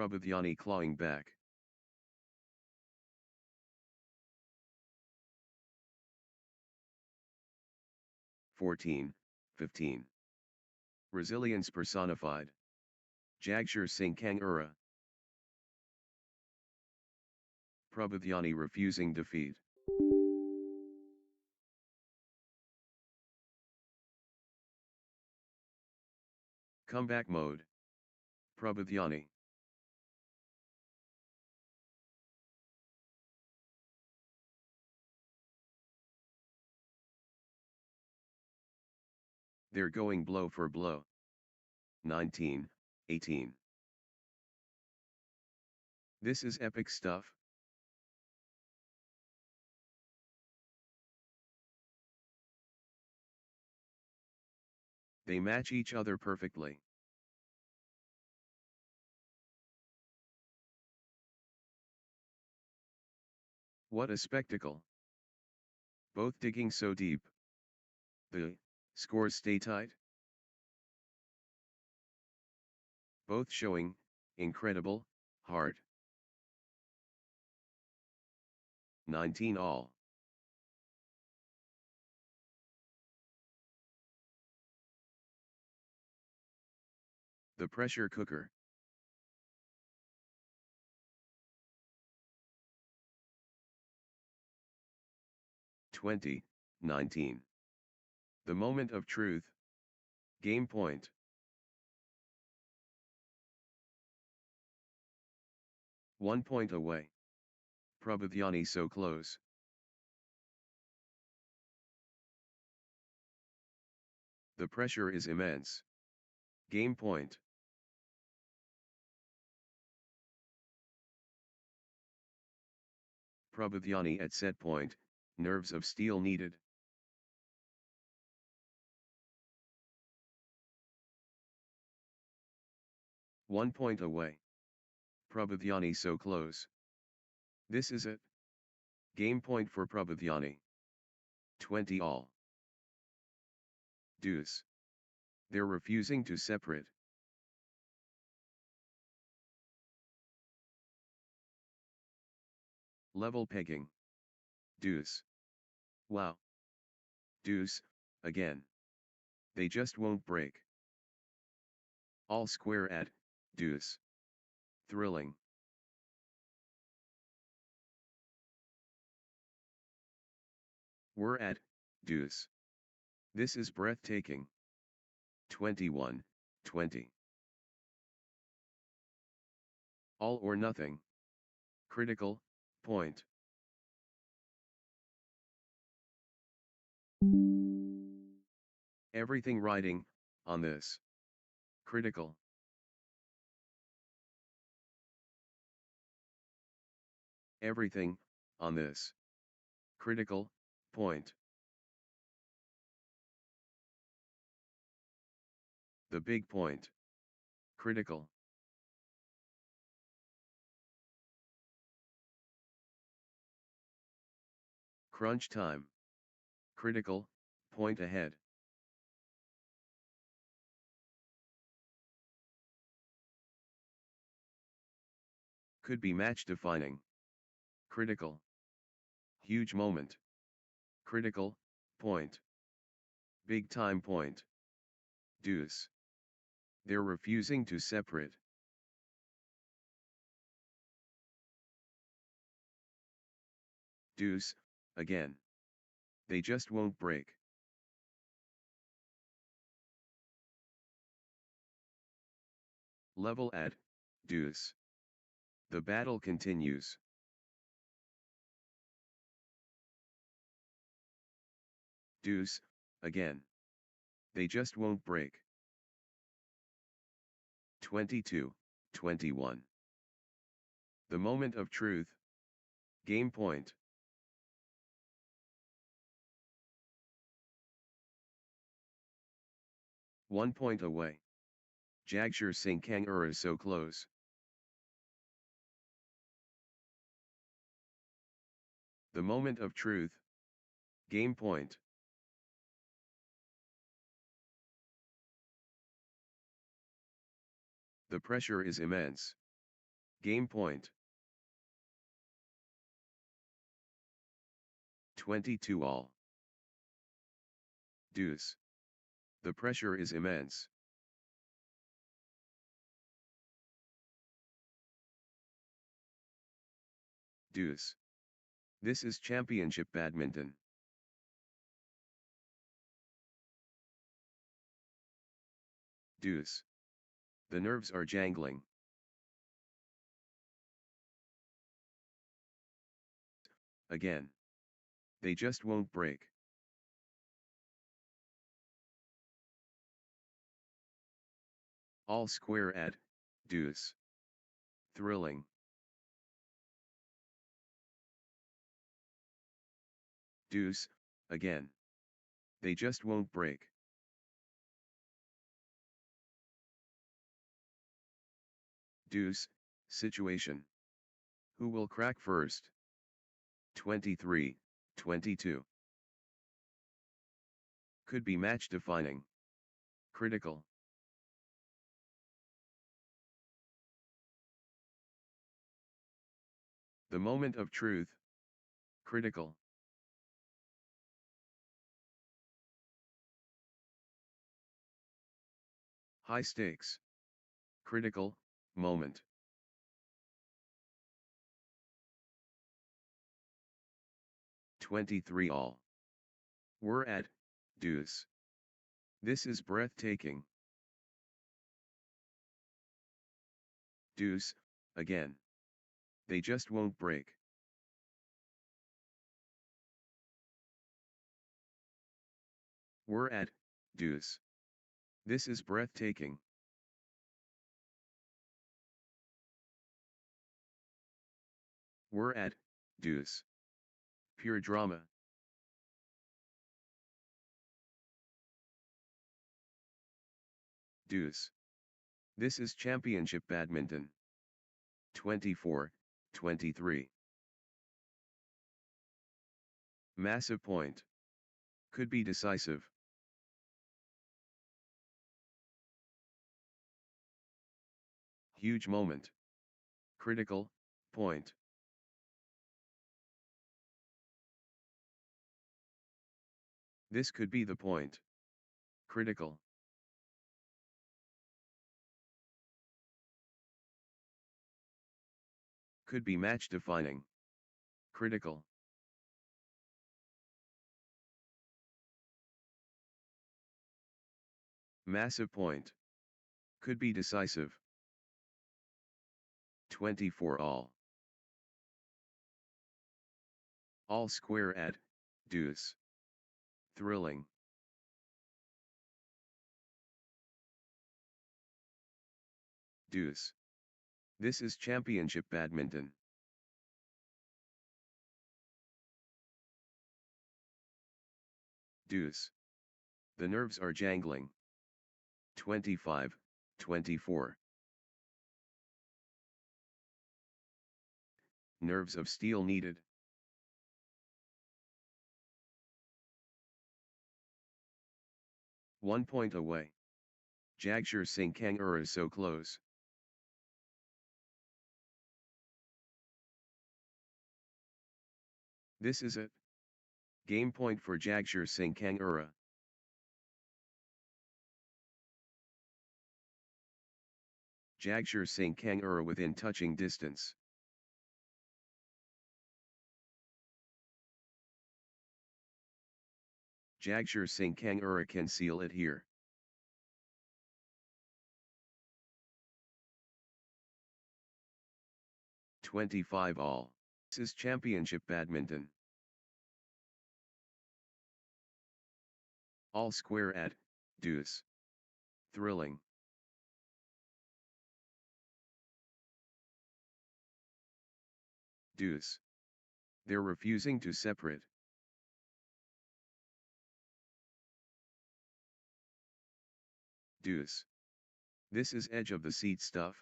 Prabhavyani clawing back. 14, 15. Resilience personified. Jagshir Singh Kangura. Prabhavyani refusing defeat. Comeback mode. Prabhavyani. They're going blow for blow. 19, 18. This is epic stuff. They match each other perfectly. What a spectacle. Both digging so deep. The scores stay tight. Both showing incredible heart. 19 all. The pressure cooker. (20, 19). The moment of truth. Game point. One point away. Prabhavyani so close. The pressure is immense. Game point. Prabhavyani at set point, nerves of steel needed. One point away. Prabhavyani so close. This is it. Game point for Prabhavyani. 20 all. Deuce. They're refusing to separate. Level pegging. Deuce. Wow. Deuce, again. They just won't break. All square at deuce. Thrilling. We're at deuce. This is breathtaking. 21, 20. All or nothing. Critical point. Everything riding on this. Critical. Everything on this. Critical point. The big point. Critical. Crunch time. Critical point ahead. Could be match defining. Critical. Huge moment. Critical point. Big time point. Deuce. They're refusing to separate. Deuce, again. They just won't break. Level at deuce. The battle continues. Deuce, again. They just won't break. 22, 21. The moment of truth. Game point. One point away. Jagshir Singh Kangura so close. The moment of truth. Game point. The pressure is immense. Game point. 22 all. Deuce. The pressure is immense. Deuce. This is championship badminton. Deuce. The nerves are jangling. Again. They just won't break. All square at, deuce. Thrilling. Deuce, again. They just won't break. Deuce, situation. Who will crack first? 23, 22. Could be match defining. Critical. The moment of truth. Critical. High stakes. Critical, moment. "23 all. We're at, deuce. This is breathtaking. Deuce, again. They just won't break. We're at, deuce. This is breathtaking. We're at, deuce. Pure drama. Deuce. This is championship badminton. 24, 23. Massive point. Could be decisive. Huge moment. Critical, point. This could be the point. Critical. Could be match defining. Critical. Massive point. Could be decisive. 24 all. All square at, deuce. Thrilling. Deuce. This is championship badminton. Deuce. The nerves are jangling. 25, 24. Nerves of steel needed. One point away. Jagshir Singh Kangur is so close. This is it. Game point for Jagshir Singh Kangur. Jagshir Singh Kangur within touching distance. Jagshir Singh Kangur can seal it here. "25 all. This is championship badminton. All square at, deuce. Thrilling. Deuce. They're refusing to separate. Deuce. This is edge of the seat stuff.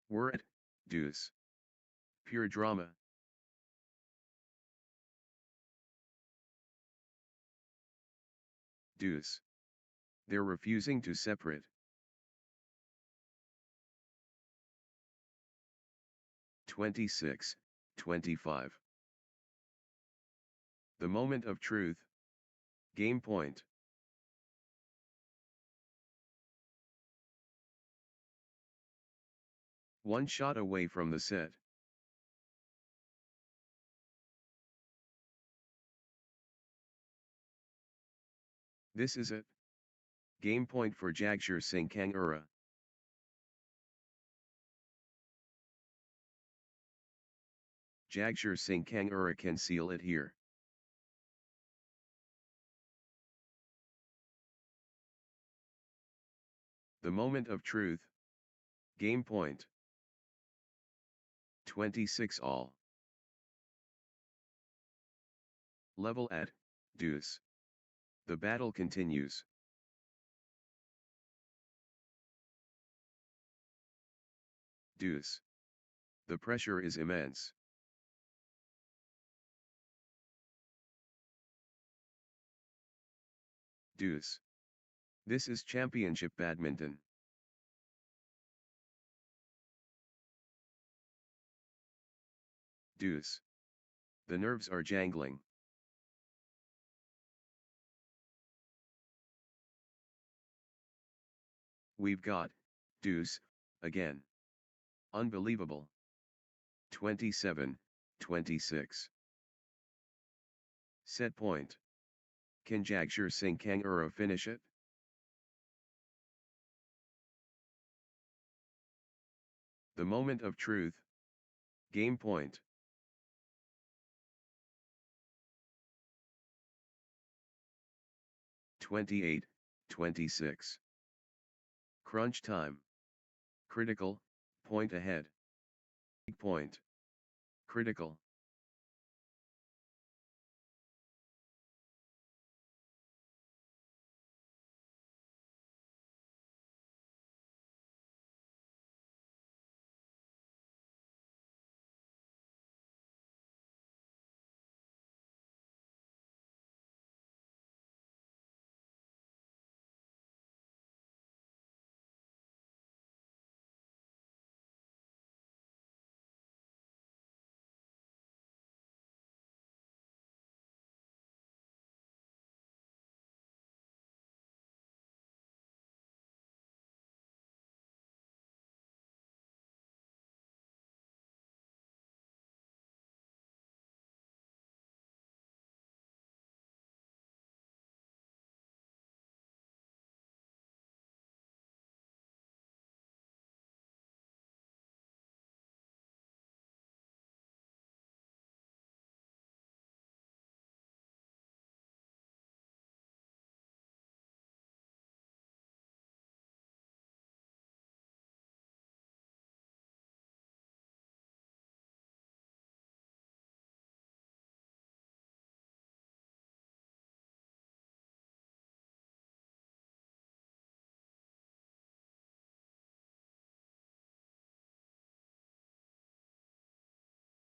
We're at, deuce. Pure drama. Deuce. They're refusing to separate. 26, 25. The moment of truth. Game point. One shot away from the set. This is it. Game point for Jagshir-Singh-Kangura. Jagshir-Singh-Kangura can seal it here. The moment of truth. Game point. 26 all. Level at deuce. The battle continues. Deuce. The pressure is immense. Deuce. This is championship badminton. Deuce. The nerves are jangling. We've got deuce again. Unbelievable. 27, 26. Set point. Can Jagshir-Singh-Kangura finish it? The moment of truth. Game point. (28, 26). Crunch time. Critical, point ahead. Point. Critical.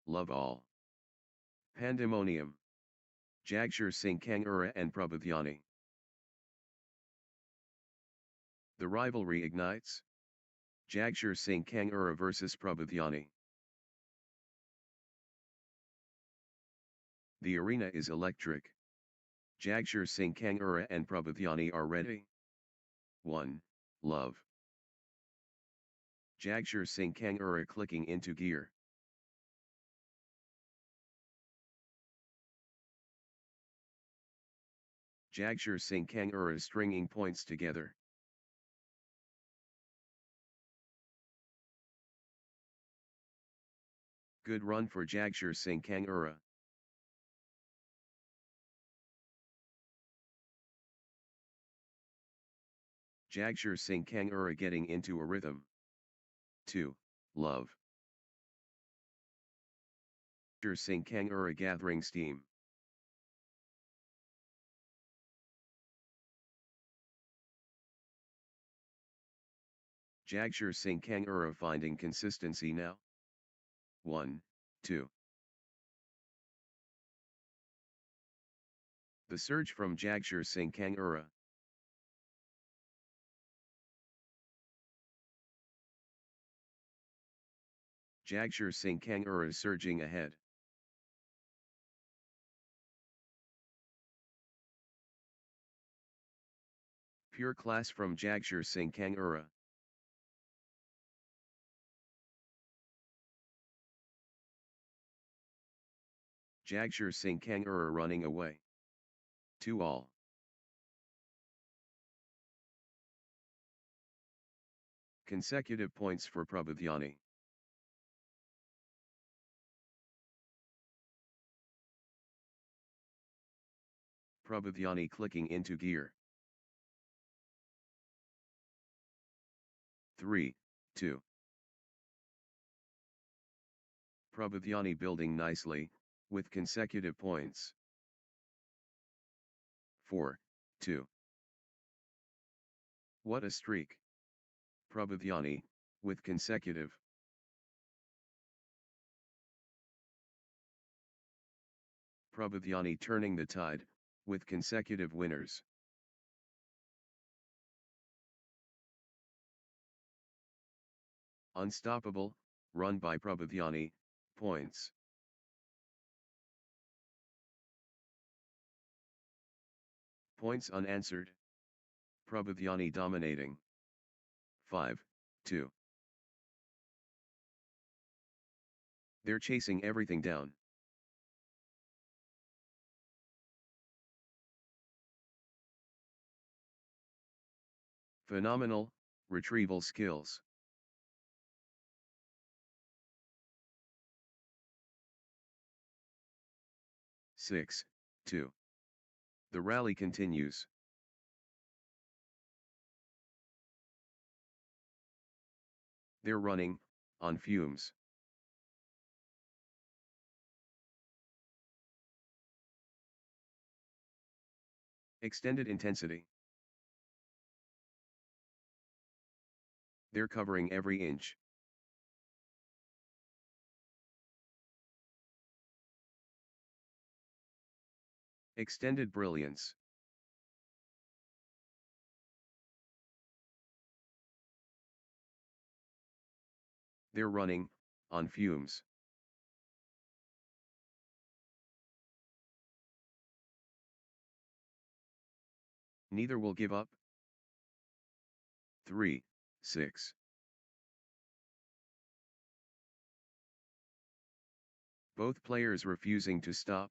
Love all. Pandemonium. Jagshir-Singh-Kangura and Prabhutyani. The rivalry ignites. Jagshir-Singh-Kangura versus Prabhutyani. The arena is electric. Jagshir-Singh-Kangura and Prabhutyani are ready. 1. Love. Jagshir-Singh-Kangura clicking into gear. Jagshir-Singh-Kangura stringing points together. Good run for Jagshir-Singh-Kangura. Jagshir-Singh-Kangura getting into a rhythm. 2. Love. Jagshir-Singh-Kangura gathering steam. Jagshir-Singh-Kangura finding consistency now. 1, 2. The surge from Jagshir-Singh-Kangura. Jagshir Singh Kangura surging ahead. Pure class from Jagshir Singh Kangura. Jagshir Singh Kangura running away. 2-all. Consecutive points for Prabodhyani. Prabodhyani clicking into gear. 3-2. Prabodhyani building nicely, with consecutive points. 4-2. What a streak. Prabodhyani, with consecutive. Prabodhyani turning the tide, with consecutive winners. Unstoppable, run by Prabodhyani, points. Points unanswered. Prabodhyani dominating. 5-2. They're chasing everything down. Phenomenal, retrieval skills. Six, 2. The rally continues. They're running, on fumes. Extended intensity. They're covering every inch. Extended brilliance. They're running, on fumes. Neither will give up. 3-6. Both players refusing to stop.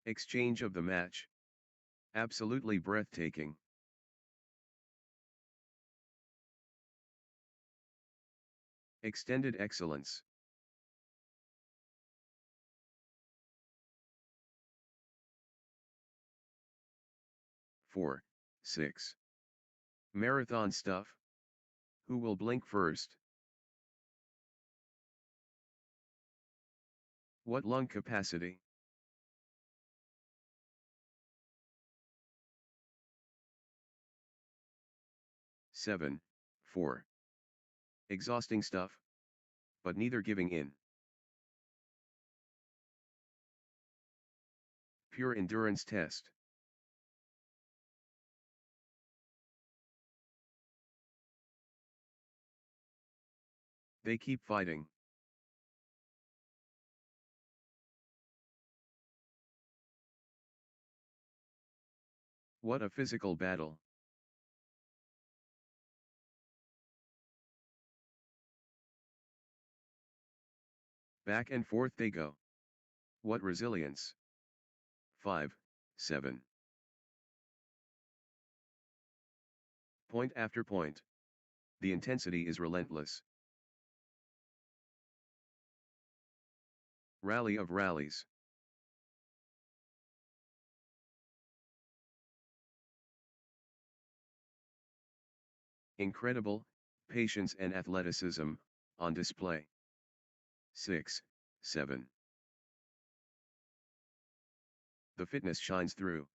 Exchange of the match. Absolutely breathtaking. Extended excellence. Four, 6. Marathon stuff. Who will blink first? What lung capacity? Seven, 4. Exhausting stuff. But neither giving in. Pure endurance test. They keep fighting. What a physical battle. Back and forth they go. What resilience. 5-7. Point after point. The intensity is relentless. Rally of rallies. Incredible, patience and athleticism, on display. 6-7. The fitness shines through.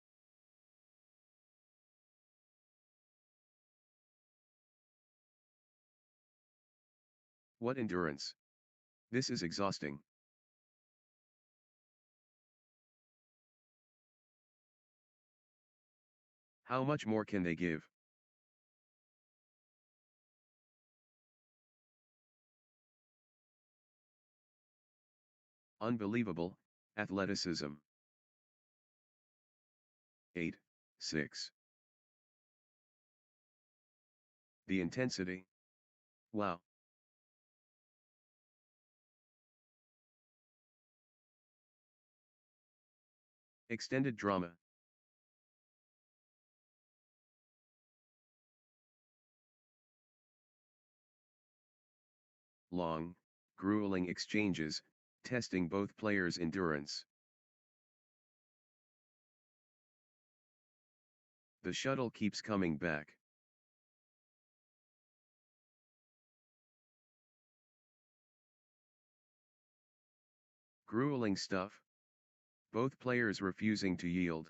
What endurance. This is exhausting. How much more can they give? Unbelievable, athleticism. 8, 6. The intensity. Wow. Extended drama. Long, grueling exchanges, testing both players' endurance. The shuttle keeps coming back. Grueling stuff. Both players refusing to yield.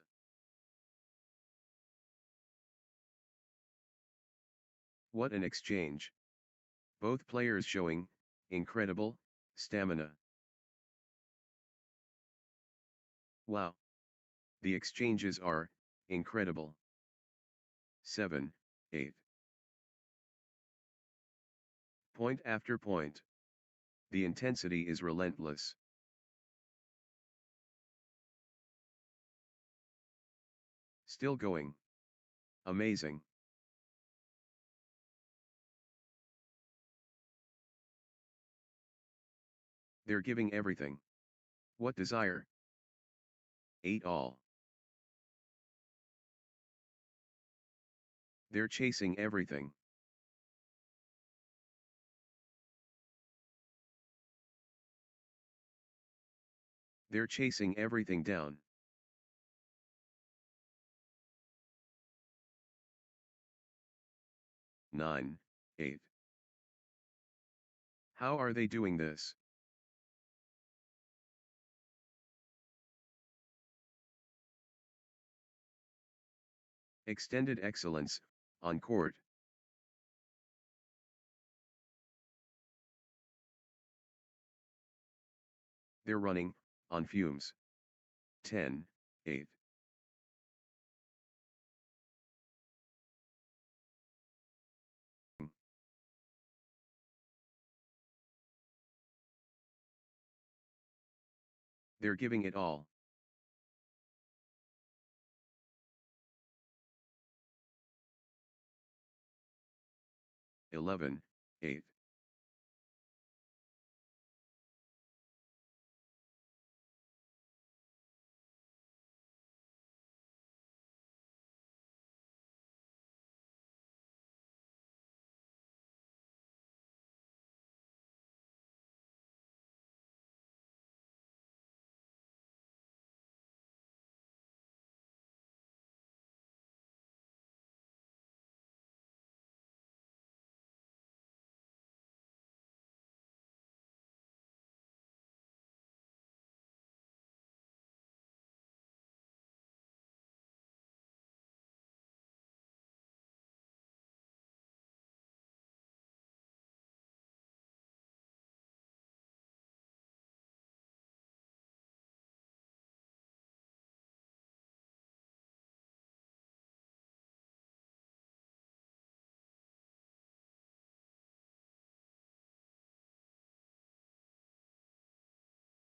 What an exchange. Both players showing incredible stamina. Wow. The exchanges are incredible. 7, 8. Point after point. The intensity is relentless. Still going. Amazing. They're giving everything. What desire? 8 all. They're chasing everything. They're chasing everything down. 9, 8. How are they doing this? Extended excellence, on court. They're running, on fumes. 10, 8. They're giving it all. Eleven, 8.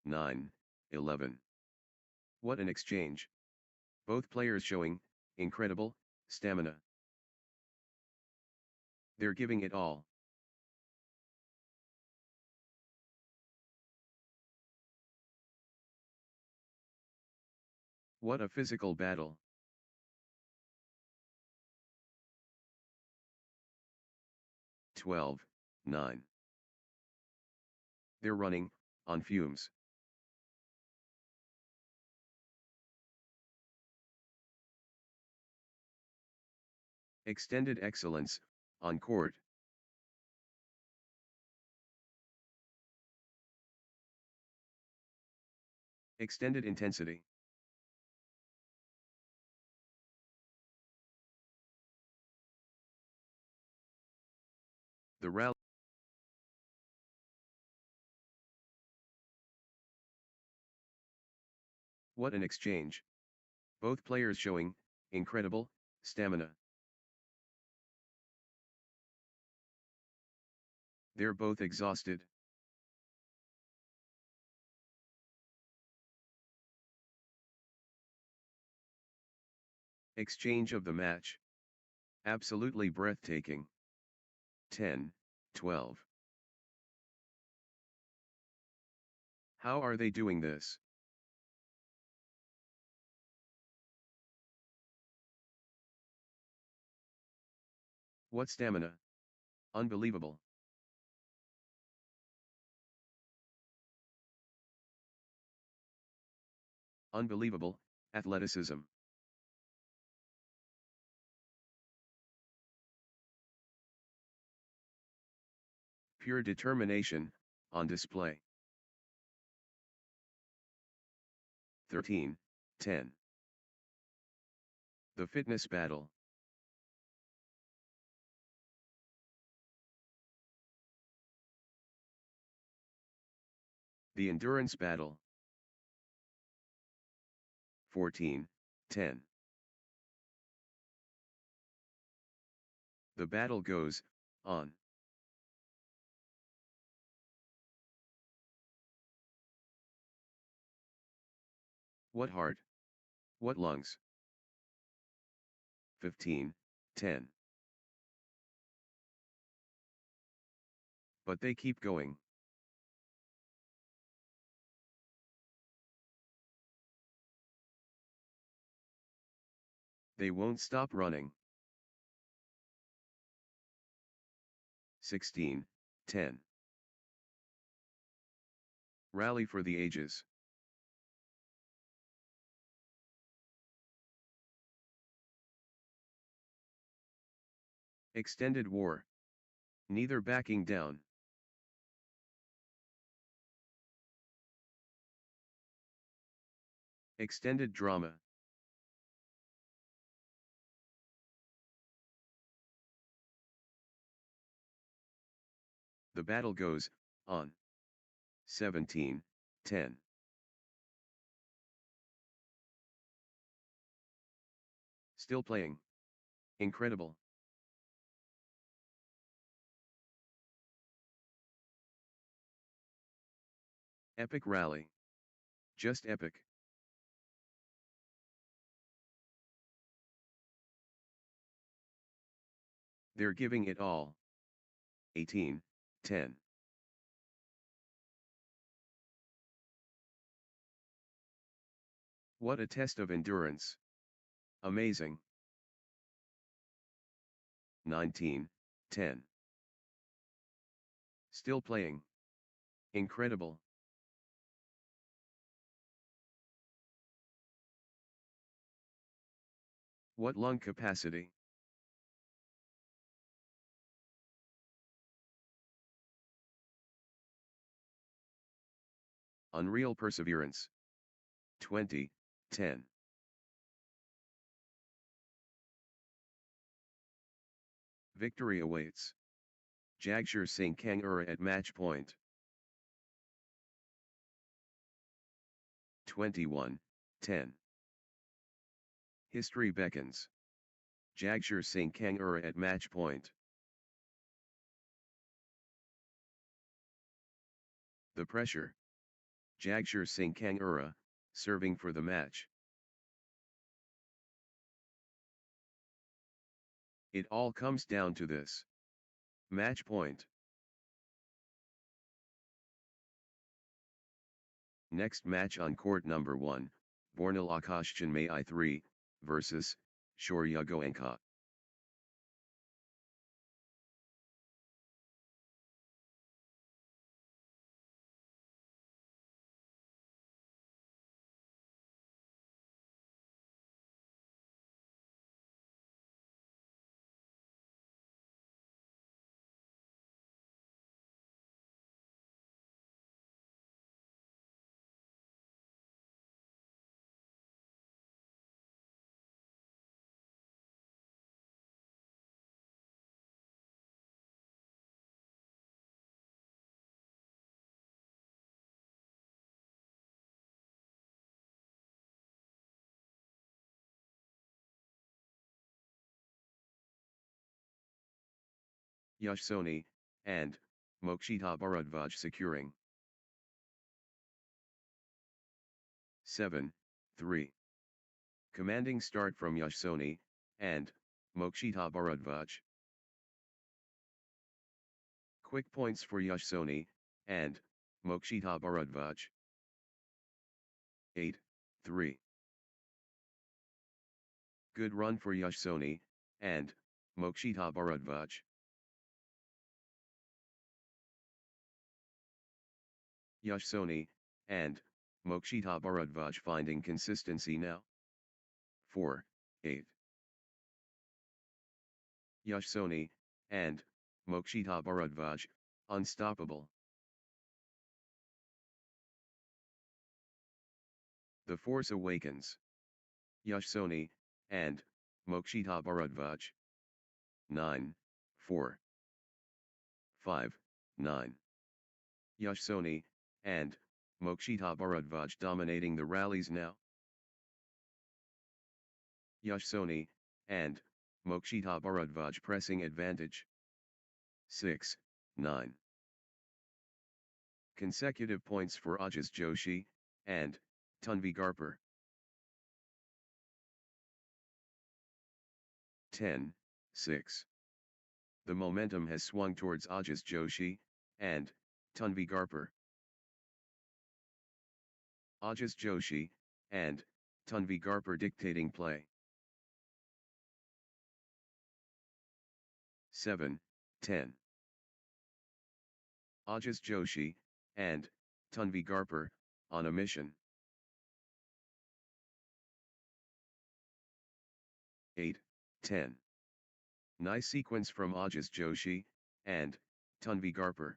Nine, 11. What an exchange. Both players showing incredible stamina. They're giving it all. What a physical battle. 12, 9. They're running, on fumes. Extended excellence, on court. Extended intensity. The rally. What an exchange. Both players showing incredible Stamina. They're both exhausted. Exchange of the match. Absolutely breathtaking. 10, 12. How are they doing this? What stamina? Unbelievable. Unbelievable, athleticism. Pure determination, on display. 13, 10. The fitness battle. The endurance battle. 14, 10. The battle goes on. What heart? What lungs? 15, 10. But they keep going. They won't stop running. 16, 10. Rally for the ages. Extended war. Neither backing down. Extended drama. The battle goes on. 17, 10. Still playing. Incredible. Epic rally. Just epic. They're giving it all. 18, 10. What a test of endurance. Amazing. 19, 10. Still playing. Incredible. What lung capacity. Unreal perseverance. 20, 10. Victory awaits. Jagshir Singh Kangura at match point. 21, 10. History beckons. Jagshir Singh Kangura at match point. The pressure. Jagshir Singh Kangura, serving for the match. It all comes down to this. Match point. Next match on court number 1, Bornal Akash Chinmay 3, versus Shaurya Goenka. Yash Soni, and Mokshita Bharadvaj securing. 7, 3. Commanding start from Yash Soni, and Mokshita Bharadvaj. Quick points for Yash Soni, and Mokshita Bharadvaj. 8, 3. Good run for Yash Soni, and Mokshita Bharadvaj. Yash Soni, and Mokshita Bharadvaj finding consistency now. 4, 8. Yash Soni, and Mokshita Bharadvaj, unstoppable. The Force Awakens. Yash Soni, and Mokshita Bharadvaj. 9, 4. 5, 9. Yash Soni, and Mokshita Bharadvaj dominating the rallies now. Yash Soni, and Mokshita Bharadvaj pressing advantage. 6, 9. Consecutive points for Ajaz Joshi, and Tanvi Garpur. 10, 6. The momentum has swung towards Ajaz Joshi, and Tanvi Garpur. Ajaz Joshi, and Tanvi Garpur dictating play. 7, 10. Ajaz Joshi, and Tanvi Garpur, on a mission. 8, 10. Nice sequence from Ajaz Joshi, and Tanvi Garpur.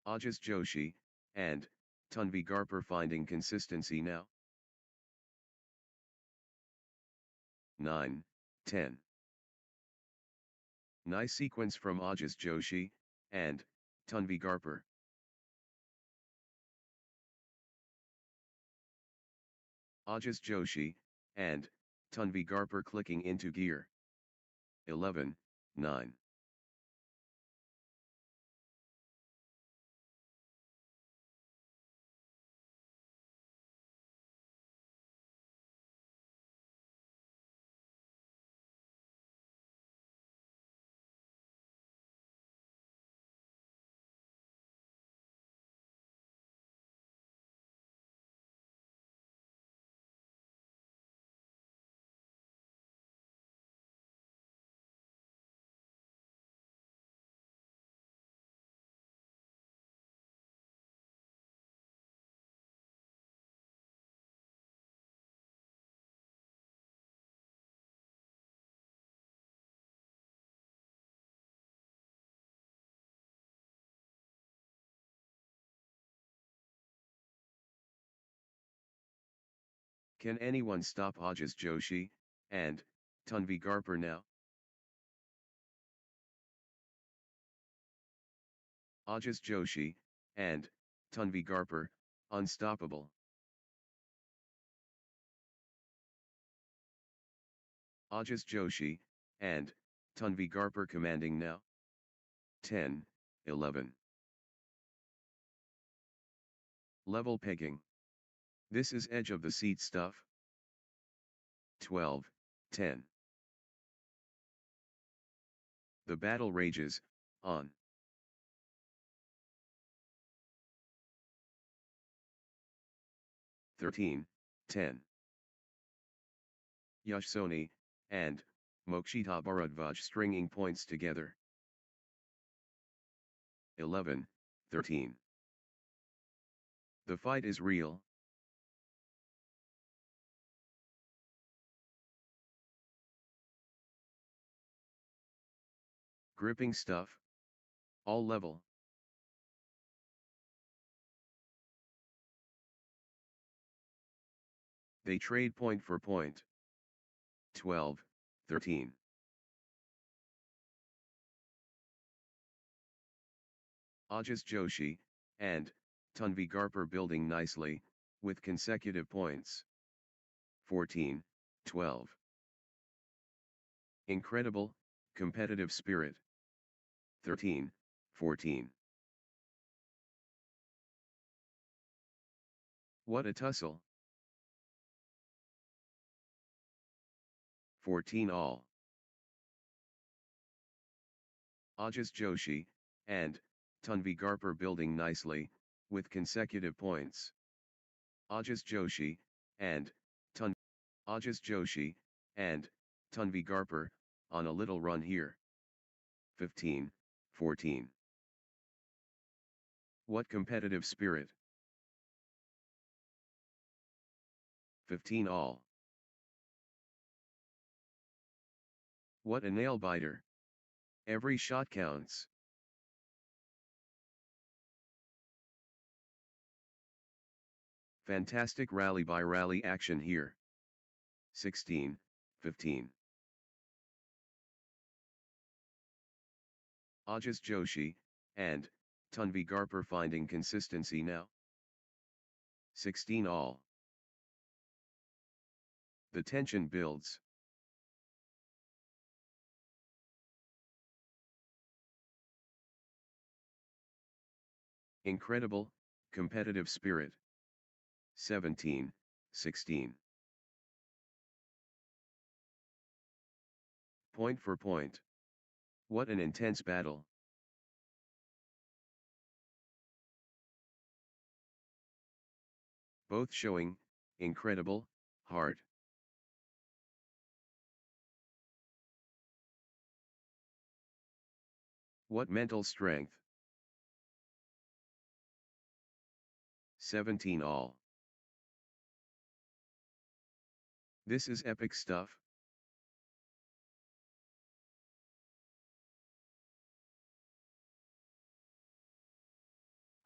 Ajaz Joshi, and Tanvi Garpur finding consistency now. 9, 10. Nice sequence from Ajaz Joshi, and Tanvi Garpur. Ajaz Joshi, and Tanvi Garpur clicking into gear. 11, 9. Can anyone stop Ajaz Joshi, and Tanvi Garpur now? Ajaz Joshi, and Tanvi Garpur, unstoppable. Ajaz Joshi, and Tanvi Garpur commanding now. 10, 11. Level pegging. This is edge of the seat stuff. 12, 10. The battle rages, on. 13, 10. Yash Soni, and Mokshita Bharadvaj stringing points together. 11, 13. The fight is real. Gripping stuff. All level. They trade point for point. 12, 13. Ajaz Joshi, and Tanvi Garpur building nicely, with consecutive points. 14, 12. Incredible, competitive spirit. 13, 14. What a tussle. 14 all. Ajas Joshi, and, Tanvi Garpur building nicely, with consecutive points. Ajas Joshi, and, Ajas Joshi, and, Tanvi Garpur, on a little run here. 15, 14. What competitive spirit. 15 all. What a nail biter. Every shot counts. Fantastic rally by rally action here. 16, 15. Ajas Joshi, and, Tanvi Garpur finding consistency now. 16 all. The tension builds. Incredible, competitive spirit. 17, 16. Point for point. What an intense battle. Both showing, incredible, heart. What mental strength. 17 all. This is epic stuff.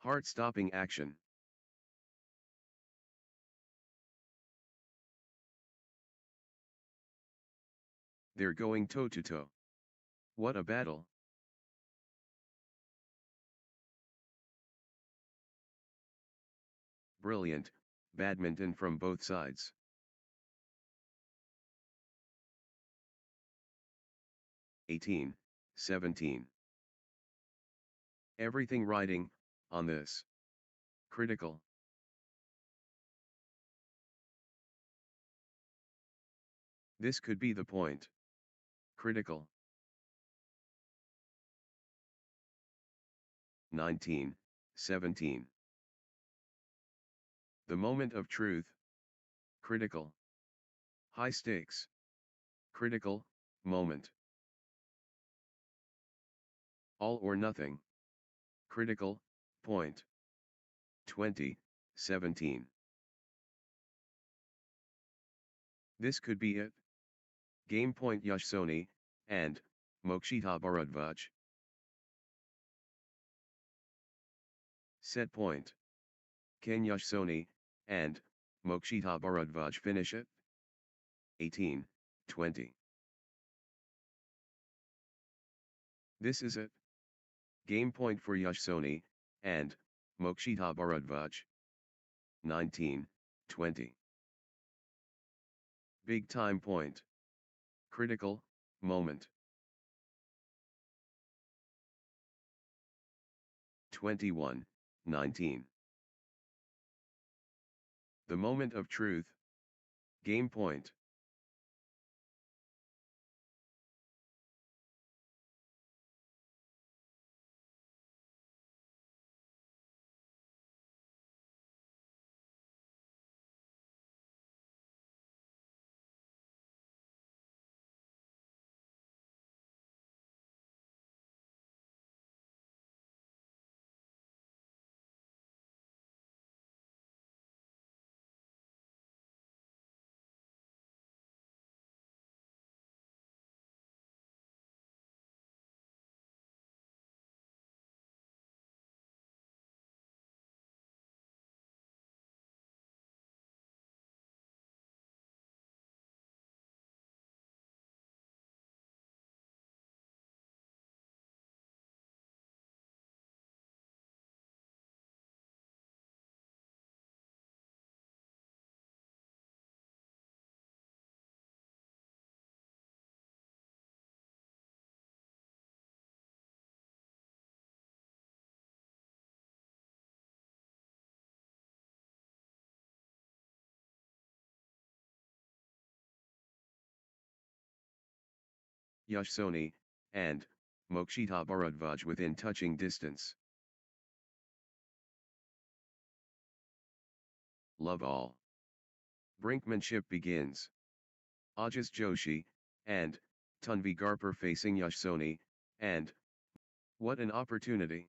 Heart-stopping action. They're going toe-to-toe. What a battle. Brilliant, badminton from both sides. 18, 17. Everything riding, on this. Critical. This could be the point. Critical. 19, 17. The moment of truth. Critical. High stakes. Critical, moment. All or nothing. Critical, point. 20, 17. This could be it. Game point Yash Soni, and, Mokshita Bharadvaj. Set point. Can Yash Soni, and, Mokshita Bharadvaj finish it? 18, 20. This is it. Game point for Yash Soni, and, Mokshita Bharadvaj. 19, 20. Big time point. Critical, moment. 21, 19. The moment of truth. Game point. Yashsoni, and Mokshita Bharadvaj within touching distance. Love all. Brinkmanship begins. Ajas Joshi, and Tanvi Garper facing Yashsoni, and what an opportunity!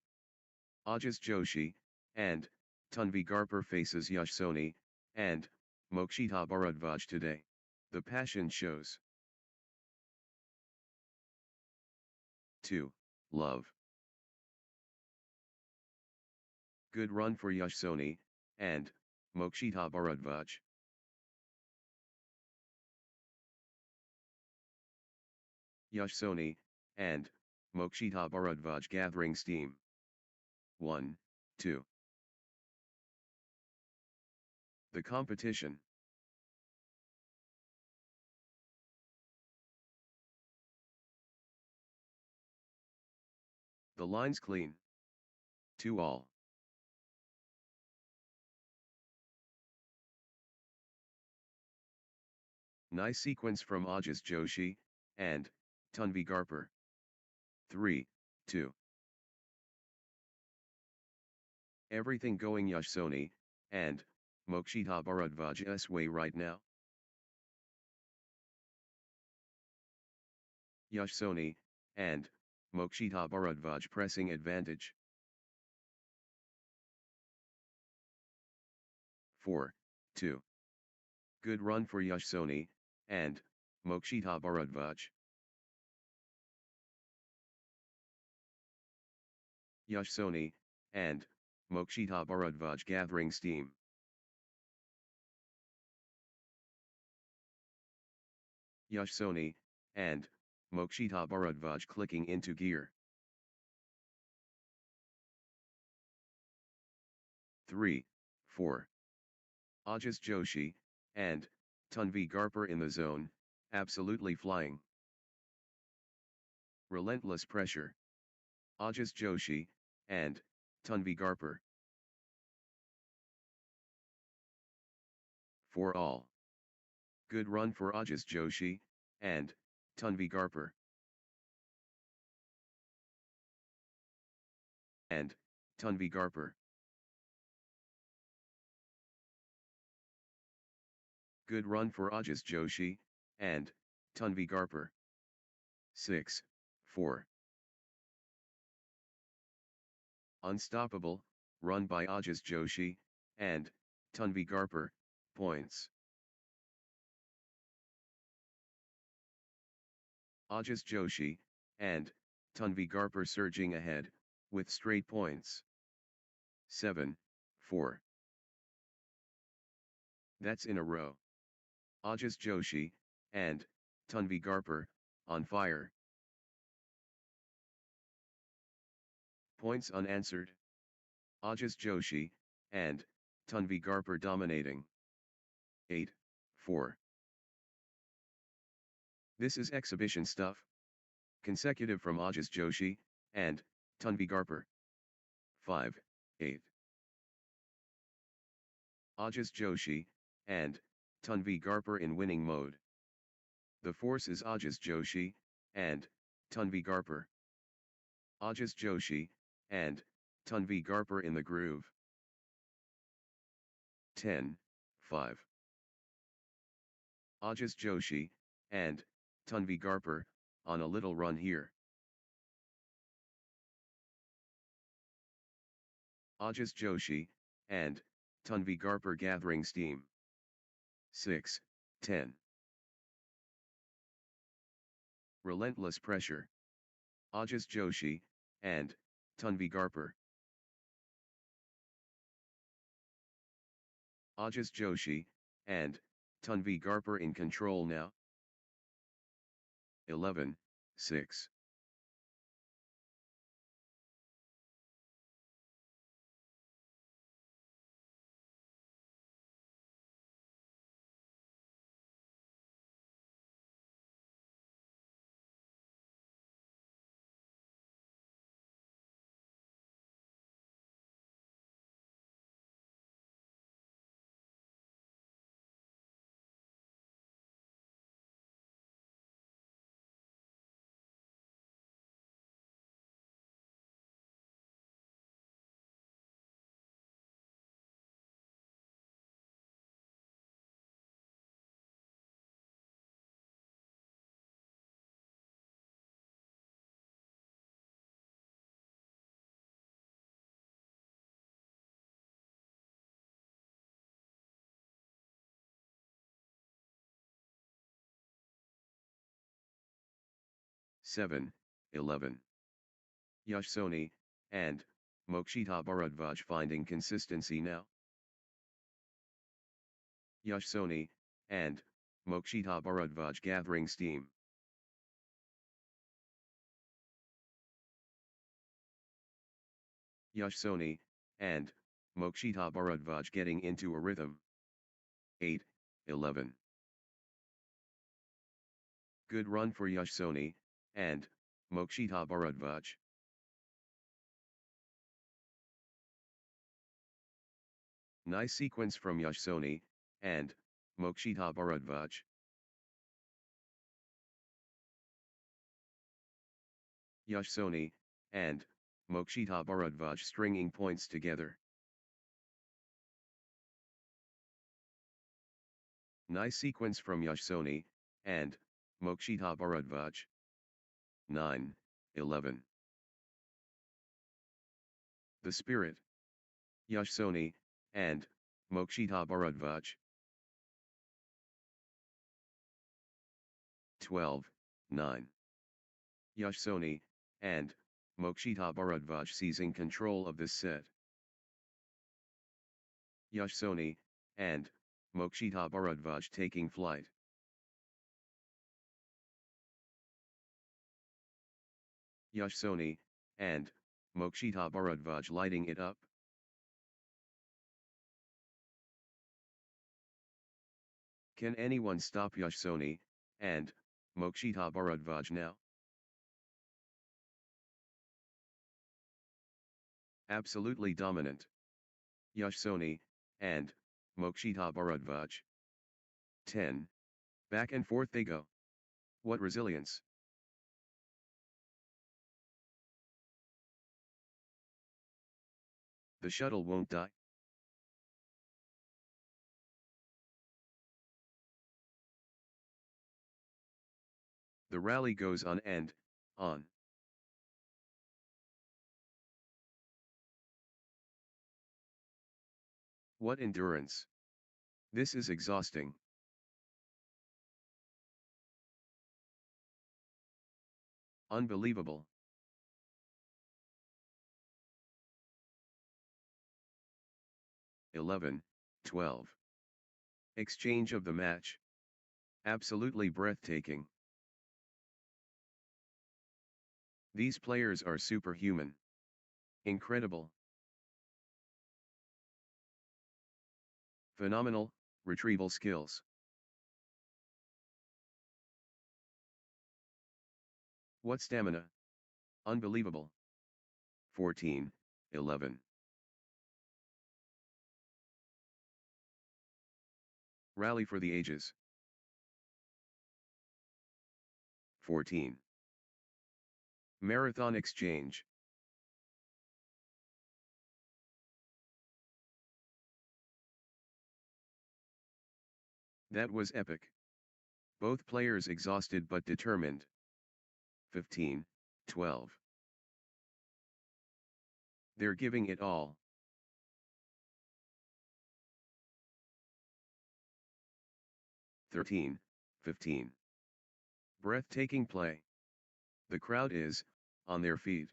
Ajas Joshi, and Tanvi Garper faces Yashsoni, and Mokshita Bharadvaj today. The passion shows. 2. Love. Good run for Yashsoni, and Mokshita Bharadvaj. Yashsoni, and Mokshita Bharadvaj gathering steam. 1, 2. The competition. The lines clean. 2 all. Nice sequence from Ajas Joshi, and Tanvi Garper. 3, 2. Everything going Yashsoni, and Mokshita Bharadvaj's way right now. Yashsoni, and Mokshita Bharadvaj pressing advantage. 4, 2. Good run for Yashsoni, and Mokshita Bharadvaj. Yashsoni, and Mokshita Bharadvaj gathering steam. Yashsoni, and Mokshita Bharadvaj clicking into gear. 3, 4. Ajas Joshi, and Tanvi Garper in the zone, absolutely flying. Relentless pressure. Ajas Joshi, and Tanvi Garper. 4 all. Good run for Ajas Joshi, and Tanvi Garper. And Tanvi Garper. Good run for Ajas Joshi, and Tanvi Garper. 6, 4. Unstoppable, run by Ajas Joshi, and Tanvi Garper, points. Ajas Joshi, and Tanvi Garper surging ahead, with straight points. 7, 4. That's in a row. Ajas Joshi, and Tanvi Garper, on fire. Points unanswered. Ajas Joshi, and Tanvi Garper dominating. 8, 4. This is exhibition stuff. Consecutive from Ajas Joshi, and Tanvi Garper. 5, 8. Ajas Joshi, and Tanvi Garper in winning mode. The force is Ajas Joshi, and Tanvi Garper. Ajas Joshi, and Tanvi Garper in the groove. 10, 5. Ajas Joshi, and Tanvi Garper, on a little run here. Ajas Joshi, and Tanvi Garper gathering steam. 6, 10. Relentless pressure. Ajas Joshi, and Tanvi Garper. Ajas Joshi, and Tanvi Garper in control now. 11, 6. 7, 11. Yash Soni, and Mokshita Bharadvaj finding consistency now. Yash Soni, and Mokshita Bharadvaj gathering steam. Yash Soni, and Mokshita Bharadvaj getting into a rhythm. 8, 11. Good run for Yash Soni, and Mokshita Bharadvaj. Nice sequence from Yash Soni, and Mokshita Bharadvaj. Yash Soni, and Mokshita Bharadvaj stringing points together. Nice sequence from Yash Soni, and Mokshita Bharadvaj. 9, 11. The Spirit. Yash Soni, and Mokshita Bharadvaj. 12, 9. Yash Soni, and Mokshita Bharadvaj seizing control of this set. Yash Soni, and Mokshita Bharadvaj taking flight. Yash Soni, and Mokshita Bharadvaj lighting it up. Can anyone stop Yash Soni, and Mokshita Bharadvaj now? Absolutely dominant. Yash Soni, and Mokshita Bharadvaj. 10. Back and forth they go. What resilience. The shuttle won't die. The rally goes on and on. What endurance. This is exhausting. Unbelievable. (11, 12). Exchange of the match. Absolutely breathtaking. These players are superhuman. Incredible. Phenomenal, retrieval skills. What stamina. Unbelievable. 14, 11. Rally for the ages. 14. Marathon exchange. That was epic. Both players exhausted but determined. 15, 12. They're giving it all. 13, 15. Breathtaking play. The crowd is on their feet.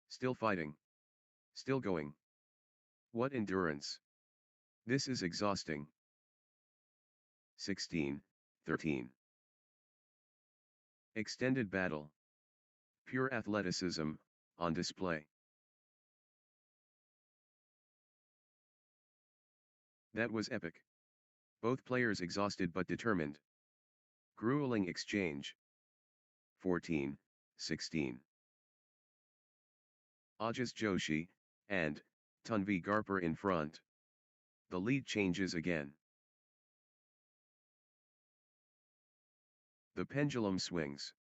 Still fighting. Still going. What endurance. This is exhausting. 16, 13. Extended battle. Pure athleticism on display. That was epic. Both players exhausted but determined. Grueling exchange. 14, 16. Ajaz Joshi, and Tanvi Garpur in front. The lead changes again. The pendulum swings.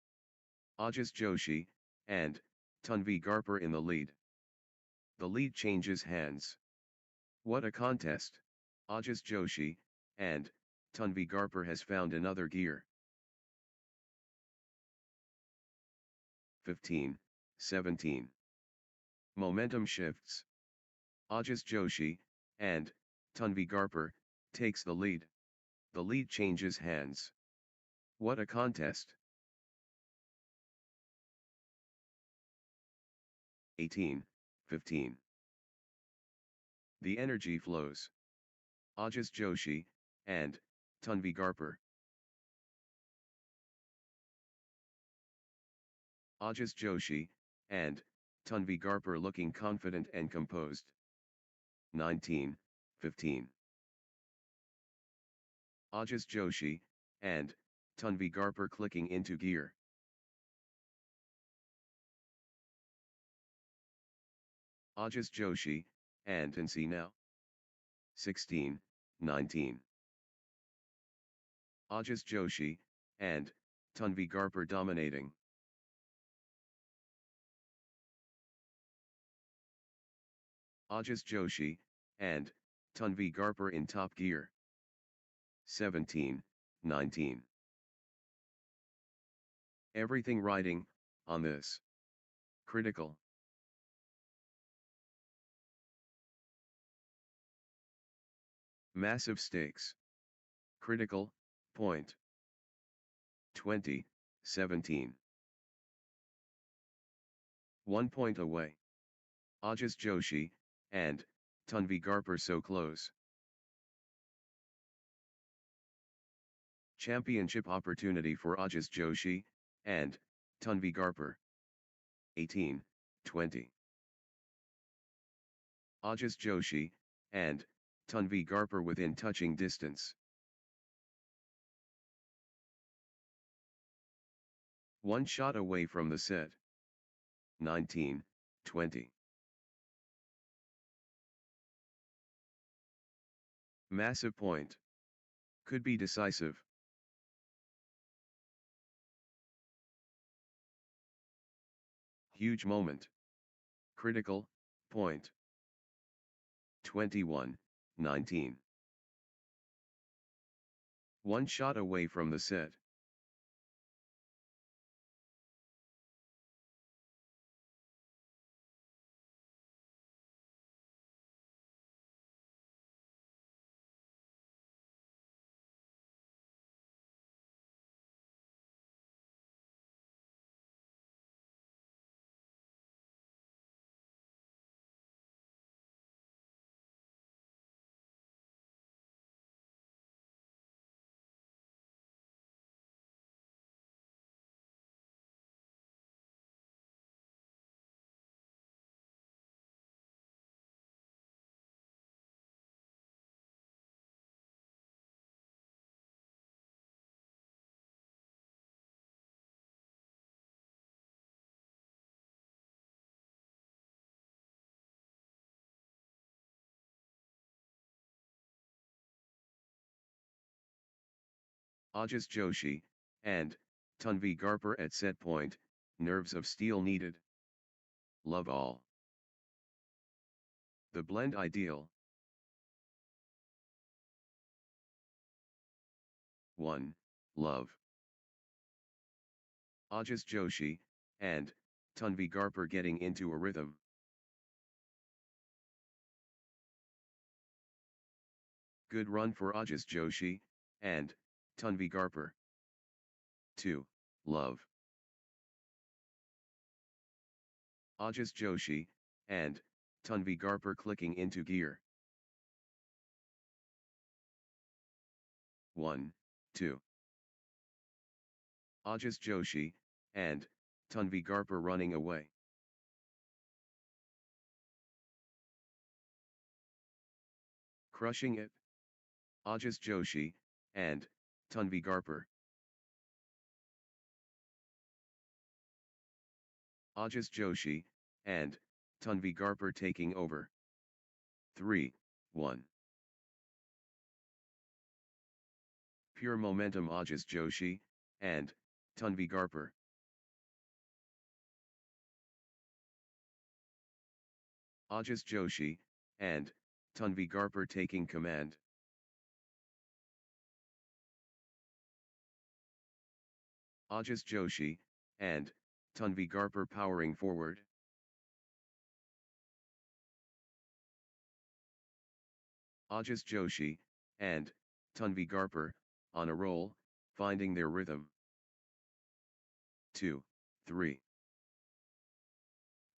Ajaz Joshi, and Tanvi Garpur in the lead. The lead changes hands. What a contest. Ajaz Joshi, and Tanvi Garpur has found another gear. 15, 17. Momentum shifts. Ajaz Joshi, and Tanvi Garpur, takes the lead. The lead changes hands. What a contest! 18-15. The energy flows. Ajaz Joshi, and Tanvi Garpur. Ajaz Joshi, and Tanvi Garpur looking confident and composed. 19-15. Ajaz Joshi, and Tanvi Garpur clicking into gear. Ajaz Joshi, and see now. 16-19. Ajaz Joshi, and Tanvi Garpur dominating. Ajaz Joshi, and Tanvi Garpur in top gear. 17-19. Everything riding on this. Critical. Massive stakes. Critical point. 20-17. 1 point away. Ajaz Joshi, and Tanvi Garpur so close. Championship opportunity for Ajaz Joshi, and Tanvi Garpur. 18-20. Ajaz Joshi, and Tanvi Garpur within touching distance. 1 shot away from the set. 19-20. Massive point. Could be decisive. Huge moment. Critical point. 21-19. 1 shot away from the set. Ajaz Joshi, and Tanvi Garpur at set point, nerves of steel needed. Love all. The blend ideal. 1. Love. Ajaz Joshi, and Tanvi Garpur getting into a rhythm. Good run for Ajaz Joshi, and Tanvi Garpur. 2. Love. Ajaz Joshi, and Tanvi Garpur clicking into gear. 1, 2. Ajaz Joshi, and Tanvi Garpur running away. Crushing it. Ajaz Joshi, and Tanvi Garpur. Ajaz Joshi, and Tanvi Garpur taking over. 3, 1. Pure momentum Ajaz Joshi, and Tanvi Garpur. Ajaz Joshi, and Tanvi Garpur taking command. Ajaz Joshi, and Tanvi Garpur powering forward. Ajaz Joshi, and Tanvi Garpur, on a roll, finding their rhythm. 2, 3.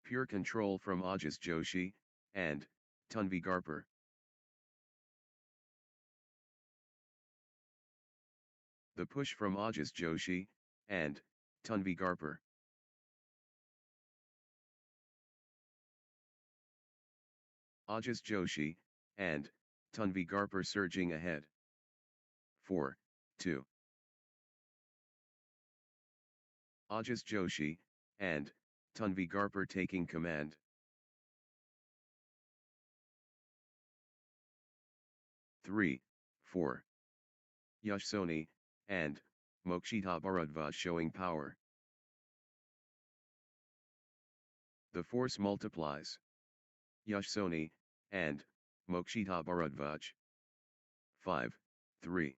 Pure control from Ajaz Joshi, and Tanvi Garpur. The push from Ajaz Joshi, and Tanvi Garpur. Ajaz Joshi, and Tanvi Garpur surging ahead. 4, 2. Ajaz Joshi, and Tanvi Garpur taking command. 3, 4. Yash Soni, and Mokshita Bharadwaj showing power. The force multiplies. Yash Soni, and Mokshita Bharadwaj. 5, 3.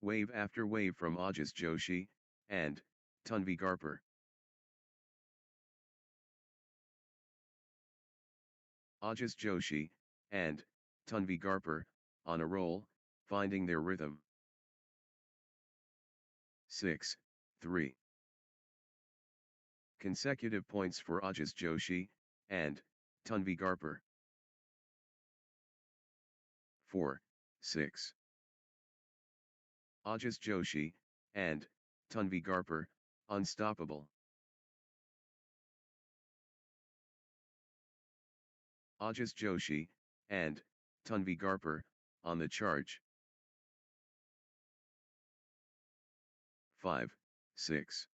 Wave after wave from Ajaz Joshi, and Tanvi Garpur. Ajaz Joshi, and Tanvi Garpur, on a roll, finding their rhythm. 6, 3. Consecutive points for Ajaz Joshi, and Tanvi Garpur. 4, 6. Ajaz Joshi, and Tanvi Garpur, unstoppable. Ajaz Joshi, and Tanvi Garpur, on the charge. 5, 6.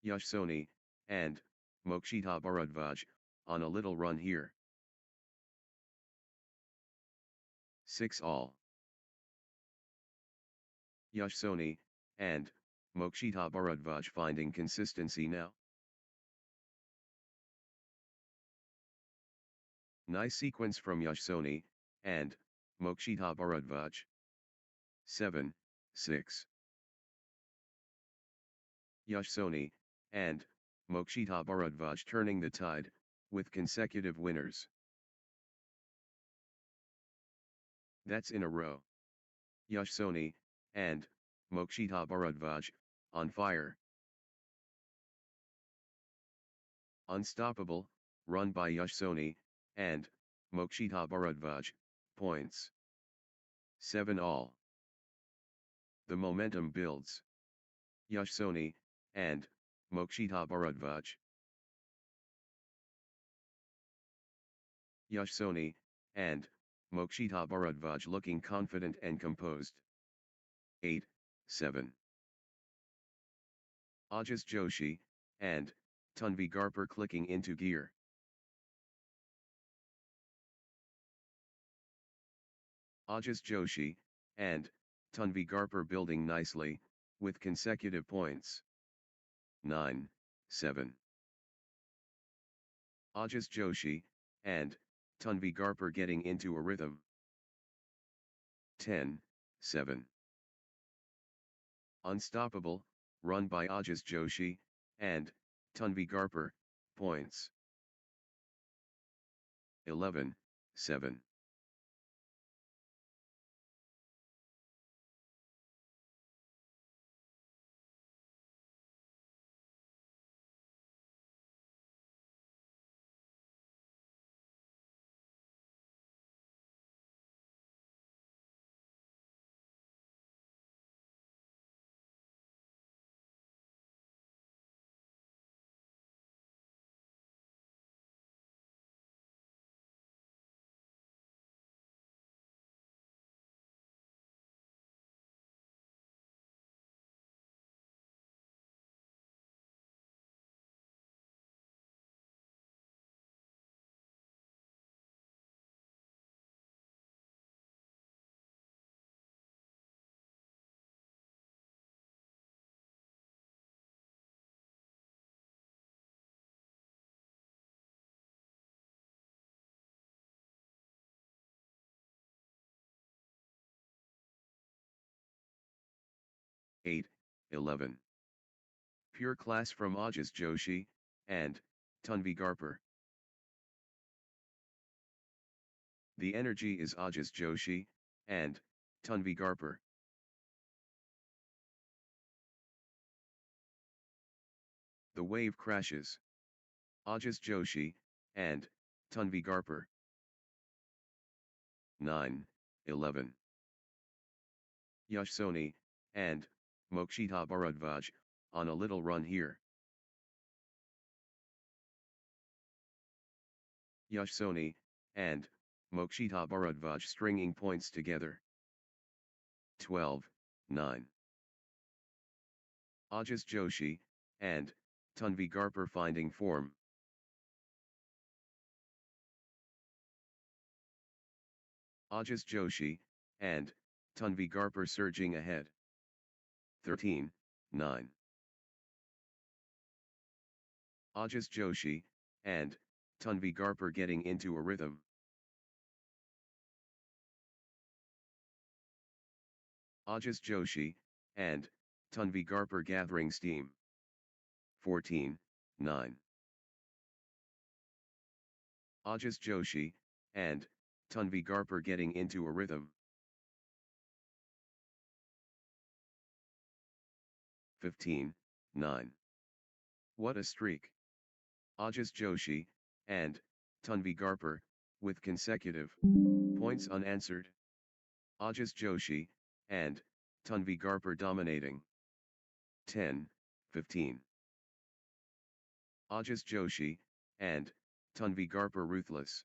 Yash Soni, and Mokshita Bharadwaj, on a little run here. 6 all. Yash Soni, and Mokshita Bharadwaj finding consistency now. Nice sequence from Yash Soni, and Mokshita Bharadwaj. 7, 6. Yash Soni, and Mokshita Bharadwaj turning the tide, with consecutive winners. That's in a row. Yash Soni, and Mokshita Bharadwaj, on fire. Unstoppable, run by Yash Soni, and Mokshita Bharadwaj, points. 7 all. The momentum builds. Yash Soni, and Mokshita Bharadwaj. Yash Soni, and Mokshita Bharadwaj looking confident and composed. 8, 7. Ajaz Joshi, and Tanvi Garpur clicking into gear. Ajaz Joshi, and Tanvi Garpur building nicely, with consecutive points. 9, 7. Ajaz Joshi, and Tanvi Garpur getting into a rhythm. 10, 7. Unstoppable, run by Ajaz Joshi, and Tanvi Garpur, points. 11, 7. Eight, 11. Pure class from Ajaz Joshi, and Tanvi Garpur. The energy is Ajaz Joshi, and Tanvi Garpur. The wave crashes. Ajas Joshi, and Tanvi Garper. 9-11. Yash Soni, and Mokshita Bharadvaj, on a little run here. Yash Soni, and Mokshita Bharadvaj stringing points together. 12-9. Ajas Joshi, and Tanvi Garper finding form. Ajas Joshi, and Tanvi Garper surging ahead. 13-9. Ajas Joshi, and Tanvi Garper getting into a rhythm. Ajas Joshi, and Tanvi Garper gathering steam. 14-9. Ajas Joshi, and Tanvi Garper getting into a rhythm. 15-9. What a streak. Ajas Joshi, and Tanvi Garper, with consecutive points unanswered. Ajas Joshi, and Tanvi Garper dominating. 10-15. Ajas Joshi, and Tanvi Garper ruthless.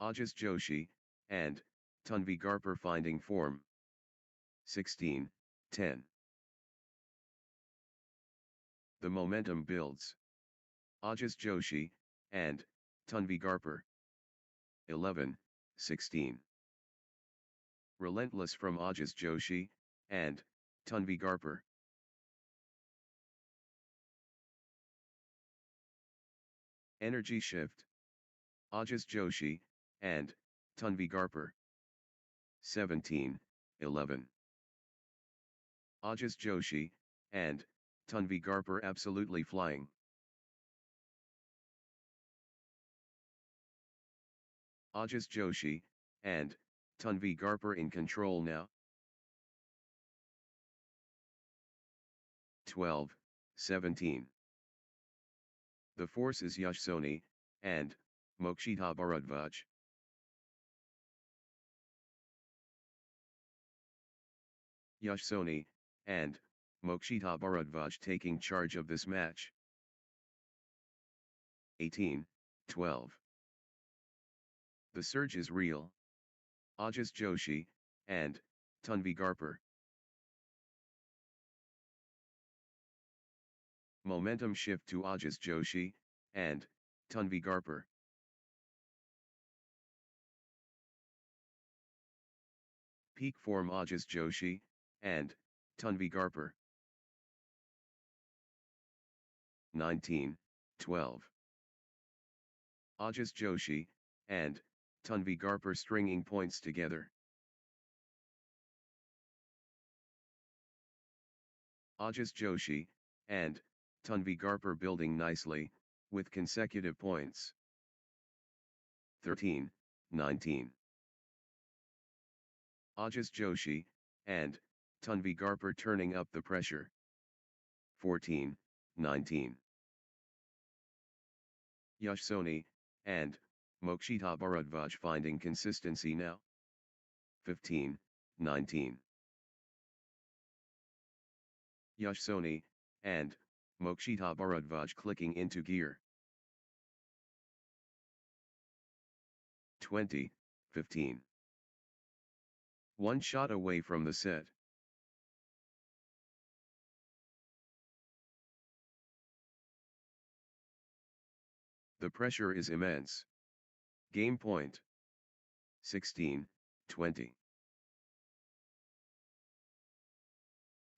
Ajas Joshi, and Tanvi Garper finding form. 16-10. The momentum builds. Ajas Joshi, and Tanvi Garper. 11-16. Relentless from Ajas Joshi, and Tanvi Garper. Energy shift. Ajas Joshi, and Tanvi Garper. 17-11. Ajas Joshi, and Tanvi Garper absolutely flying. Ajas Joshi, and Tanvi Garper in control now. 12-17. The force is Yash Soni, and Mokshita Bharadvaj. Yash Soni, and Mokshita Bharadvaj taking charge of this match. 18-12. The surge is real. Ajas Joshi, and Tanvi Garper. Momentum shift to Ajas Joshi, and Tanvi Garper. Peak form Ajas Joshi, and Tanvi Garper. 19-12. Ajas Joshi, and Tanvi Garper stringing points together. Ajas Joshi, and Tanvi Garper building nicely, with consecutive points. 13-19. Ajas Joshi, and Tanvi Garper turning up the pressure. 14-19. Yash Soni, and Mokshita Bharadvaj finding consistency now. 15-19. Yash Soni, and Mokshita Bharadvaj clicking into gear. 20-15. One shot away from the set. The pressure is immense. Game point. 16-20.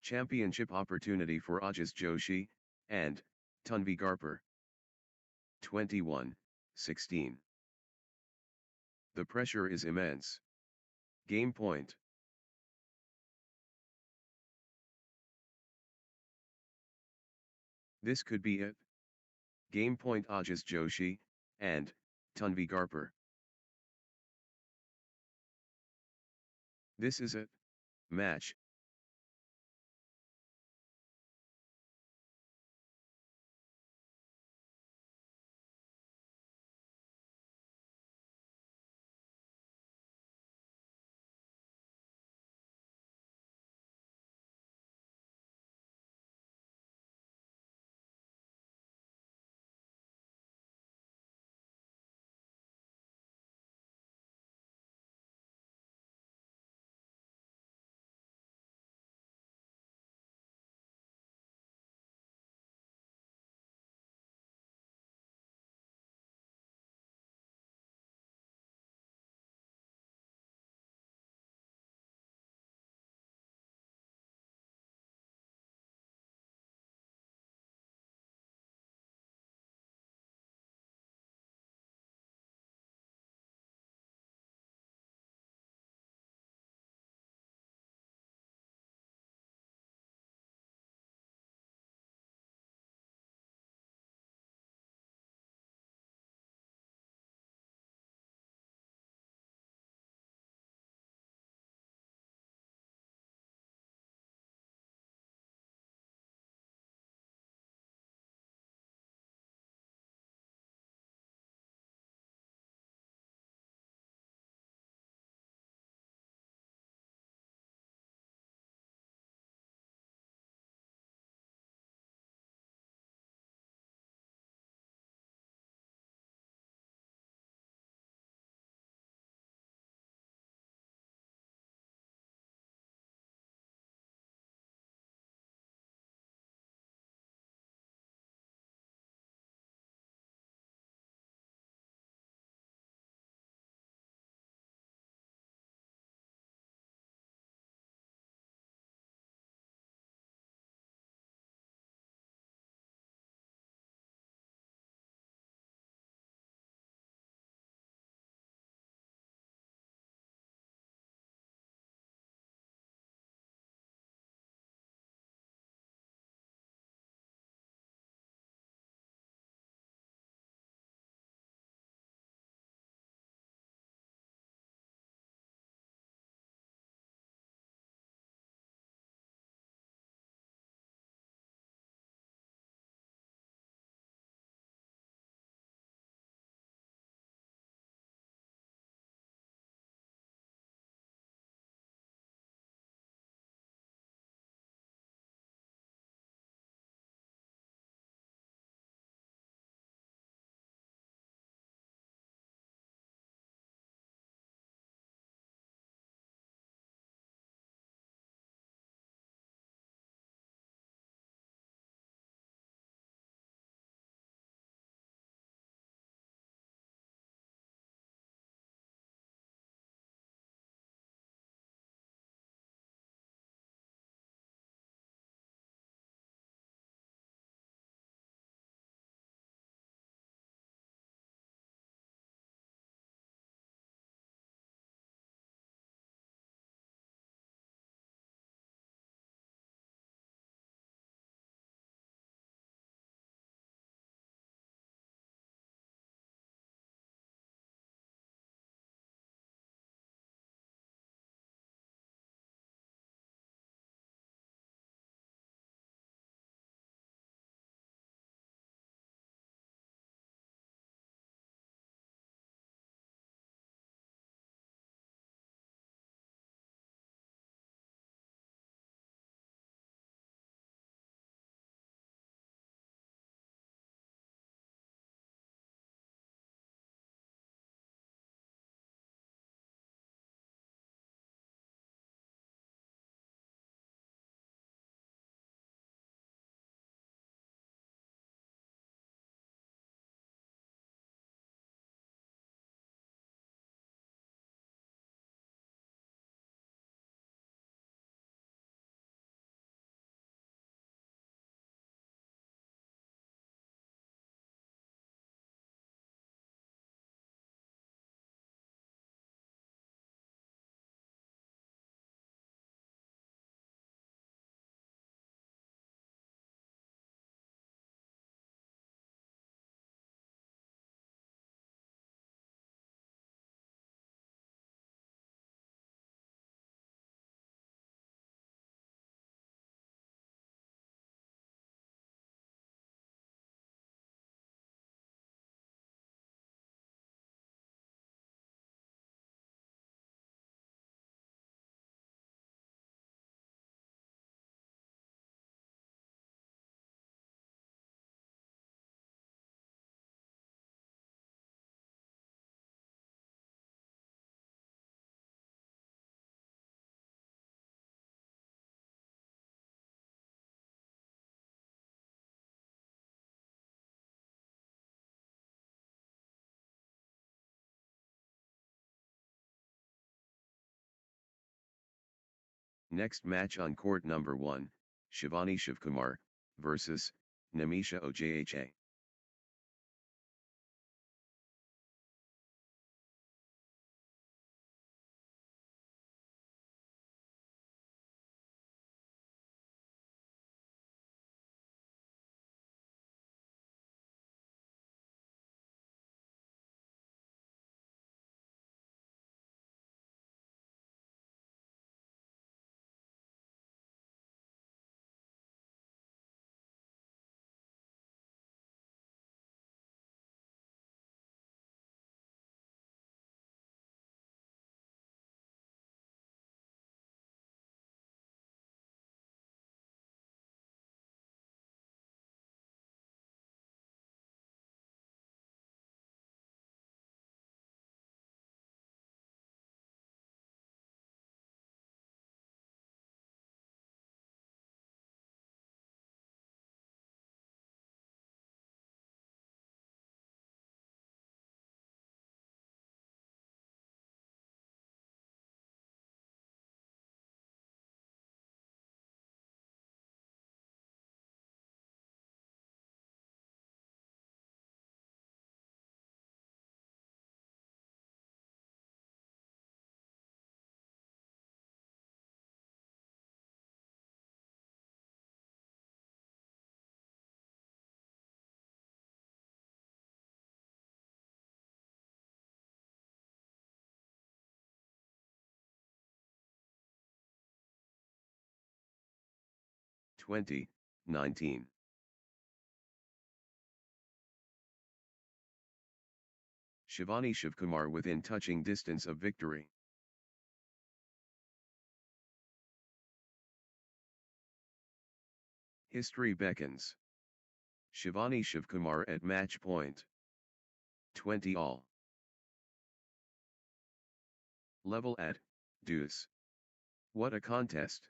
Championship opportunity for Ajas Joshi, and Tanvi Garper. 21-16. The pressure is immense. Game point. This could be it. Game point Ajas Joshi, and Tanvi Garper. This is it. Match. Next match on court number 1, Shivkumar versus Namisha Ojha. (2019). Shivkumar within touching distance of victory. History beckons. Shivkumar at match point. 20 all. Level at deuce. What a contest.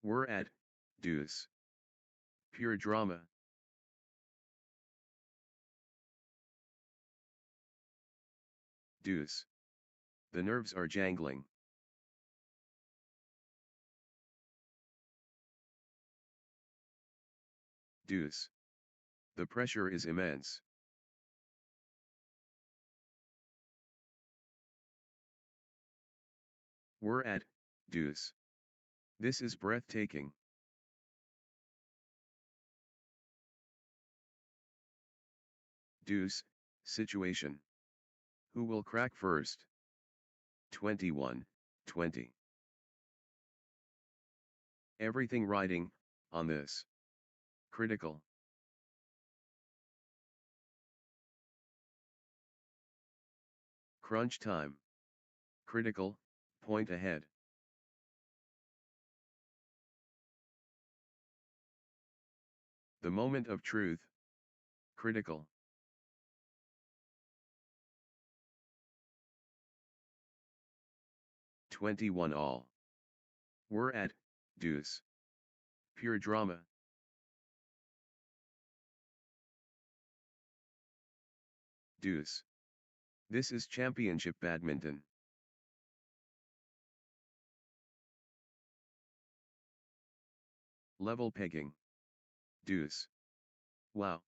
We're at deuce. Pure drama. Deuce. The nerves are jangling. Deuce. The pressure is immense. We're at deuce. This is breathtaking. Deuce, situation. Who will crack first? 21-20. Everything riding on this. Critical. Crunch time. Critical, point ahead. The moment of truth. Critical. (21 all). We're at deuce. Pure drama. Deuce. This is championship badminton. Level pegging. Deuce. Wow.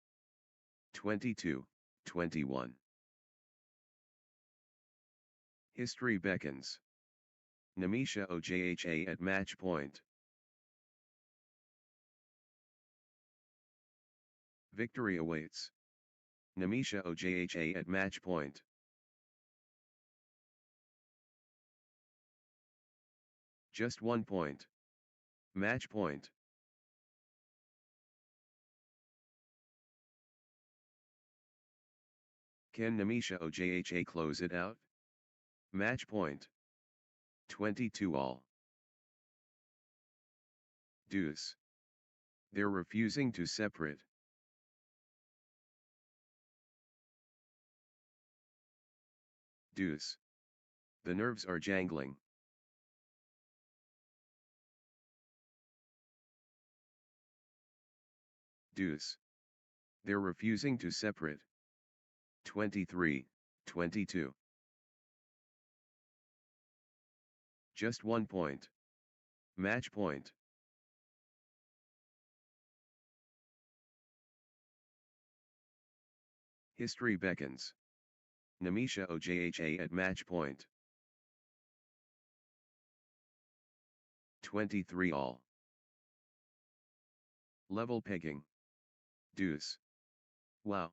22-21. History beckons. Namisha Ojha at match point. Victory awaits. Namisha Ojha at match point. Just 1 point. Match point. Can Namisha Ojha close it out? Match point. 22 all. Deuce. They're refusing to separate. Deuce. The nerves are jangling. Deuce. They're refusing to separate. 23-22. Just 1 point. Match point. History beckons. Namisha Ojha at match point. 23 all. Level pegging. Deuce. Wow.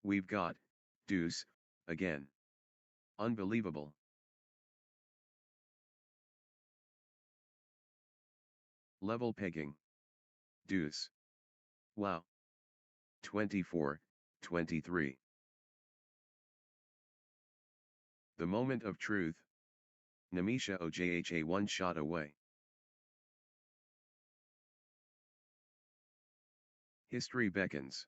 We've got deuce again. Unbelievable. Level pegging. Deuce. Wow. 24, 23. The moment of truth. Namisha Ojha 1 shot away. History beckons.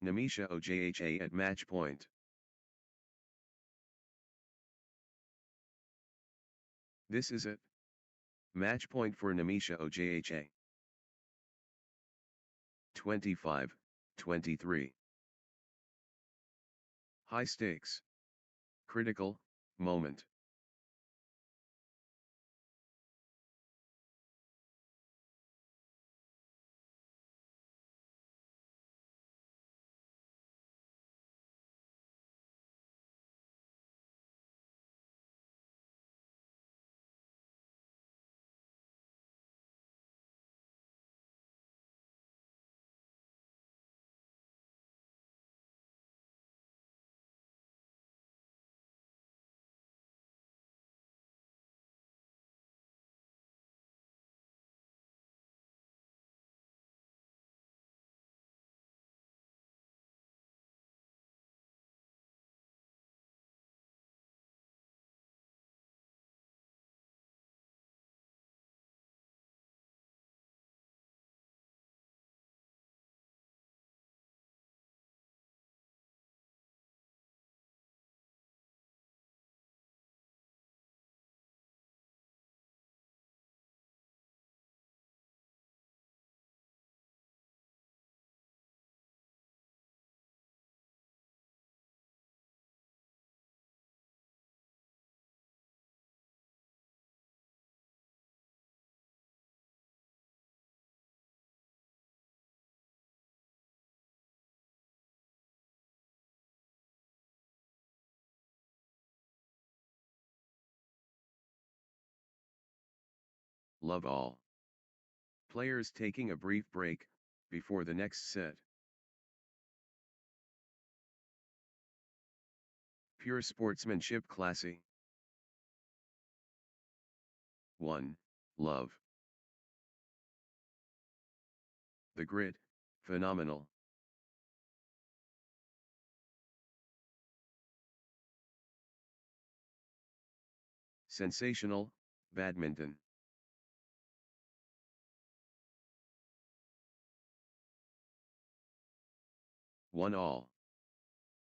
Namisha Ojha at match point. This is it. Match point for Namisha Ojha. 25, 23. High stakes. Critical moment. Love all. Players taking a brief break before the next set. Pure sportsmanship classy. 1. Love. The grit, phenomenal. Sensational, badminton. 1 all.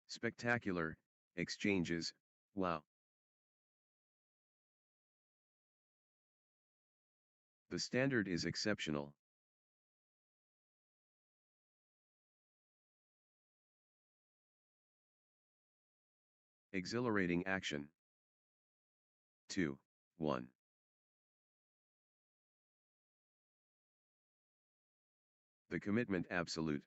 Spectacular, exchanges, wow. The standard is exceptional. Exhilarating action. 2, 1. The commitment absolute.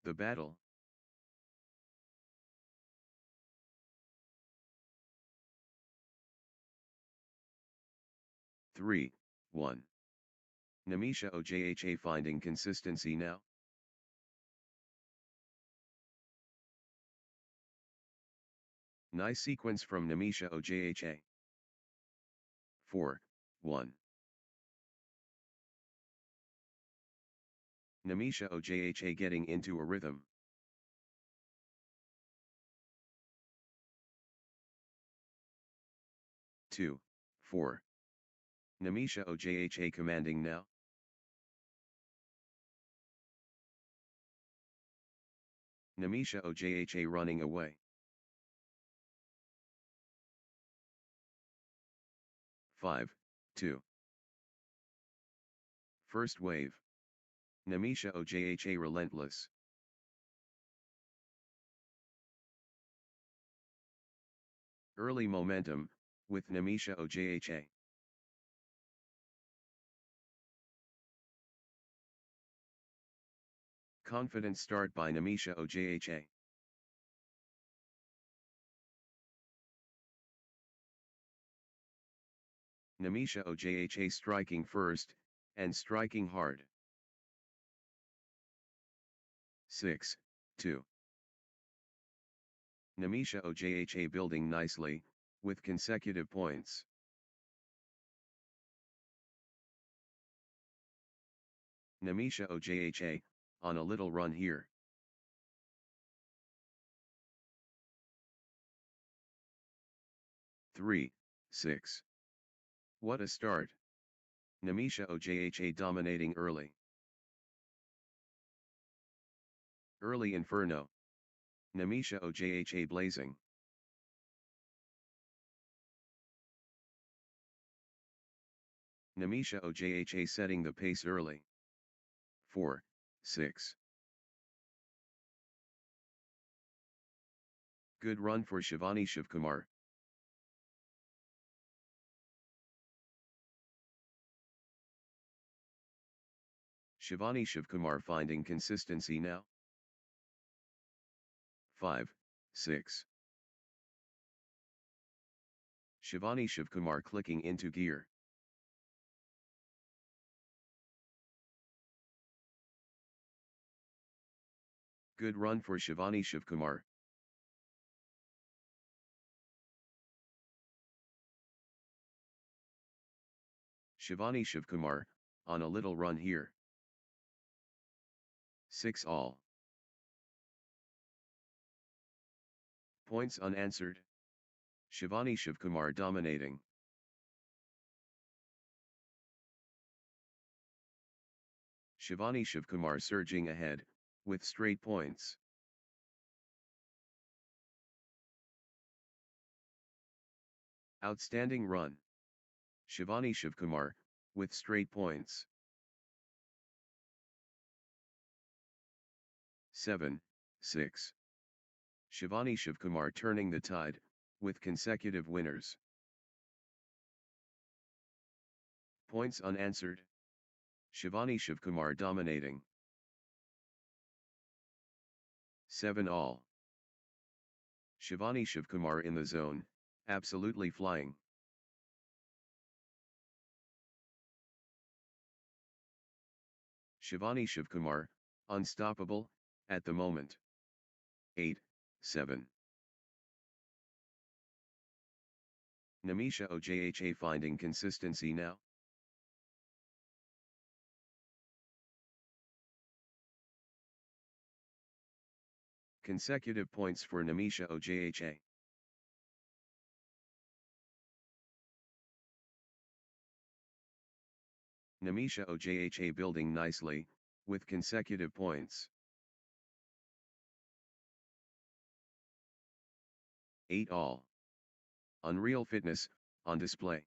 The battle. 3, 1. Namisha Ojha finding consistency now. Nice sequence from Namisha Ojha. 4, 1. Namisha Ojha getting into a rhythm. Two, 4. Namisha Ojha commanding now. Namisha Ojha running away. 5, 2. First wave. Namisha Ojha relentless. Early momentum, with Namisha Ojha. Confident start by Namisha Ojha. Namisha Ojha striking first, and striking hard. 6-2. Namisha Ojha building nicely, with consecutive points. Namisha Ojha, on a little run here. Three, 6. What a start. Namisha Ojha dominating early. Early Inferno. Namisha Ojha blazing. Namisha Ojha setting the pace early. 4, 6. Good run for Shivkumar. Shivkumar finding consistency now. 5, 6. Shivkumar clicking into gear. Good run for Shivkumar. Shivkumar, on a little run here. 6 all. Points unanswered. Shivkumar dominating. Shivkumar surging ahead, with straight points. Outstanding run. Shivkumar, with straight points. 7, 6. Shivkumar turning the tide, with consecutive winners. Points unanswered. Shivkumar dominating. 7 all. Shivkumar in the zone, absolutely flying. Shivkumar, unstoppable, at the moment. 8, 7. Namisha Ojha finding consistency now. Consecutive points for Namisha Ojha. Namisha Ojha building nicely, with consecutive points. 8 all. Unreal fitness, on display.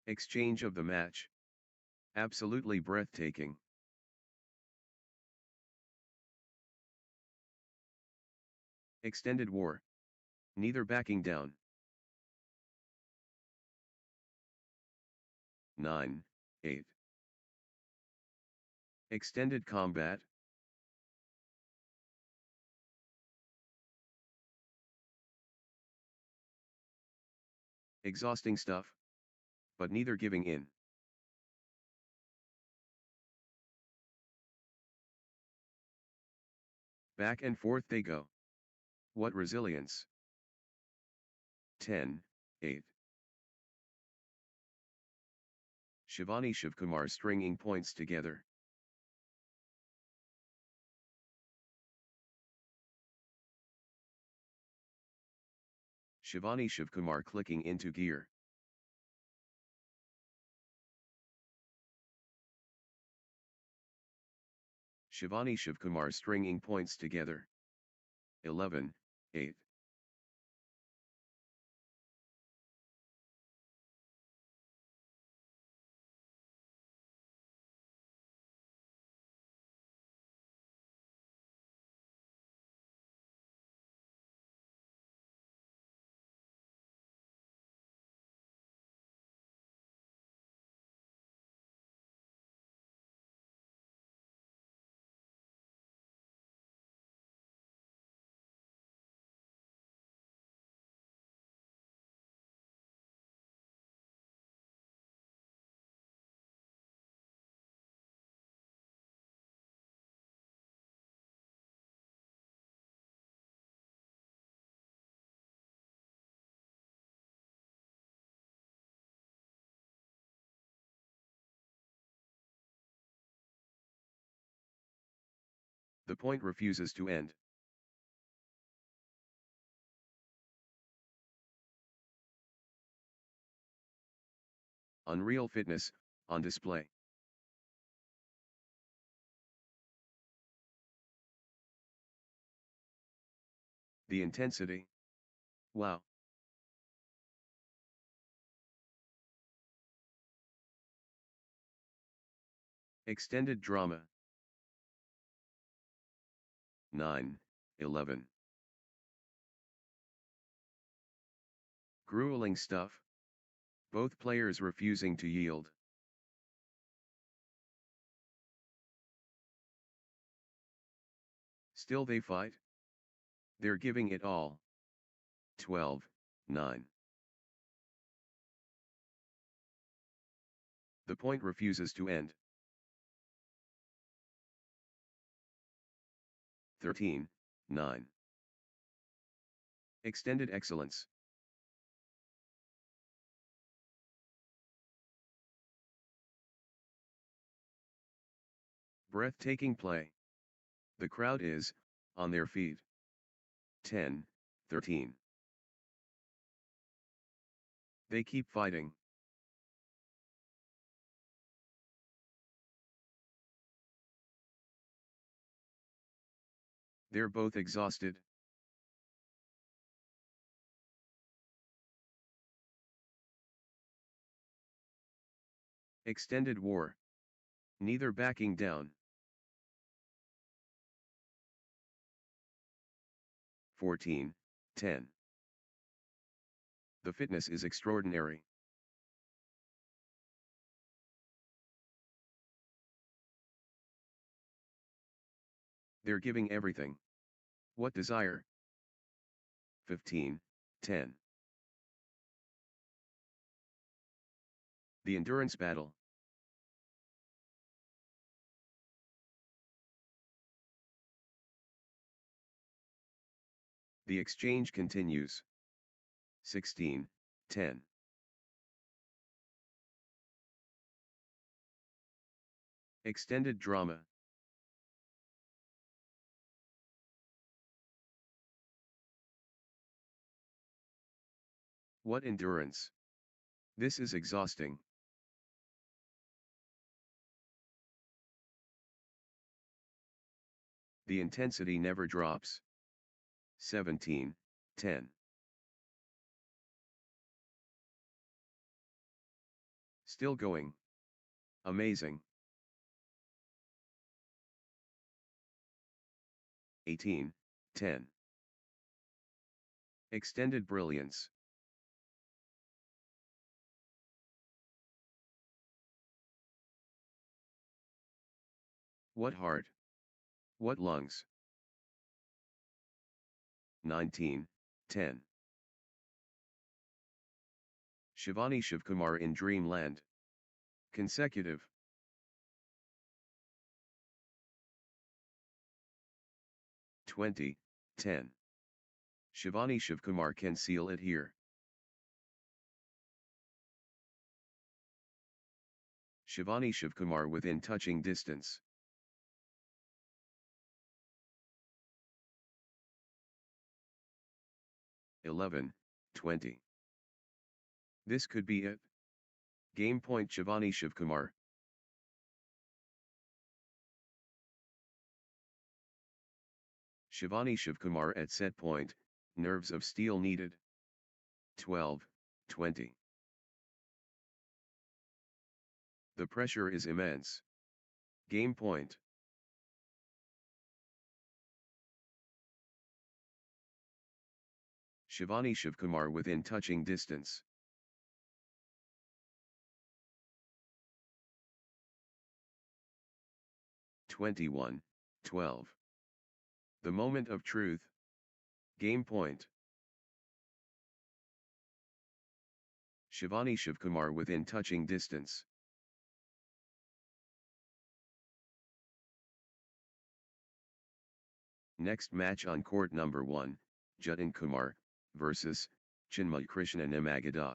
Exchange of the match. Absolutely breathtaking. Extended war. Neither backing down. 9, 8. Extended combat. Exhausting stuff. But neither giving in. Back and forth they go. What resilience. 10, 8. Shivkumar stringing points together. Shivkumar clicking into gear. Shivkumar stringing points together. 11, 8. The point refuses to end. Unreal fitness, on display. The intensity. Wow. Extended drama. 9, 11. Grueling stuff. Both players refusing to yield. Still they fight. They're giving it all. 12, 9. The point refuses to end. 13, 9. Extended excellence. Breathtaking play. The crowd is, on their feet. 10, 13. They keep fighting. They're both exhausted. Extended war. Neither backing down. 14, 10. The fitness is extraordinary. They're giving everything. What desire? 15, 10. The endurance battle. The exchange continues. 16, 10. Extended drama. What endurance! This is exhausting. The intensity never drops. 17, 10. Still going. Amazing. 18, 10. Extended brilliance. What heart! What lungs! 19, 10. Shivkumar in Dreamland. Consecutive. 20, 10. Shivkumar can seal it here. Shivkumar within touching distance. (11, 20). This could be it. Game point Shivkumar. Shivkumar at set point, nerves of steel needed. 12, 20. The pressure is immense. Game point. Shivkumar within touching distance. (21, 12). The moment of truth. Game point. Shivkumar within touching distance. Next match on court number 1, Jatin Kumar versus Chinmay Krishna Nagada.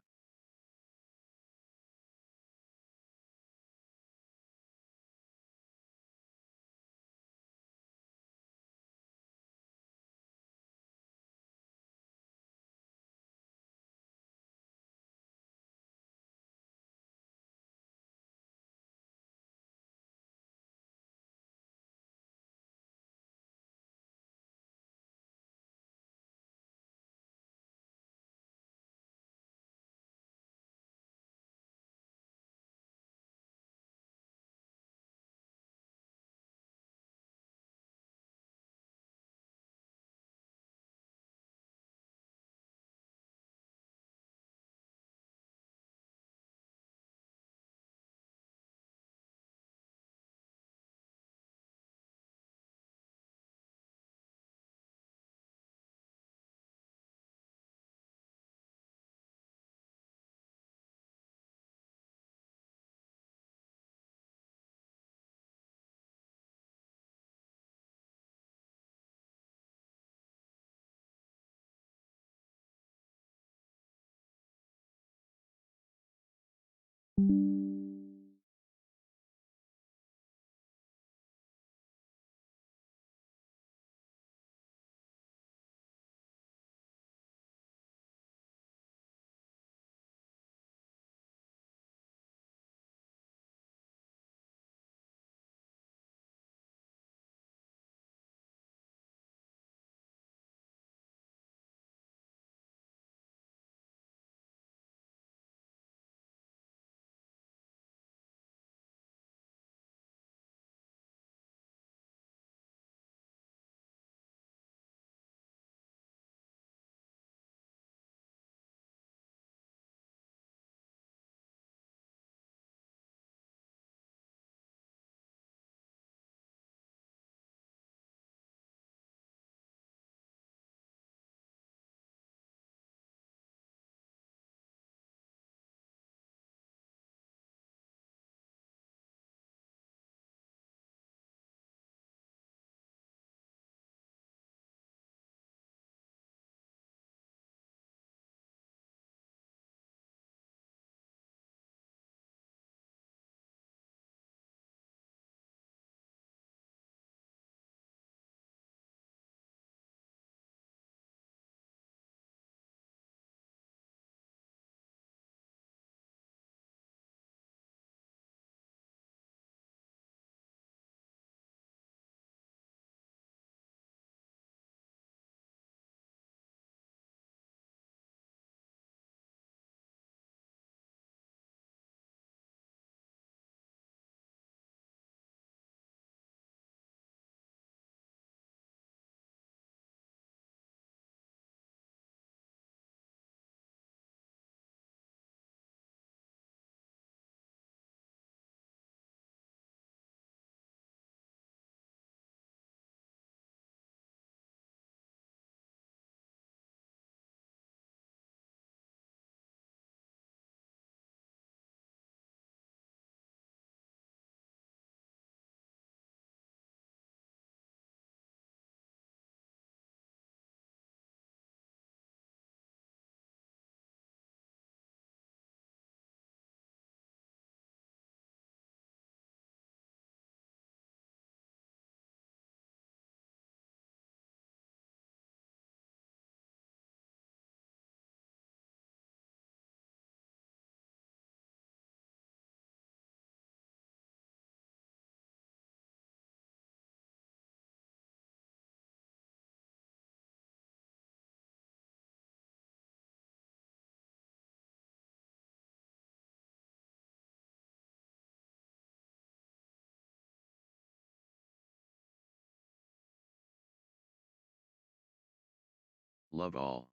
love all.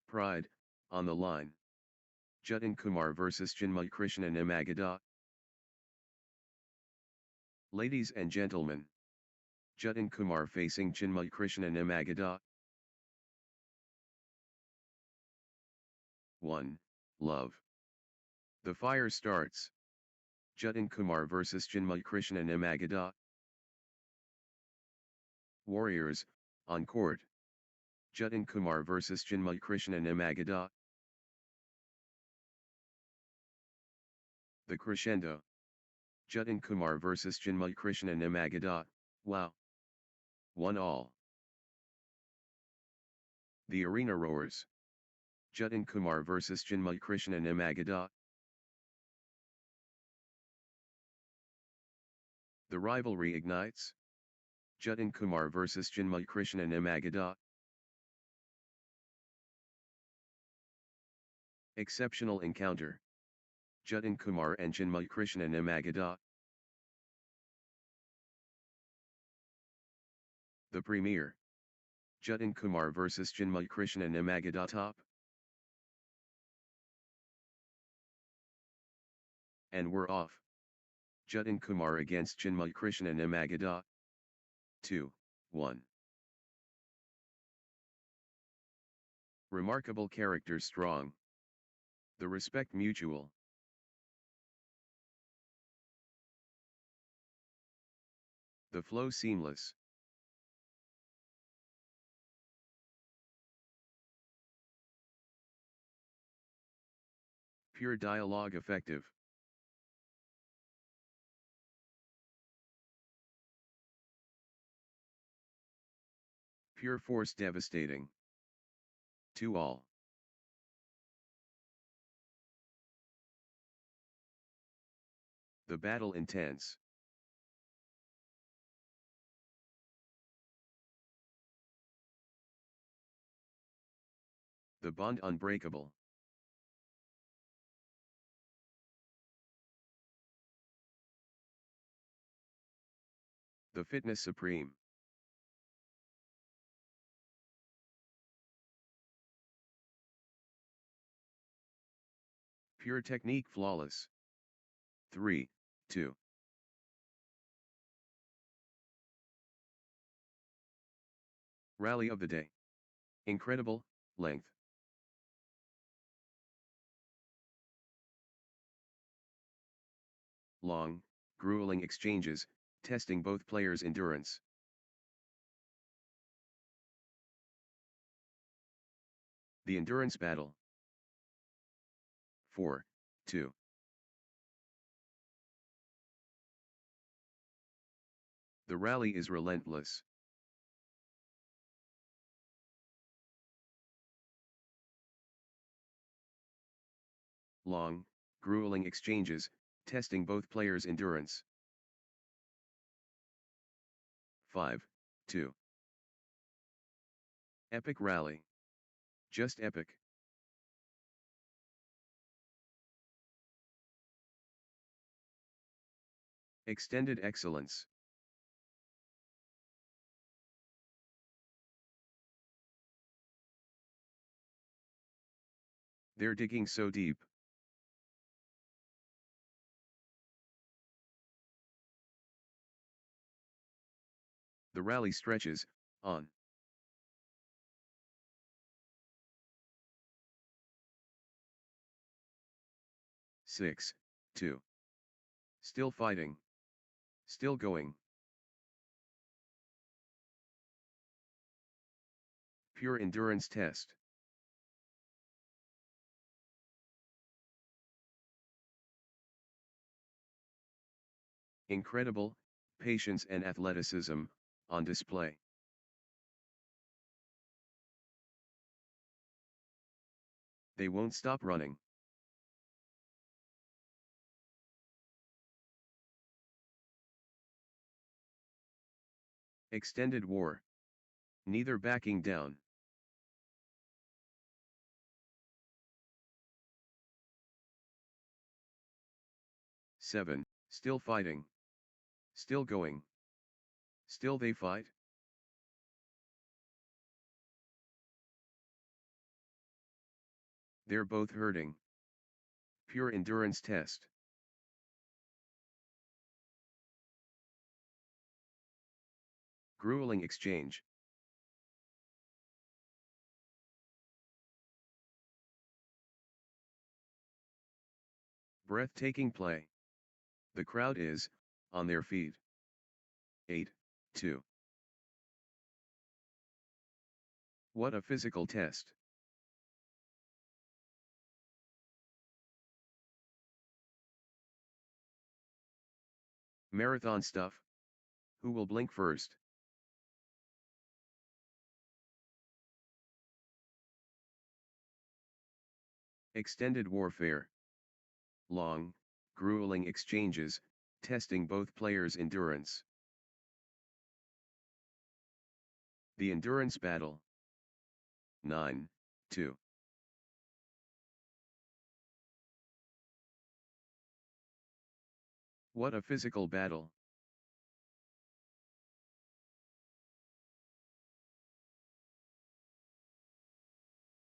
Pride, on the line. Jutin Kumar vs Chinmay Krishnan Nagada. Ladies and gentlemen. Jutin Kumar facing Chinmay Krishnan Nagada. 1. Love. The fire starts. Jutin Kumar vs Chinmay Krishnan Nagada. Warriors, on court. Jutin Kumar vs Chinmay Krishnan Nagada. The crescendo. Jutin Kumar vs Chinmay Krishnan Nagada. Wow. 1-all. The arena roars. Jutin Kumar vs Chinmay Krishnan Nagada. The rivalry ignites. Jutin Kumar vs Chinmay Krishnan Nagada. Exceptional encounter. Jutin Kumar and Chinmay Krishnan Nagada. The premiere. Jutin Kumar vs Chinmay Krishnan Nagada top. And we're off. Jutin Kumar against Chinmay Krishnan Nagada. 2-1. Remarkable character strong. The respect mutual. The flow seamless. Pure dialogue effective. Pure force devastating. 2-all. The battle intense. The bond unbreakable. The fitness supreme. Pure technique flawless. 3-2. Rally of the day. Incredible, length. Long, grueling exchanges, testing both players' endurance. The endurance battle. 4-2. The rally is relentless. Long, grueling exchanges, testing both players' endurance. 5-2. Epic rally. Just epic. Extended excellence. They're digging so deep. The rally stretches, on. Six, 2. Still fighting. Still going. Pure endurance test. Incredible, patience and athleticism, on display. They won't stop running. Extended war. Neither backing down. Seven, still fighting. Still going. Still they fight. They're both hurting. Pure endurance test. Grueling exchange. Breathtaking play. The crowd is, on their feet. 8-2. What a physical test. Marathon stuff. Who will blink first? Extended warfare. Long, grueling exchanges, testing both players' endurance. The endurance battle. 9-2. What a physical battle.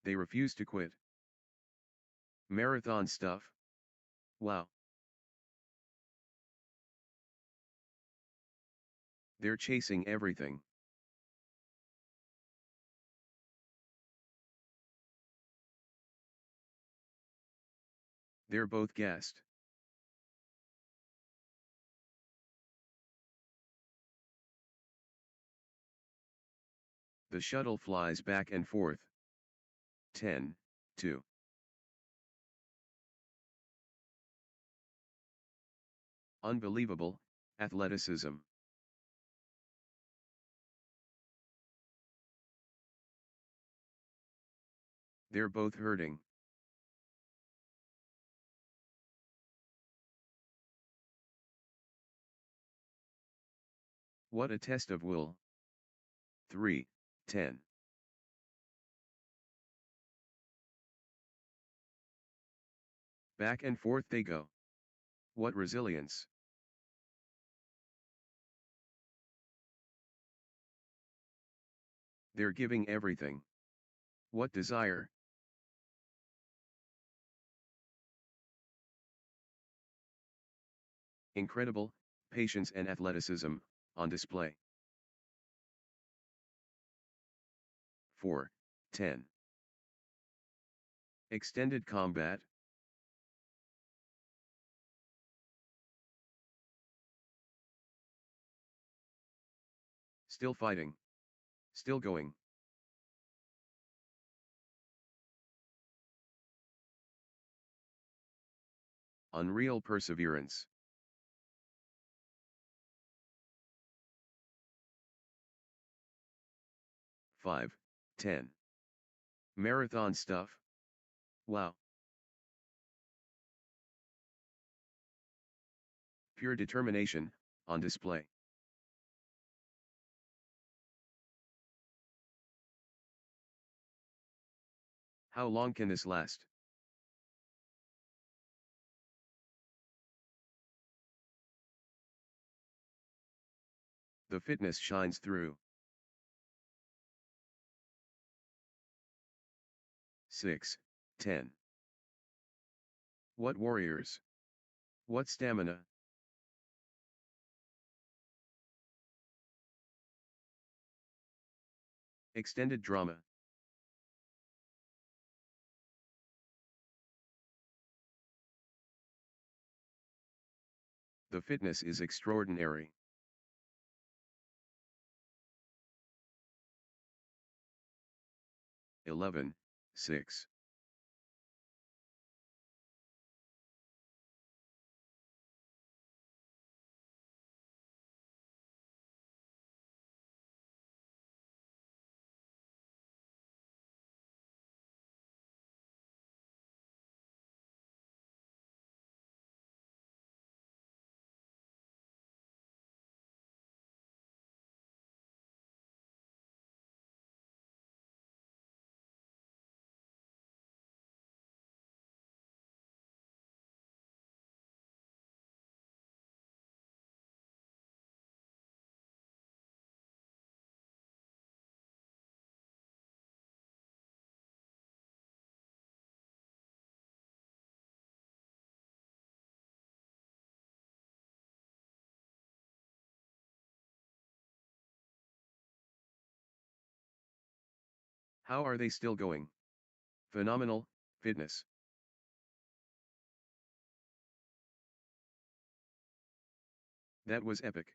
They refuse to quit. Marathon stuff. Wow. They're chasing everything. They're both gassed. The shuttle flies back and forth. 10-2. Unbelievable, athleticism. They're both hurting. What a test of will. 3-10. Back and forth they go. What resilience. They're giving everything. What desire. Incredible, patience and athleticism, on display. 4-10. Extended combat. Still fighting. Still going. Unreal perseverance. Five, 10. Marathon stuff. Wow. Pure determination, on display. How long can this last? The fitness shines through. 6-10. What warriors? What stamina? Extended drama. The fitness is extraordinary. Eleven, 6. How are they still going? Phenomenal, fitness. That was epic.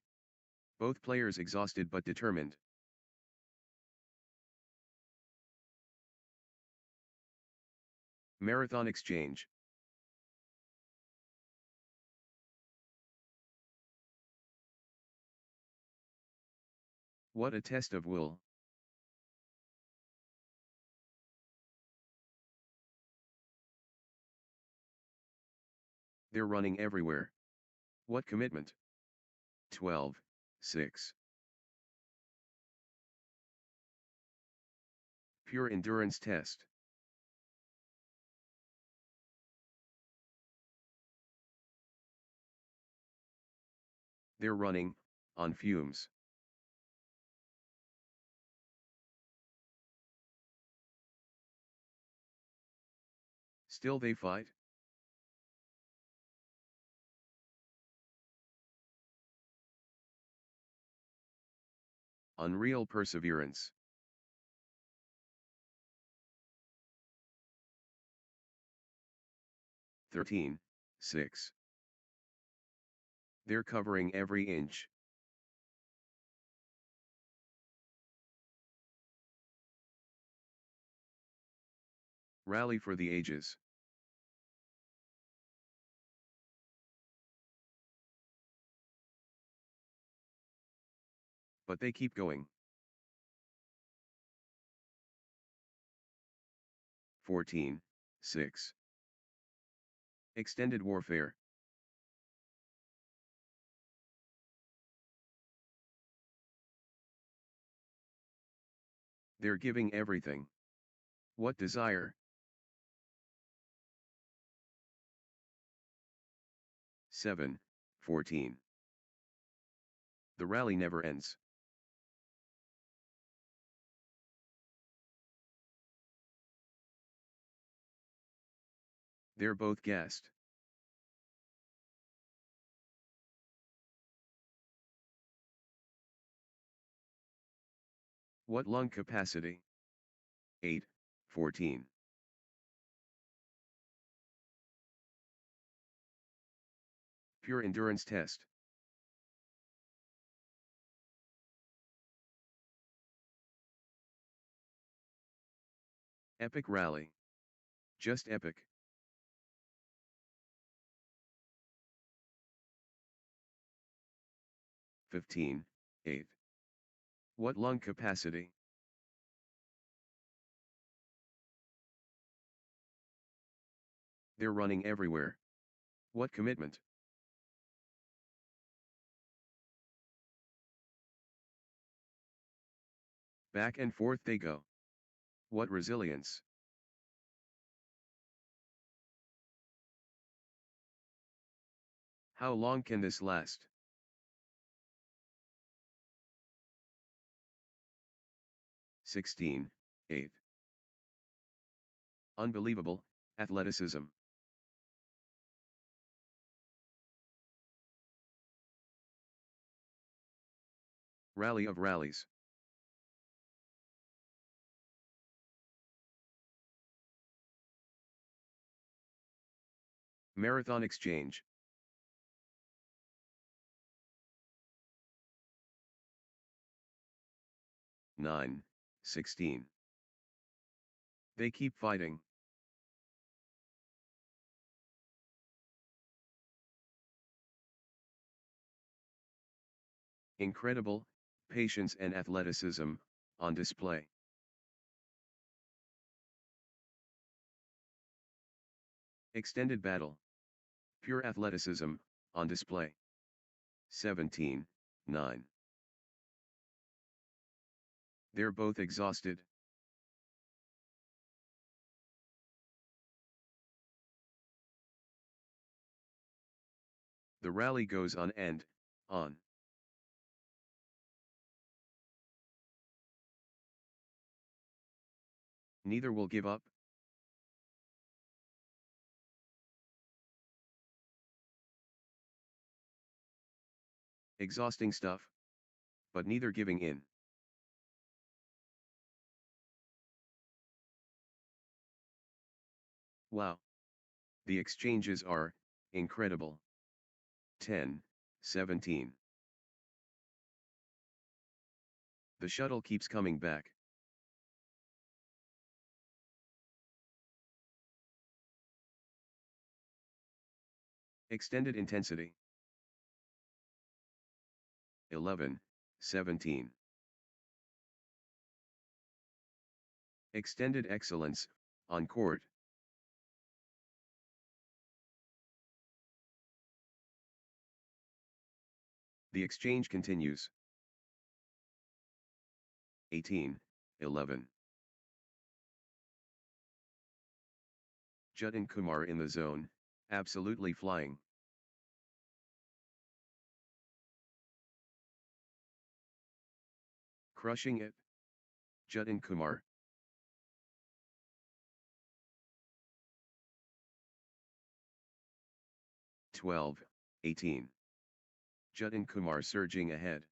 Both players exhausted but determined. Marathon exchange. What a test of will. They're running everywhere. What commitment? 12-6. Pure endurance test. They're running, on fumes. Still they fight? Unreal perseverance. Thirteen, 6. They're covering every inch. Rally for the ages. But they keep going. 14, 6. Extended warfare. They're giving everything. What desire? 7, 14. The rally never ends. They're both gassed. What lung capacity? 8, 14. Pure endurance test. Epic rally. Just epic. Fifteen, 8. What lung capacity? They're running everywhere. What commitment? Back and forth they go. What resilience? How long can this last? 16, 8. Unbelievable, athleticism. Rally of rallies. Marathon exchange. Nine, 16. They keep fighting. Incredible, patience and athleticism, on display. Extended battle. Pure athleticism, on display. 17, 9. They're both exhausted. The rally goes on and on. Neither will give up. Exhausting stuff. But neither giving in. Wow. The exchanges are incredible. 10, 17. The shuttle keeps coming back. Extended intensity. 11, 17. Extended excellence, on court. The exchange continues. 18, 11. Judd and Kumar in the zone, absolutely flying. Crushing it. Judd and Kumar. 12, 18. Judd and Kumar surging ahead.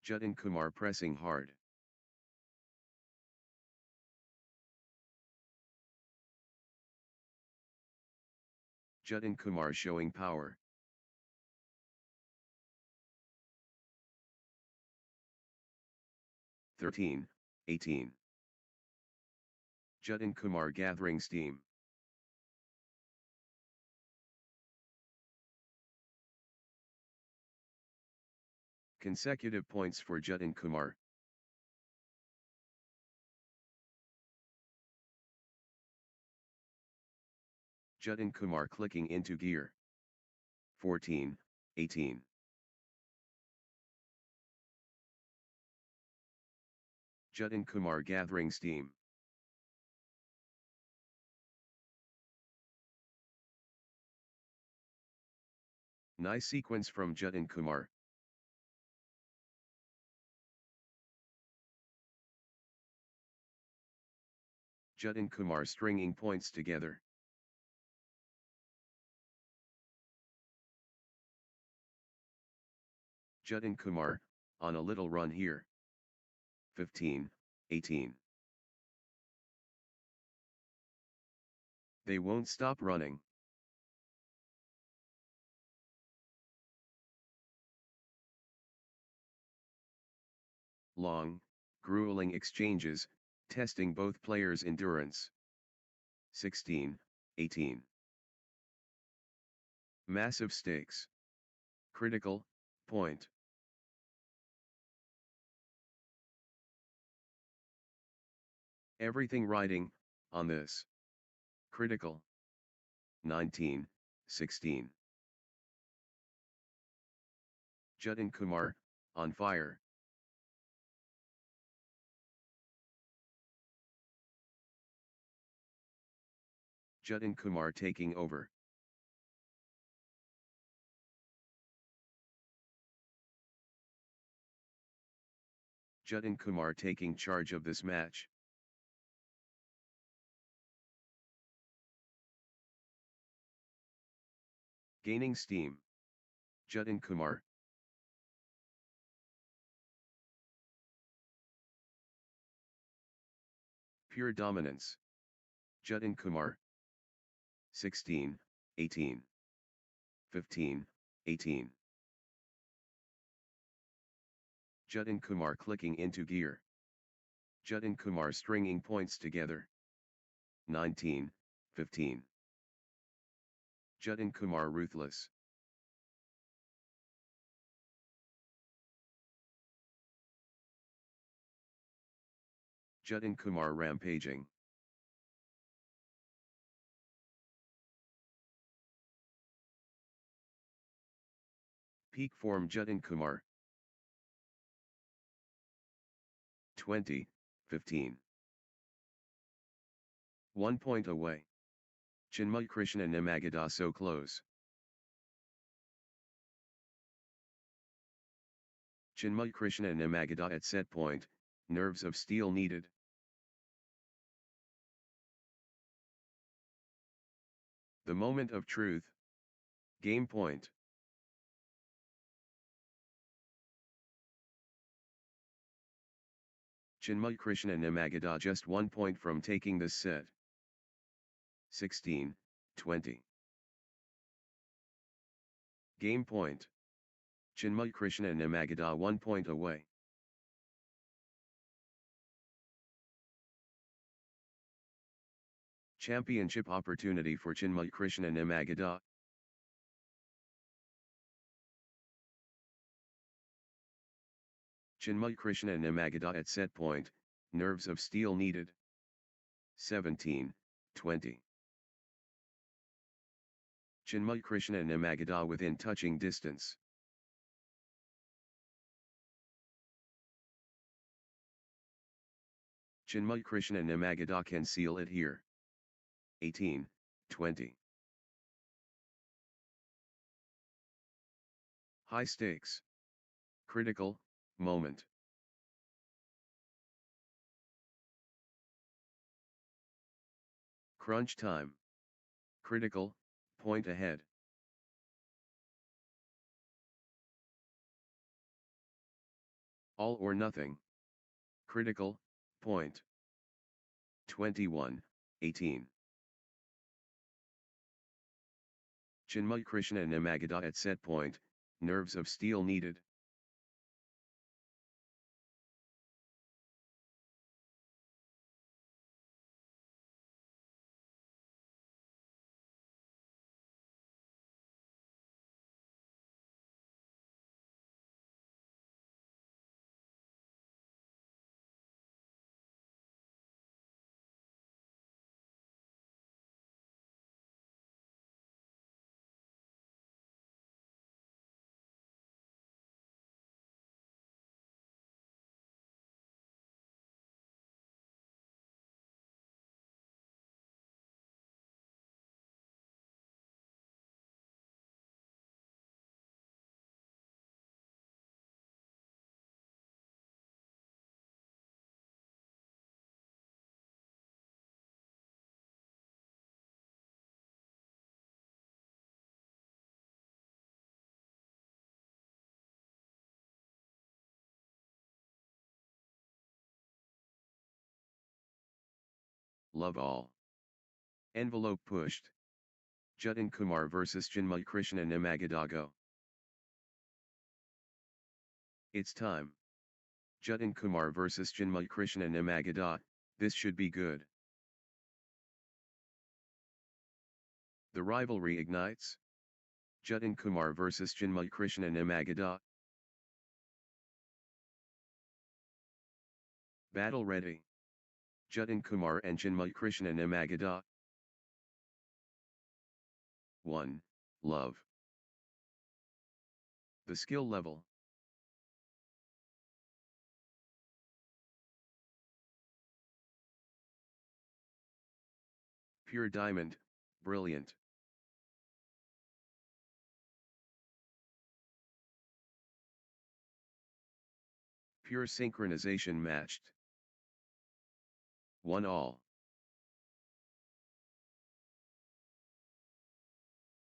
Judd and Kumar pressing hard. Judd and Kumar showing power. (13, 18). Judd and Kumar gathering steam. Consecutive points for Judd and Kumar. Judd and Kumar clicking into gear. 14, 18. Judd and Kumar gathering steam. Nice sequence from Judd and Kumar. Judd and Kumar stringing points together. Judd and Kumar, on a little run here. 15, 18. They won't stop running. Long, grueling exchanges, testing both players' endurance. 16, 18. Massive stakes. Critical, point. Everything riding, on this. Critical. 19, 16. Judd and Kumar, on fire. Judd and Kumar taking over. Judd and Kumar taking charge of this match. Gaining steam. Judd and Kumar. Pure dominance. Judd and Kumar. 16, 18. 15, 18. Judd and Kumar clicking into gear. Judd and Kumar stringing points together. 19, 15. Judd and Kumar ruthless. Judd and Kumar rampaging. Peak form Judd and Kumar. 20, 15. 1 point away. Chinmay Krishna and Nagada so close. Chinmay Krishna and Nagada at set point, nerves of steel needed. The moment of truth. Game point. Chinmay Krishna Nagada just 1 point from taking this set. 16-20. Game point. Chinmay Krishna Nagada 1 point away. Championship opportunity for Chinmay Krishna Nagada. Chinmay Krishna Nagada at set point, nerves of steel needed. 17-20. Chinmay Krishna Nagada within touching distance. Chinmay Krishna Nagada can seal it here. 18-20. High stakes. Critical moment. Crunch time. Critical point ahead. All or nothing. Critical point. 21-18. Chinmay Krishna Nagada at set point, nerves of steel needed. Love all. Envelope pushed. Jatin Kumar vs Chinmay Krishna Nagada go. It's time. Jatin Kumar vs Chinmay Krishna Nagada, this should be good. The rivalry ignites. Jatin Kumar vs Chinmay Krishna Nagada. Battle ready. Jatin Kumar and Chinmay Krishna Nagada. 1. Love. The skill level. Pure diamond, brilliant. Pure synchronization matched. 1 all.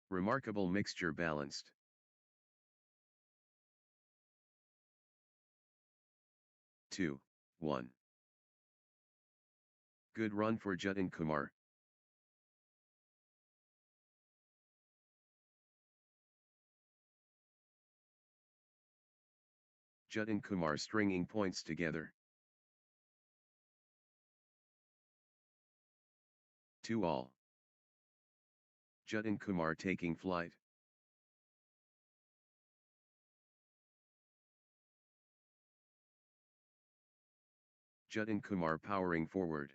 Remarkable mixture balanced. 2-1. Good run for Jatin Kumar. Jatin Kumar stringing points together. 2 all. Jatin Kumar taking flight. Jatin Kumar powering forward.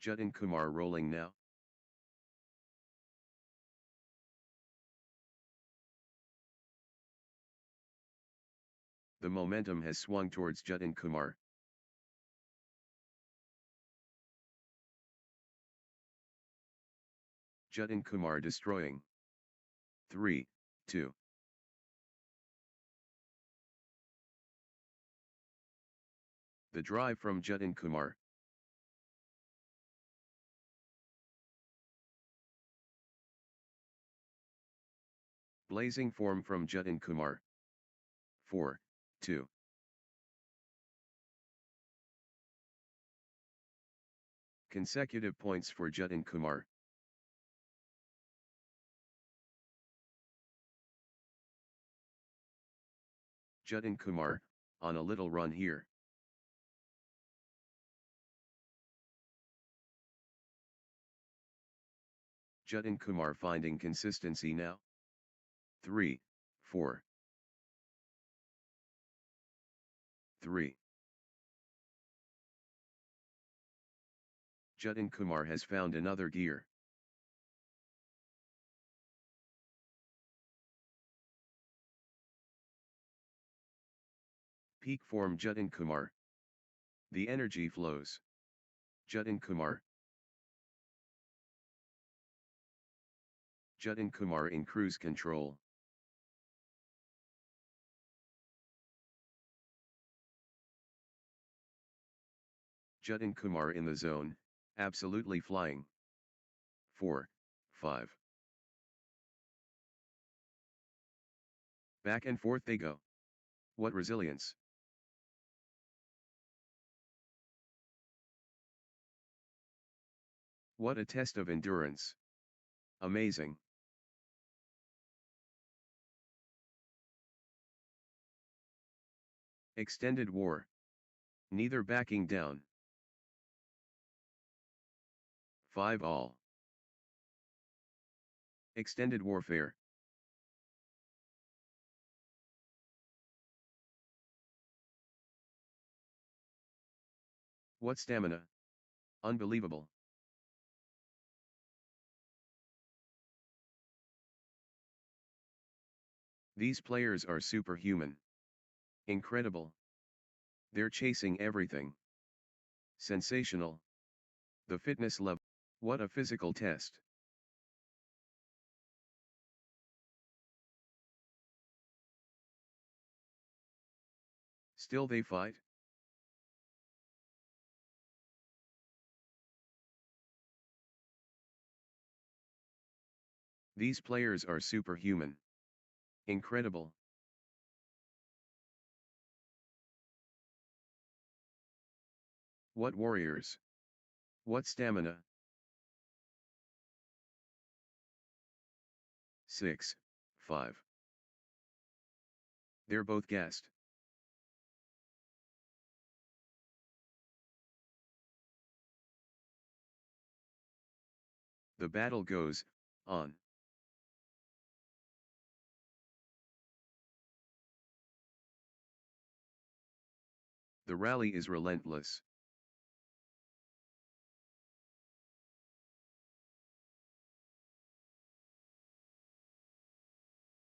Jatin Kumar rolling now. The momentum has swung towards Jatin Kumar. Jatin Kumar destroying. 3-2. The drive from Jatin Kumar. Blazing form from Jatin Kumar. 4, 2. Consecutive points for Jatin Kumar. Jatin Kumar, on a little run here. Jatin Kumar finding consistency now. 3, 4. 3. Jatin Kumar has found another gear. Peak form Jatin Kumar. The energy flows. Jatin Kumar. Jatin Kumar in cruise control. Jatin Kumar in the zone, absolutely flying. 4, 5. Back and forth they go. What resilience. What a test of endurance. Amazing. Extended war. Neither backing down. 5 all. Extended warfare. What stamina. Unbelievable. These players are superhuman. Incredible. They're chasing everything. Sensational. The fitness level. What a physical test. Still they fight? These players are superhuman. Incredible. What warriors. What stamina. 6, 5. They're both gassed. The battle goes on. The rally is relentless.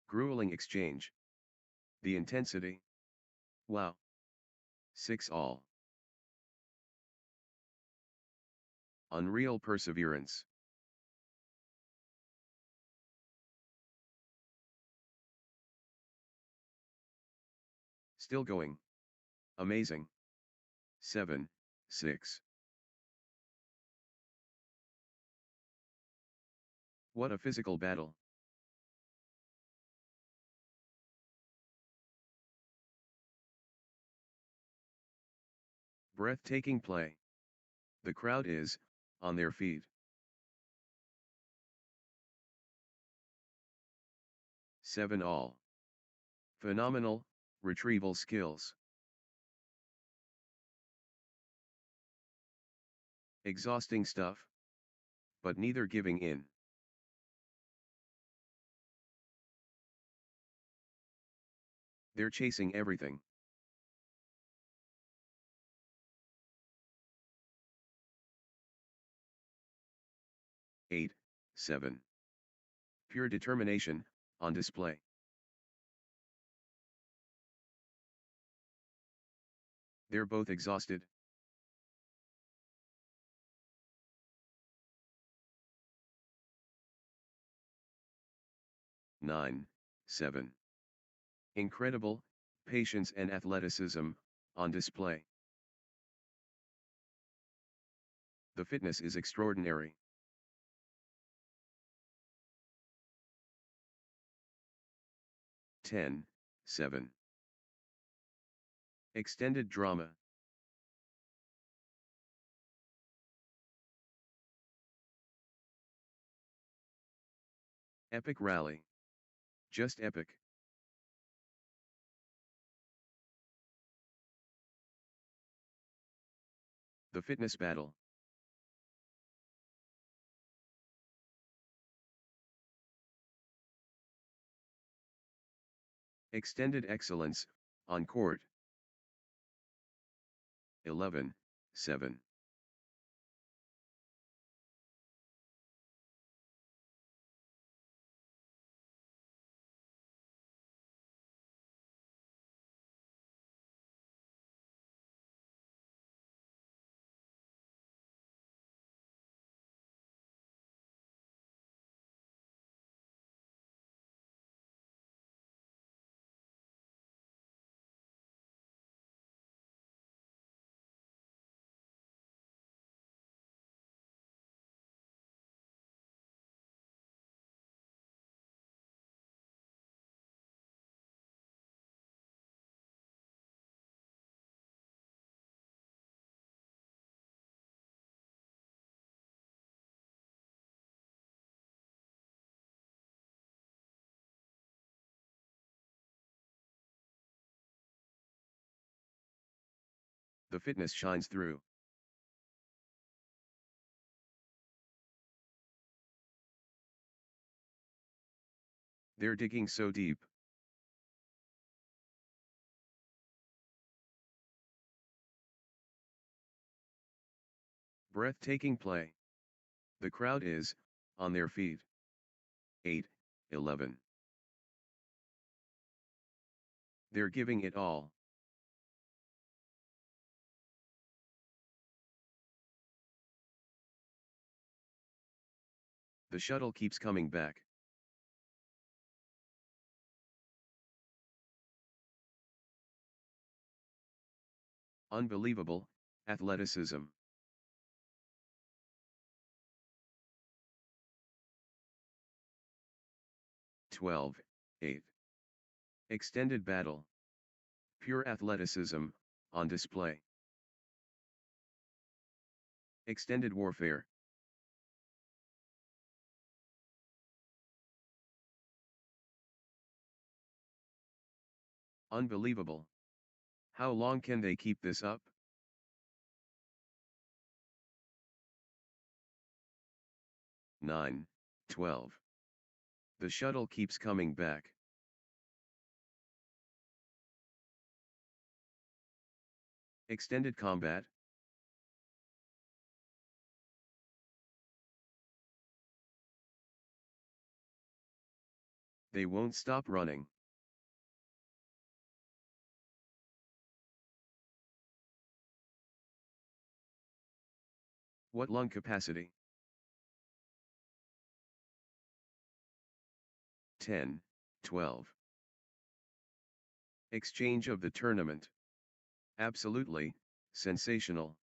Grueling exchange. The intensity. Wow. 6 all. Unreal perseverance. Still going. Amazing. 7, 6. What a physical battle. Breathtaking play. The crowd is on their feet. 7 all. Phenomenal retrieval skills. Exhausting stuff. But neither giving in. They're chasing everything. 8, 7. Pure determination, on display. They're both exhausted. Nine, 7. Incredible, patience and athleticism, on display. The fitness is extraordinary. 10, 7. Extended drama. Epic rally. Just epic. The fitness battle. Extended excellence, on court. 11, 7. The fitness shines through. They're digging so deep. Breathtaking play. The crowd is, on their feet. 8, 11. They're giving it all. The shuttle keeps coming back. Unbelievable, athleticism. Twelve, 8. Extended battle. Pure athleticism, on display. Extended warfare. Unbelievable. How long can they keep this up? Nine, 12. The shuttle keeps coming back. Extended combat. They won't stop running. What lung capacity? 10, 12. Exchange of the tournament. Absolutely, sensational.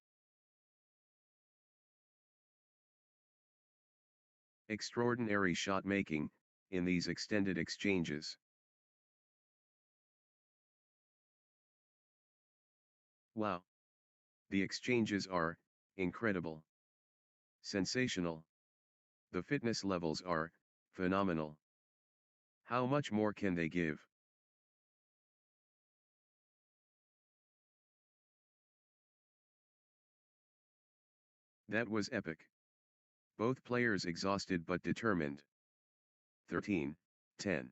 Extraordinary shot making, in these extended exchanges. Wow. The exchanges are, incredible. Sensational. The fitness levels are, phenomenal. How much more can they give? That was epic. Both players exhausted but determined. 13, 10.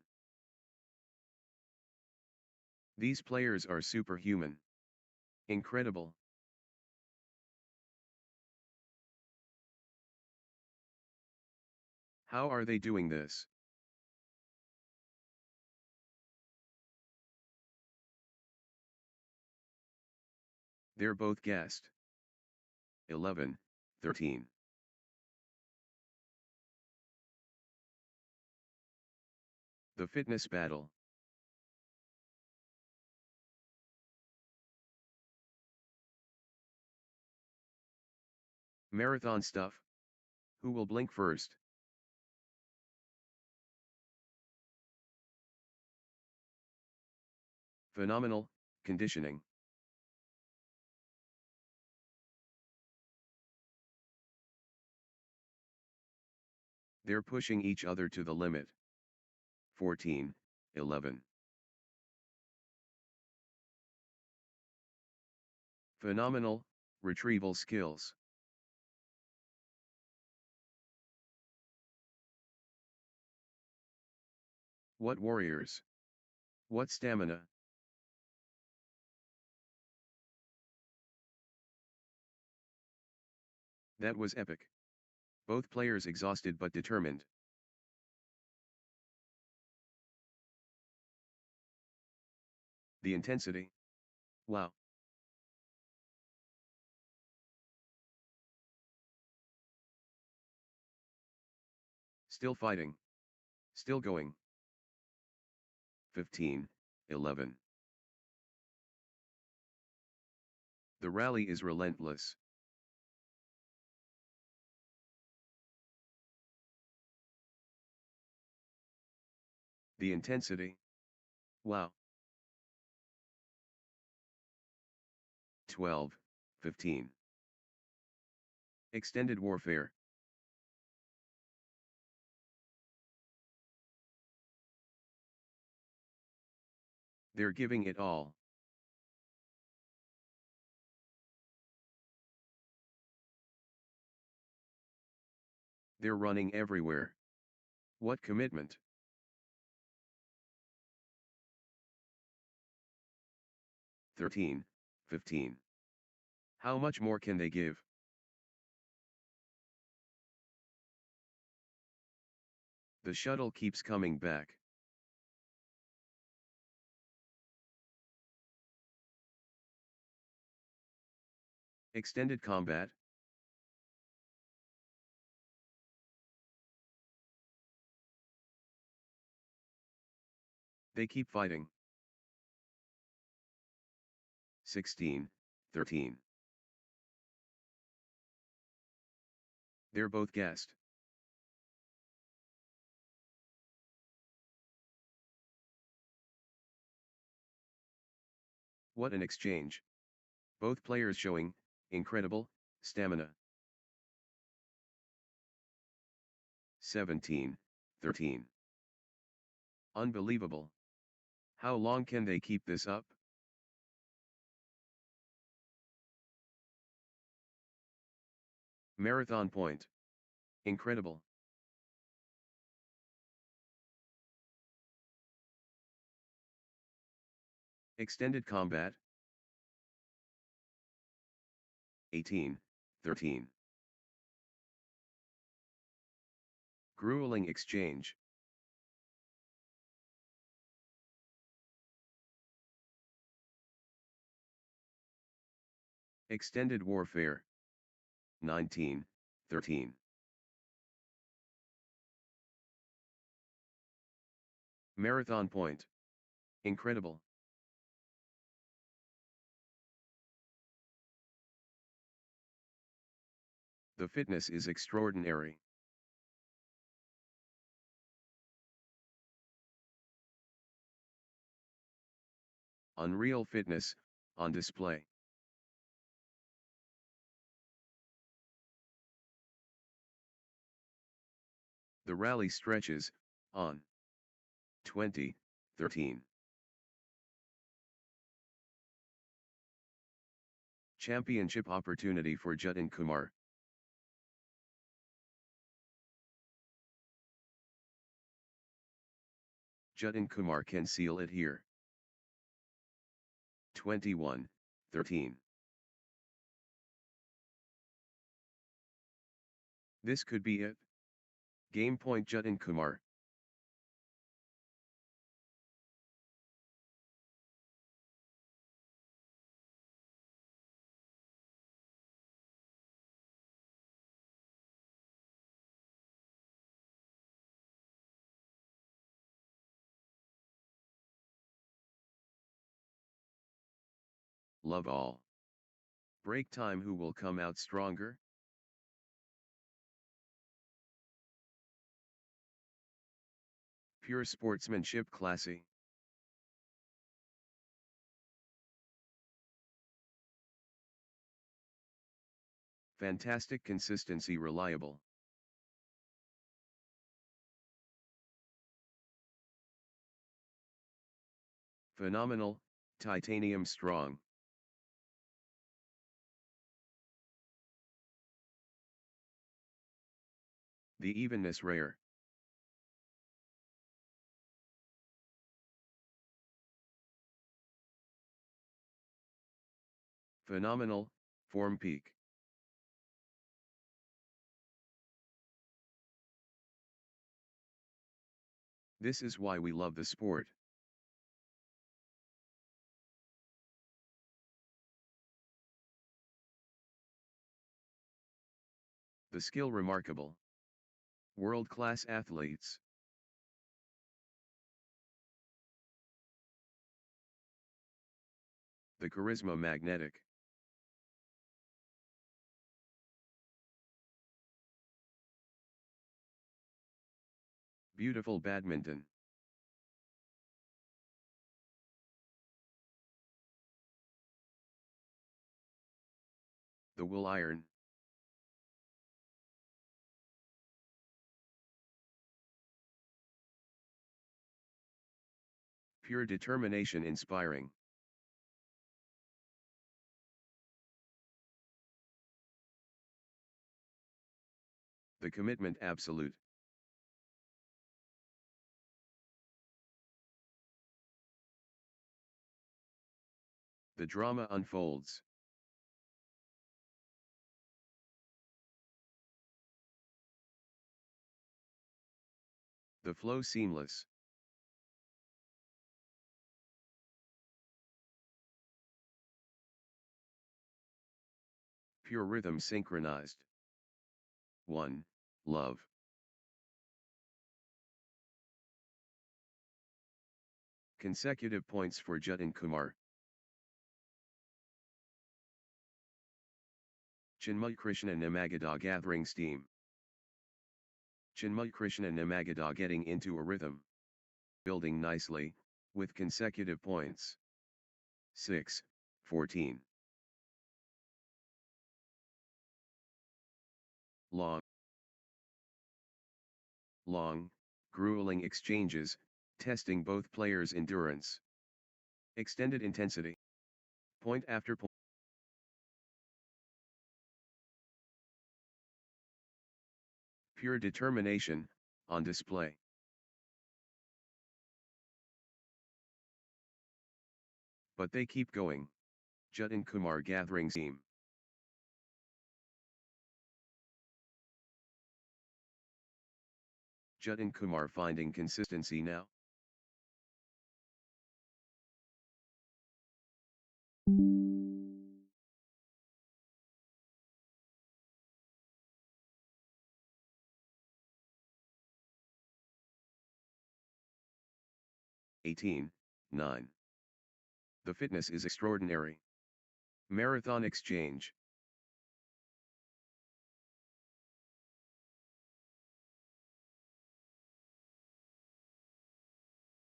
These players are superhuman. Incredible. How are they doing this? They're both gassed. 11, 13. The fitness battle. Marathon stuff. Who will blink first? Phenomenal, conditioning. They're pushing each other to the limit. 14, 11. Phenomenal, retrieval skills. What warriors! What stamina! That was epic. Both players exhausted but determined. The intensity. Wow. Still fighting. Still going. 15, 11. The rally is relentless. The intensity. Wow. 12, 15. Extended warfare. They're giving it all. They're running everywhere. What commitment! 13, 15. How much more can they give? The shuttle keeps coming back. Extended combat. They keep fighting. 16, 13. They're both gassed. What an exchange. Both players showing incredible stamina. 17, 13. Unbelievable. How long can they keep this up? Marathon point. Incredible. Extended combat. 18, 13. Grueling exchange. Extended warfare. 19, 13. Marathon point. Incredible. The fitness is extraordinary. Unreal fitness, on display. The rally stretches, on. 20, 13. Championship opportunity for Jatin Kumar. Jatin Kumar can seal it here. 21, 13. This could be it. Game point Jatin Kumar. Love all. Break time. Who will come out stronger? Pure sportsmanship. Classy. Fantastic consistency, reliable. Phenomenal, titanium strong. The evenness rare. Phenomenal, form peak. This is why we love the sport. The skill remarkable. World-class athletes. The charisma magnetic. Beautiful badminton. The wool iron. Pure determination inspiring. The commitment absolute. The drama unfolds. The flow seamless. Pure rhythm synchronized. 1. Love. Consecutive points for Jatin Kumar. Chinmay Krishna Nagada gathering steam. Chinmay Krishna Nagada getting into a rhythm. Building nicely, with consecutive points. 6, 14. Long, grueling exchanges, testing both players' endurance. Extended intensity. Point after point. Pure determination, on display. But they keep going. Jatin Kumar gathering steam. Jatin Kumar finding consistency now. (18, 9). The fitness is extraordinary. Marathon exchange.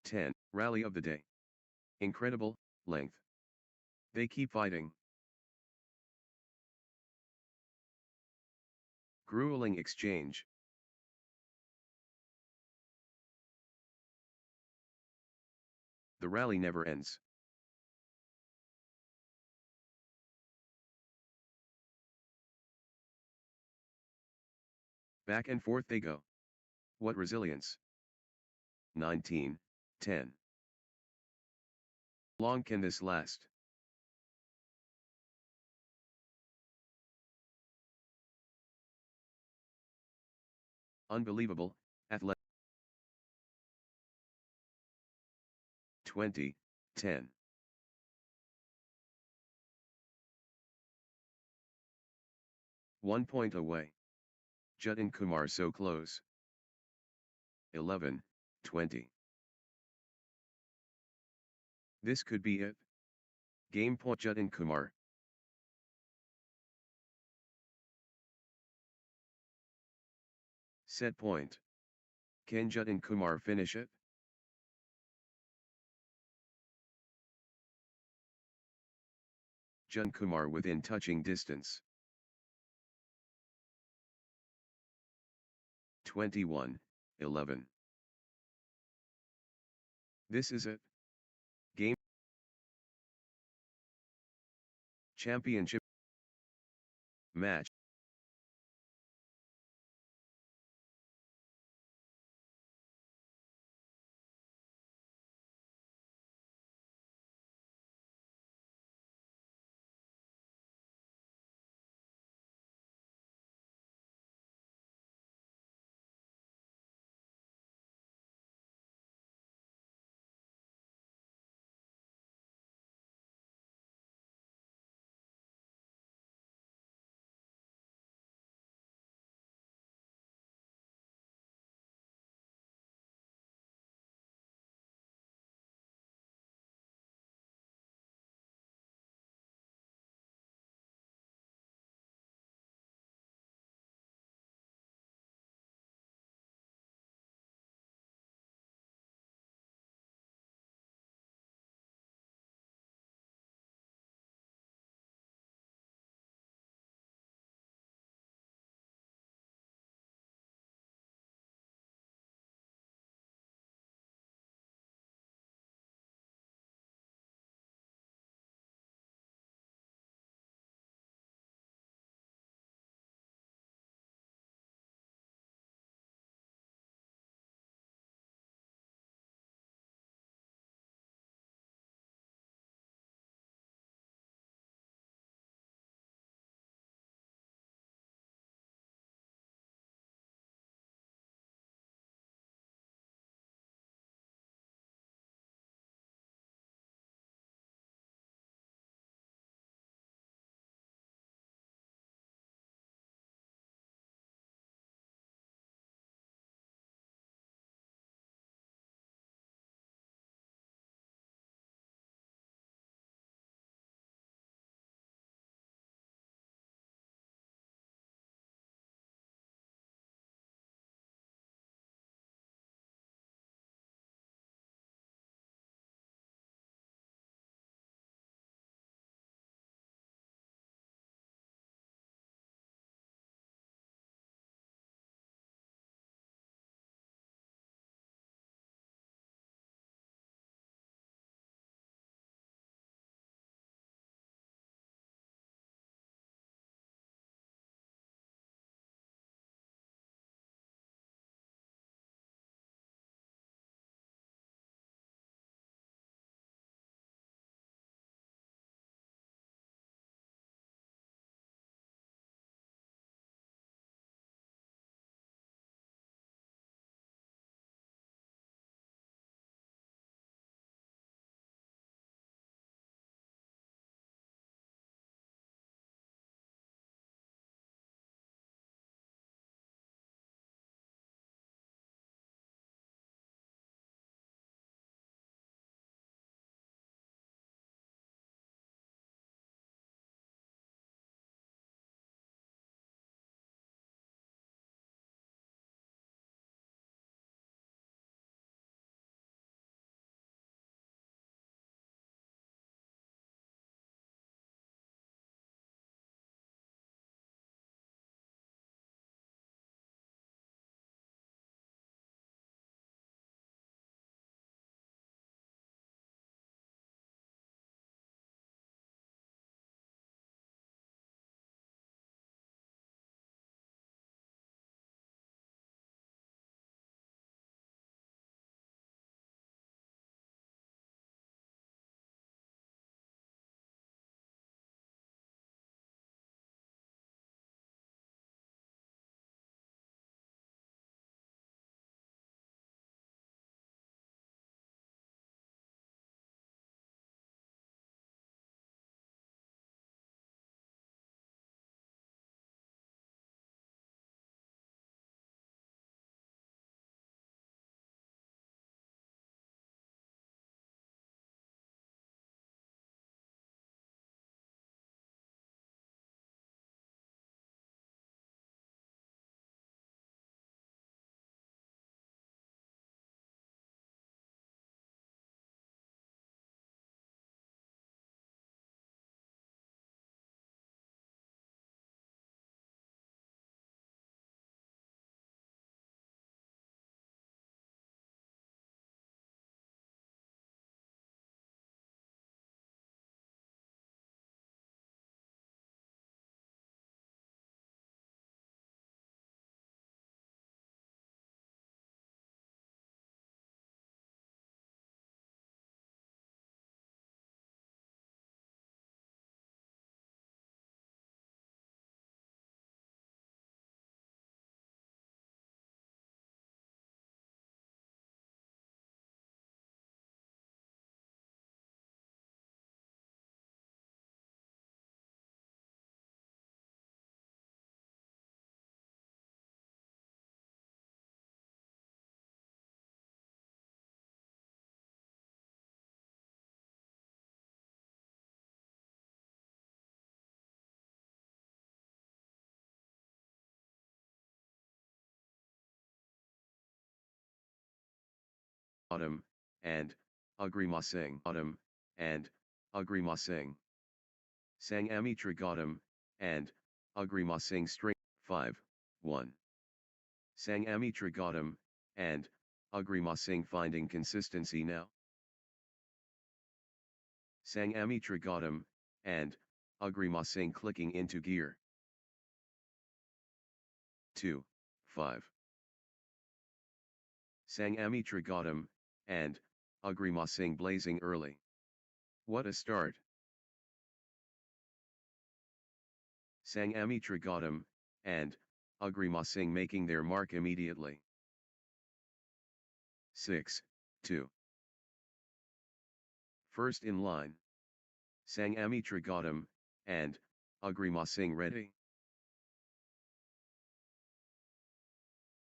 (10) Rally of the day. Incredible, length. They keep fighting. Grueling exchange. The rally never ends. Back and forth they go. What resilience. 19, 10. Long can this last? Unbelievable, athletic. 20, 10. One point away. Jatin Kumar so close. 11, 20. This could be it. Game point Jatin Kumar. Set point. Can Jatin Kumar finish it? Jatin Kumar within touching distance. 21-11. This is a game championship match. Autumn, and Agrimasing Autumn, and Agrimasing. Sangami Trigotam, and Agrimasing string 5, 1. Sangami Trigotam, and Agrimasing finding consistency now. Sangami Trigotam, and Agrimasing clicking into gear. 2, 5. Sangami Trigotam, and Agrimasing blazing early. What a start! Sangami Trigotam, and Agrimasing making their mark immediately. 6, 2. First in line. Sangami Trigotam, and Agrimasing ready.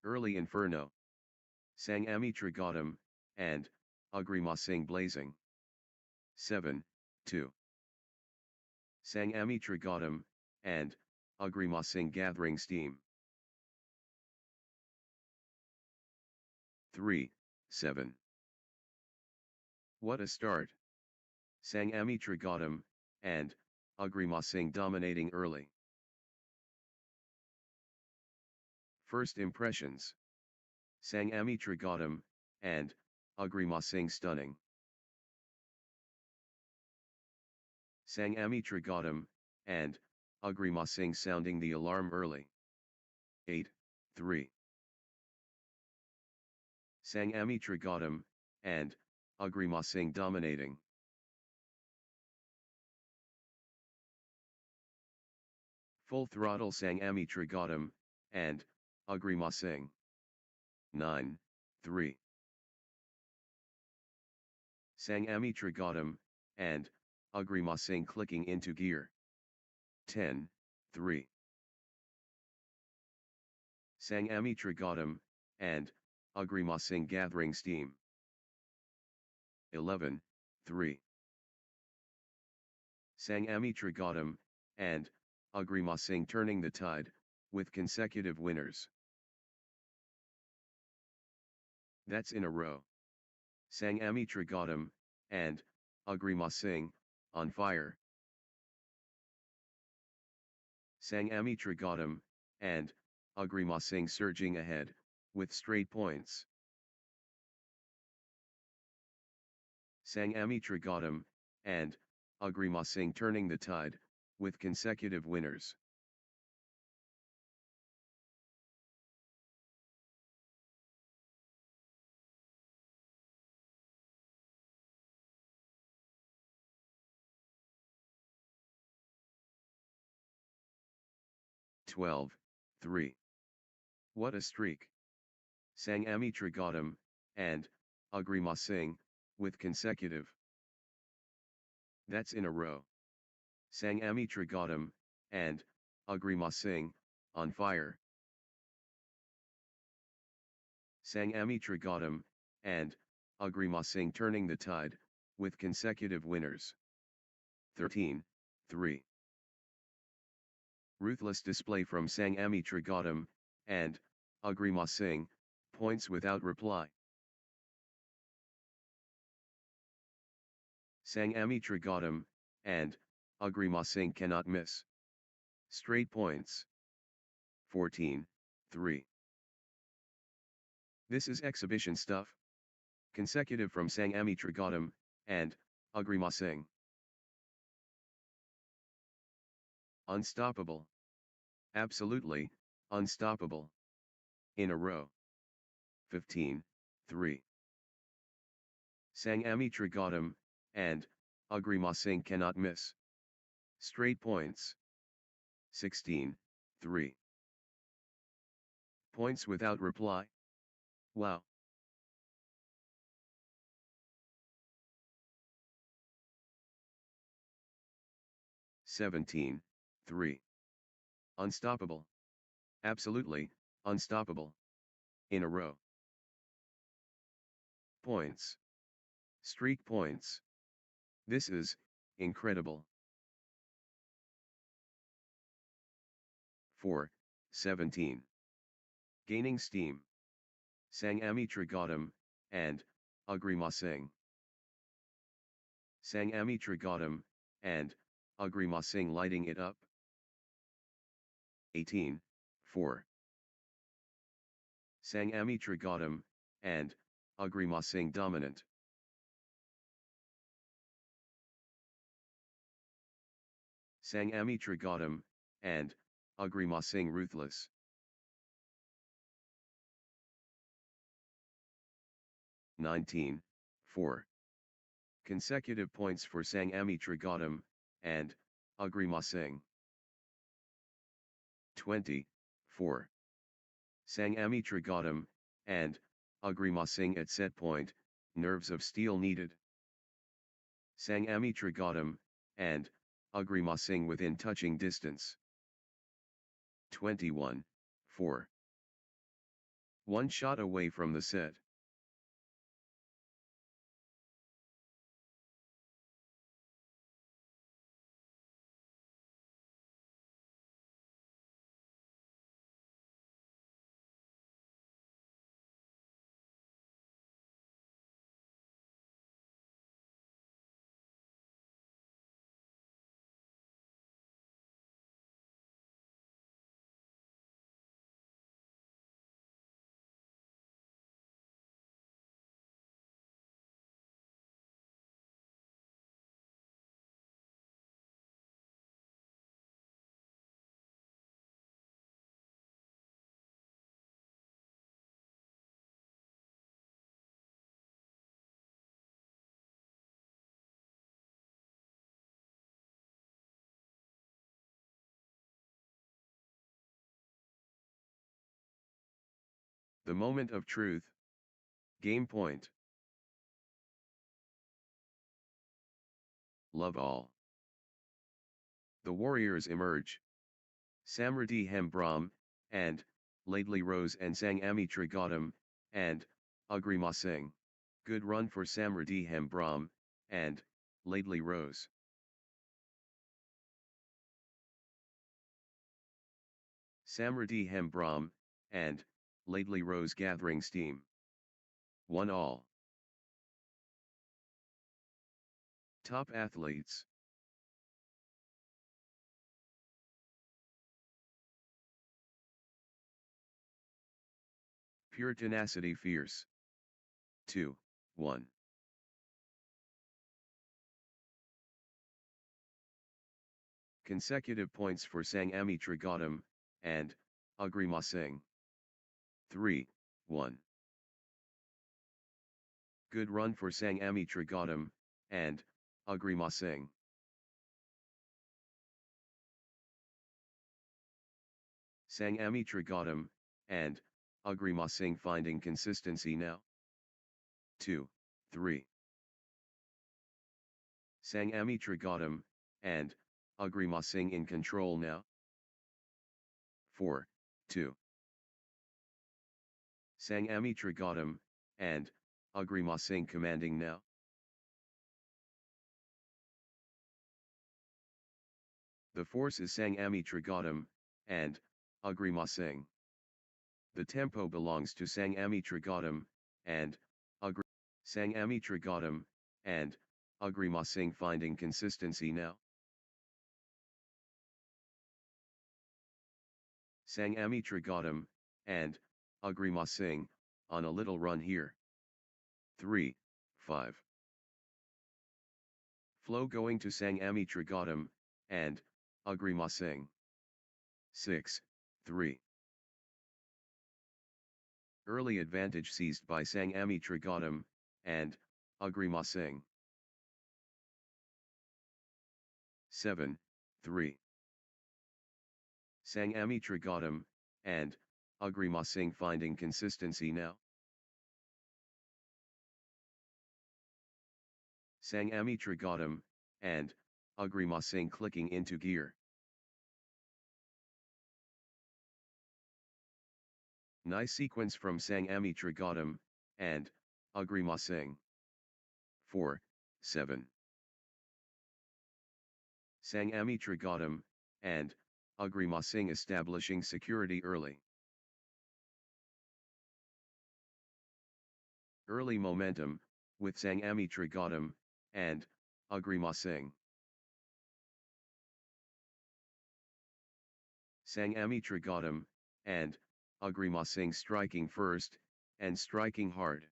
Early Inferno. Sangami Trigotam, and Agrimasing blazing. 7, 2. Sangami Trigotam, and Agrimasing gathering steam. 3, 7. What a start! Sangami Trigotam, and Agrimasing dominating early. First impressions. Sangami Trigotam, and Agrimasing stunning. Sangami Trigotam, and Agrimasing sounding the alarm early. 8, 3. Sangami Trigotam, and Agrimasing dominating. Full throttle Sangami Trigotam, and Agrimasing. 9, 3. Sangami Trigotam, and Agrimasing clicking into gear. 10, 3. Sangami Trigotam, and Agrimasing gathering steam. 11, 3. Sangami Trigotam, and Agrimasing turning the tide, with consecutive winners. That's in a row. Sangami Trigotam, and Agrimasing, on fire. Sangami Trigotam, and Agrimasing surging ahead, with straight points. Sangami Trigotam, and Agrimasing turning the tide, with consecutive winners. Twelve, 3. What a streak! Sangami Trigotam, and Agrimasing, with consecutive. That's in a row. Sangami Trigotam, and Agrimasing, on fire. Sangami Trigotam, and Agrimasing turning the tide, with consecutive winners. 13, 3. Ruthless display from Sangami Trigotam, and Agrimasing, points without reply. Sangami Trigotam, and Agrimasing cannot miss. Straight points. 14, 3. This is exhibition stuff. Consecutive from Sangami Trigotam, and Agrimasing. Unstoppable. Absolutely, unstoppable. In a row. 15, 3. Sangami Trigotam, and Agrimasing cannot miss. Straight points. 16, 3. Points without reply. Wow. Seventeen, 3. Unstoppable. Absolutely, unstoppable. In a row. Points. Streak points. This is incredible. 4, 17. Gaining steam. Sangami Trigotam, and Agrima Singh. Sangami Trigatam, and, Agrima Singh lighting it up. 18, 4. Sangami Trigatam, and, Agrima Singh dominant. Sangami Trigatam, and, Agrima Singh ruthless. 19, 4. Consecutive points for Sangami Trigatam, and, Agrima Singh. 20, 4. Sangami Trigatam, and, Agrima Singh at set point, nerves of steel needed. Sangami Trigatam, and, Agrima Singh within touching distance. 21, 4. One shot away from the set. The moment of truth. Game point. Love all. The warriors emerge. Samriddhi Hembram, and, Lately Rose and Sangami Trigatam, and, Agrima Singh. Good run for Samriddhi Hembram, and, Lately Rose. Samriddhi Hembram, and, Lately Rose gathering steam. 1 all. Top athletes. Pure tenacity fierce. 2, 1. Consecutive points for Sangami Trigatam, and, Agrima Singh. 3, 1. Good run for Sangami Trigatam, and, Agrima Singh. Sangami Trigatam, and, Agrima Singh finding consistency now. 2, 3. Sangami Trigatam, and, Agrima Singh in control now. 4, 2. Sangami Trigatam, and, Agrima Singh commanding now. The force is Sangami Trigatam, and, Agrima Singh. The tempo belongs to Sangami Trigatam, and, Sangami Trigatam, and, Agrima Singh finding consistency now. Sangami Trigatam, and, Agrima Singh, on a little run here. 3, 5. Flow going to Sangami Trigatam, and, Agrima Singh. 6, 3. Early advantage seized by Sangami Trigatam, and, Agrima Singh. 7, 3. Sangami Trigatam, and, Agrima Singh finding consistency now. Sangami Trigatam, and, Agrima Singh clicking into gear. Nice sequence from Sangami Trigatam, and, Agrima Singh. 4, 7. Sangami Trigatam, and, Agrima Singh establishing security early. Early momentum, with Sangami Trigotam, and Agrima Singh. Sangami Trigotam, and Agrima Singh striking first, and striking hard.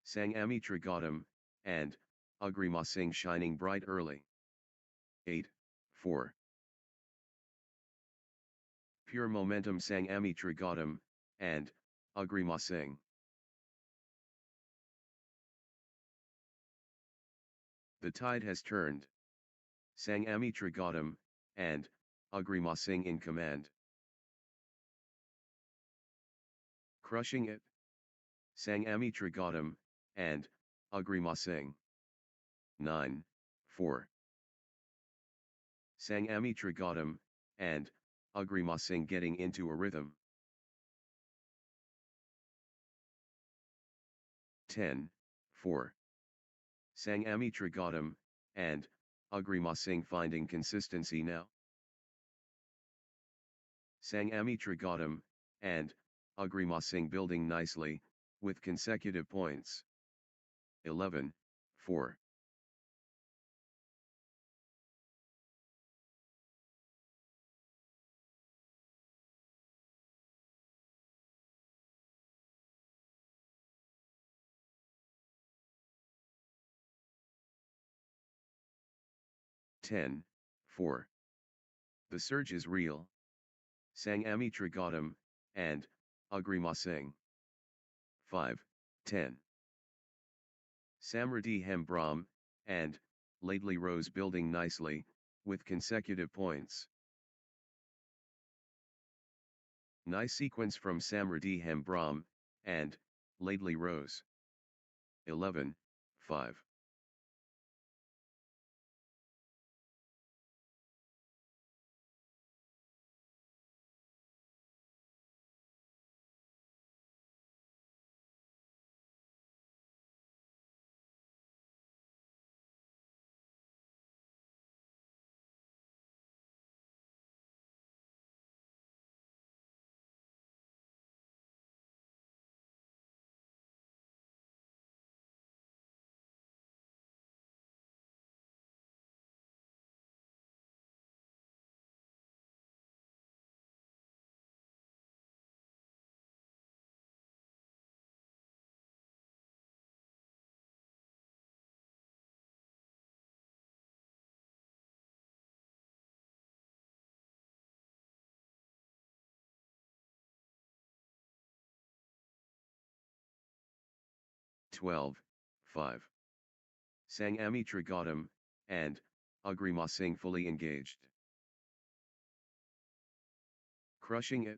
Sangami Trigotam, and Agrima Singh shining bright early. 8-4. Pure momentum Sangami Trigotam, and Agrima Singh. The tide has turned. Sangami Trigotam, and Agrima Singh in command. Crushing it. Sangami Trigotam, and Agrima Singh. 9-4. Sangami Trigotam, and Agrima Singh getting into a rhythm. 10-4. Sangami Trigotam, and Agrima Singh finding consistency now. Sangami Trigotam, and Agrima Singh building nicely, with consecutive points. 11-4. Ten, 4. The surge is real. Sangami Trigotam, and Agrima Singh. 5-10. Samriddhi Hembram, and Lately Rose building nicely, with consecutive points. Nice sequence from Samriddhi Hembram, and Lately Rose. 11-5. 12-5. Sangami Trigotam, and Agrima Singh fully engaged. Crushing it.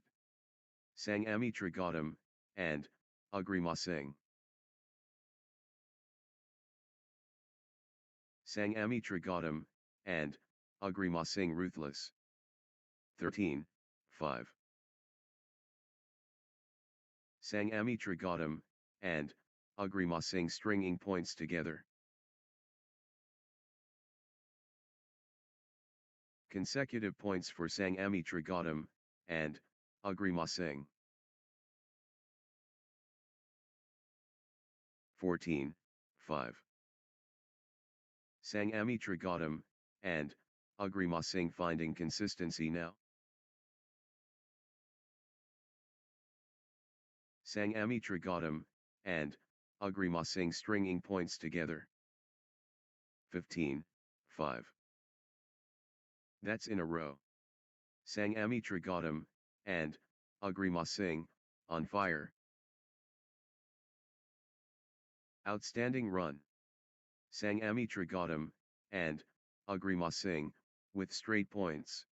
Sangami Trigotam, and Agrima Singh. Sangami Trigotam, and Agrima Singh ruthless. 13-5. Sangami Trigotam, and Agrima Singh stringing points together. Consecutive points for Sangami Trigotam, and Agrima Singh. 14-5. Sangami Trigotam, and Agrima Singh finding consistency now. Sangami Trigotam, and Agrima Singh stringing points together. 15-5. That's in a row. Sangami Trigotam, and Agrima Singh, on fire. Outstanding run. Sangami Trigotam, and Agrima Singh, with straight points.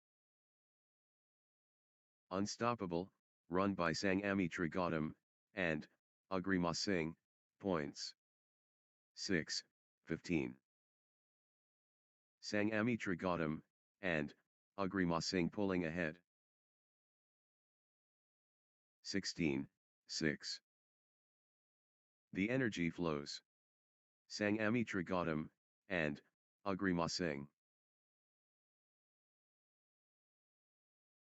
Unstoppable, run by Sangami Trigotam, and Agrima Singh, points. 6-15. Sangami Trigotam, and Agrima Singh pulling ahead. 16-6. The energy flows. Sangami Trigotam, and Agrima Singh.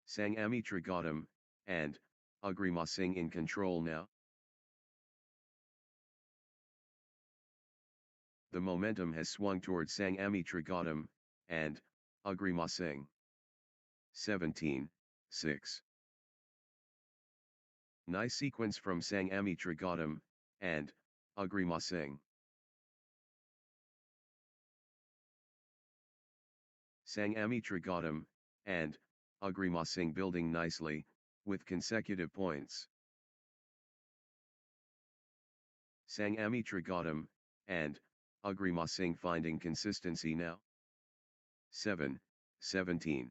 Sangami Trigotam, and Agrima Singh in control now. the momentum has swung towards Sangami Trigotam, and Agrimasing. 17, 6. Nice sequence from Sangami Trigotam, and Agrimasing. Sangami Trigotam, and Agrimasing building nicely, with consecutive points. Sangami Trigotam, and Agrimasing finding consistency now. 7, 17.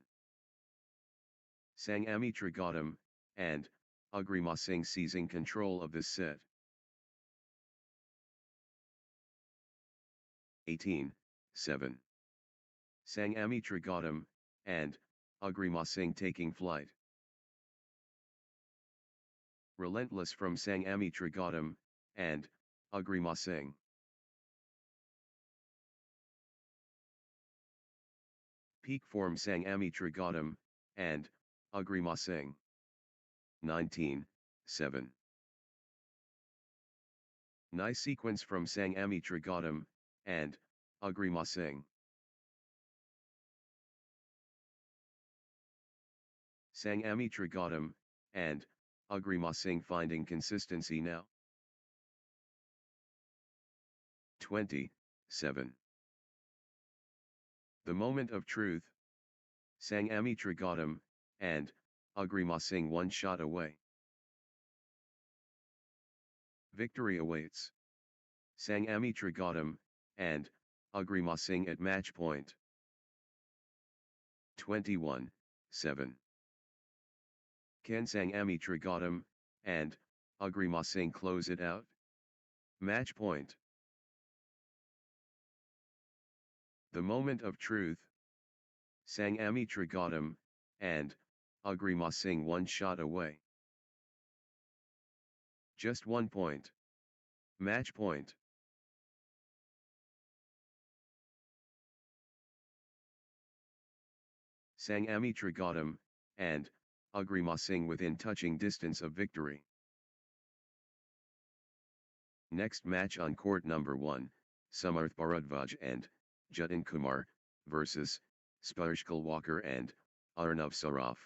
Sangami Trigotam, and Agrimasing seizing control of this set. 18, 7. Sangami Trigotam, and Agrimasing taking flight. Relentless from Sangami Trigotam, and Agrimasing. Peak form Sangami Trigotam, and Agrimasing. 19, 7. Nice sequence from Sangami Trigotam, and Agrimasing. Sangami Trigotam, and Agrimasing finding consistency now. 20, 7. The moment of truth. Sangami Trigotam, and Agrimasing one shot away. Victory awaits. Sangami Trigotam, and Agrimasing at match point. 21, 7. Can Sangami Trigotam, and Agrimasing close it out? Match point. The moment of truth. Sangami Trigotam, and Agrimasing one shot away. Just 1 point. Match point. Sangami Trigotam, and Agrimasing within touching distance of victory. Next match on court number 1, Samarth Bharadwaj and Jatin Kumar versus Sparshkal Walker and Arnav Saraf.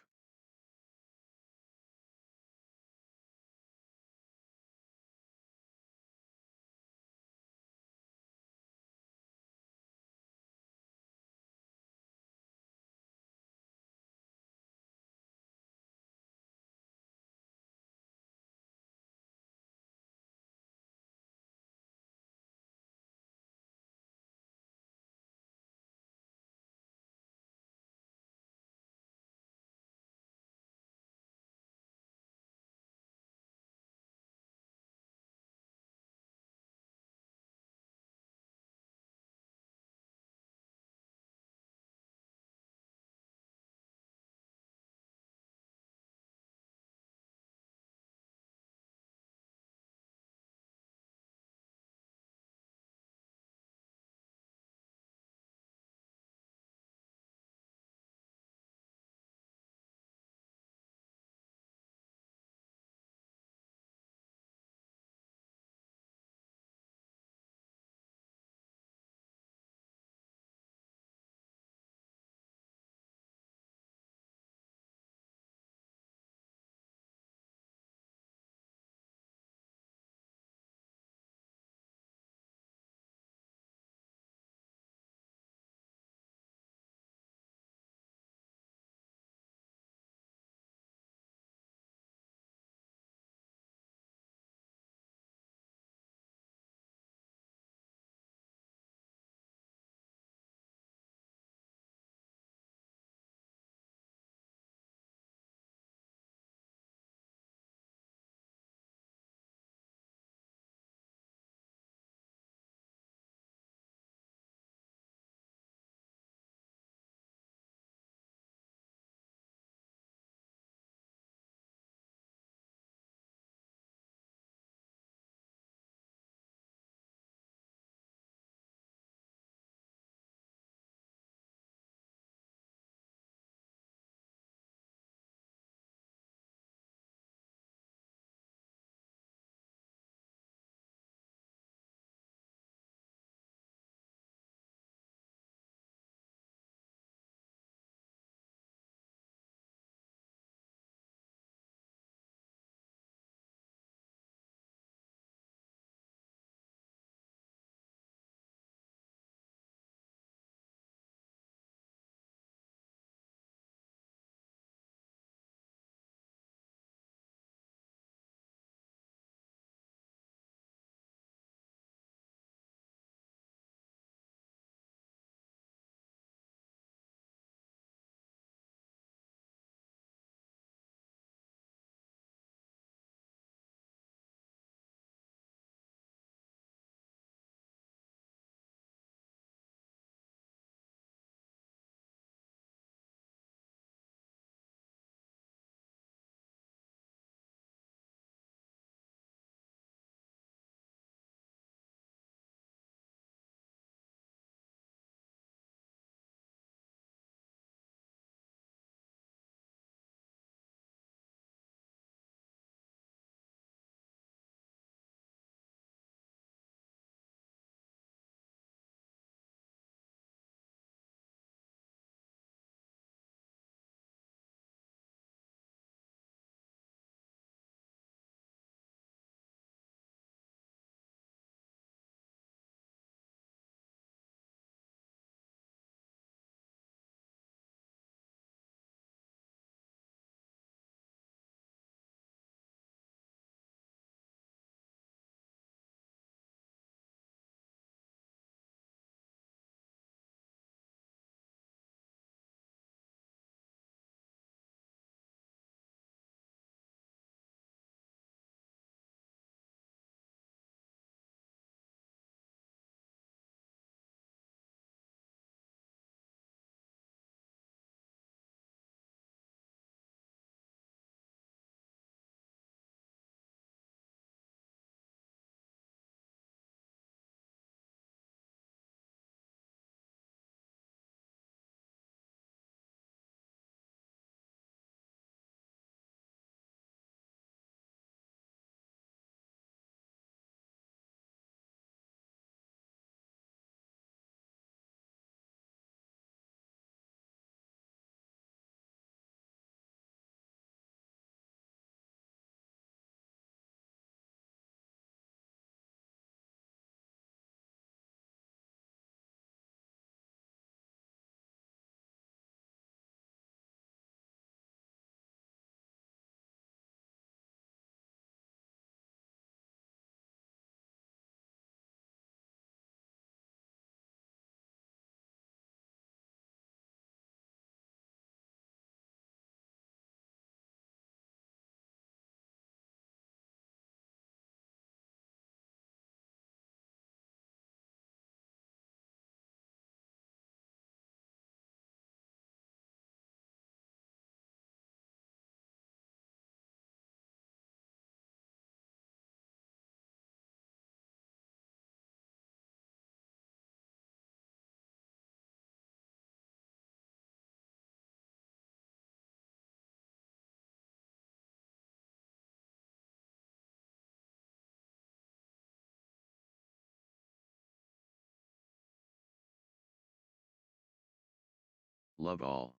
love all.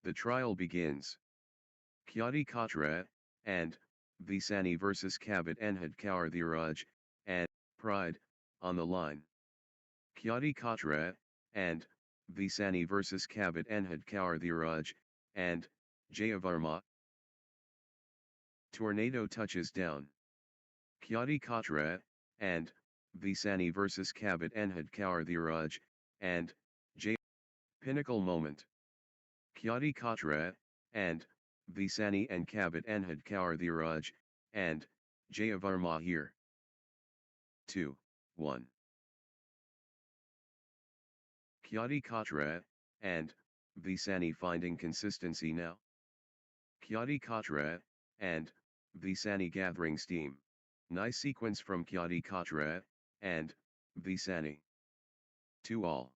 The trial begins. Kyati Katra, and, Visani vs Kabit Enhad Kaur Dhiraj, and, Pride, on the line. Kyati Katra, and, Visani vs Kabit Enhad Kaur Dhiraj, and, Jayavarma. Tornado touches down. Kyati Katra, and, Visani vs Kabit Enhad Kaur Dhiraj, and, Jay. Pinnacle moment. Kyati Katra, and, Visani and Kabit Enhad Kaur Dhiraj, and, Jayavarma here. 2, 1. Kyati Katra, and, Visani finding consistency now. Kyati Katra, and, Visani gathering steam. Nice sequence from Kyati Katra, and, Visani. 2 all.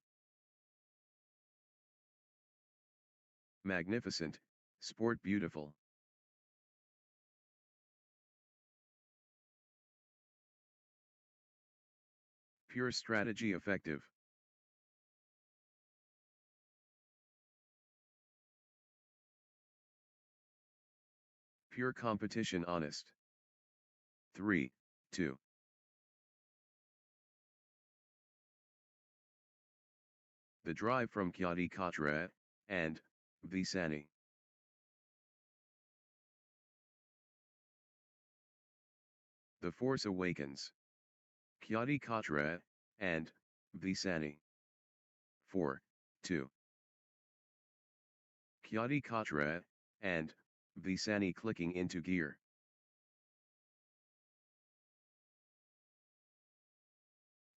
Magnificent, sport beautiful. Pure strategy effective. Pure competition honest. 3, 2. The drive from Kyati Katra, and, Visani. The force awakens. Kyati Katra, and, Visani. 4, 2. Kyati Katra, and, Visani clicking into gear.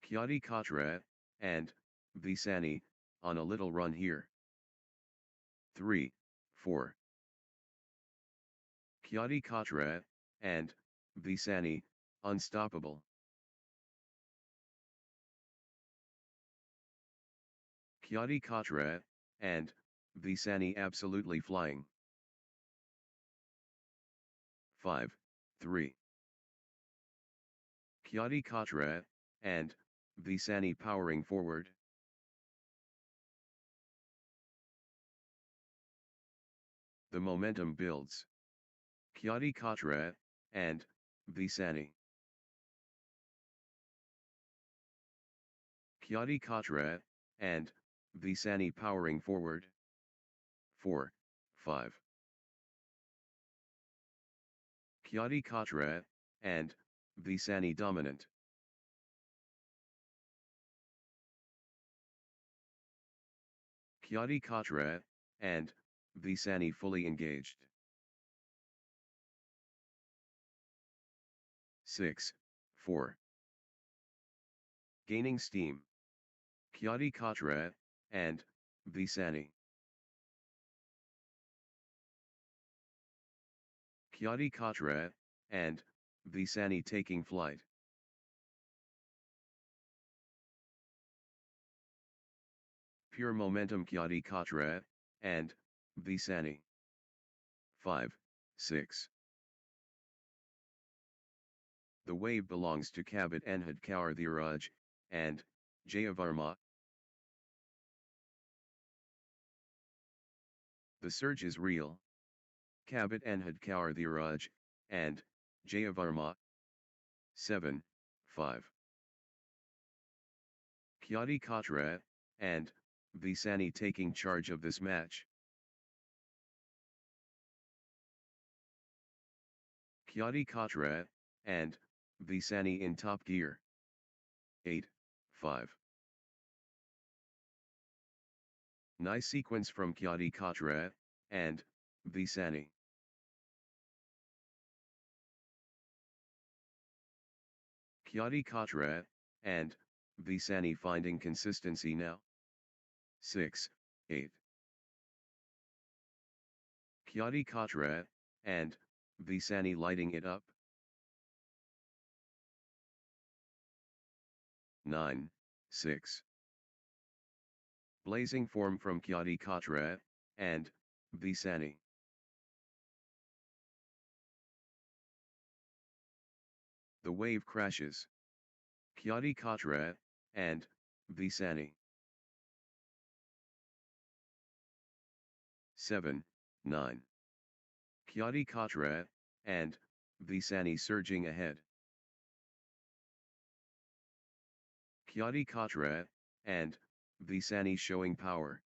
Kyati Katra, and, Visani, on a little run here. 3, 4. Kyati Katra, and, Visani, unstoppable. Kyati Katra, and, Visani absolutely flying. 5, 3. Kyati Katra, and, Visani powering forward. The momentum builds. Kyati Katra, and, Visani. Kyati Katra, and, Visani powering forward. 4, 5. Kyati Katra, and, Visani dominant. Kyati Katra, and, Visani fully engaged. 6, 4. Gaining steam. Kyati Katra, and, Visani. Kyati Katra, and, Visani taking flight. Pure momentum Kyati Katra, and, Visani. 5, 6. The wave belongs to Kabit Enhad Kaur Dhiraj, and, Jayavarma. The surge is real. Kabit Enhad Kaur Dhiraj, and, Jayavarma. 7, 5. Kyati Katra, and, Visani taking charge of this match. Kyati Katra, and, Visani in top gear. 8, 5. Nice sequence from Kyati Katra, and, Visani. Kyati Katra, and, Visani finding consistency now. 6, 8. Kyati Katra, and, Visani lighting it up. 9, 6. Blazing form from Kyati Katra, and, Visani. The wave crashes. Kyati Katra, and, Visani. 7, 9. Kyati Katra, and Visani surging ahead. Kyati Katra, and Visani showing power.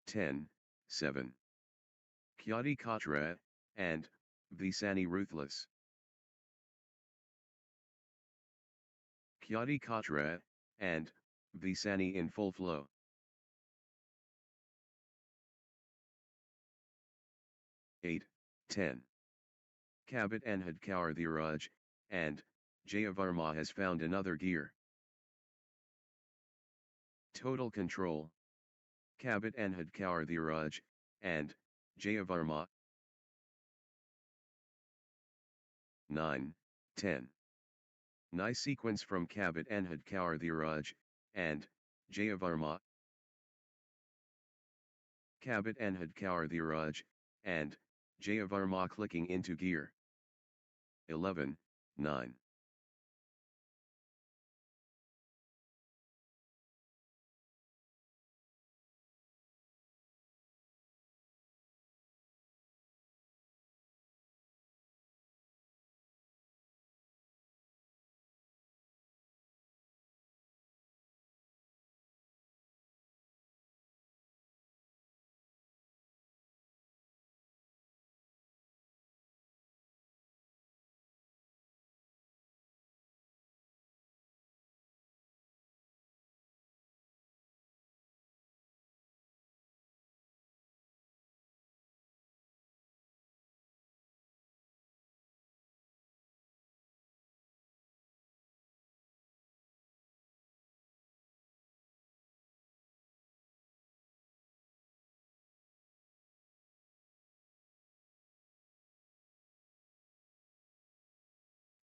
Ten, 7. Kyati Katra, and Visani ruthless. Kyati Katra, and Visani in full flow. 8, 10. Kabit and Hadkaur Dhiraj, and Jayavarma has found another gear. Total control. Kabit and Hadkaur Dhiraj, and Jayavarma. 9, 10. Nice sequence from Kabit and Hadkaur Dhiraj, and Jayavarma. Kabit and Hadkaur Dhiraj, and Jayavarma clicking into gear. 11, 9.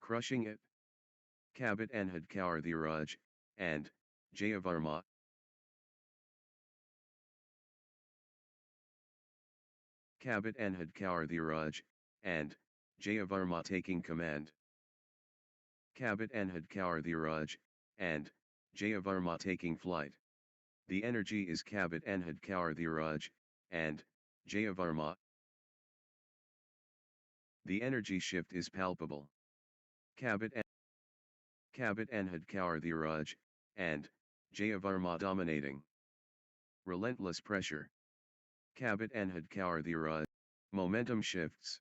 Crushing it. Kabit and Hadkaur Dhiraj, and Jayavarma. Kabit and Hadkaur Dhiraj, and Jayavarma taking command. Kabit and Hadkaur Dhiraj, and Jayavarma taking flight. The energy is Kabit and Hadkaur Dhiraj, and Jayavarma. The energy shift is palpable. Kabit and Hadkaur Dhiraj, and Jayavarma dominating. Relentless pressure. Kabit and Hadkaur Dhiraj. Momentum shifts.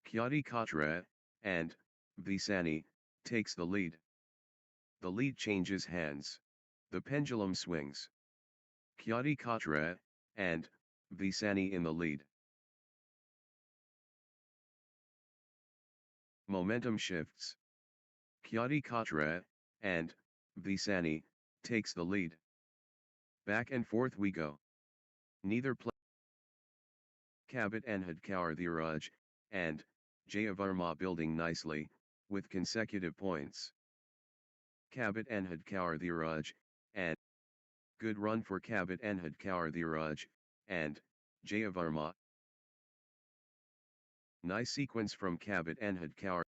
Kyati Katra, and Visani, takes the lead. The lead changes hands. The pendulum swings. Kyati Katra, and Visani in the lead. Momentum shifts. Kyati Katra, and Visani, takes the lead. Back and forth we go. Neither play. Kabit and Hadkaur Dhiraj, and Jayavarma building nicely, with consecutive points. Kabit and Hadkaur Dhiraj, and good run for Kabit and Hadkaur Dhiraj, and Jayavarma. Nice sequence from Kabit and Hadkaur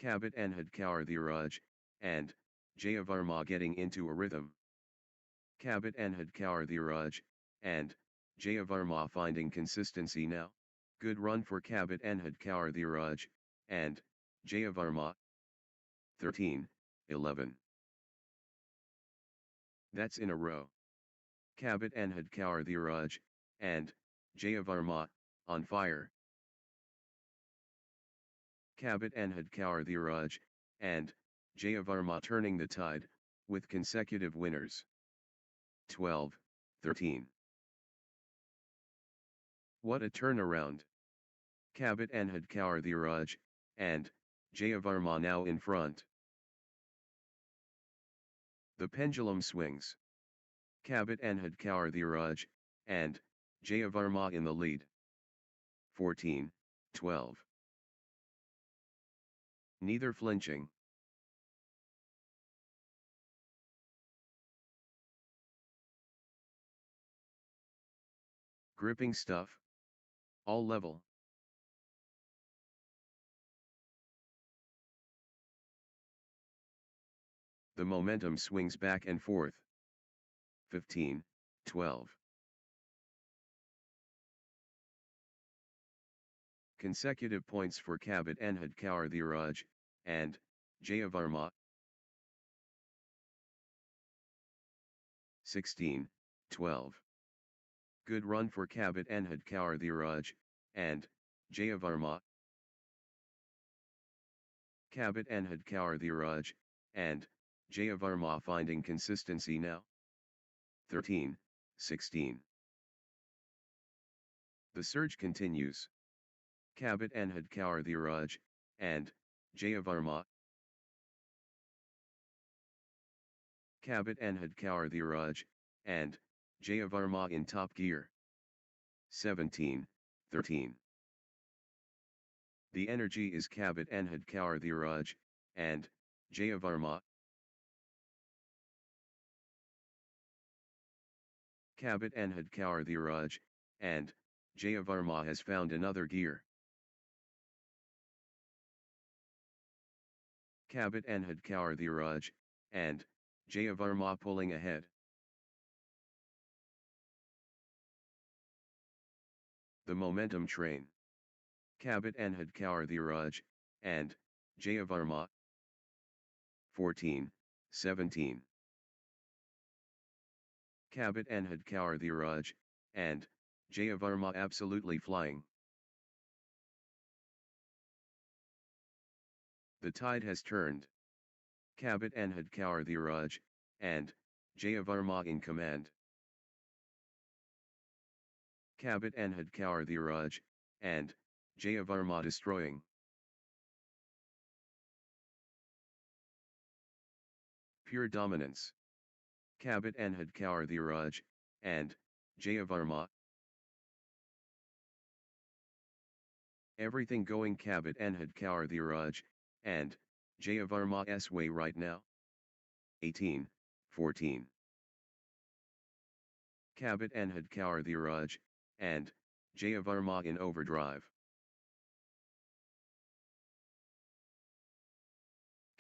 Dhiraj, and Jayavarma getting into a rhythm. Kabit and Hadkaur Dhiraj, and Jayavarma finding consistency now. Good run for Kabit and Hadkaur Dhiraj, and Jayavarma. 13, 11. That's in a row. Kabit and Hadkaur Dhiraj, and Jayavarma, on fire. Kabit and Hadkaur Dhiraj, and Jayavarma turning the tide, with consecutive winners. 12, 13. What a turnaround. Kabit and Hadkaur Dhiraj, and Jayavarma now in front. The pendulum swings. Kabit and Hadkaur Dhiraj, and Jayavarma in the lead. 14, 12. Neither flinching. Gripping stuff. All level. The momentum swings back and forth. 15, 12. Consecutive points for Kabit Enhad Kaur Dhiraj, and Jayavarma. 16, 12. Good run for Kabit Enhad Kaur Dhiraj, and Jayavarma. Kabit Enhad Kaur Dhiraj, and Jayavarma finding consistency now. 13, 16. The surge continues. Kabit Enhad Kaur Dhiraj, and Jayavarma. Kabit Enhad Kaur Dhiraj, and Jayavarma in top gear. 17, 13. The energy is Kabit Enhad Kaur Dhiraj, and Jayavarma. Kabit Enhad Kaur Dhiraj, and Jayavarma has found another gear. Kabit Enhad Kaur Dhiraj, and Jayavarma pulling ahead. The momentum train. Kabit Enhad Kaur Dhiraj, and Jayavarma. 14, 17. Kabit Enhad Kaur Dhiraj, and Jayavarma absolutely flying. The tide has turned. Kabit Enhad Kaur Dhiraj, and Jayavarma in command. Kabit Enhad Kaur Dhiraj, and Jayavarma destroying. Pure dominance. Kabit Enhad Kaur Dhiraj, and Jayavarma. Everything going Kabit Enhad Kaur Dhiraj, and Jayavarma's way right now. 18, 14. Kabit Enhad Kaur Dhiraj, and Jayavarma in overdrive.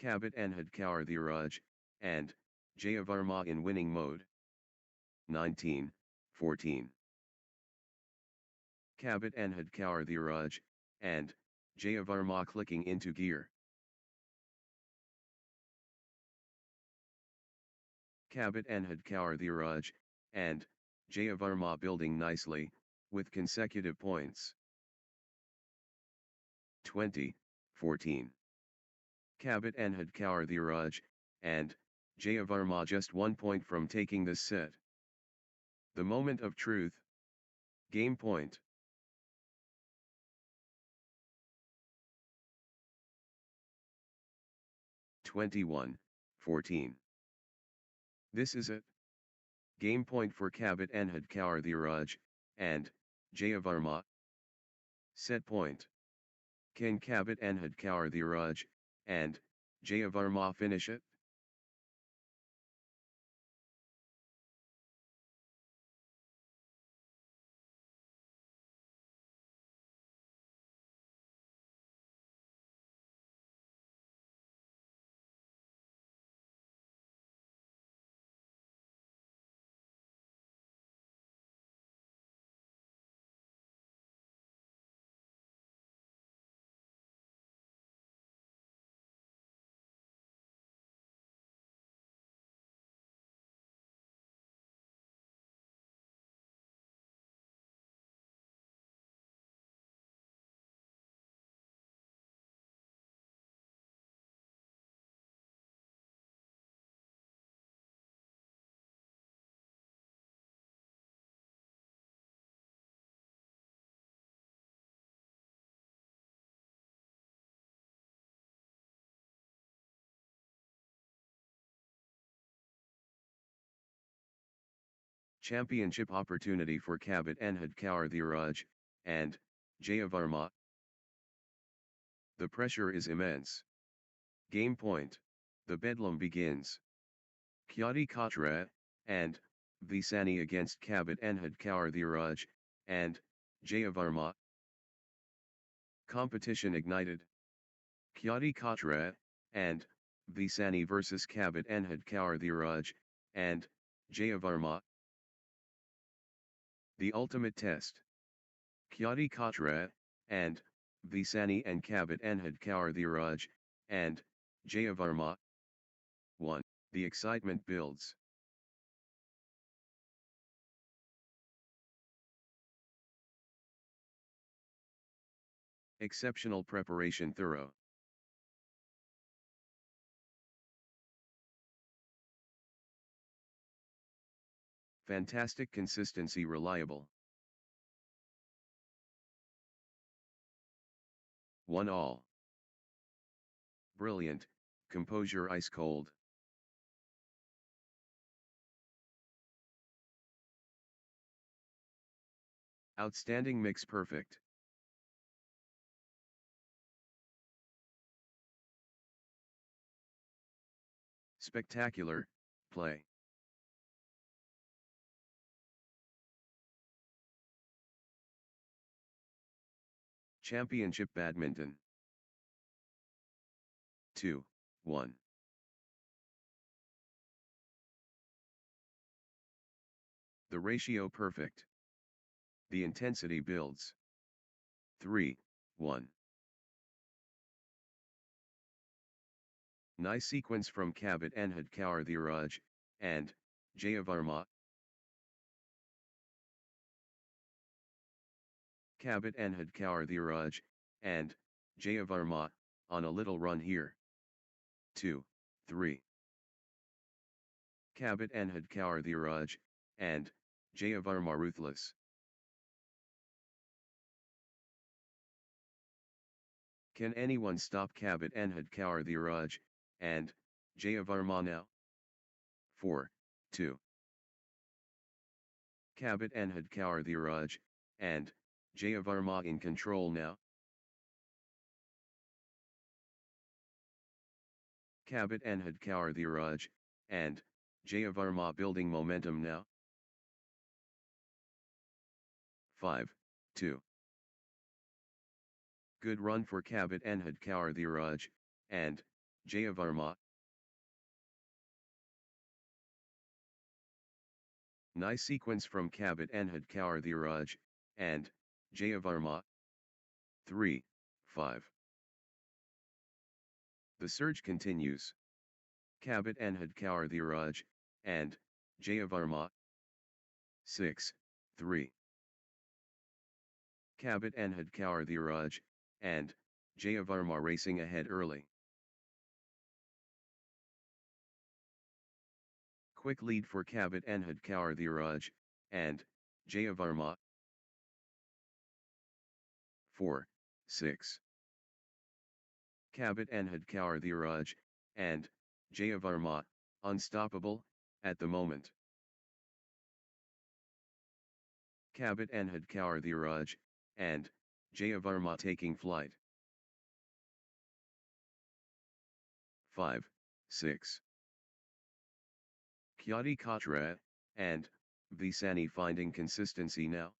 Kabit Enhad Kaur Dhiraj, and Jayavarma in winning mode. 19, 14. Kabit Enhad Kaur Dhiraj, and Jayavarma clicking into gear. Kabit Enhad Kaur Dhiraj, and Jayavarma building nicely, with consecutive points. 20, 14. Kabit Enhad Kaur Dhiraj, and Jayavarma just 1 point from taking this set. The moment of truth. Game point. (21, 14). This is it. Game point for Kabit Enhad Kaur Dhiraj, and Jayavarma. Set point. Can Kabit Enhad Kaur Dhiraj, and Jayavarma finish it? Championship opportunity for Kabit Enhad Kaur Dhiraj, and Jayavarma. The pressure is immense. Game point. The bedlam begins. Kyati Katra, and Visani against Kabit Enhad Kaur Dhiraj, and Jayavarma. Competition ignited. Kyati Katra, and Visani versus Kabit Enhad Kaur Dhiraj, and Jayavarma. The ultimate test. Kyati Katra, and, Visani and Kabit Enhad Kaur Dhiraj, and, Jayavarma. 1. The excitement builds. Exceptional preparation thorough. Fantastic consistency reliable. 1 all. Brilliant, composure ice cold. Outstanding mix perfect. Spectacular, play. Championship Badminton. 2, 1. The ratio perfect. The intensity builds. 3, 1. Nice sequence from Kabit Enhad Kaur Dhiraj, and, Jayavarma. Kabit Enhad Kaur Dhiraj, and, Jayavarma, on a little run here. 2, 3. Kabit Enhad Kaur Dhiraj, and, Jayavarma ruthless. Can anyone stop Kabit Enhad Kaur Dhiraj, and, Jayavarma now? 4, 2. Kabit Enhad Kaur Dhiraj, and, Jayavarma in control now. Kabit Enhad Kaur Dhiraj, and, Jayavarma building momentum now. 5, 2. Good run for Kabit Enhad Kaur Dhiraj, and, Jayavarma. Nice sequence from Kabit Enhad Kaur Dhiraj, and, Jayavarma. 3, 5. The surge continues. Kabit Enhad Kaur Dhiraj, and, Jayavarma. 6, 3. Kabit Enhad Kaur Dhiraj, and, Jayavarma racing ahead early. Quick lead for Kabit Enhad Kaur Dhiraj, and, Jayavarma. 4, 6. Kabit Enhad Kaur Dhiraj, and, Jayavarma, unstoppable, at the moment. Kabit Enhad Kaur Dhiraj, and, Jayavarma taking flight. 5, 6. Kyati Katra, and, Visani finding consistency now.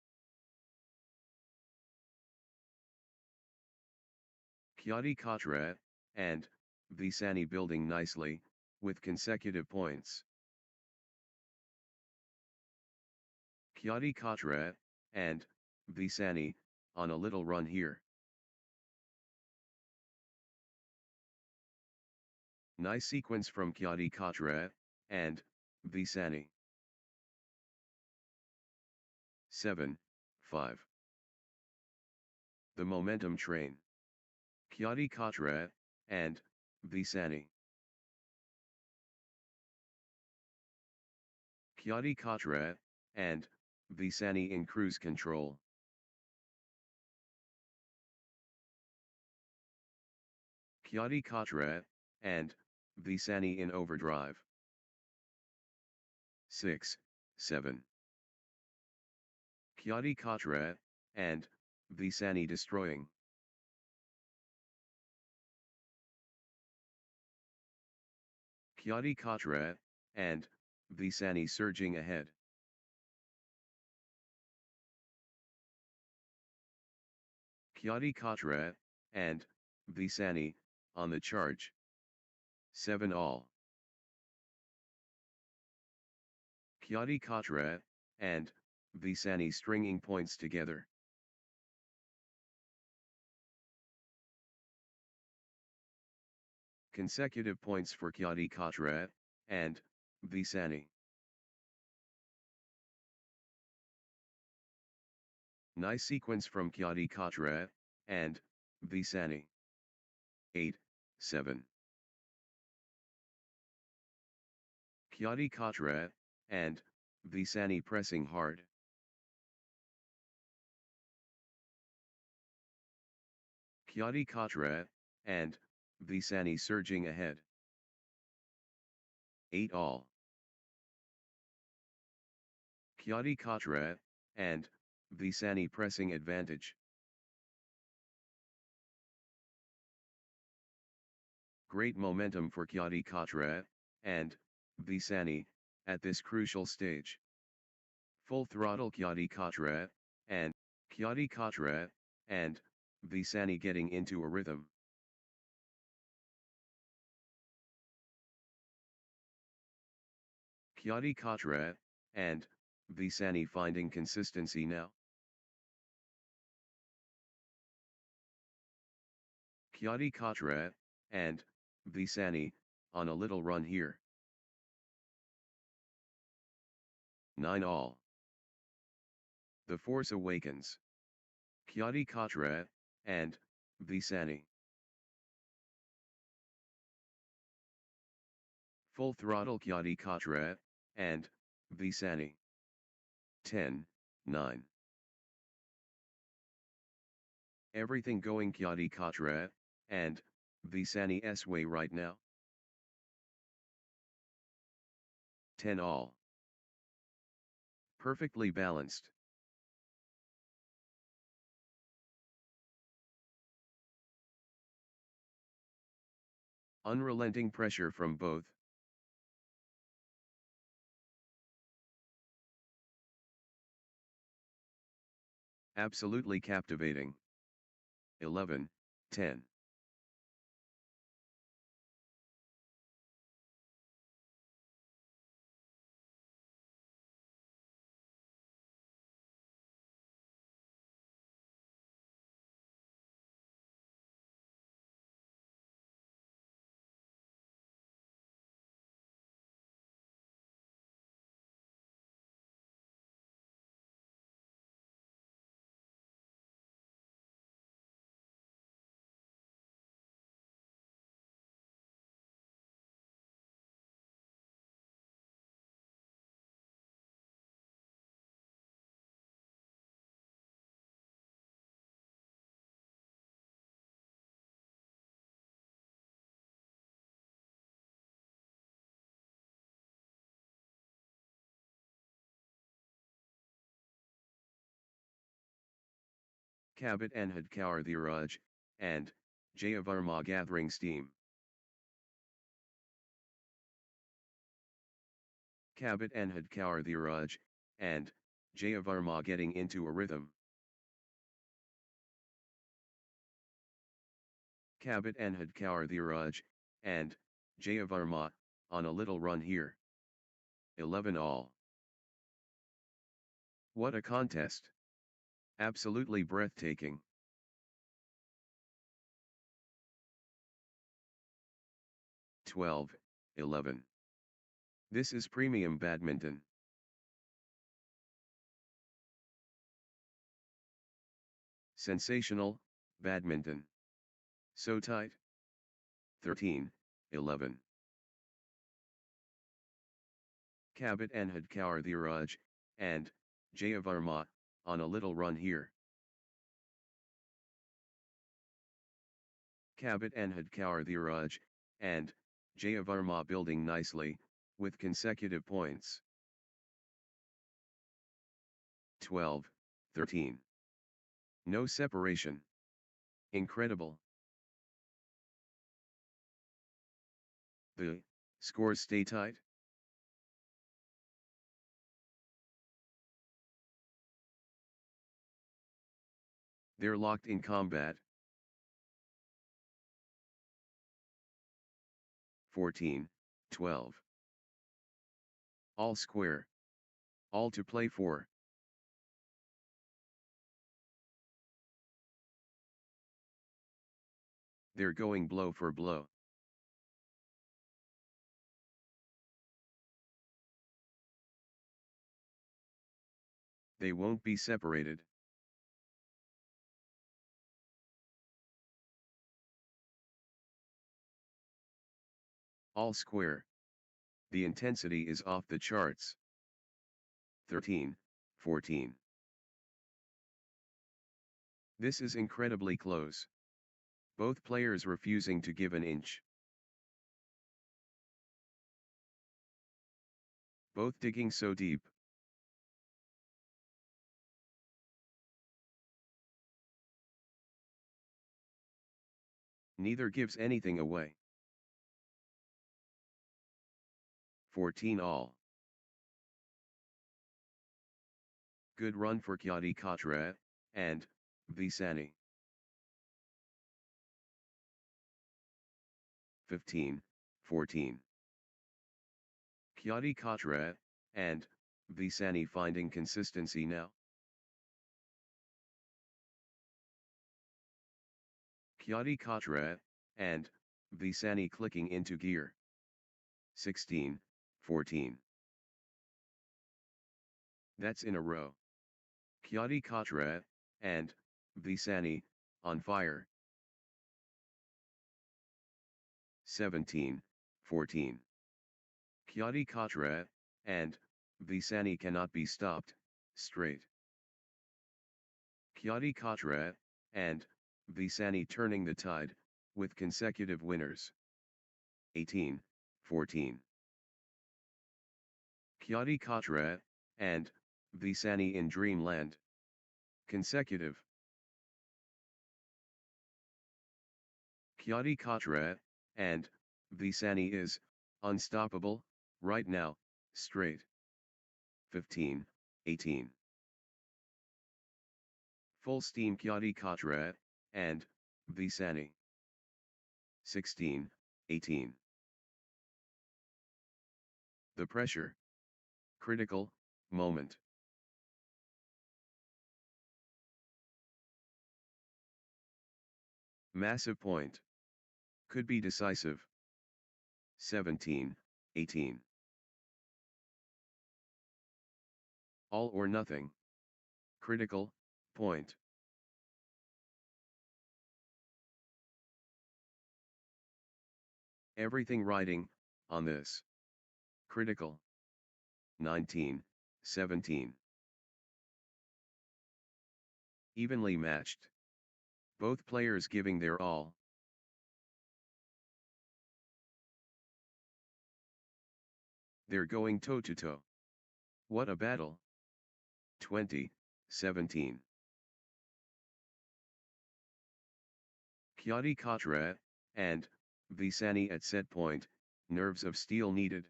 Kyati Katra, and, Visani building nicely, with consecutive points. Kyati Katra, and, Visani, on a little run here. Nice sequence from Kyati Katra, and, Visani. 7, 5. The momentum train. Kyati Katra, and, Visani. Kyati Katra, and, Visani in cruise control. Kyati Katra, and, Visani in overdrive. 6, 7. Kyati Katra, and, Visani destroying. Kyati Katra, and, Visani surging ahead. Kyati Katra, and, Visani, on the charge. 7 all. Kyadi Katra, and Visani stringing points together. Consecutive points for Kyadi Katra, and Visani. Nice sequence from Kyadi Katra, and Visani. 8, 7. Kyadi Katra, and Visani pressing hard. Kyadi Katra, and Visani surging ahead. 8 all. Kyadi Katra, and Visani pressing advantage. Great momentum for Kyadi Katra, and Visani, at this crucial stage. Full throttle Kyadi Katra, and Visani getting into a rhythm. Kyadi Katra, and Visani finding consistency now. Kyadi Katra, and Visani, on a little run here. 9 all. The force awakens. Kyadi Katra, and Visani. Full throttle Kyadi Katra, and Visani. 10, 9. Everything going Kyadi Katra, and Visani's way right now. 10 all. Perfectly balanced. Unrelenting pressure from both. Absolutely captivating. 11, 10. Kabit Enhad Kaur Dhiraj, and Jayavarma gathering steam. Kabit Enhad Kaur Dhiraj, and Jayavarma getting into a rhythm. Kabit Enhad Kaur Dhiraj, and Jayavarma, on a little run here. 11 all. What a contest! Absolutely breathtaking. 12, 11. This is premium badminton. Sensational, badminton. So tight. 13, 11. Kabit Enhad Kaur Dhiraj, and Jayavarma, on a little run here. Kabit Enhad Kaur Dhiraj, and Jayavarma building nicely, with consecutive points. 12, 13. No separation. Incredible. The scores stay tight. They're locked in combat. 14, 12. All square. All to play for. They're going blow for blow. They won't be separated. All square. The intensity is off the charts. 13, 14. This is incredibly close. Both players refusing to give an inch. Both digging so deep. Neither gives anything away. 14 all. Good run for Kyadi Katra, and Visani. 15, 14. Kyadi Katra, and Visani finding consistency now. Kyadi Katra, and Visani clicking into gear. 16, 14. That's in a row. Kyadi Katra, and Visani, on fire. 17, 14. Kyadi Katra, and Visani cannot be stopped, straight. Kyadi Katra, and Visani turning the tide, with consecutive winners. 18, 14. Kyadi Katra, and Visani in dreamland. Consecutive. Kyadi Katra, and Visani is unstoppable, right now, straight. 15, 18. Full steam Kyadi Katra, and Visani. 16, 18. The pressure. Critical moment. Massive point. Could be decisive. 17, 18. All or nothing. Critical point. Everything riding on this. Critical. 19, 17. Evenly matched. Both players giving their all. They're going toe-to-toe. What a battle. 20, 17. Kyadi Katra, and Visani at set point, nerves of steel needed.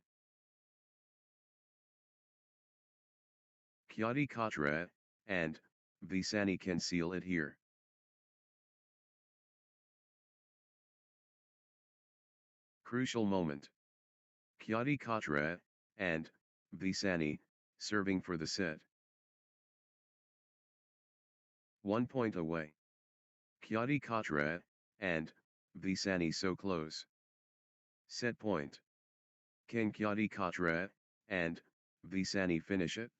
Kyadi Katra, and Visani can seal it here. Crucial moment. Kyadi Katra, and Visani, serving for the set. 1 point away. Kyadi Katra, and Visani so close. Set point. Can Kyadi Katra, and Visani finish it?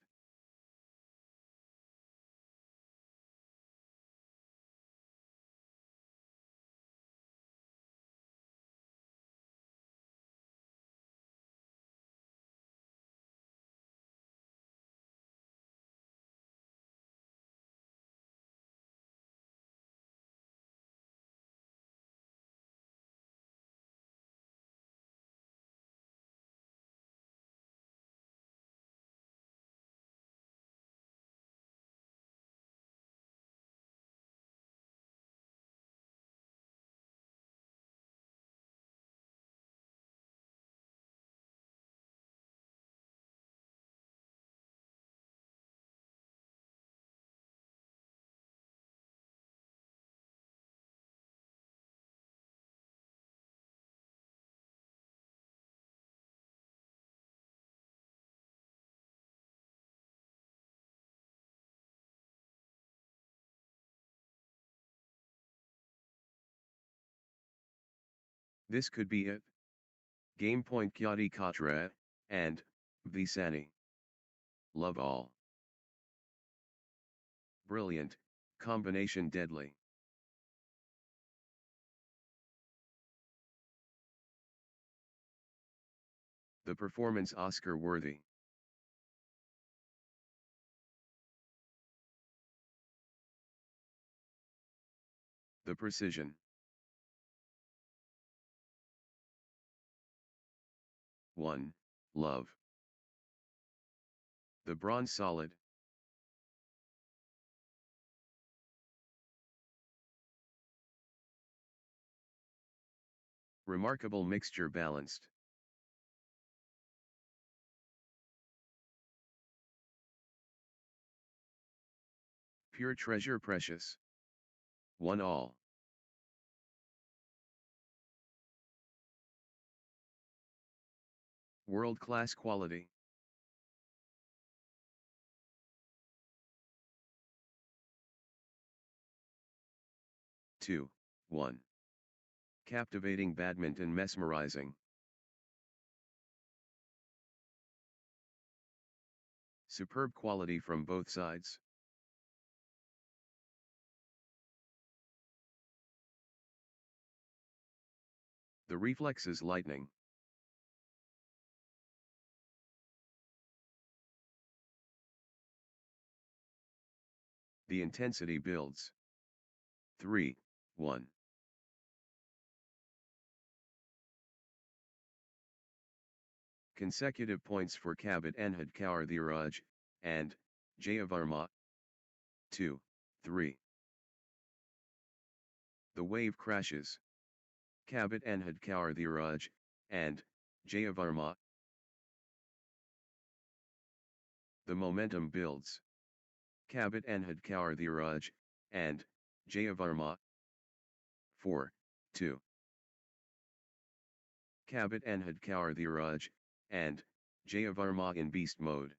This could be it. Game point Kyati Katra, and Visani. Love all. Brilliant, combination deadly. The performance Oscar worthy. The precision. 1. Love. The bronze solid. Remarkable mixture balanced. Pure treasure precious. 1 all. World-class quality. Two, 1. Captivating badminton mesmerizing. Superb quality from both sides. The reflexes lightning. The intensity builds. 3, 1. Consecutive points for Kabit Enhad Kaur Dhiraj, and Jayavarma. 2, 3. The wave crashes. Kabit Enhad Kaur Dhiraj, and Jayavarma. The momentum builds. Kabit Enhad Kaur Dhiraj, and Jayavarma. 4, 2. Kabit Enhad Kaur Dhiraj, and Jayavarma in beast mode.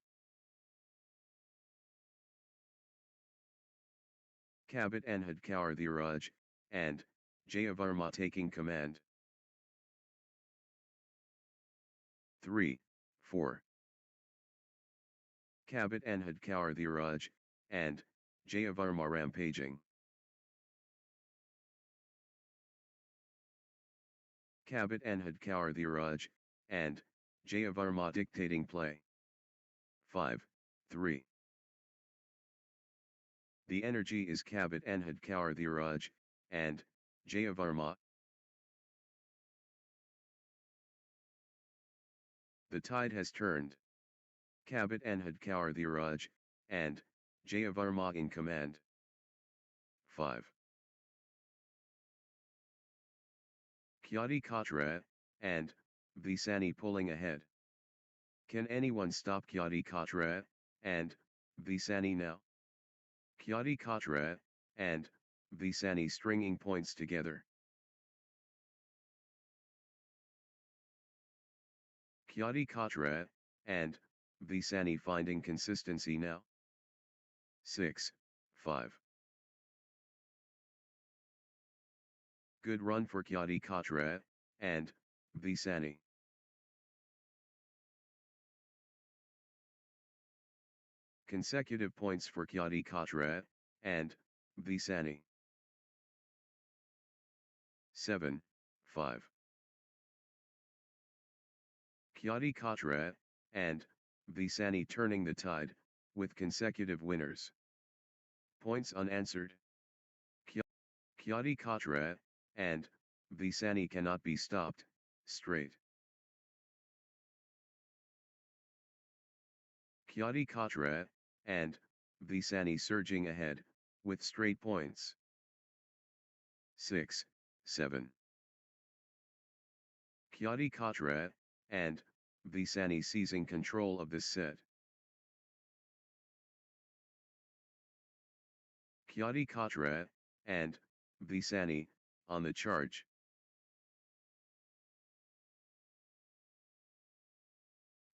Kabit Enhad Kaur Dhiraj, and Jayavarma taking command. 3, 4. Kabit Enhad Kaur Dhiraj, and Jayavarma rampaging. Kabit Enhad Kaur Dhiraj, and Jayavarma dictating play. 5, 3. The energy is Kabit Enhad Kaur Dhiraj, and Jayavarma. The tide has turned. Kabit Enhad Kaur Dhiraj, and Jayavarma in command. 5. Kyati Katra, and Visani pulling ahead. Can anyone stop Kyati Katra, and Visani now? Kyati Katra, and Visani stringing points together. Kyati Katra, and Visani finding consistency now. 6, 5. Good run for Kyati Katra, and Visani. Consecutive points for Kyati Katra, and Visani. 7, 5. Kyati Katra, and Visani turning the tide, with consecutive winners. Points unanswered. Kyati Katra, and Visani cannot be stopped, straight. Kyati Katra, and Visani surging ahead, with straight points. 6, 7. Kyati Katra, and Visani seizing control of this set. Kyati Katra, and Visani, on the charge.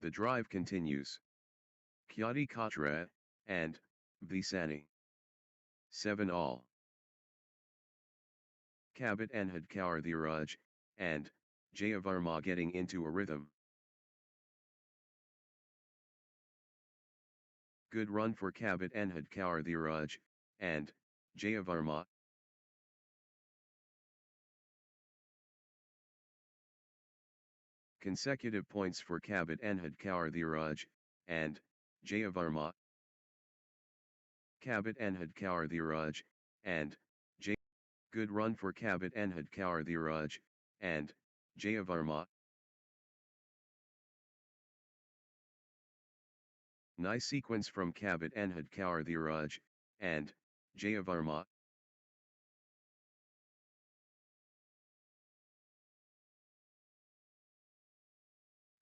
The drive continues. Kyati Katra, and Visani. 7 all. Kabit Enhad Kaur Dhiraj, and Jayavarma getting into a rhythm. Good run for Kabit Enhad Kaur Dhiraj, and Jayavarma. Consecutive points for Kabit Enhad Kaur Dhiraj, and Jayavarma. Kabit Enhad Kaur Dhiraj, and Jay. Good run for Kabit Enhad Kaur Dhiraj, and Jayavarma. Nice sequence from Kabit Enhad Kaur Dhiraj, and Jayavarma.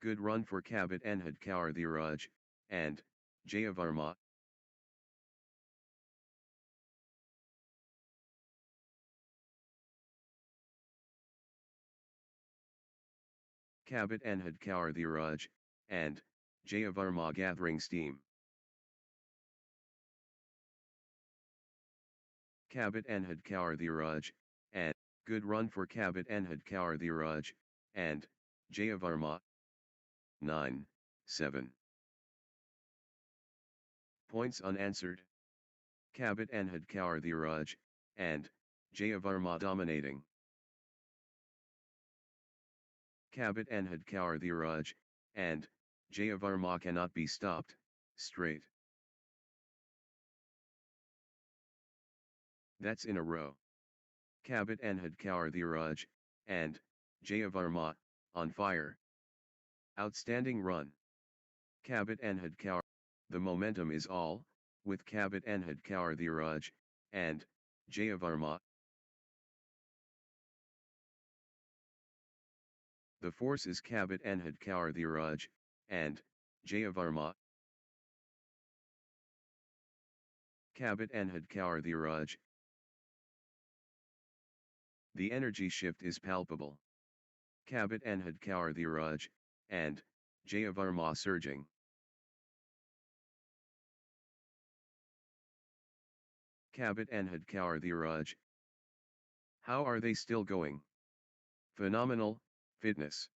Good run for Kabit Enhad Kaur Dhiraj, and Jayavarma. Kabit Enhad Kaur Dhiraj, and Jayavarma gathering steam. Kabit Enhad Kaur Dhiraj, and good run for Kabit Enhad Kaur Dhiraj, and Jayavarma. 9-7. Points unanswered. Kabit Enhad Kaur Dhiraj, and Jayavarma dominating. Kabit Enhad Kaur Dhiraj, and Jayavarma cannot be stopped, straight. That's in a row. Kabit Enhad Kaur Dhiraj, and Jayavarma, on fire. Outstanding run. Kabit Enhad Kaur. The momentum is all, with Kabit Enhad Kaur Dhiraj, and Jayavarma. The force is Kabit Enhad Kaur Dhiraj, and Jayavarma. Kabit Enhad Kaur Dhiraj. The energy shift is palpable. Kabit Enhad Kaur Dhiraj, and Jayavarma surging. Kabit Enhad Kaur Dhiraj. How are they still going? Phenomenal, fitness.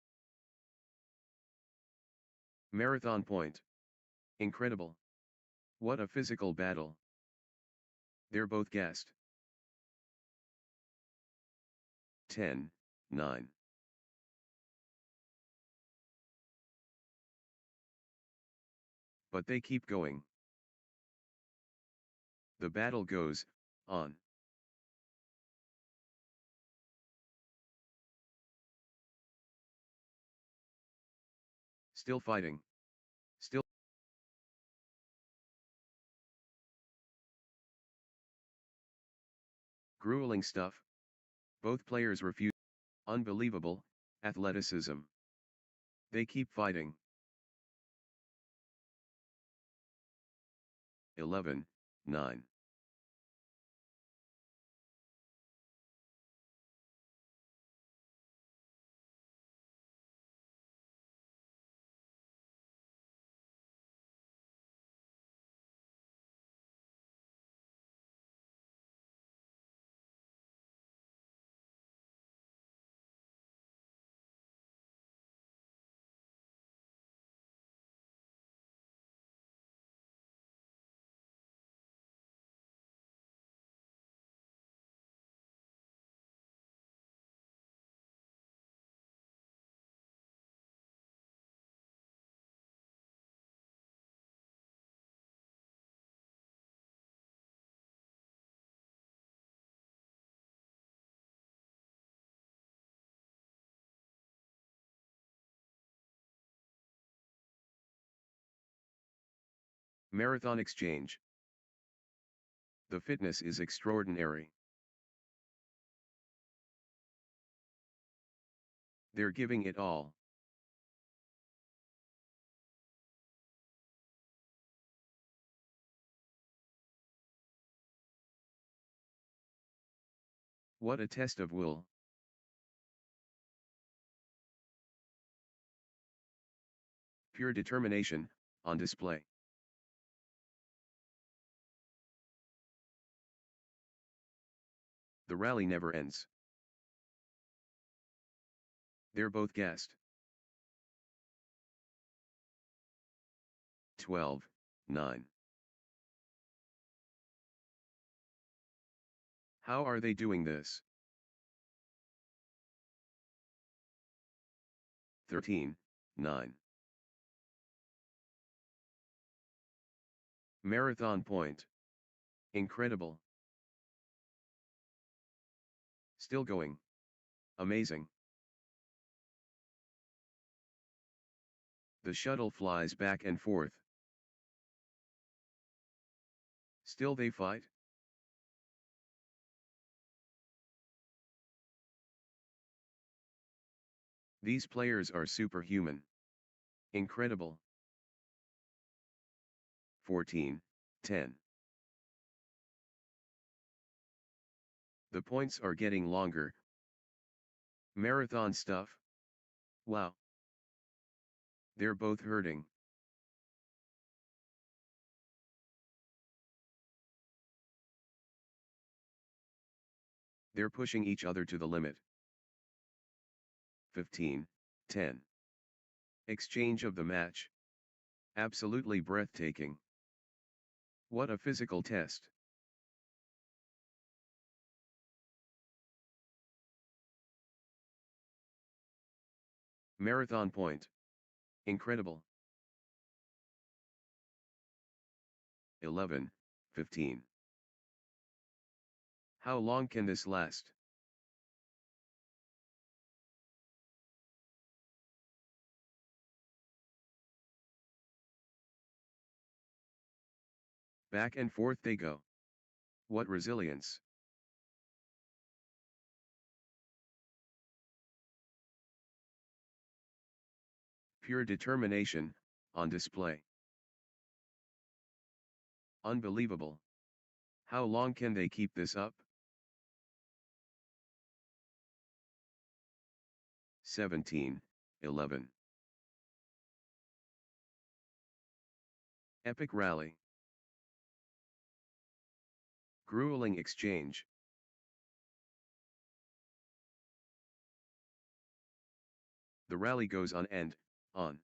Marathon point. Incredible. What a physical battle. They're both gassed. 10-9. But they keep going. The battle goes on. Still fighting. Still. Grueling stuff. Both players refuse. Unbelievable athleticism. They keep fighting. 11-9. Marathon exchange. The fitness is extraordinary. They're giving it all. What a test of will. Pure determination, on display. The rally never ends. They're both guessed. 12, 9. How are they doing this? 13, 9. Marathon point. Incredible. Still going. Amazing. The shuttle flies back and forth. Still they fight? These players are superhuman. Incredible. 14, 10. The points are getting longer. Marathon stuff? Wow. They're both hurting. They're pushing each other to the limit. 15, 10. Exchange of the match. Absolutely breathtaking. What a physical test. Marathon point. Incredible. 11, 15. How long can this last? Back and forth they go. What resilience. Pure determination, on display. Unbelievable. How long can they keep this up? 17, 11. Epic rally. Grueling exchange. The rally goes on and on.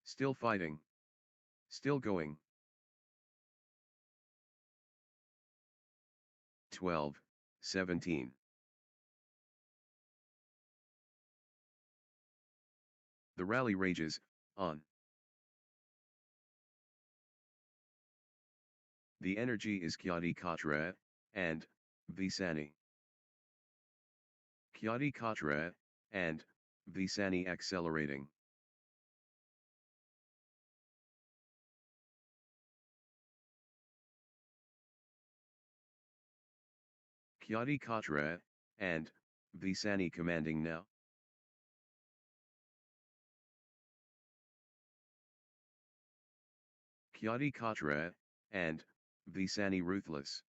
Still fighting. Still going. 12, 17. The rally rages on. The energy is Kyadi Katra and Visani. Kyadi Katra and Visani accelerating. Kyadi Katra and Visani commanding now. Kyadi Katra and Visani ruthless.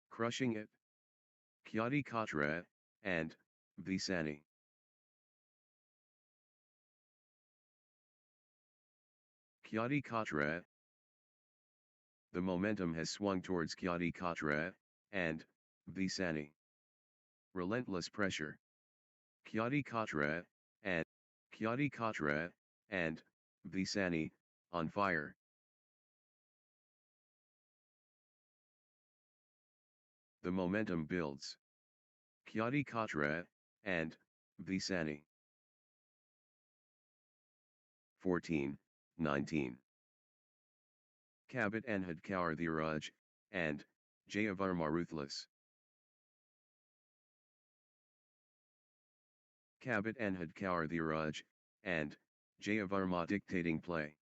Crushing it. Kyadi Katra and Visani. Kyadi Katra. The momentum has swung towards Kyadi Katra and Visani. Relentless pressure. Kyadi Katra and Kyadi Katra and Visani on fire. The momentum builds. Kyadi Katra and Visani. 14, 19. Kabit Anhad Kaur Dhiraj and Jayavarma ruthless. Kabit Anhad Kaur Dhiraj and Jayavarma dictating play.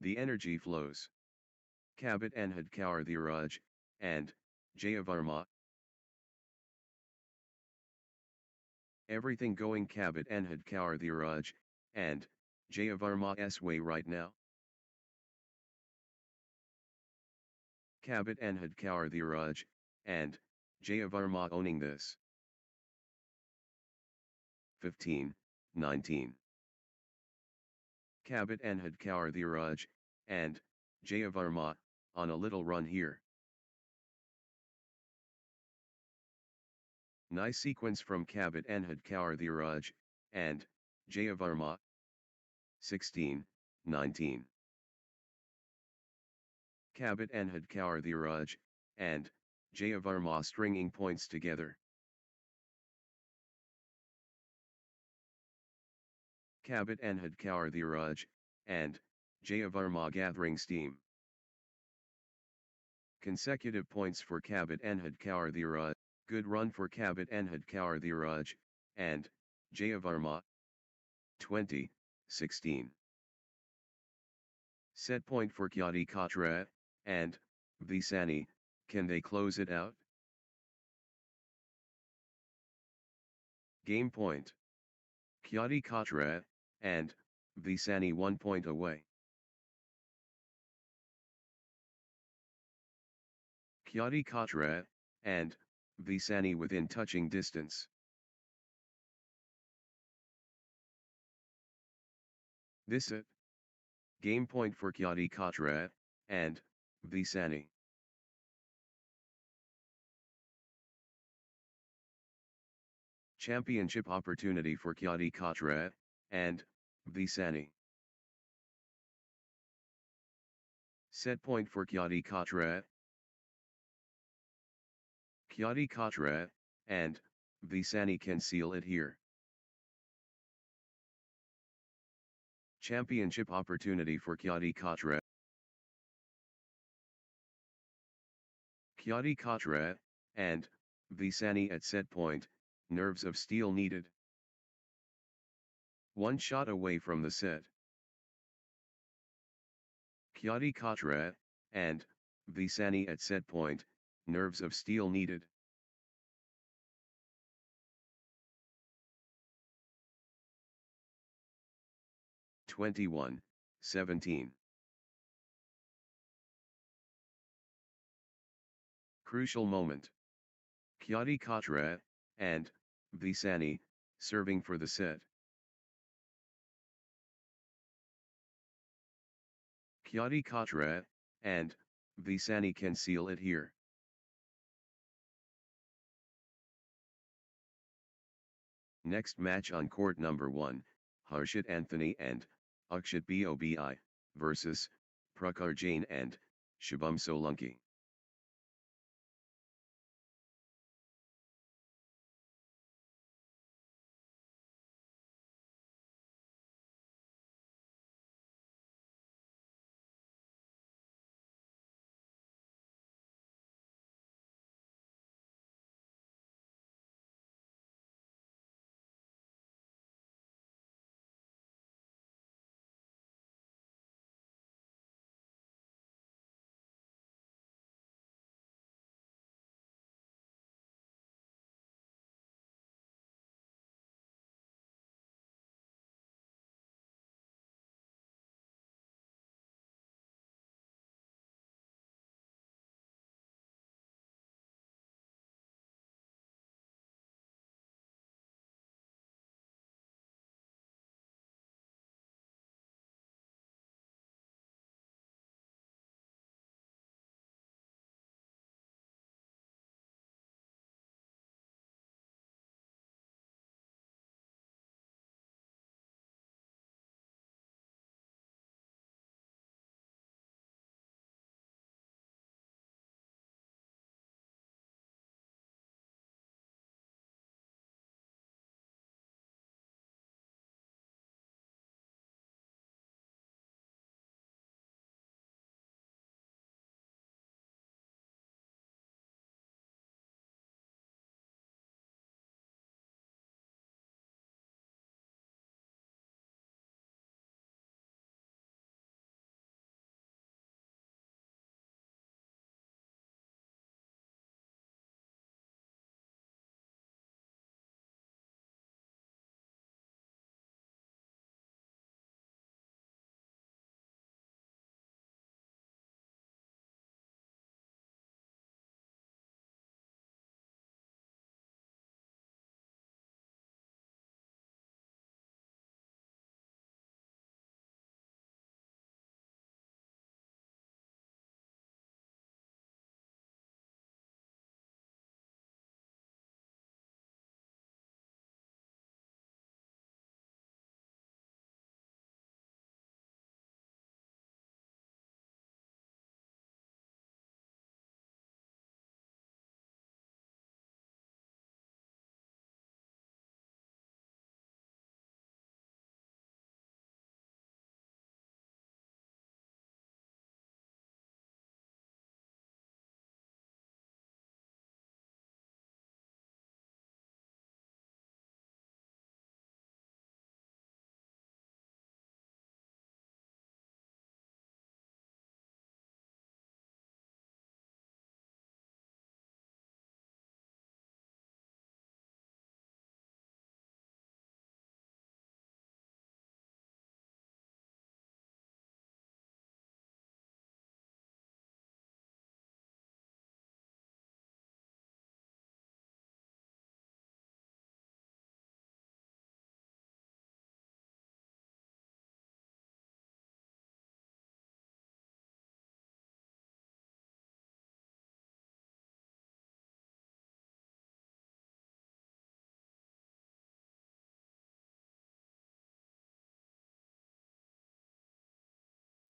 The energy flows. Kabit Anhad Kaur Dhiraj and Jayavarma. Everything going Kabit Anhad Kaur Dhiraj and Jayavarma's way right now. Kabit Anhad Kaur Dhiraj and Jayavarma owning this. 15, 19. Kabit Enhad Kaur Dhiraj, and Jayavarma, on a little run here. Nice sequence from Kabit Enhad Kaur Dhiraj, and Jayavarma. 16, 19. Kabit Enhad Kaur Dhiraj, and Jayavarma stringing points together. Kabit Enhad Kaur Dhiraj, and Jayavarma gathering steam. Consecutive points for Kabit Enhad Kaur Dhiraj, good run for Kabit Enhad Kaur Dhiraj, and Jayavarma. 20, 16. Set point for Kyati Katra, and Visani, can they close it out? Game point. Kyati Katra, and Visani 1 point away. Kyati Katra, and Visani within touching distance. This it. Game point for Kyati Katra, and Visani. Championship opportunity for Kyati Katra, and Visani. Set point for Kyati Katra. Kyati Katra, and Visani can seal it here. Championship opportunity for Kyati Katra. Kyati Katra, and Visani at set point, nerves of steel needed. One shot away from the set. Kyati Katra, and Visani at set point, nerves of steel needed. (21, 17). Crucial moment. Kyati Katra, and Visani, serving for the set. Kyati Katra, and Visani can seal it here. Next match on court number 1, Harshit Anthony and Akshat Bobi versus Prakhar Jain and Shubham Solanki.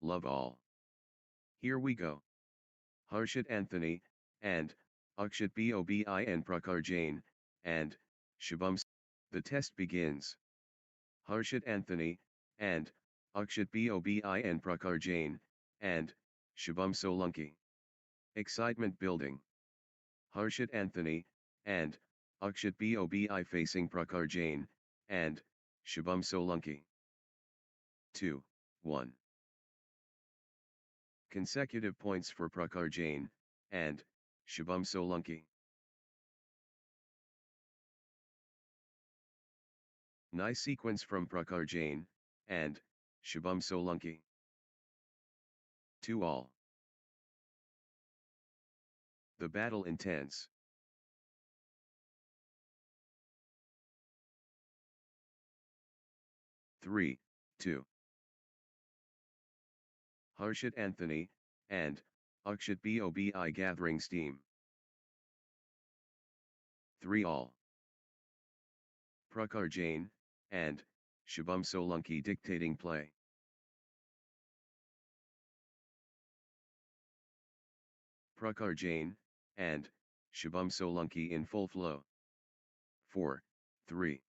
Love all. Here we go. Harshit Anthony, and, Akshit Bobin Prakar Jain, and, Shubham. The test begins. Harshit Anthony, and, Akshit Bobin Prakar Jain, and, Shubham Solanki. Excitement building. Harshit Anthony, and, Akshit Bobin facing Prakar Jain, and, Shubham Solanki. 2, 1. Consecutive points for Prakar Jain, and, Shubham Solanki. Nice sequence from Prakar Jain, and, Shubham Solanki. 2 all. The battle intense. Three, 2. Harshit Anthony, and, Akshit Bobin gathering steam. 3 all. Prakar Jain, and, Shubham Solanki dictating play. Prakar Jain, and, Shubham Solanki in full flow. 4, 3.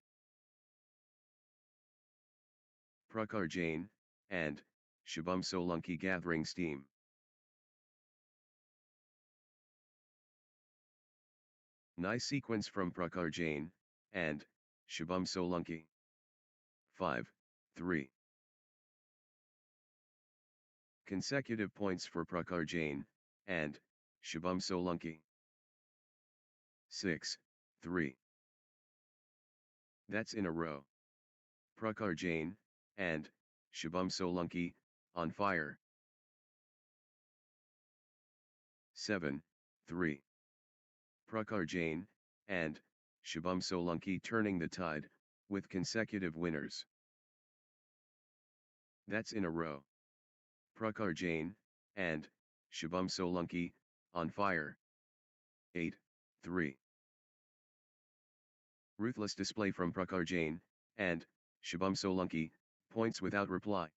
Prakar Jain, and, Shubham Solanki gathering steam. Nice sequence from Prakar Jain, and, Shubham Solanki. 5, 3. Consecutive points for Prakar Jain, and, Shubham Solanki. 6, 3. That's in a row. Prakar Jain, and, Shubham Solanki, on fire. 7, 3. Prakar Jain, and, Shubham Solanki turning the tide, with consecutive winners. That's in a row. Prakar Jain, and, Shubham Solanki, on fire. 8, 3. Ruthless display from Prakar Jain, and, Shubham Solanki, points without reply.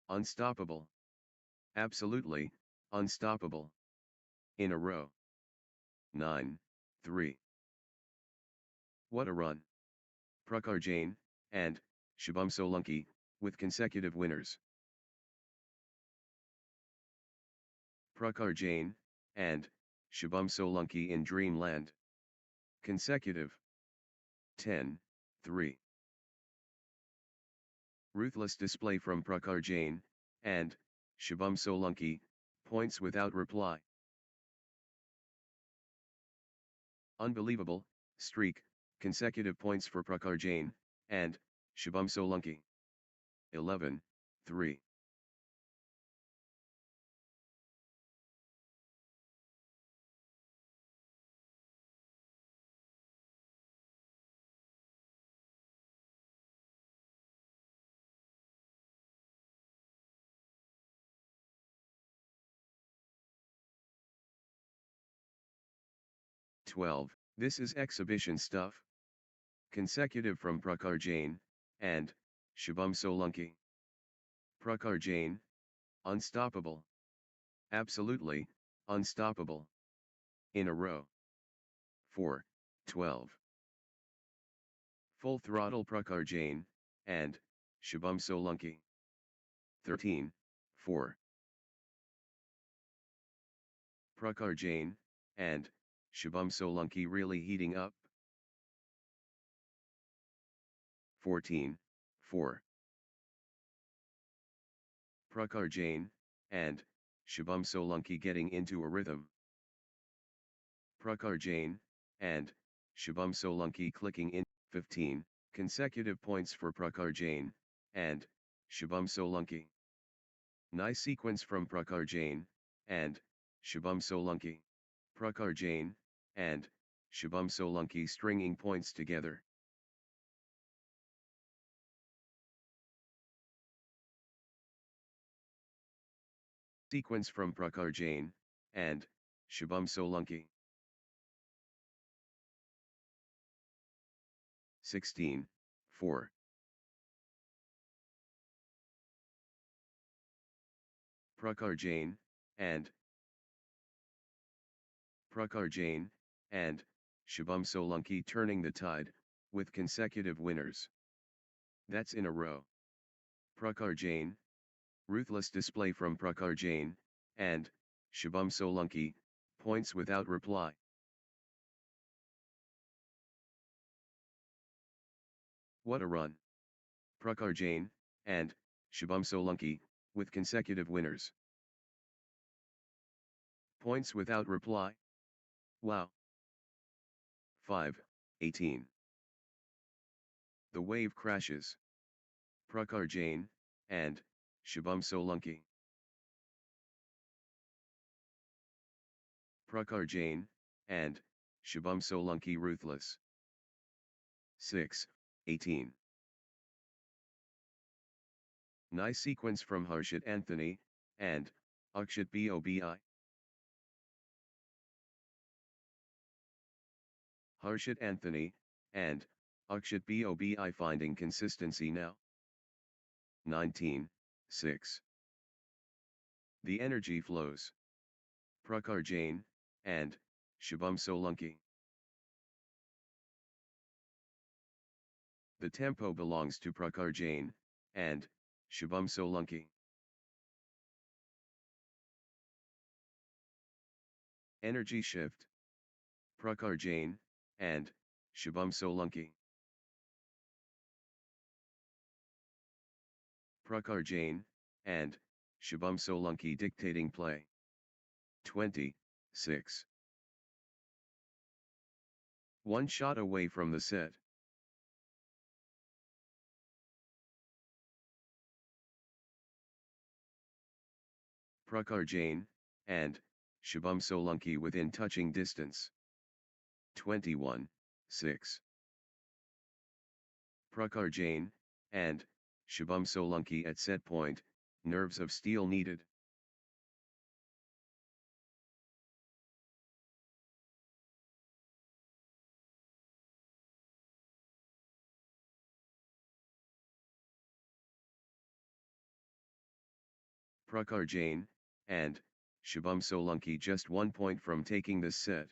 Unstoppable. Absolutely, unstoppable. In a row. 9, 3. What a run. Prakar Jain, and, Shubham Solanki, with consecutive winners. Prakar Jain, and, Shubham Solanki in dreamland. Consecutive. 10, 3. Ruthless display from Prakar Jain, and, Shubham Solanki, points without reply. Unbelievable, streak, consecutive points for Prakar Jain, and, Shubham Solanki. 11, 3. This is exhibition stuff. Consecutive from Prakar Jain, and, Shubham Solanki. Prakar Jain, unstoppable. Absolutely, unstoppable. In a row. 4, 12. Full throttle Prakar Jain, and, Shubham Solanki. 13, 4. Prakar Jain, and, Shubham Solanki really heating up. 14, 4. Prakar Jain, and, Shubham Solanki getting into a rhythm. Prakar Jain, and, Shubham Solanki clicking in. 15, consecutive points for Prakar Jain, and, Shubham Solanki. Nice sequence from Prakar Jain, and, Shubham Solanki. Prakar Jain, and, Shubham Solanki stringing points together. Sequence from Prakar Jain, and, Shubham Solanki. 16, 4. Prakhar Jain, and Prakhar Jain, and Shubham Solanki turning the tide, with consecutive winners. That's in a row. Prakhar Jain, ruthless display from Prakhar Jain, and Shubham Solanki, points without reply. What a run. Prakhar Jain, and Shubham Solanki, with consecutive winners. Points without reply. Wow. 5-18. The wave crashes. Prakhar Jain, and Shubham Solanki. Prakhar Jain, and Shubham Solanki ruthless. 6-18. Nice sequence from Harshit Anthony, and Akshat Bobi. Harshit Anthony, and Akshat Bobi finding consistency now. 19-6. The energy flows. Prakhar Jain, and Shubham Solanki. The tempo belongs to Prakhar Jain, and Shubham Solanki. Energy shift. Prakhar Jain, and Shubham Solanki. Prakhar Jain, and Shubham Solanki dictating play. 20-6. One shot away from the set. Prakhar Jain, and Shubham Solanki within touching distance. 21-6. Prakhar Jain, and Shubham Solanki at set point, nerves of steel needed. Prakhar Jain, and Shubham Solanki just 1 point from taking this set.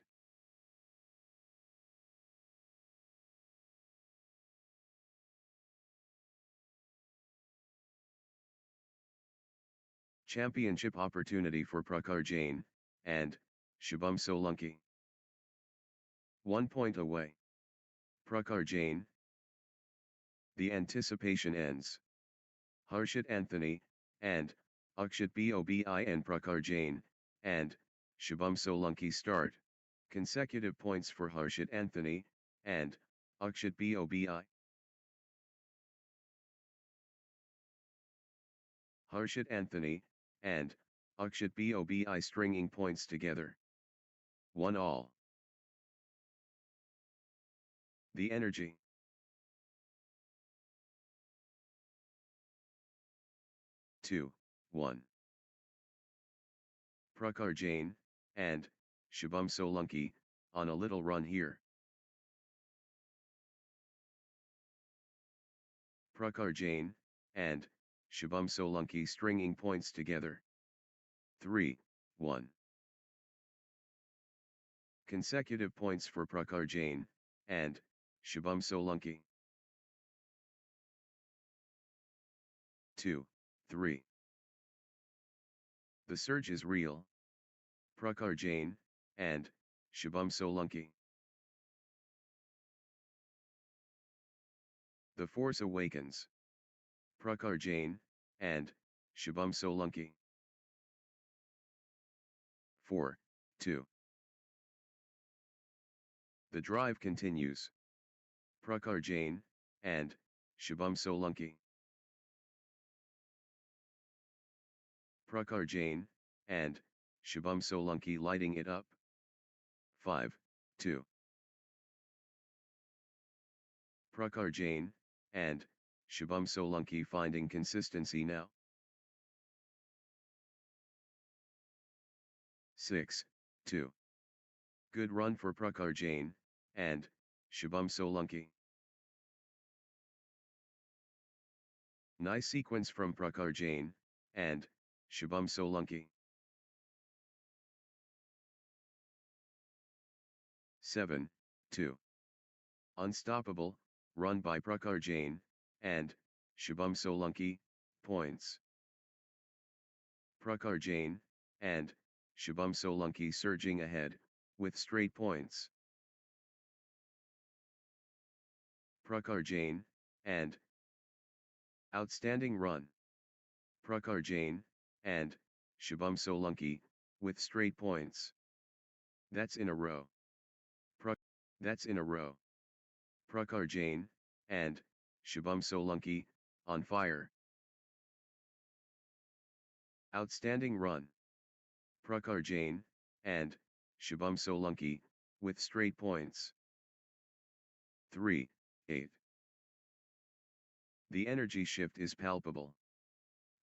Championship opportunity for Prakhar Jain, and Shubham Solanki. 1 point away. Prakhar Jain. The anticipation ends. Harshit Anthony, and Akshat Bobi and Prakhar Jain, and Shubham Solanki start. Consecutive points for Harshit Anthony, and Akshat Bobi. Harshit Anthony, and Akshat Bobi stringing points together. 1-all. The energy. Two, 1. Prakhar Jain, and Shubham Solanki, on a little run here. Prakhar Jain, and Shubham Solanki stringing points together. 3-1. Consecutive points for Prakhar Jain, and Shubham Solanki. 2-3. The surge is real. Prakhar Jain, and Shubham Solanki. The force awakens. Prakhar Jain, and Shubham Solanki. 4-2. The drive continues. Prakhar Jain, and Shubham Solanki. Prakhar Jain, and Shubham Solanki lighting it up. 5-2. Prakhar Jain, and Shubham Solanki finding consistency now. 6-2. Good run for Prakhar Jain, and Shubham Solanki. Nice sequence from Prakhar Jain, and Shubham Solanki. 7, 2. Unstoppable, run by Prakhar Jain, and Shubham Solanki, points. Prakhar Jain, and Shubham Solanki surging ahead, with straight points. Prakhar Jain, and outstanding run. Prakhar Jain, and Shubham Solanki, with straight points. That's in a row. That's in a row. Prakhar Jain, and Shubham Solanki, on fire. Outstanding run. Prakhar Jain, and Shubham Solanki, with straight points. 3, 8. The energy shift is palpable.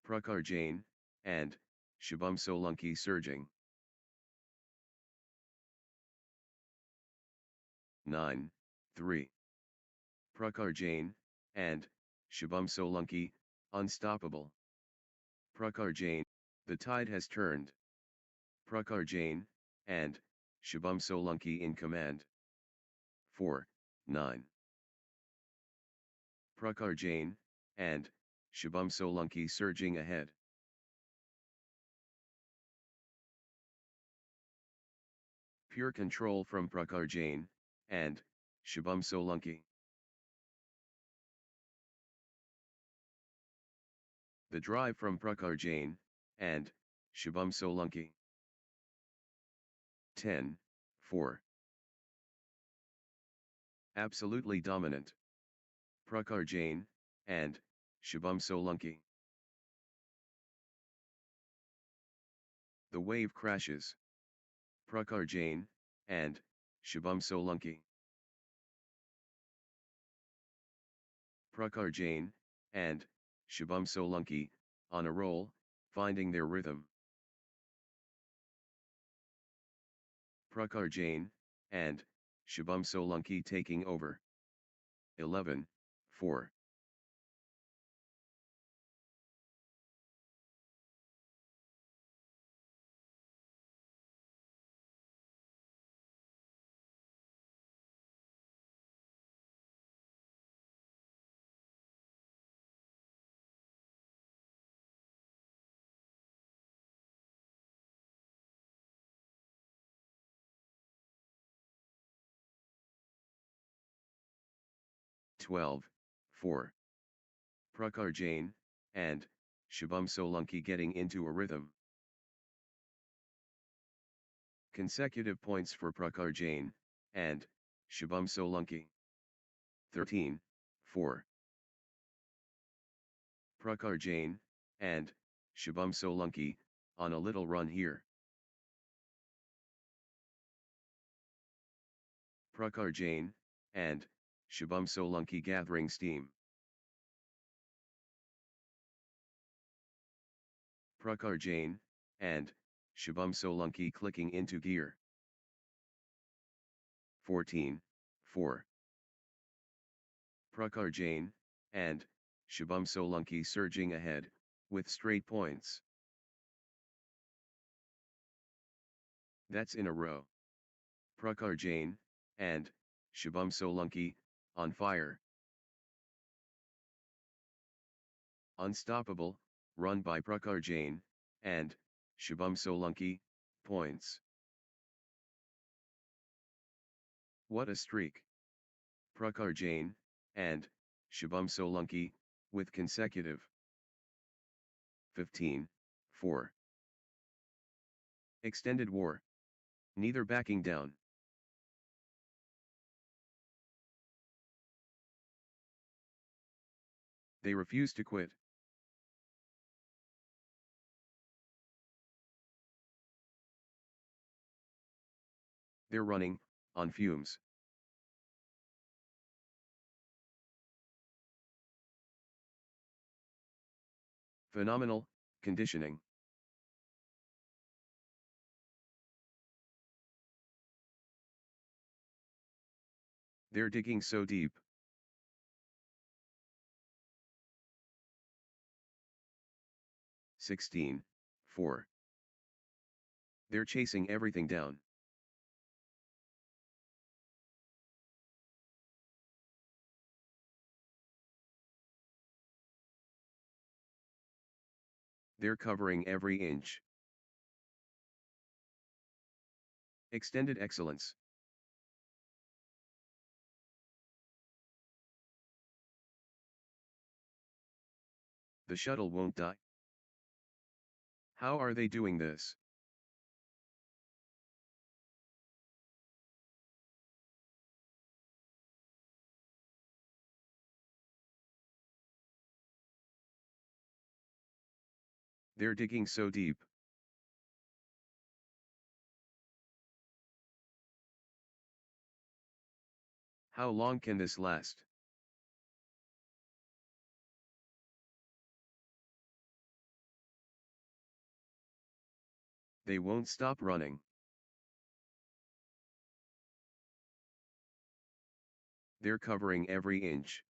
Prakhar Jain, and Shubham Solanki surging. 9, 3. Prakhar Jain, and Shubham Solanki, unstoppable. Prakhar Jain, the tide has turned. Prakhar Jain, and Shubham Solanki in command. 4, 9. Prakhar Jain, and Shubham Solanki surging ahead. Pure control from Prakhar Jain, and Shubham Solanki. The drive from Prakhar Jain, and Shubham Solanki. 10, 4. Absolutely dominant. Prakhar Jain, and Shubham Solanki. The wave crashes. Prakhar Jain, and Shubham Solanki. Prakhar Jain, and Shubham Solanki, on a roll, finding their rhythm. Prakhar Jain, and Shubham Solanki taking over. 11, 4. Twelve, 4. Prakhar Jain, and Shubham Solanki getting into a rhythm. Consecutive points for Prakhar Jain, and Shubham Solanki. 13, 4. Prakhar Jain, and Shubham Solanki, on a little run here. Prakhar Jain, and Shubham Solanki gathering steam. Prakhar Jain, and Shubham Solanki clicking into gear. 14, 4. Prakhar Jain, and Shubham Solanki surging ahead, with straight points. That's in a row. Prakhar Jain, and Shubham Solanki, on fire. Unstoppable, run by Prakhar Jain, and Shubham Solanki, points. What a streak. Prakhar Jain, and Shubham Solanki, with consecutive. 15, 4. Extended war. Neither backing down. They refuse to quit. They're running, on fumes. Phenomenal, conditioning. They're digging so deep. (16, 4. They're chasing everything down. They're covering every inch. Extended excellence. The shuttle won't die. How are they doing this? They're digging so deep. How long can this last? They won't stop running. They're covering every inch.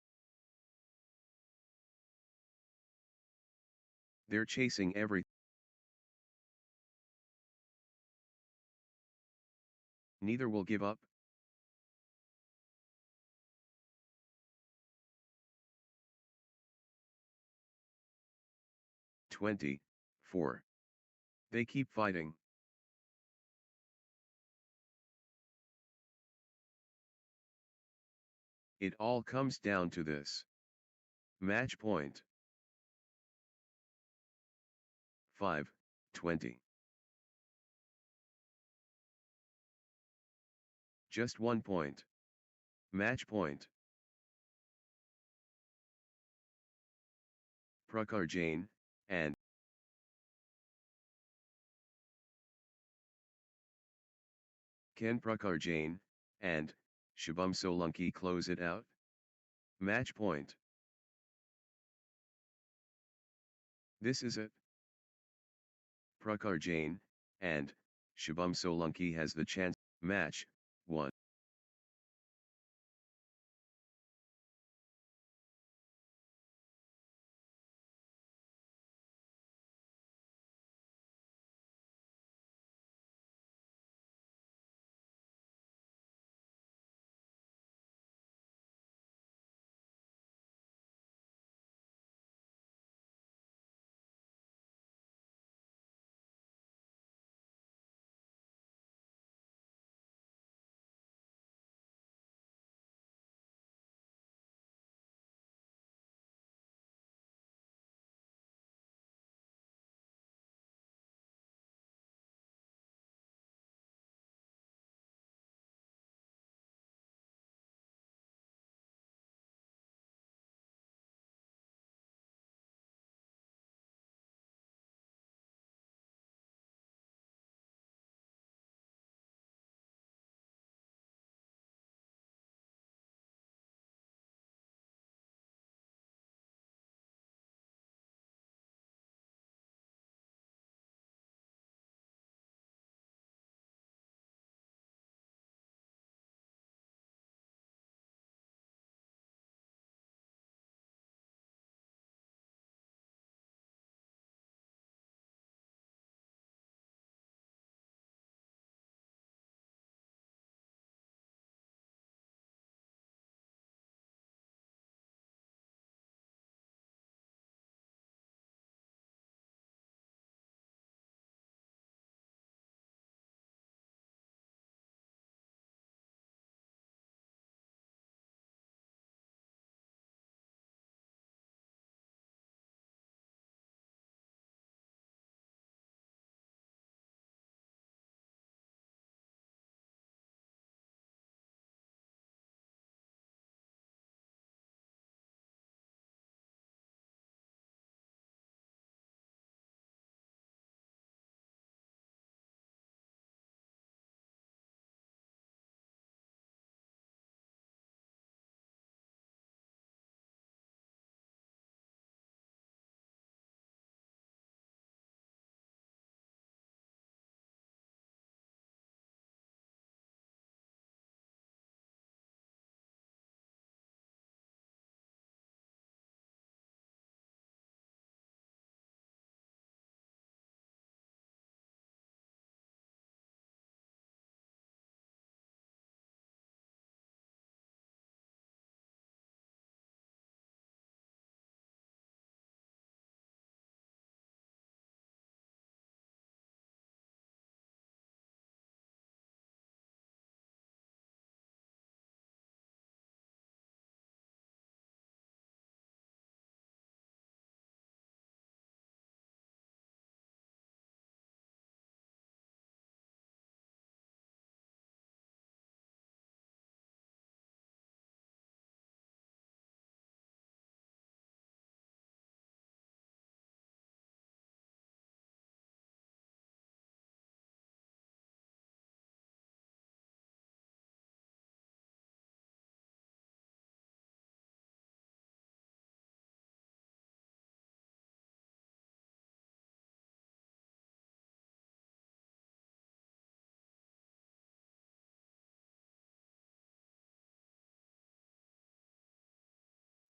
They're chasing every. Neither will give up. Twenty 4. They keep fighting. It all comes down to this. Match point. 5, 20. Just 1 point. Match point. Prakhar Jain, and can Prakhar Jain, and Shubham Solanki close it out? Match point. This is it. Prakhar Jain, and Shubham Solanki has the chance. Match 1.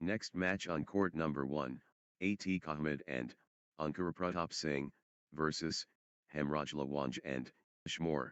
Next match on court number 1, Atiq Ahmed and Ankara Pratap Singh versus Hemraj Lawanj and Shmore.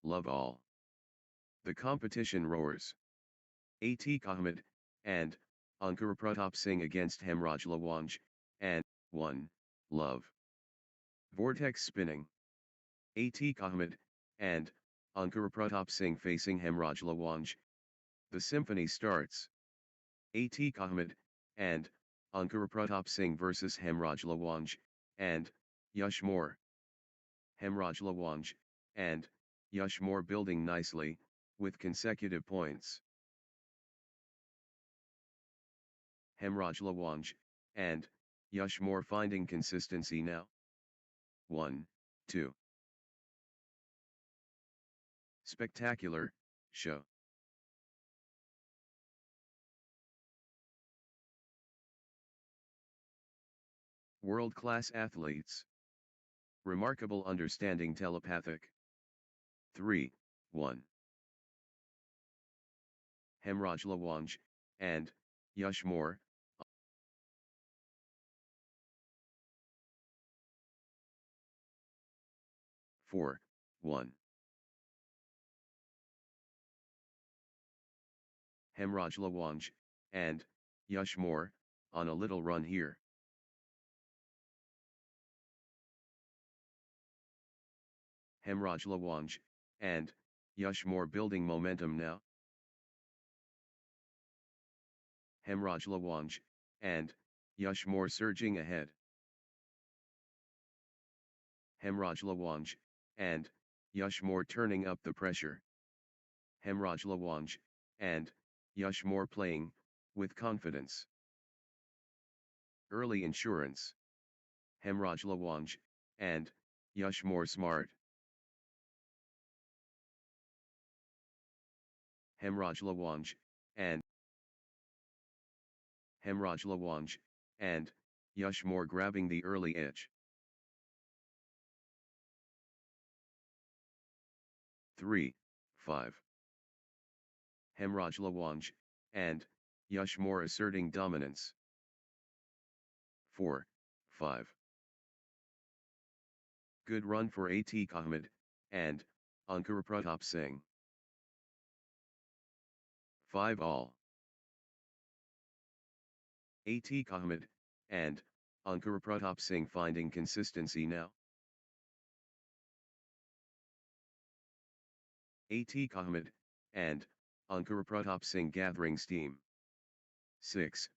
Love all. The competition roars. Atiq Ahmed and Ankara Pratap Singh against Hemraj Lawanj and 1. Love. Vortex spinning. Atiq Ahmed and Ankara Pratap Singh facing Hemraj Lawanj. The symphony starts. Atiq Ahmed and Ankara Pratap Singh versus Hemraj Lawanj and Yushmore. Hemraj Lawanj and Yushmore building nicely with consecutive points. Hemraj Lawanj and Yushmore finding consistency now. 1, 2. Spectacular show. World-class athletes. Remarkable understanding telepathic. 3, 1. Hemraj Lawanj and Yushmore. 4, 1. Hemraj Lawanj and Yushmore on a little run here. Hemraj Lawanj and Yushmore building momentum now. Hemraj Lawanj and Yushmore surging ahead. Hemraj Lawanj and Yushmore turning up the pressure. Hemraj Lawanj and Yushmore playing with confidence. Early insurance. Hemraj Lawanj and Yushmore smart. Hemraj Lawanj and Yushmore grabbing the early edge. 3, 5. Hemraj Lawanj and Yushmore asserting dominance. 4, 5. Good run for Atiq Ahmed and Ankara Pratap Singh. 5 all. Atiq Ahmed and Ankara Pratap Singh finding consistency now. Atiq Ahmed and Ankara Pratap Singh gathering steam. 6-5.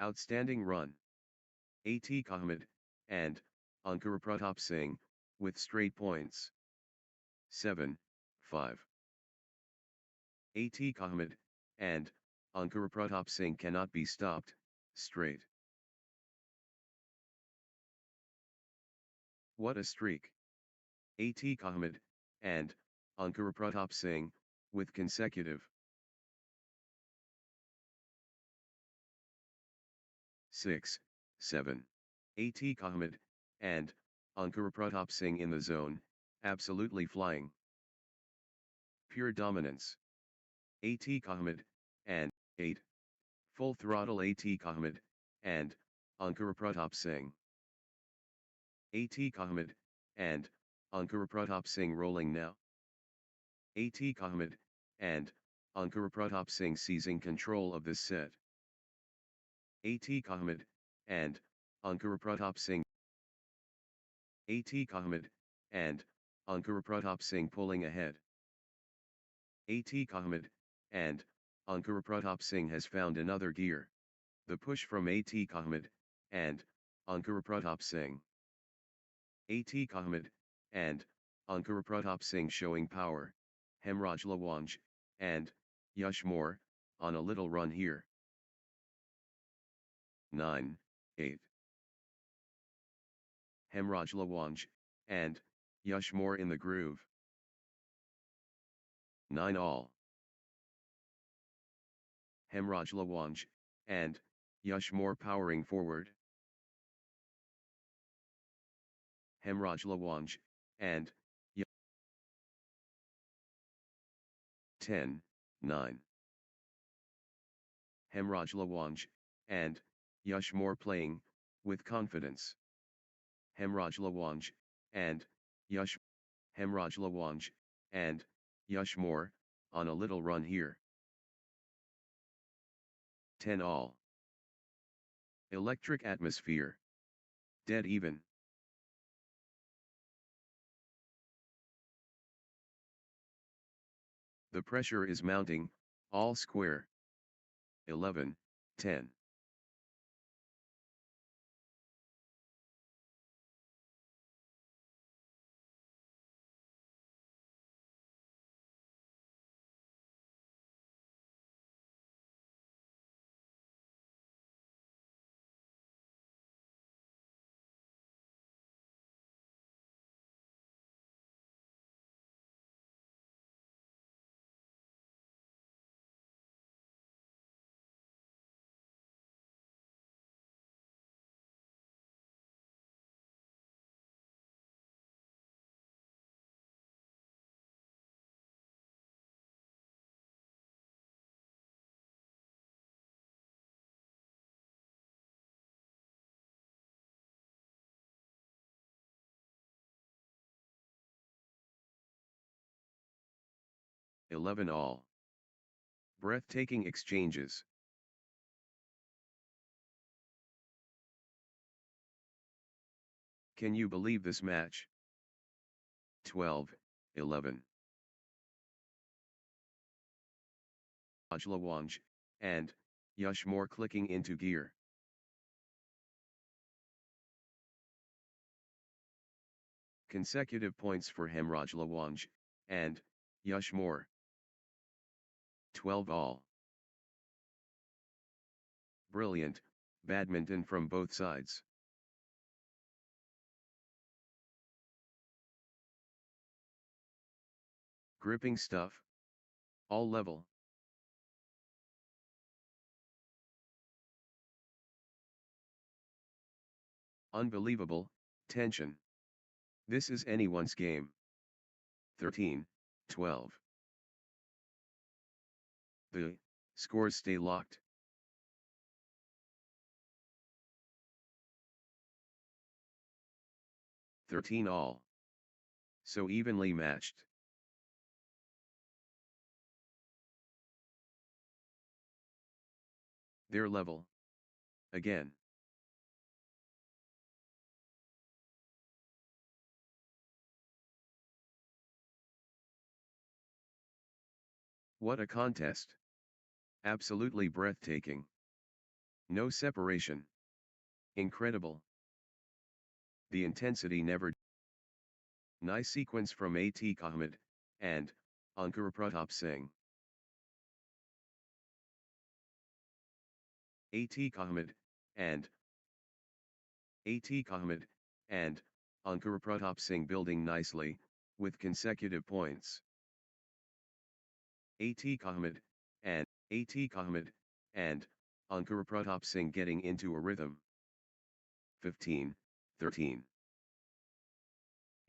Outstanding run. Atiq Ahmed, and Ankara Pratap Singh, with straight points. 7-5. Atiq Ahmed, and Ankara Pratap Singh cannot be stopped, straight. What a streak. Atiq Ahmed, and Ankara Pratap Singh, with consecutive. 6-7. Atiq Ahmed, and Ankara Pratap Singh in the zone, absolutely flying. Pure dominance. Atiq Ahmed, and 8. Full throttle Atiq Ahmed, and Ankara Pratap Singh. Atiq Ahmed, and Ankara Pratap Singh rolling now. Atiq Ahmed, and Ankara Pratap Singh seizing control of this set. Atiq Ahmed, and Ankara Pratap Singh. Atiq Ahmed, and Ankara Pratap Singh pulling ahead. Atiq Ahmed, and Ankara Pratap Singh has found another gear. The push from Atiq Ahmed, and Ankara Pratap Singh. Atiq Ahmed, and Ankara Pratap Singh showing power, Hemraj Lawanj, and Yushmore, on a little run here. 9-8. Hemraj Lawanj, and Yushmore in the groove. 9-all. Hemraj Lawanj, and Yushmore powering forward. Hemraj Lawanj, and 10-9. Hemraj Lawanj, and Yushmore playing, with confidence. Hemraj Lawanj, and Hemraj Lawanj, and Yushmore, on a little run here. 10-all. Electric atmosphere. Dead even. The pressure is mounting, all square. 11-10. 11-all. Breathtaking exchanges. Can you believe this match? 12-11. Lawanj, and Yushmore clicking into gear. Consecutive points for Hemraj Lawanj, and Yushmore. 12-all. Brilliant, badminton from both sides. Gripping stuff. All level. Unbelievable, tension. This is anyone's game. 13-12. The scores stay locked. 13-all. So evenly matched. Their level. Again. What a contest! Absolutely breathtaking. No separation. Incredible. The intensity never. Nice sequence from A.T. Ahmed and Ankara Singh. A.T. Ahmed and A.T. Ahmed and Ankara Singh building nicely, with consecutive points. A.T. Ahmed and A.T. Ahmed and Ankara Singh getting into a rhythm. 15-13.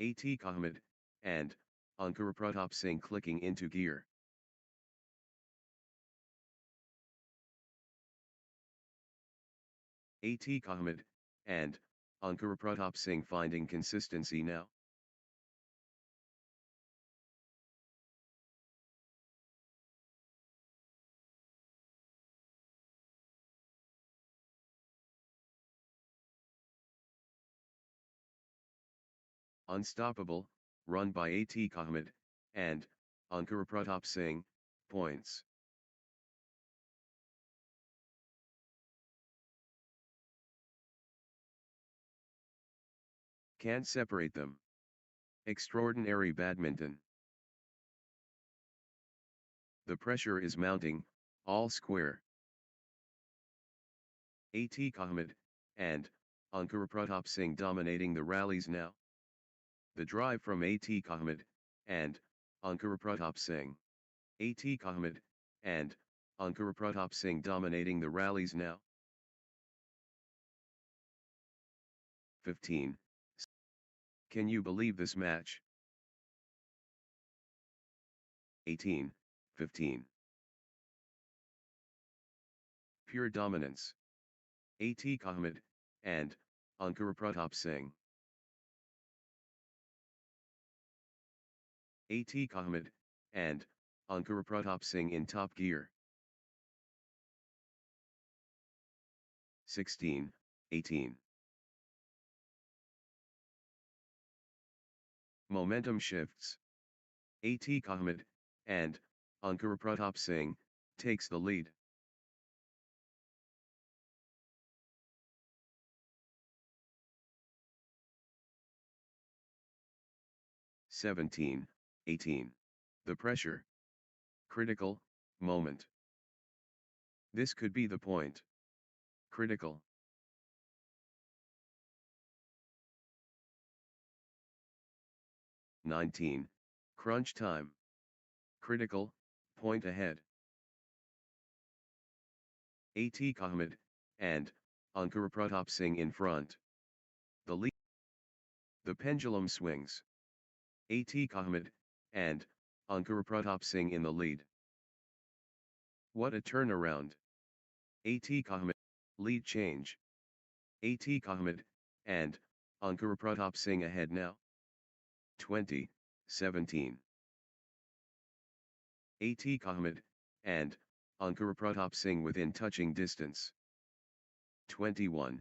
A.T. Ahmed and Ankara Singh clicking into gear. A.T. Ahmed and Ankara Singh finding consistency now. Unstoppable, run by A.T. Ahmed and Ankara Singh, points. Can't separate them. Extraordinary badminton. The pressure is mounting, all square. A.T. Ahmed and Ankara Singh dominating the rallies now. The drive from A.T. Ahmed and Ankara Singh. A.T. Ahmed and Ankara Singh dominating the rallies now. 15. Can you believe this match? 18-15. Pure dominance. A.T. Ahmed and Ankara Singh. A.T. Ahmed and Ankara Singh in top gear. 16-18. Momentum shifts. A.T. Ahmed and Ankara Singh takes the lead. 17-18. The pressure. Critical moment. This could be the point. Critical. 19. Crunch time. Critical, point ahead. A.T. Ahmed and Ankara Singh in front. The lead. The pendulum swings. A.T. Ahmed and Ankara Singh in the lead. What a turnaround. A.T. Ahmed, lead change. A.T. Ahmed and Ankara Singh ahead now. 20-17. A.T. Ahmed and Ankara Singh within touching distance. 21-17.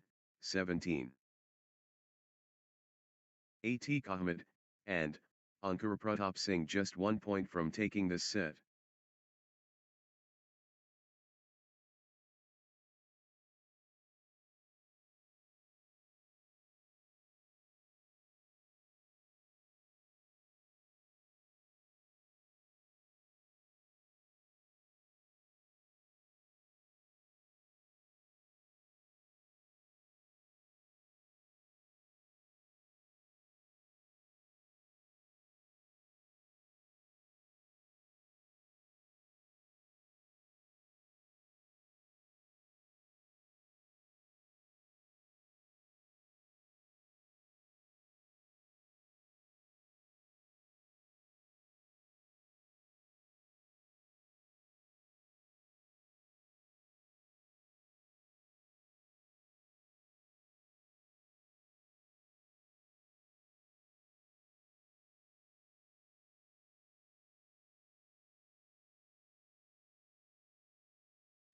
A.T. Ahmed and Ankara Singh just 1 point from taking this set.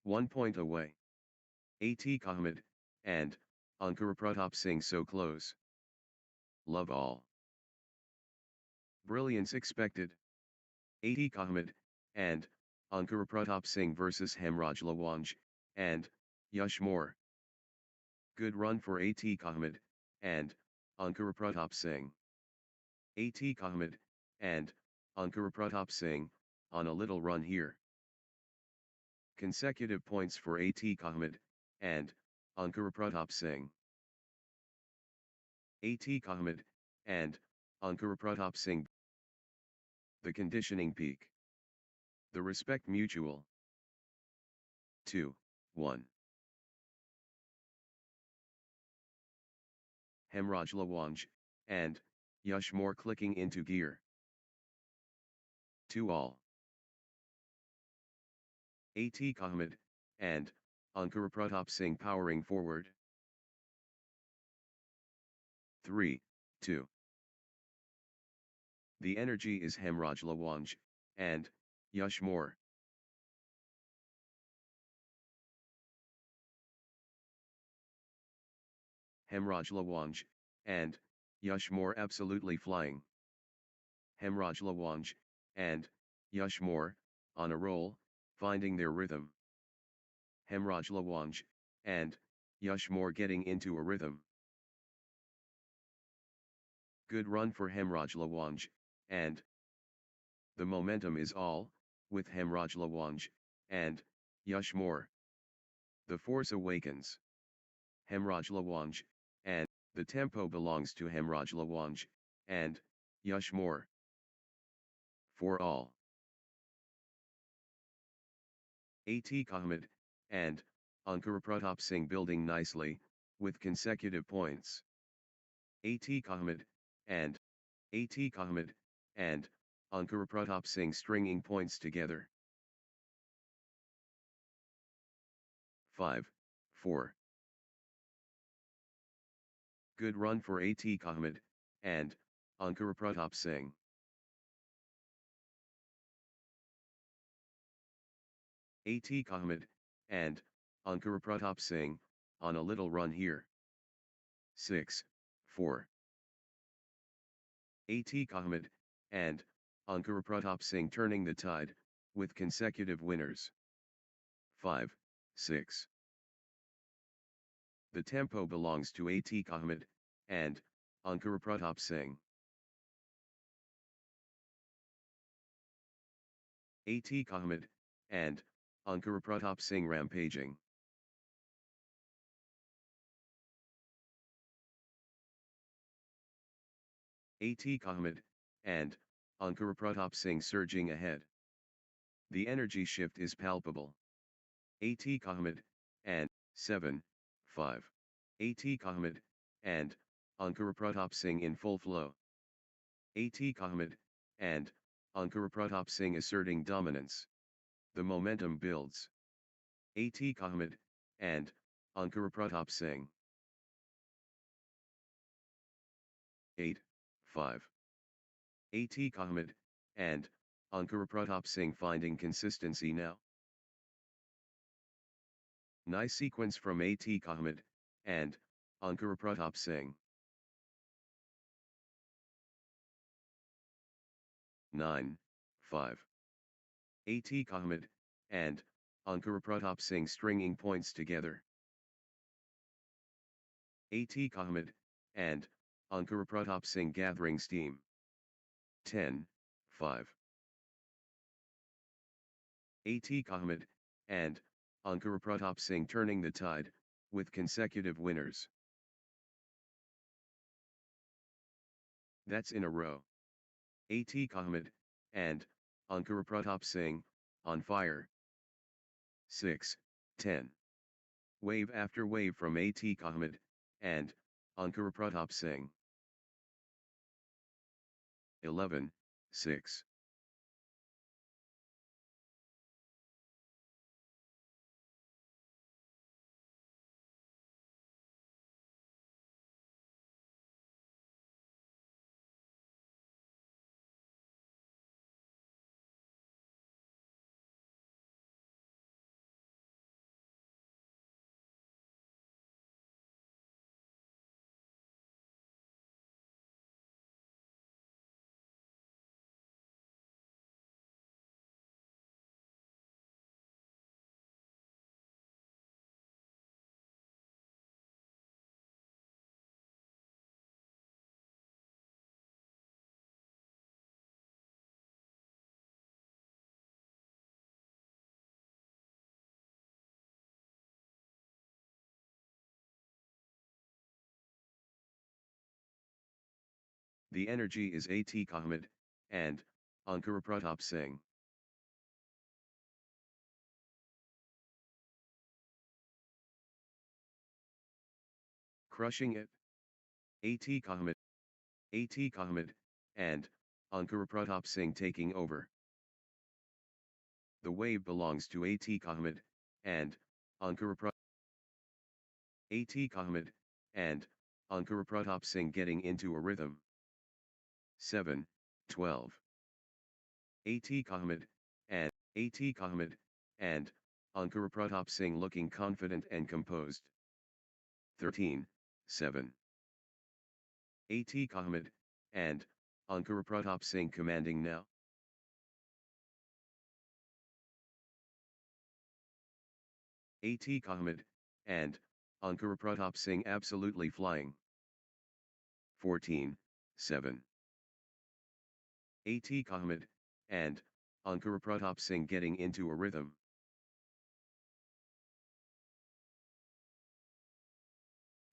One point away. A.T. Ahmed and Ankara Singh so close. Love all. Brilliance expected. A.T. Ahmed and Ankara Pratap Singh vs Hemraj Lawanj, and Yash Moore. Good run for Atiq Ahmed, and Ankara Pratap Singh. Atiq Ahmed, and Ankara Pratap Singh, on a little run here. Consecutive points for Atiq Ahmed, and Ankara Pratap Singh. Atiq Ahmed, and Ankara Pratap Singh. The conditioning peak. The respect mutual. 2-1. Hemraj Lawanj, and Yash Moore clicking into gear. 2-all. Atiq Ahmed, and Ankara Pratap Singh powering forward. 3-2. The energy is Hemraj Lawanj, and Yash Moore. Hemraj Lawanj, and Yash Moore absolutely flying. Hemraj Lawanj, and Yash Moore, on a roll, finding their rhythm. Hemraj Lawanj, and Yash Moore getting into a rhythm. Good run for Hemraj Lawanj, and the momentum is all, with Hemraj Lawanj, and Yash Moore. The force awakens. Hemraj Lawanj, and the tempo belongs to Hemraj Lawanj, and Yash Moore. 4-all. Atiq Ahmed, and Ankara Pratap Singh building nicely, with consecutive points. Atiq Ahmed, and Atiq Ahmed, and Ankara Pratap Singh stringing points together. 5-4. Good run for Atiq Ahmed, and Ankara Pratap Singh. Atiq Ahmed, and Ankara Pratap Singh, on a little run here. 6-4. Atiq Ahmed, and Ankara Pratap Singh turning the tide, with consecutive winners. 5-6. The tempo belongs to Atiq Ahmed, and Ankara Pratap Singh. Atiq Ahmed, and Ankara Pratap Singh rampaging. Atiq Ahmed, and Ankara Pratap Singh surging ahead. The energy shift is palpable. Atiq Ahmed, and 7-5. Atiq Ahmed, and Ankara Pratap Singh in full flow. Atiq Ahmed, and Ankara Pratap Singh asserting dominance. The momentum builds. Atiq Ahmed, and Ankara Pratap Singh. 8-5. Atiq Ahmed, and Ankara Pratap Singh finding consistency now. Nice sequence from Atiq Ahmed, and Ankara Pratap Singh. 9-5. Atiq Ahmed, and Ankara Pratap Singh stringing points together. Atiq Ahmed, and Ankara Pratap Singh gathering steam. 10-5. Atiq Ahmed, and Ankara Pratap Singh turning the tide, with consecutive winners. That's in a row. Atiq Ahmed, and Ankara Pratap Singh, on fire. 6-10. Wave after wave from Atiq Ahmed, and Ankara Pratap Singh. 11-6. The energy is A.T. Kahmad and Ankuratap Singh. Crushing it. A.T. Kahmad. A.T. Kahmad and Ankuratap Singh taking over. The wave belongs to A.T. Kahmad and Ankuratap. A.T. Kahmad and Ankuratap Singh getting into a rhythm. 7-12. A.T. Kahmad and A.T. Kahmad and Ankuratap Singh looking confident and composed. 13-7. A.T. Kahmad and Ankuratap Singh commanding now. A.T. Kahmad and Ankuratap Singh absolutely flying. 14-7. A.T. Kahmad and Ankuratap Singh getting into a rhythm.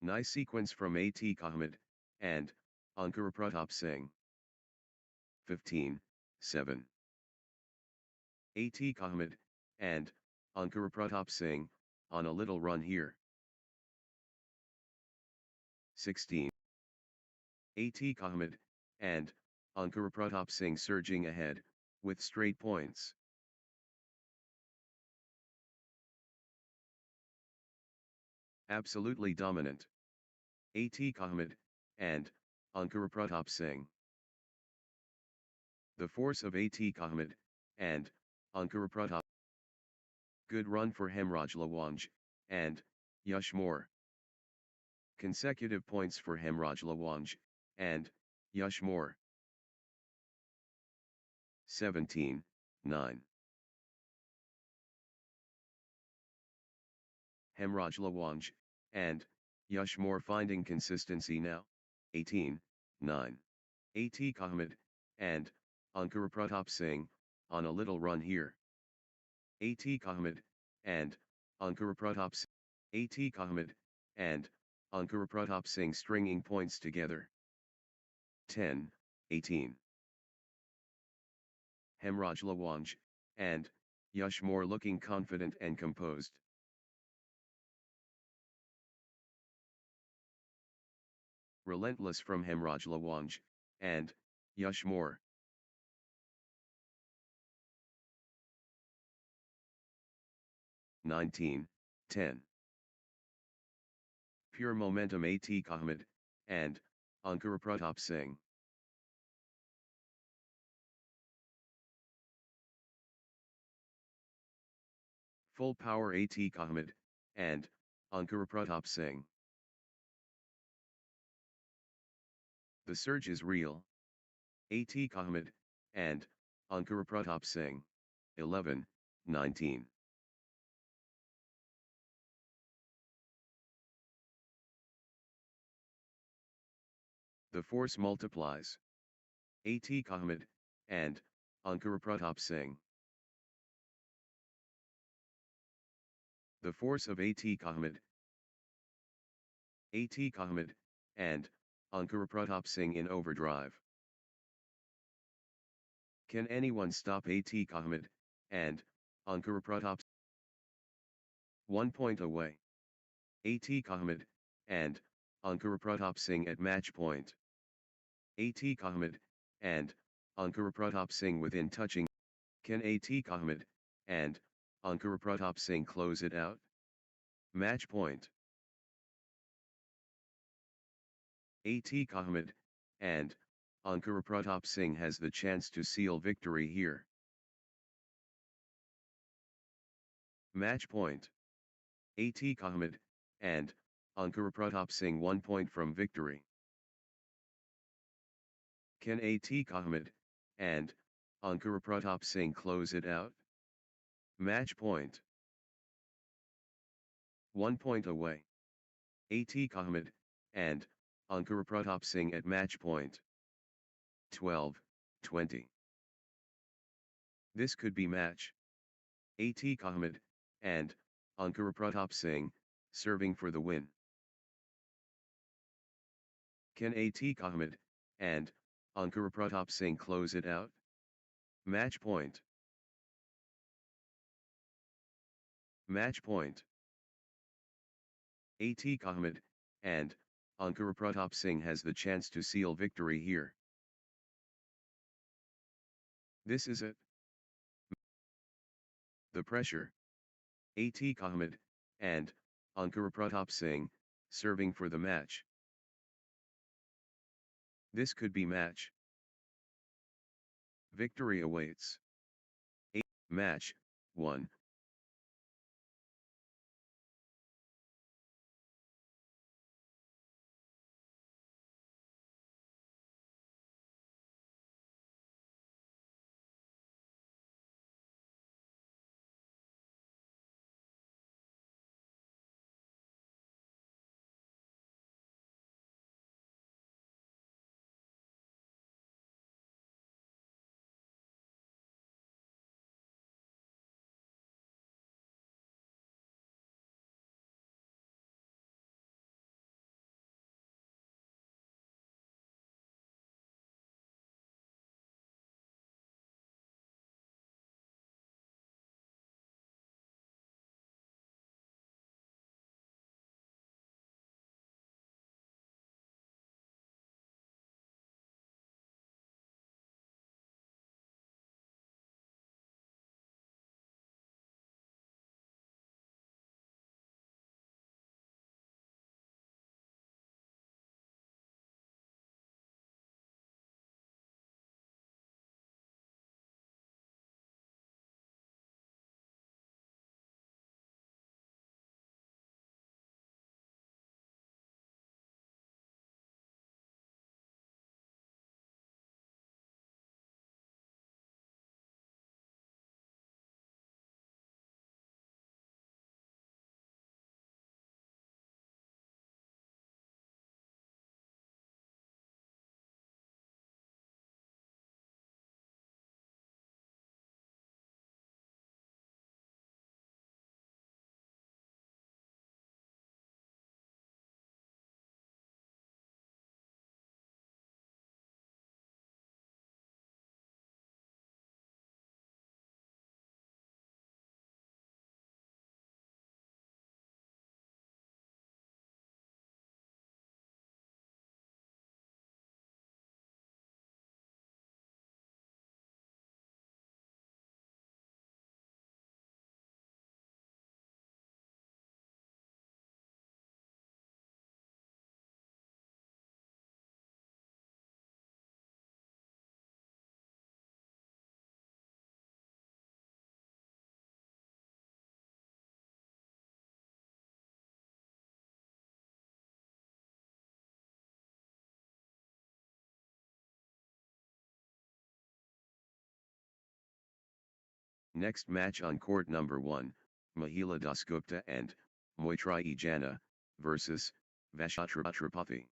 Nice sequence from A.T. Kahmad and Ankuratap Singh. 15-7. A.T. Kahmad and Ankuratap Singh on a little run here. 16. A.T. Kahmad and Ankuratap Singh surging ahead with straight points. Absolutely dominant. A.T. Kahmad and Ankuratap Singh. The force of A.T. Kahmad and Ankuratap. Good run for Hemraj Lawanj and Yash Moore. Consecutive points for Hemraj Lawanj and Yash Moore. 17-9. Hemraj Lawanj and Yash Moore finding consistency now. 18-9. A.T. Kahmad and Ankuratap Singh on a little run here. A.T. Kahmad and Ankuratap Singh. A.T. Kahmad and Ankuratap Singh stringing points together. 10-18. Hemraj Lawanj and Yash Moore looking confident and composed. Relentless from Hemraj Lawanj and Yash Moore. 19-10. Pure momentum A.T. Kahmad and Ankuratap Singh. Full power A.T. Kahmad and Ankuratap Singh. The surge is real. A.T. Kahmad and Ankuratap Singh. 11-19. The force multiplies. A.T. Kahmad and Ankuratap Singh. The force of A.T. Kahmad. A.T. Kahmad and Ankuratap Singh in overdrive. Can anyone stop A.T. Kahmad and Ankuratap? 1 point away. A.T. Kahmad and Ankuratap Singh at match point. A.T. Kahmad and Ankuratap Singh within touching. Can A.T. Kahmad and Ankuratap Singh close it out? Match point. A.T. Kahmad and Ankuratap Singh has the chance to seal victory here. Match point. A.T. Kahmad and Ankuratap Singh 1 point from victory. Can A.T. Kahmad and Ankuratap Singh close it out? Match point. 1 point away. A.T. Kahmad and Ankuratap Singh at match point. 12-20. This could be match. A.T. Kahmad and Ankuratap Singh serving for the win. Can A.T. Kahmad and Ankara Pratap Singh close it out. Match point. Match point. Atiq Ahmed, and Ankara Pratap Singh has the chance to seal victory here. This is it. The pressure. Atiq Ahmed, and Ankara Pratap Singh, serving for the match. This could be match. Victory awaits. Match 1. Next match on court number 1, Mahila Dasgupta and Moitrai Jana versus Vashatrapathi.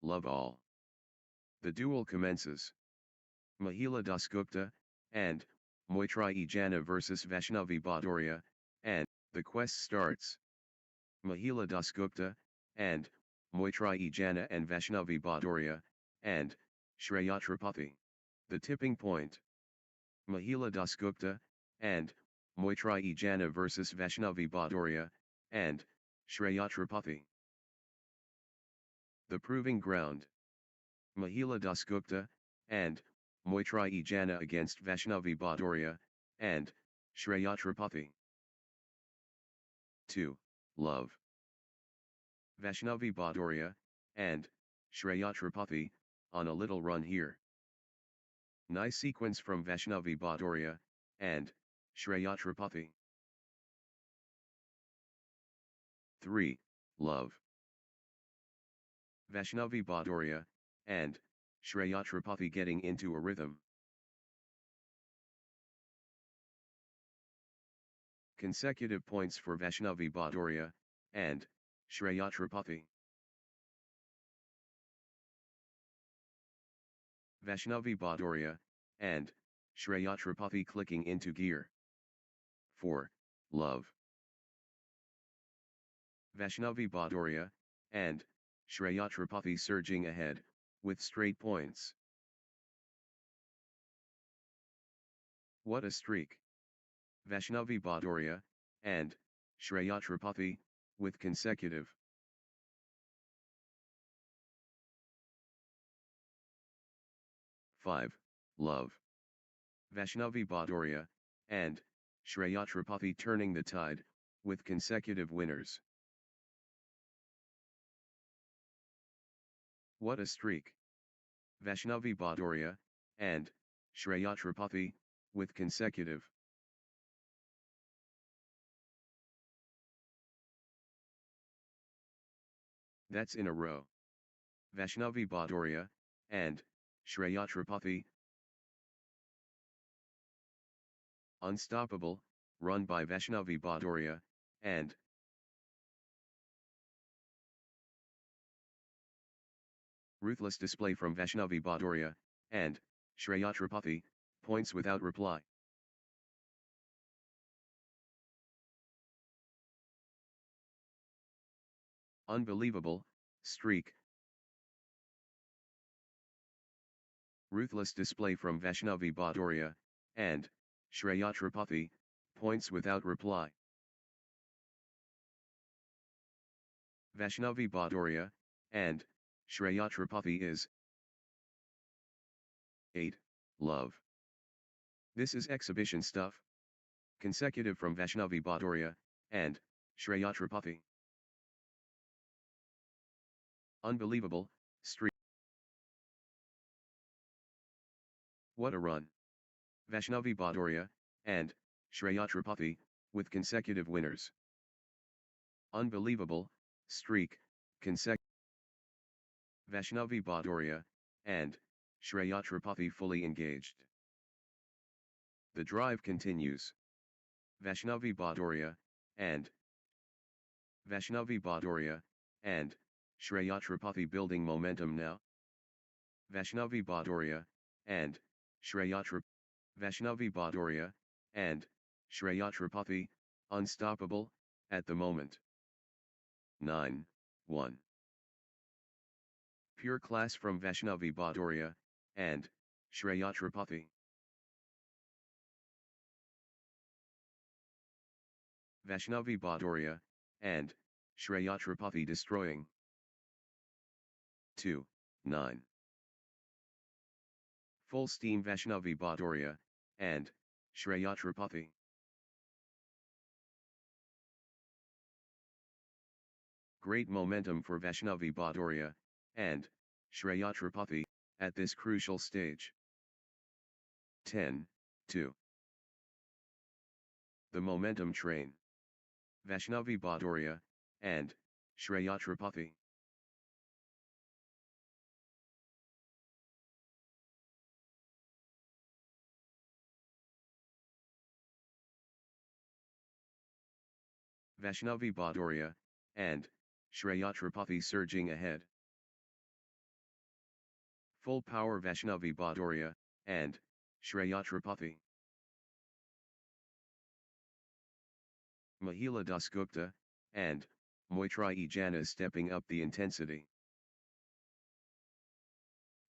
love all. The duel commences. Mahila Dasgupta, and, Moitrai Jana vs Vaishnavi Bhadoria, and, the quest starts. Mahila Dasgupta, and, Moitrai Jana and Vaishnavi Bhadoria, and, Shreya Tripathi. The tipping point. Mahila Dasgupta, and, Moitrai Jana vs Vaishnavi Bhadoria, and, Shreya Tripathi. The proving ground. Mahila Dasgupta, and, Moitrai Jana against Vaishnavi Bhadoria, and, Shreya Tripathi. 2. Love. Vaishnavi Bhadoria, and, Shreya Tripathi, on a little run here. Nice sequence from Vaishnavi Bhadoria, and, Shreya Tripathi. 3. Love. Vaishnavi Bhadoria, and, Shreya Tripathi getting into a rhythm. Consecutive points for Vaishnavi Bhadoria, and, Shreya Tripathi. Vaishnavi Bhadoria, and, Shreya Tripathi clicking into gear. 4. Love. Vaishnavi Bhadoria, and, Shreya Tripathi surging ahead, with straight points. What a streak! Vaishnavi Bhadoria, and, Shreya Tripathi, with consecutive. Five. Love. Vaishnavi Bhadoria, and, Shreya Tripathi turning the tide, with consecutive winners. What a streak! Vaishnavi Bhadoria, and, Shreya Tripathi, with consecutive. That's in a row. Vaishnavi Bhadoria, and, Shreya Tripathi. Unstoppable, run by Vaishnavi Bhadoria, and, ruthless display from Vaishnavi Bhadoria, and, Shreya Tripathi, points without reply. Unbelievable, streak. Ruthless display from Vaishnavi Bhadoria, and, Shreya Tripathi, points without reply. Vaishnavi Bhadoria, and, Shreya Tripathi is 8. Love. This is exhibition stuff. Consecutive from Vaishnavi Bhadoria, and, Shreya Tripathi. Unbelievable, streak. What a run. Vaishnavi Bhadoria, and, Shreya Tripathi, with consecutive winners. Unbelievable, streak, Vaishnavi Bhadoria, and, Shreya Tripathi fully engaged. The drive continues. Vaishnavi Bhadoria, and, and, Shreya Tripathi building momentum now. Vaishnavi Bhadoria, and, Vaishnavi Bhadoria, and, Shreya Tripathi, unstoppable, at the moment. 9-1. Pure class from Vaishnavi Bhadoria, and, Shreya Tripathi. Vaishnavi Bhadoria, and, Shreya Tripathi destroying. 2-9. Full steam Vaishnavi Bhadoria, and, Shreya Tripathi. Great momentum for Vaishnavi Bhadoria, and, Shreya Tripathi, at this crucial stage. 10-2. The momentum train. Vaishnavi Bhadoria, and, Shreya Tripathi. Vaishnavi Bhadoria, and, Shreya Tripathi surging ahead. Full Power Vaishnavi Bhadoria, and Shreyatrapati. Mahila Dasgupta, and Moitrai Jana stepping up the intensity.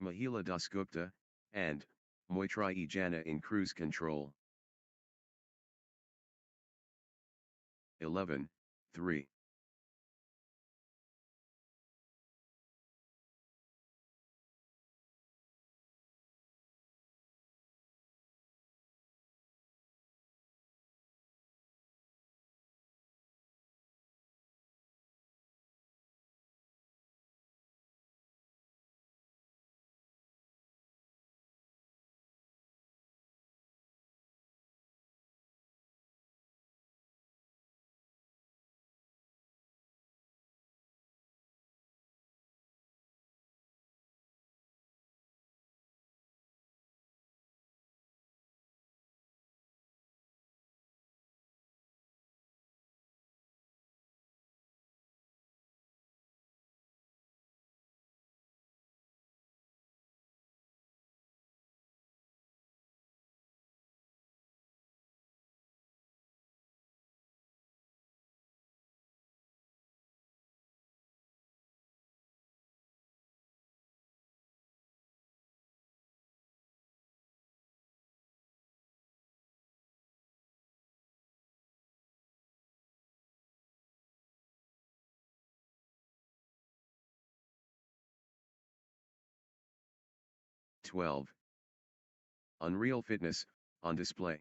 Mahila Dasgupta, and Moitrai Jana in cruise control. 11-3. Unreal fitness, on display.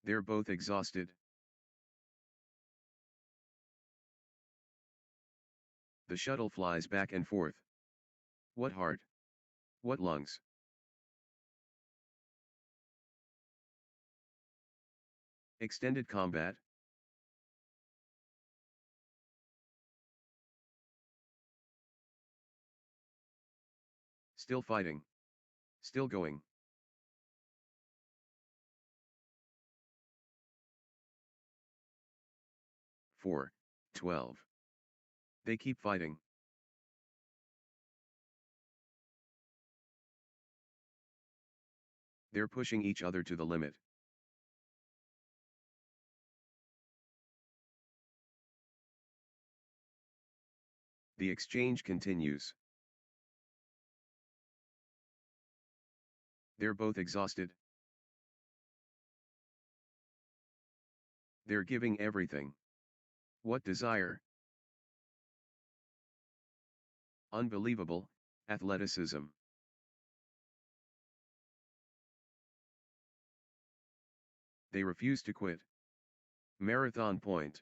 They're both exhausted. The shuttle flies back and forth. What heart? What lungs? Extended combat? Still fighting. Still going. Four, 12. They keep fighting. They're pushing each other to the limit. The exchange continues. They're both exhausted. They're giving everything. What desire? Unbelievable, athleticism. They refuse to quit. Marathon point.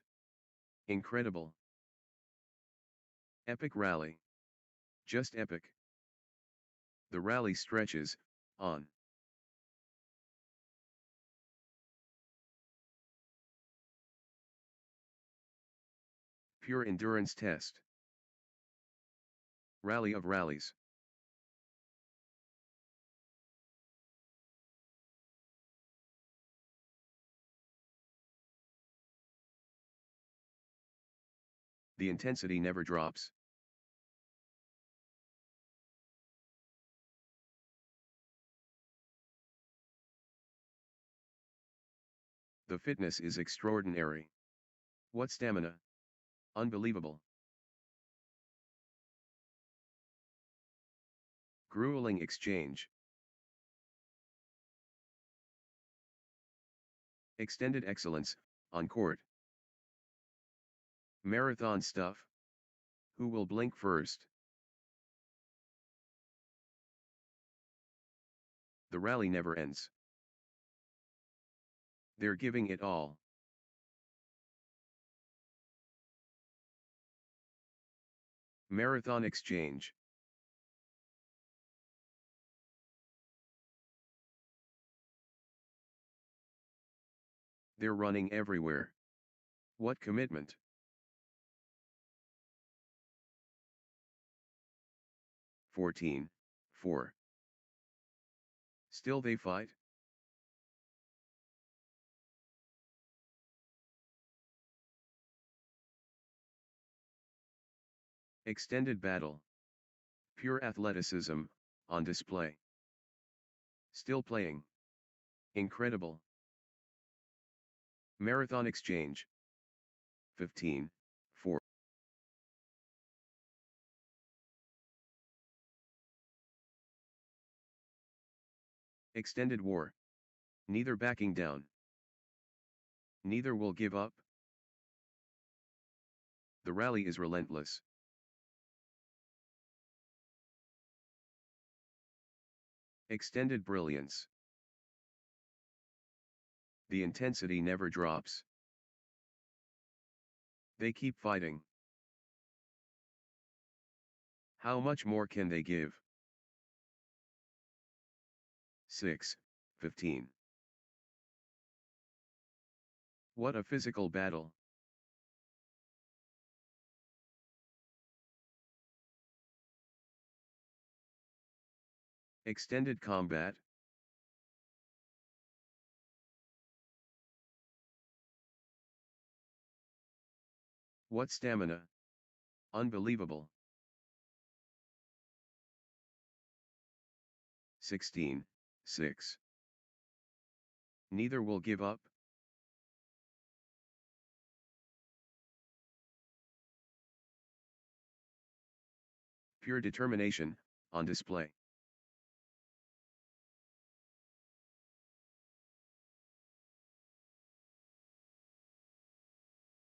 Incredible. Epic rally. Just epic. The rally stretches, on. Pure endurance test. Rally of rallies. The intensity never drops. The fitness is extraordinary. What stamina? Unbelievable. Grueling exchange. Extended excellence, on court. Marathon stuff. Who will blink first? The rally never ends. They're giving it all. Marathon exchange. They're running everywhere. What commitment? Fourteen, 4. Still they fight? Extended battle. Pure athleticism, on display. Still playing. Incredible. Marathon exchange. 15, 4. Extended war. Neither backing down. Neither will give up. The rally is relentless. Extended brilliance. The intensity never drops. They keep fighting. How much more can they give? 6, 15. What a physical battle. Extended combat. What stamina. Unbelievable. 16, 6. Neither will give up. Pure determination, on display.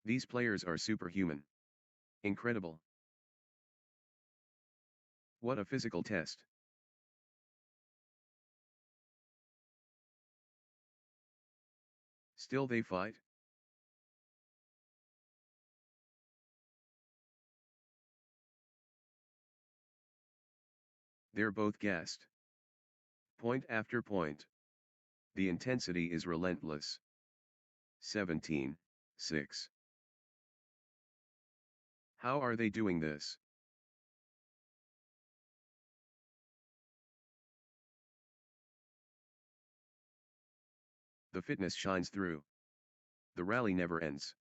These players are superhuman. Incredible. What a physical test. Still they fight? They're both gassed. Point after point. The intensity is relentless. 17, 6. How are they doing this? The fitness shines through. The rally never ends.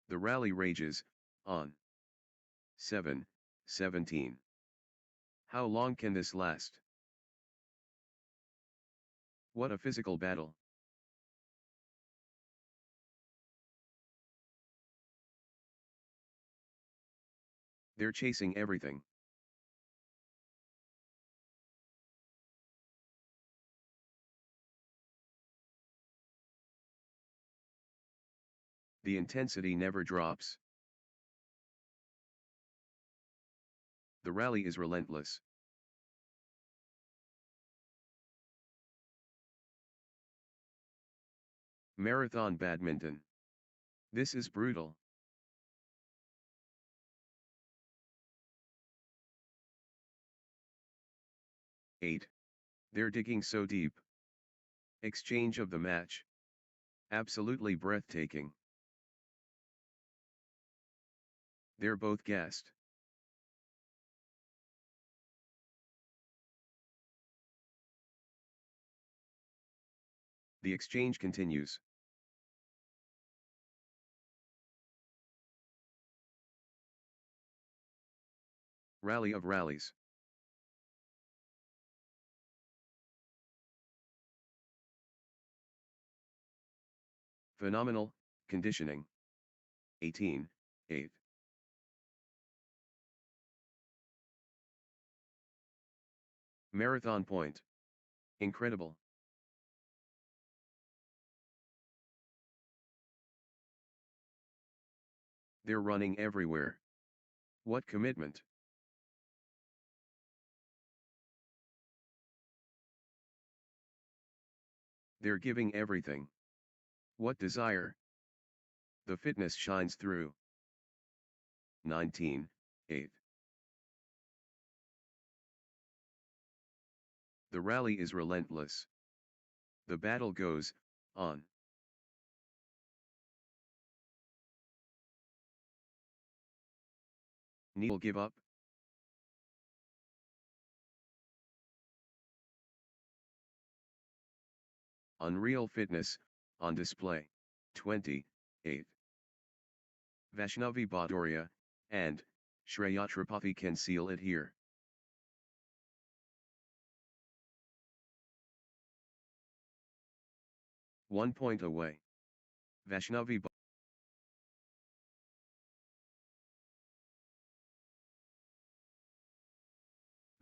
The rally rages, on. 7, 17. How long can this last? What a physical battle. They're chasing everything. The intensity never drops. The rally is relentless. Marathon badminton. This is brutal. Eight. They're digging so deep. Exchange of the match. Absolutely breathtaking. They're both gassed. The exchange continues. Rally of rallies. Phenomenal, conditioning. 18, 8. Marathon point. Incredible. They're running everywhere. What commitment. They're giving everything. What desire. The fitness shines through. 19, 8. The rally is relentless. The battle goes on. Neither will give up. Unreal fitness, on display. 20, 8th. Vaishnavi Bhadoria, and Shreyatrapati can seal it here. One point away. Vaishnavi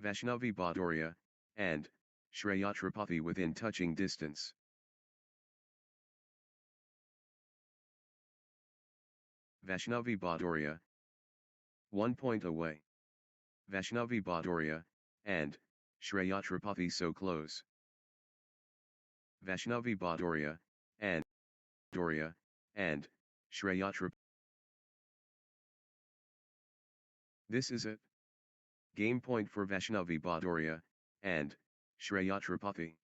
Bhadoria, and Shreyatrapati within touching distance. Vaishnavi Bhadoria, 1 point away. Vaishnavi Bhadoria, and Shreyatrapati so close. Vaishnavi Bhadoria, and Doria, and Shreyatrapati. This is it. Game point for Vaishnavi Bhadoria, and Shreyatrapati.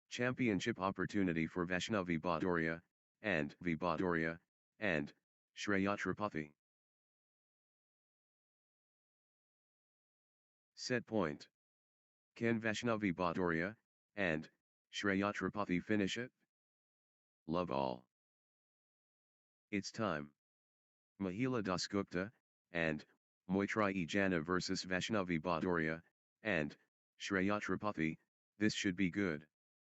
Championship opportunity for Vaishnavi Bhadoria, and Bhadoria, and Shreyatrapati. Set point. Can Vaishnavi Bhadoria, and Shreyatrapati finish it? Love all. It's time. Mahila Dasgupta, and Moitrai Jana vs Vaishnavi Bhadoria, and Shreyatrapati. This should be good.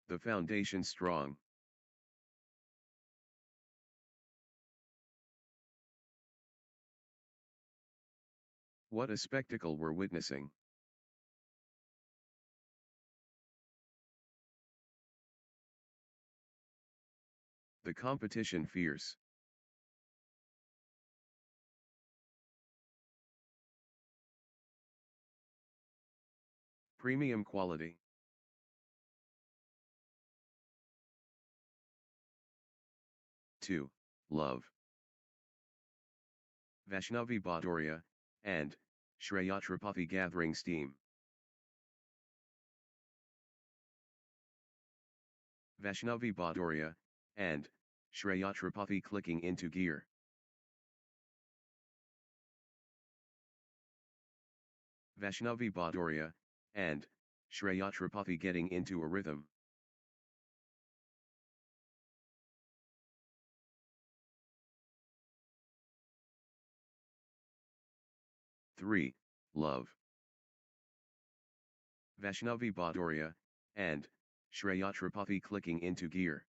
The foundation strong. What a spectacle we're witnessing. The competition fierce. Premium quality. Two. Love. Vaishnavi Bhadoria, and Shreyatrapati gathering steam. Vaishnavi Bhadoria, and Shreyatrapati clicking into gear. Vaishnavi Bhadoria, and Shreyatrapati getting into a rhythm. Three. Love. Vaishnavi Bhadoria, and Shreyatrapati clicking into gear.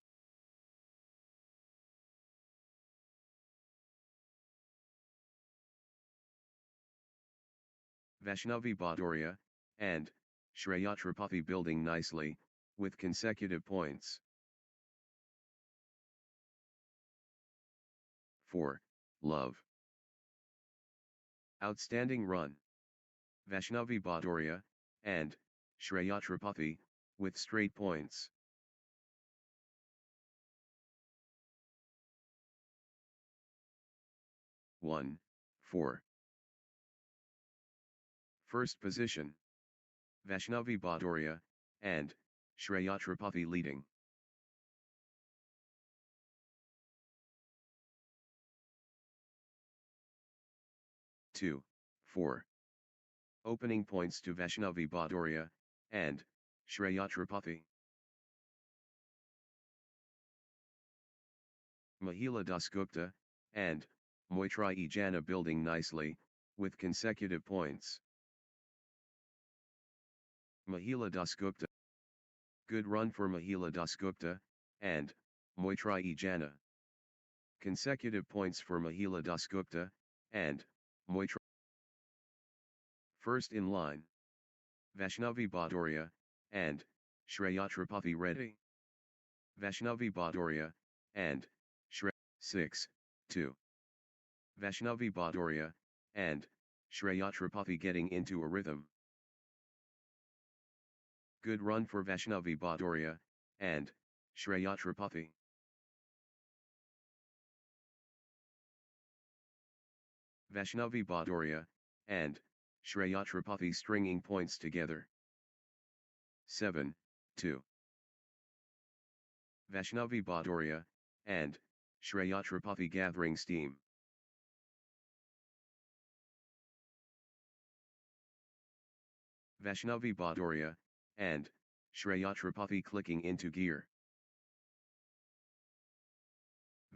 Vaishnavi Bhadoria, and Shreyatrapati building nicely, with consecutive points. 4. Love. Outstanding run. Vaishnavi Bhadoria, and Shreyatrapati, with straight points. One. 4. First position. Vaishnavi Bhadoria, and Shreyatrapati leading. Two. 4. Opening points to Vaishnavi Bhadoria, and Shreyatrapati. Mahila Dasgupta, and Moitrai Jana building nicely, with consecutive points. Mahila Dasgupta. Good run for Mahila Dasgupta, and Moitrai Jana. Consecutive points for Mahila Dasgupta, and Moitrai. First in line. Vaishnavi Bhadoria, and Shreyatrapati Reddy. Vaishnavi Bhadoria, and Shre 6, 2. Vaishnavi Bhadoria, and Shreyatrapati getting into a rhythm. Good run for Vaishnavi Bhadoria, and Shreyatrapati. Vaishnavi Bhadoria, and Shreyatrapati stringing points together. 7, 2. Vaishnavi Bhadoria, and Shreyatrapati gathering steam. Vaishnavi Bhadoria, and Shreyatrapati clicking into gear.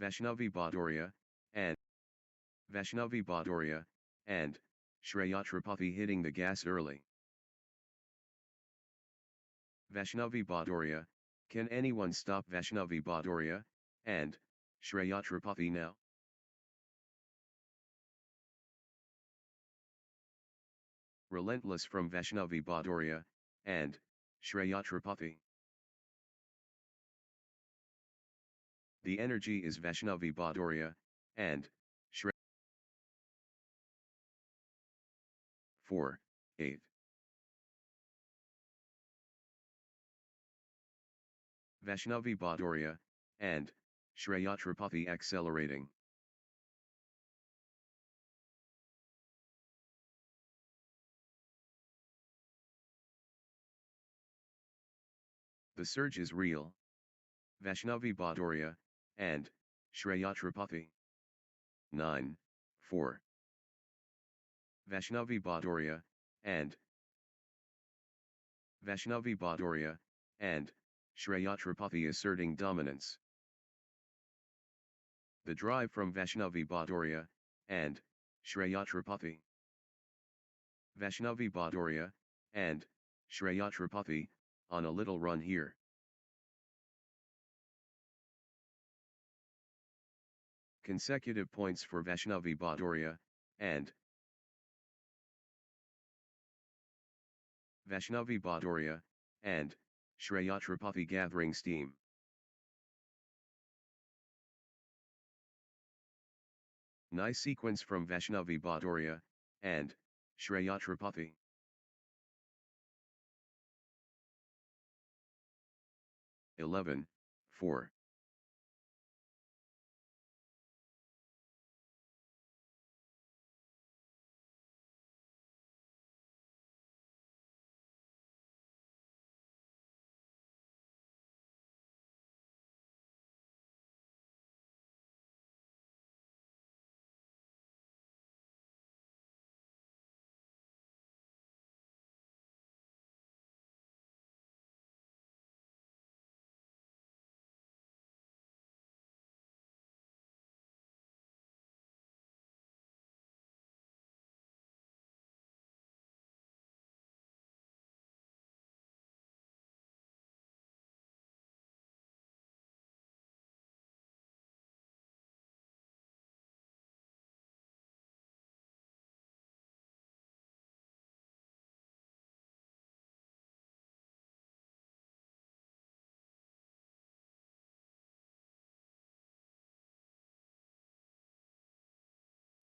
Vaishnavi Bhadoria, and Vaishnavi Bhadoria, and Shreyatrapati hitting the gas early. Vaishnavi Bhadoria, can anyone stop Vaishnavi Bhadoria, and Shreyatrapati now? Relentless from Vaishnavi Bhadoria, and Shreyatrapati. The energy is Vaishnavi Bhadoria, and Shre 4, 8. Vaishnavi Bhadoria, and Shreyatrapati accelerating. The surge is real. Vaishnavi Bhadoria, and Shreyatrapati. 9, 4. Vaishnavi Bhadoria, and Vaishnavi Bhadoria, and Shreyatrapati asserting dominance. The drive from Vaishnavi Bhadoria, and Shreyatrapati. Vaishnavi Bhadoria, and Shreyatrapati, on a little run here. Consecutive points for Vaishnavi Bhadoria, and Vaishnavi Bhadoria, and Shreyatrapati gathering steam. Nice sequence from Vaishnavi Bhadoria, and Shreyatrapati. (11, 4).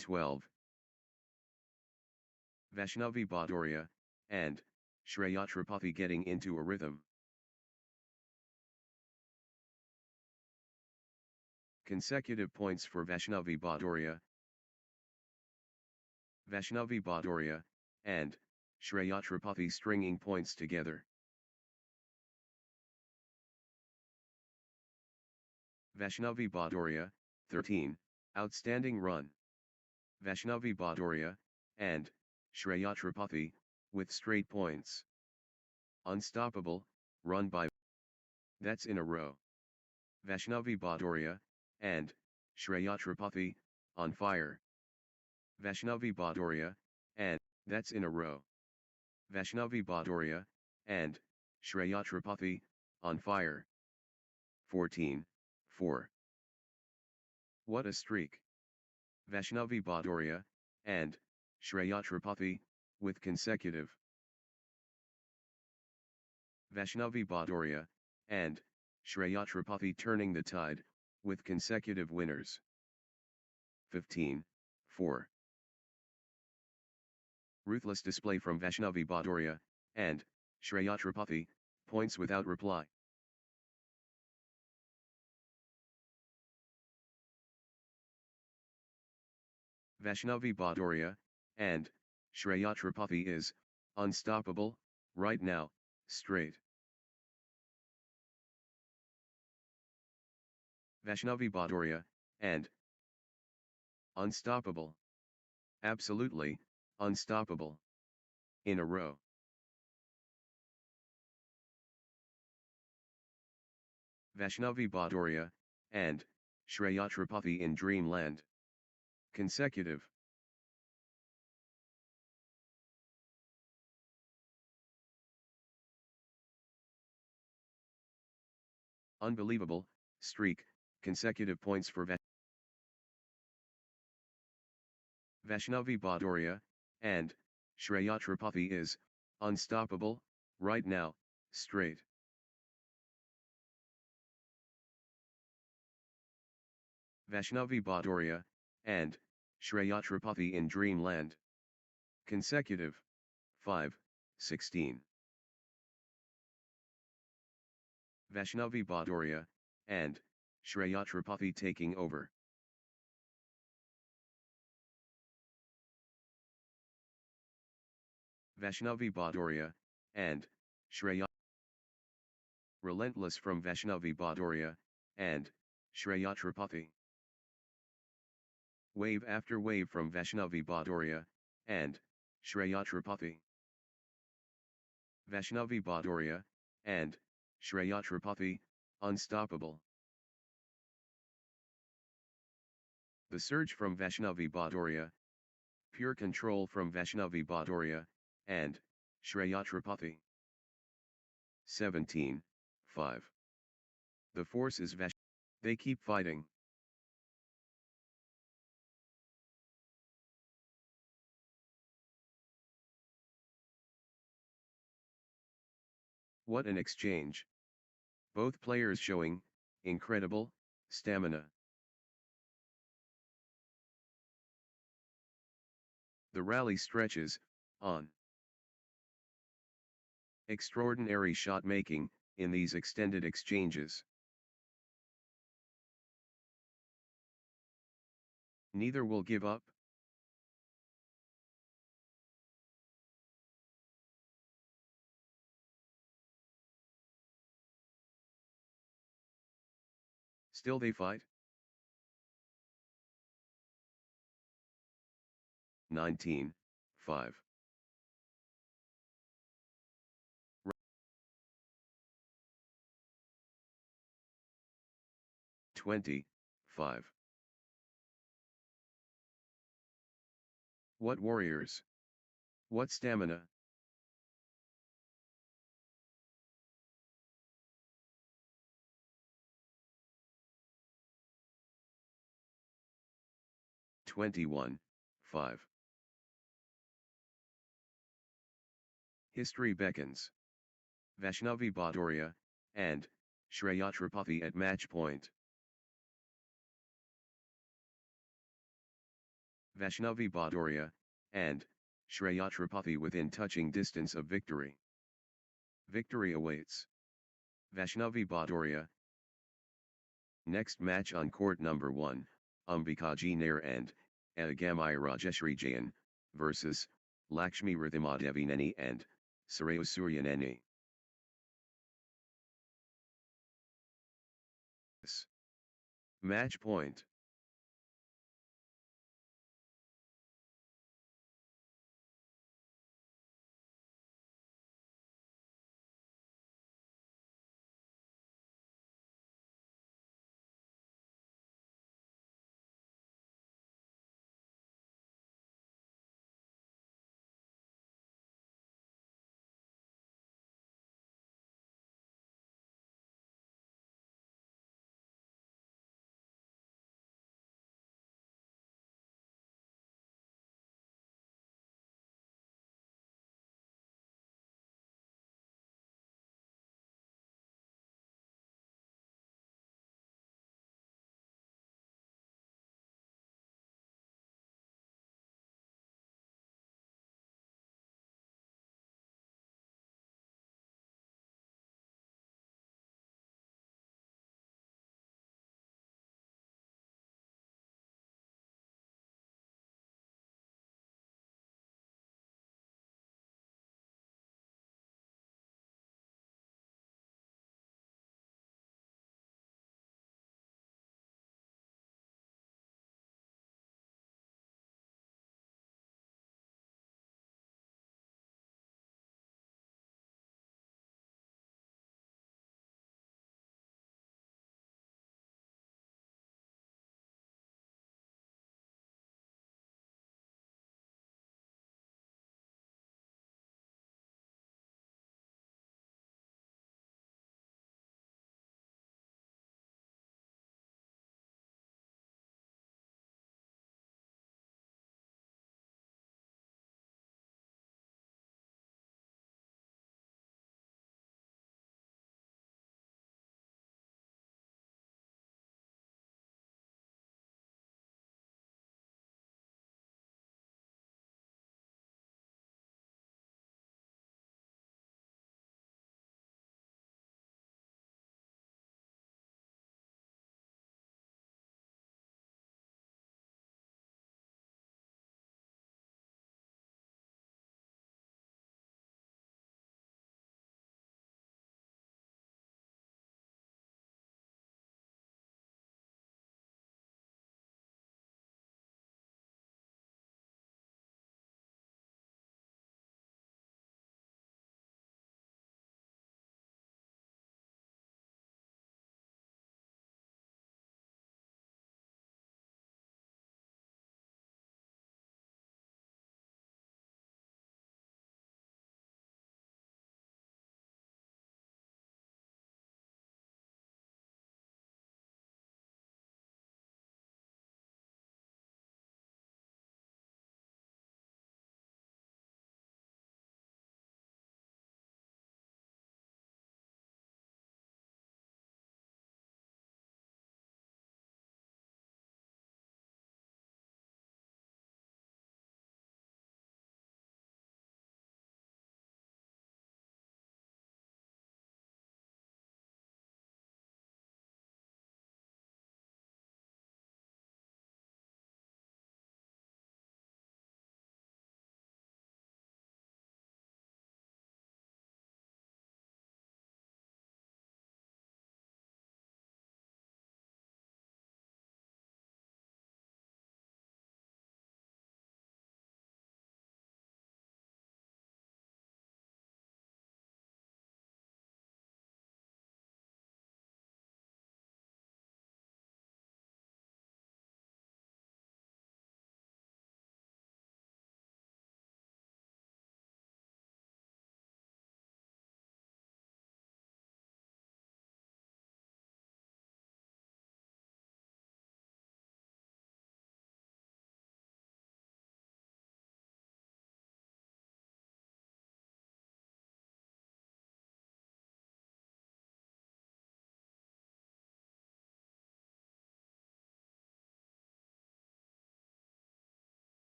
(12). Vaishnavi Bhadoria, and Shreyatrapati getting into a rhythm. Consecutive points for Vaishnavi Bhadoria. Vaishnavi Bhadoria, and Shreyatrapati stringing points together. Vaishnavi Bhadoria, 13, outstanding run. Vaishnavi Bhadoria, and Shreyatrapati, with straight points. Unstoppable, run by. That's in a row. Vaishnavi Bhadoria, and Shreyatrapati, on fire. Vaishnavi Bhadoria, and that's in a row. Vaishnavi Bhadoria, and Shreyatrapati, on fire. 14, 4. What a streak! Vaishnavi Bhadoria, and Shreya Tripathi, with consecutive. Vaishnavi Bhadoria, and Shreya Tripathi turning the tide, with consecutive winners. 15, 4. Ruthless display from Vaishnavi Bhadoria, and Shreya Tripathi, points without reply. Vaishnavi Bhadoria, and Shreya Tripathi is unstoppable, right now, straight. Vaishnavi Bhadoria, and unstoppable. Absolutely, unstoppable. In a row. Vaishnavi Bhadoria, and Shreya Tripathi in Dreamland. Consecutive. Unbelievable, streak, consecutive points for Vaishnavi Bhadoria, and Shreya Tripathi is unstoppable, right now, straight. Vaishnavi Bhadoria, and Shreya Tripathi in Dreamland. Consecutive. 5, 16. Vaishnavi Bhadoria, and Shreya Tripathi taking over. Vaishnavi Bhadoria, and Shreya. Relentless from Vaishnavi Bhadoria, and Shreya Tripathi. Wave after wave from Vaishnavi Bhadoria, and Shreya Tripathi. Vaishnavi Bhadoria, and Shreya Tripathi, unstoppable. The surge from Vaishnavi Bhadoria. Pure control from Vaishnavi Bhadoria, and Shreya Tripathi. 17, 5. The force is They keep fighting. What an exchange. Both players showing incredible stamina. The rally stretches on. Extraordinary shot making in these extended exchanges. Neither will give up. Still they fight. 19, 5. 20, 5. What warriors! What stamina! 21, 5. History beckons. Vaishnavi Bhadoria, and Shreya Tripathi at match point. Vaishnavi Bhadoria, and Shreya Tripathi within touching distance of victory. Victory awaits. Vaishnavi Bhadoria. Next match on court number 1, Ambikaji Nair and Agamai Rajeshri Jain, versus Lakshmi Rithimadevineni and Suryaneni. Match point.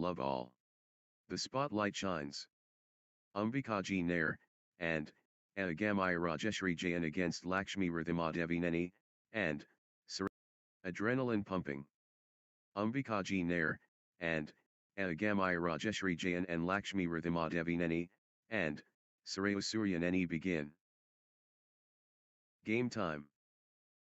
love all. The spotlight shines. Ambikaji Nair, and, Agamai Rajeshri Jayan against Lakshmi Ridhimadevineni, and, adrenaline pumping. Ambikaji Nair, and, Agamai Rajeshri Jayan and Lakshmi Ridhimadevineni, and, Suryaneni begin. Game time.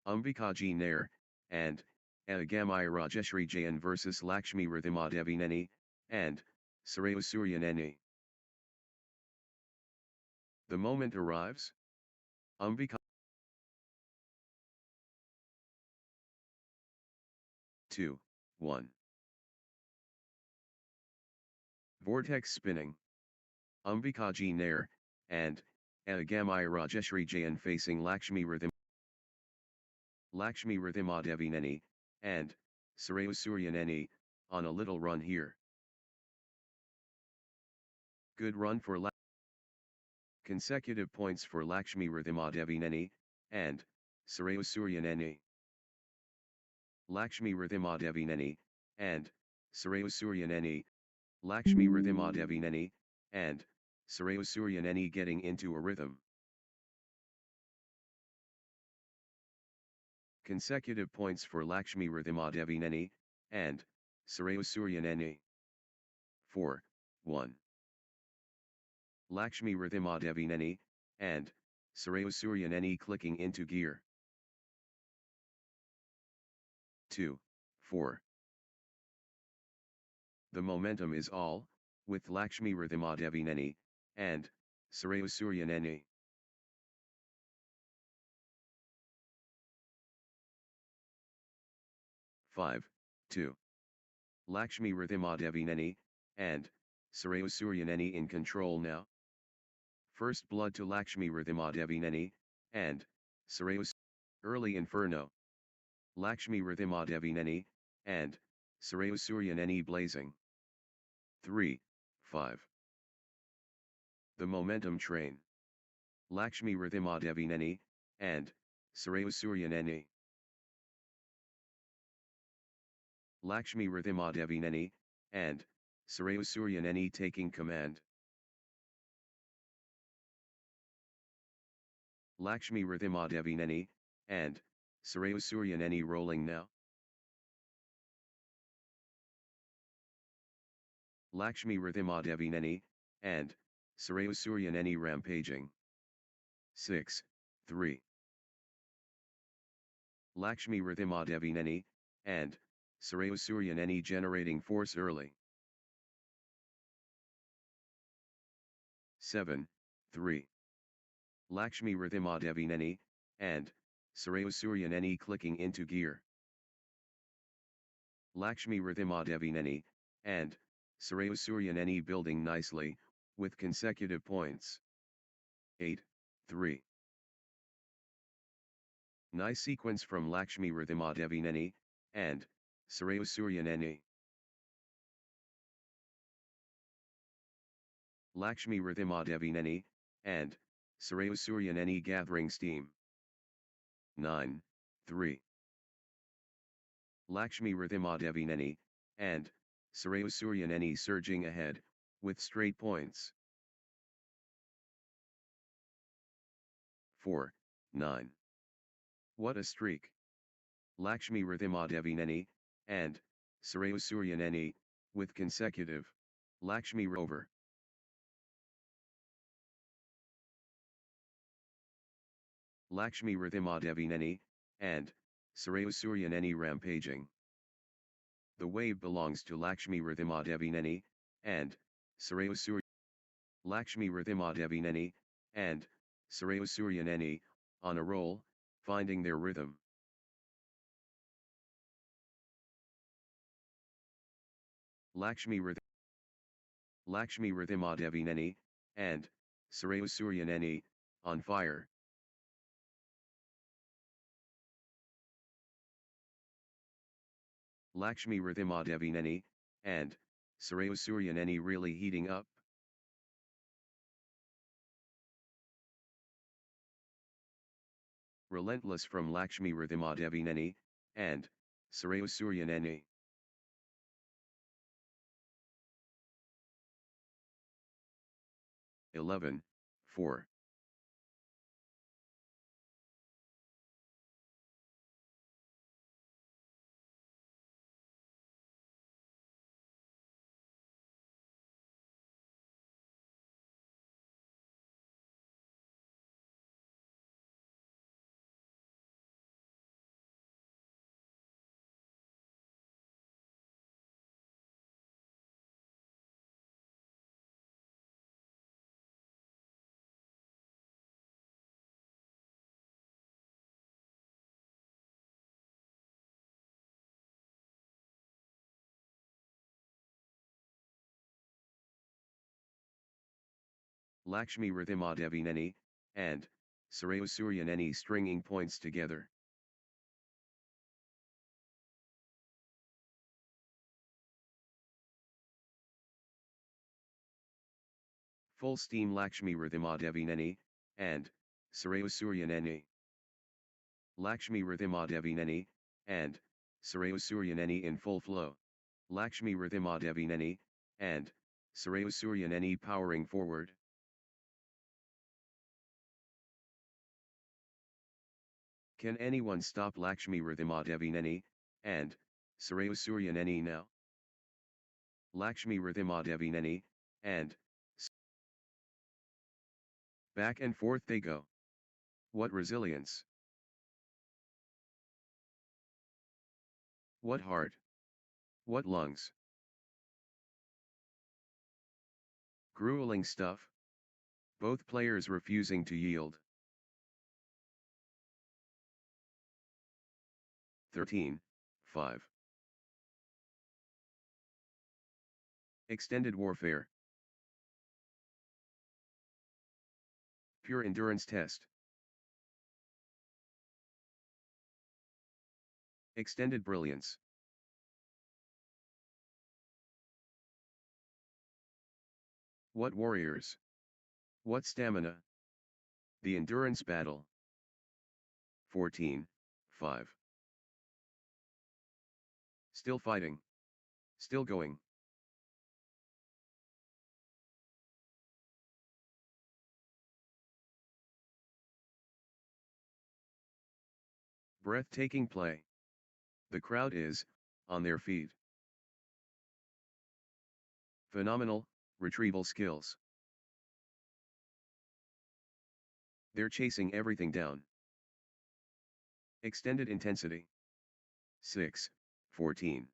Ambikaji Nair, and, Agamai Rajeshri Jayan vs Lakshmi Ridhimadevineni, and, Suryaneni. The moment arrives. Ambika 2, 1. Vortex spinning. Ambikaji Nair, and, Agamai Rajeshri Jayan facing Lakshmi Ridhimadevineni, and, Suryaneni, on a little run here. Good run for consecutive points for Lakshmi Ridhimadevineni, and, Suryaneni. Lakshmi Ridhimadevineni, and, Suryaneni. Lakshmi Ridhimadevineni, and, Suryaneni getting into a rhythm. Consecutive points for Lakshmi Ridhimadevineni, and, Suryaneni. 4, 1. Lakshmi Ridhimadevineni, and, Suryaneni clicking into gear. 2, 4. The momentum is all, with Lakshmi Ridhimadevineni, and, Suryaneni. Five, 2. Lakshmi Ridhimadevineni, and, Suryaneni in control now. First blood to Lakshmi Ridhimadevineni, and, early inferno. Lakshmi Ridhimadevineni, and, Suryaneni blazing. 3, 5. The momentum train. Lakshmi Ridhimadevineni, and, Suryaneni. Lakshmi Ridhimadevineni, and, Suryaneni taking command. Lakshmi Ridhimadevineni, and, Suryaneni rolling now. Lakshmi Ridhimadevineni, and, Suryaneni rampaging. 6, 3. Lakshmi Ridhimadevineni, and, Suryaneni generating force early. 7, 3. Lakshmi Ridhimadevineni, and, Suryaneni clicking into gear. Lakshmi Ridhimadevineni, and, Suryaneni building nicely, with consecutive points. 8, 3. Nice sequence from Lakshmi Ridhimadevineni, and, Suryaneni. Lakshmi Ridhimadevineni, and, Suryaneni gathering steam. 9, 3. Lakshmi Ridhimadevineni, and, Suryaneni surging ahead, with straight points. 4, 9. What a streak. Lakshmi Ridhimadevineni, and, Suryaneni, with consecutive, Lakshmi over. Lakshmi Ridhimadevineni, and, Suryaneni rampaging. The wave belongs to Lakshmi Ridhimadevineni, and, Lakshmi Ridhimadevineni, and, Suryaneni, on a roll, finding their rhythm. Lakshmi Ridhimadevineni, and, Suryaneni, on fire. Lakshmi Ridhimadevineni, and, Suryaneni really heating up. Relentless from Lakshmi Ridhimadevineni, and, Suryaneni. 11, 4. Lakshmi Rithimadevineni, and Sarayusuryaneni stringing points together. Full steam Lakshmi Rithimadevineni, and Sarayusuryaneni. Lakshmi Rithimadevineni, and Sarayusuryaneni in full flow. Lakshmi Rithimadevineni, and Sarayusuryaneni powering forward. Can anyone stop Lakshmi Rithimadevineni, and Sarayusuryaneni now? Lakshmi Rithimadevineni, and back and forth they go. What resilience! What heart! What lungs! Grueling stuff. Both players refusing to yield. 13, 5. Extended warfare. Pure endurance test. Extended brilliance. What warriors! What stamina! The endurance battle. 14, 5. Still fighting. Still going. Breathtaking play. The crowd is, on their feet. Phenomenal, retrieval skills. They're chasing everything down. Extended intensity. 6, 14.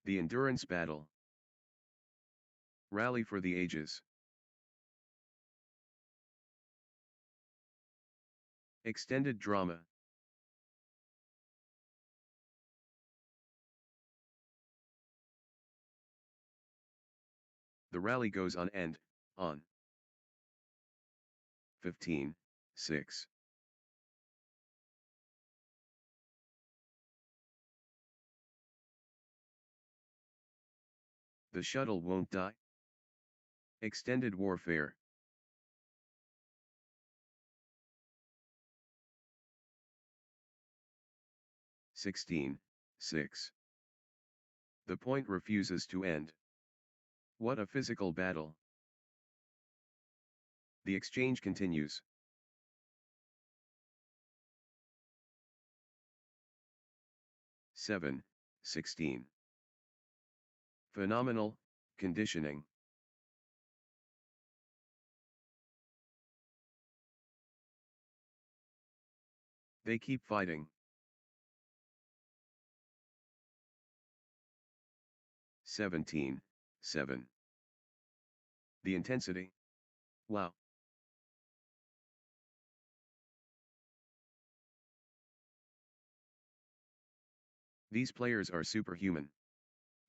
The endurance battle. Rally for the ages. Extended drama. The rally goes on and, on. 15, 6. The shuttle won't die. Extended warfare. Sixteen, 6. The point refuses to end. What a physical battle. The exchange continues. 7, 16. Phenomenal, conditioning. They keep fighting. 17, 7. The intensity. Wow. These players are superhuman.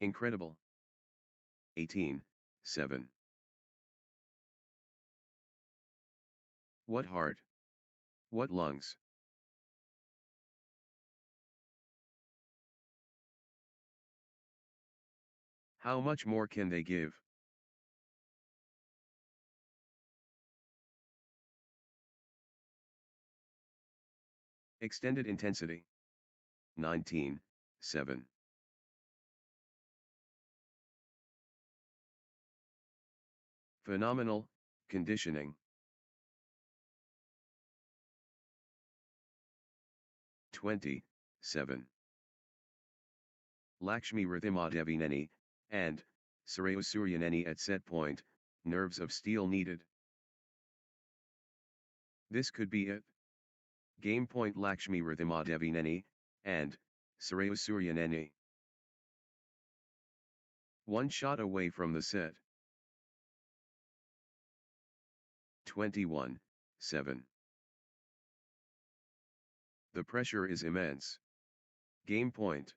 Incredible. 18, 7. What heart! What lungs! How much more can they give? Extended intensity. 19, 7. Phenomenal, conditioning. 27. Lakshmi Rithimadevineni, and, Suryasuryaneni at set point, nerves of steel needed. This could be it. Game point Lakshmi Rithimadevineni, and, Suryasuryaneni. One shot away from the set. 21-7. The pressure is immense. Game point.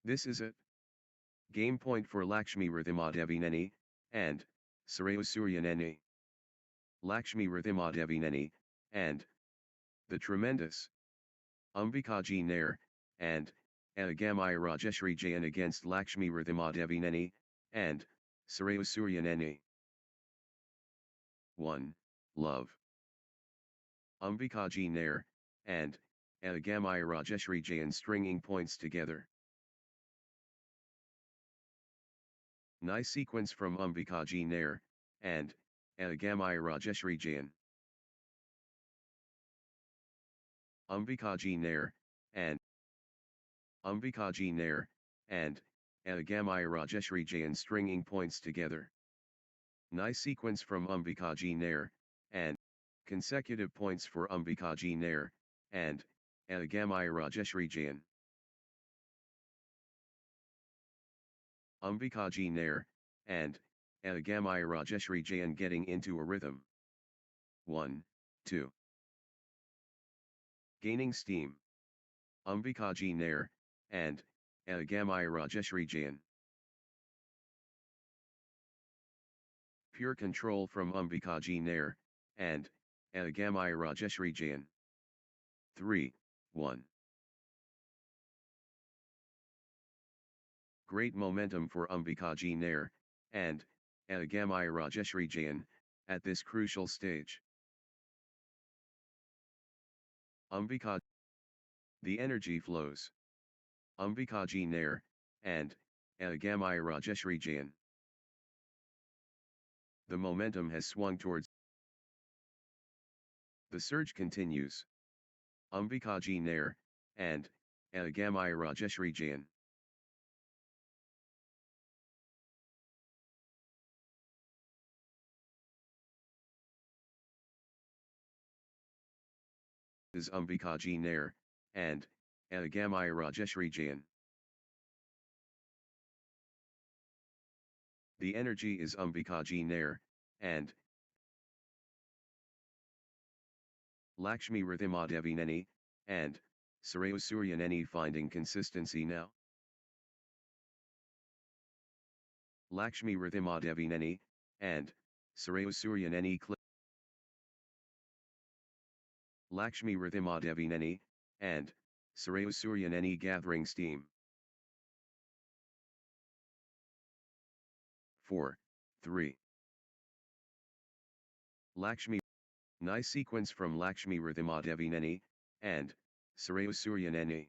This is it. Game point for Lakshmi Rithimadevineni, and, Suryasuryaneni. Lakshmi Rithimadevineni, and, the tremendous, Ambikaji Nair, and, Agamai Rajeshri Jayan against Lakshmi Rithimadevineni, and, Suryasuryaneni. 1. Love. Ambikaji Nair, and, Agamai Rajeshri Jayan stringing points together. Nice sequence from Ambikaji Nair, and, Agamai Rajeshri Jayan. Ambikaji Nair, and, Ambikaji Nair, and, Agamai Rajeshri Jayan stringing points together. Nice sequence from Ambikaji Nair, and, consecutive points for Ambikaji Nair, and, Agamai Rajeshri Jayan. Ambikaji Nair, and, Agamai Rajeshri Jayan getting into a rhythm. 1, 2. Gaining steam. Ambikaji Nair, and, Agamai Rajeshri Jayan. Pure control from Ambikaji Nair, and, Agamai Rajeshri Jayan. 3, 1. Great momentum for Ambikaji Nair, and, Agamai Rajeshri Jayan, at this crucial stage. Ambikaji. The energy flows. Ambikaji Nair, and, Agamai Rajeshri Jayan. The momentum has swung towards. The surge continues. Ambikaji Nair, and, Agamai Rajeshri Jayan. Is Ambikaji Nair, and, Agamai Rajeshri Jayan. The energy is Ambikaji Nair, and, Lakshmi Rithimadevineni, and, Suryasuryaneni finding consistency now. Lakshmi Rithimadevineni, and, Suryasuryaneni Lakshmi Rithimadevineni, and, Suryasuryaneni gathering steam. 4, 3. Lakshmi. Nice sequence from Lakshmi Ridhimadevineni, and, Suryasuryaneni.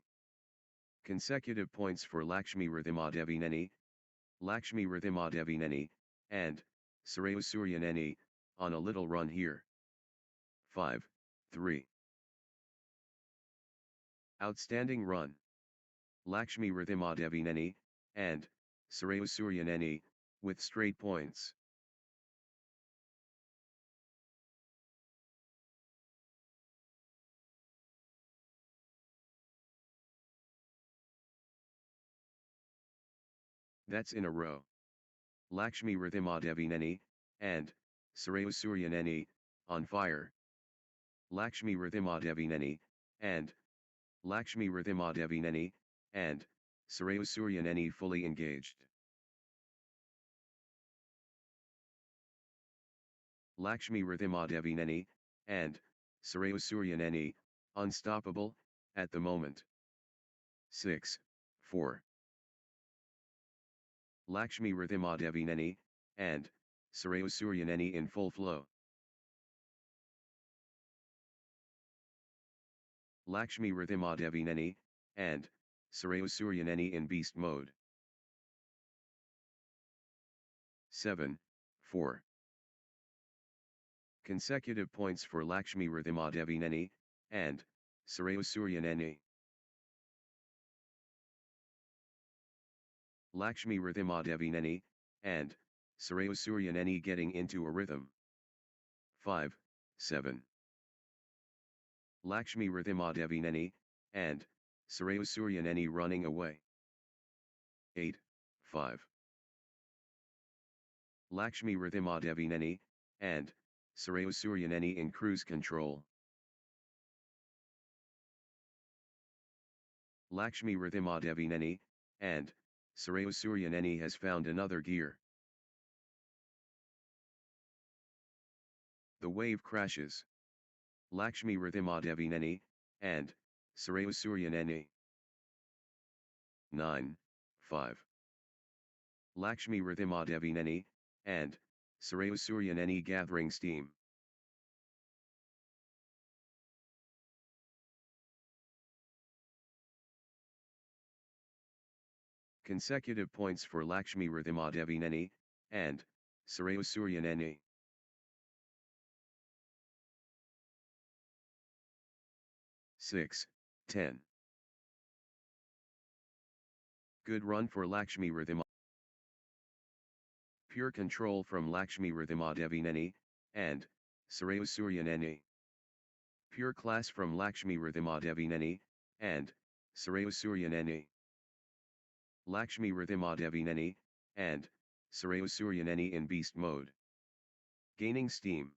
Consecutive points for Lakshmi Ridhimadevineni, Lakshmi Ridhimadevineni, and, Suryasuryaneni, on a little run here. 5, 3. Outstanding run. Lakshmi Ridhimadevineni, and, Suryasuryaneni, with straight points. That's in a row. Lakshmi Ridhimadevineni, and, Suryasuryaneni, on fire. Lakshmi Ridhimadevineni, and, Lakshmi Ridhimadevineni, and, Suryasuryaneni fully engaged. Lakshmi Ridhimadevineni, and, Suryasuryaneni, unstoppable, at the moment. 6, 4. Lakshmi Ridhimadevineni, and, Suryasuryaneni in full flow. Lakshmi Ridhimadevineni, and, Suryasuryaneni in beast mode. 7, 4. Consecutive points for Lakshmi Ridhimadevineni, and, Suryasuryaneni. Lakshmi Ridhimadevineni, and, Suryasuryaneni getting into a rhythm. 5, 7. Lakshmi Ridhimadevineni, and, Suryasuryaneni running away. 8, 5. Lakshmi Ridhimadevineni, and, Suryasuryaneni in cruise control. Lakshmi Ridhimadevineni, and, Suryasuryaneni has found another gear. The wave crashes. Lakshmi Ridhimadevineni, and, Suryasuryaneni. 9, 5. Lakshmi Ridhimadevineni, and, Suryasuryaneni gathering steam. Consecutive points for Lakshmi Ridhimadevineni, and, Suryasuryaneni. Six, 10. Good run for Lakshmi Ridhimadevineni. Pure control from Lakshmi Ridhimadevineni, and, Suryasuryaneni. Pure class from Lakshmi Ridhimadevineni, and, Suryasuryaneni. Lakshmi Ridhimadevineni, and, Suryasuryaneni in beast mode. Gaining steam.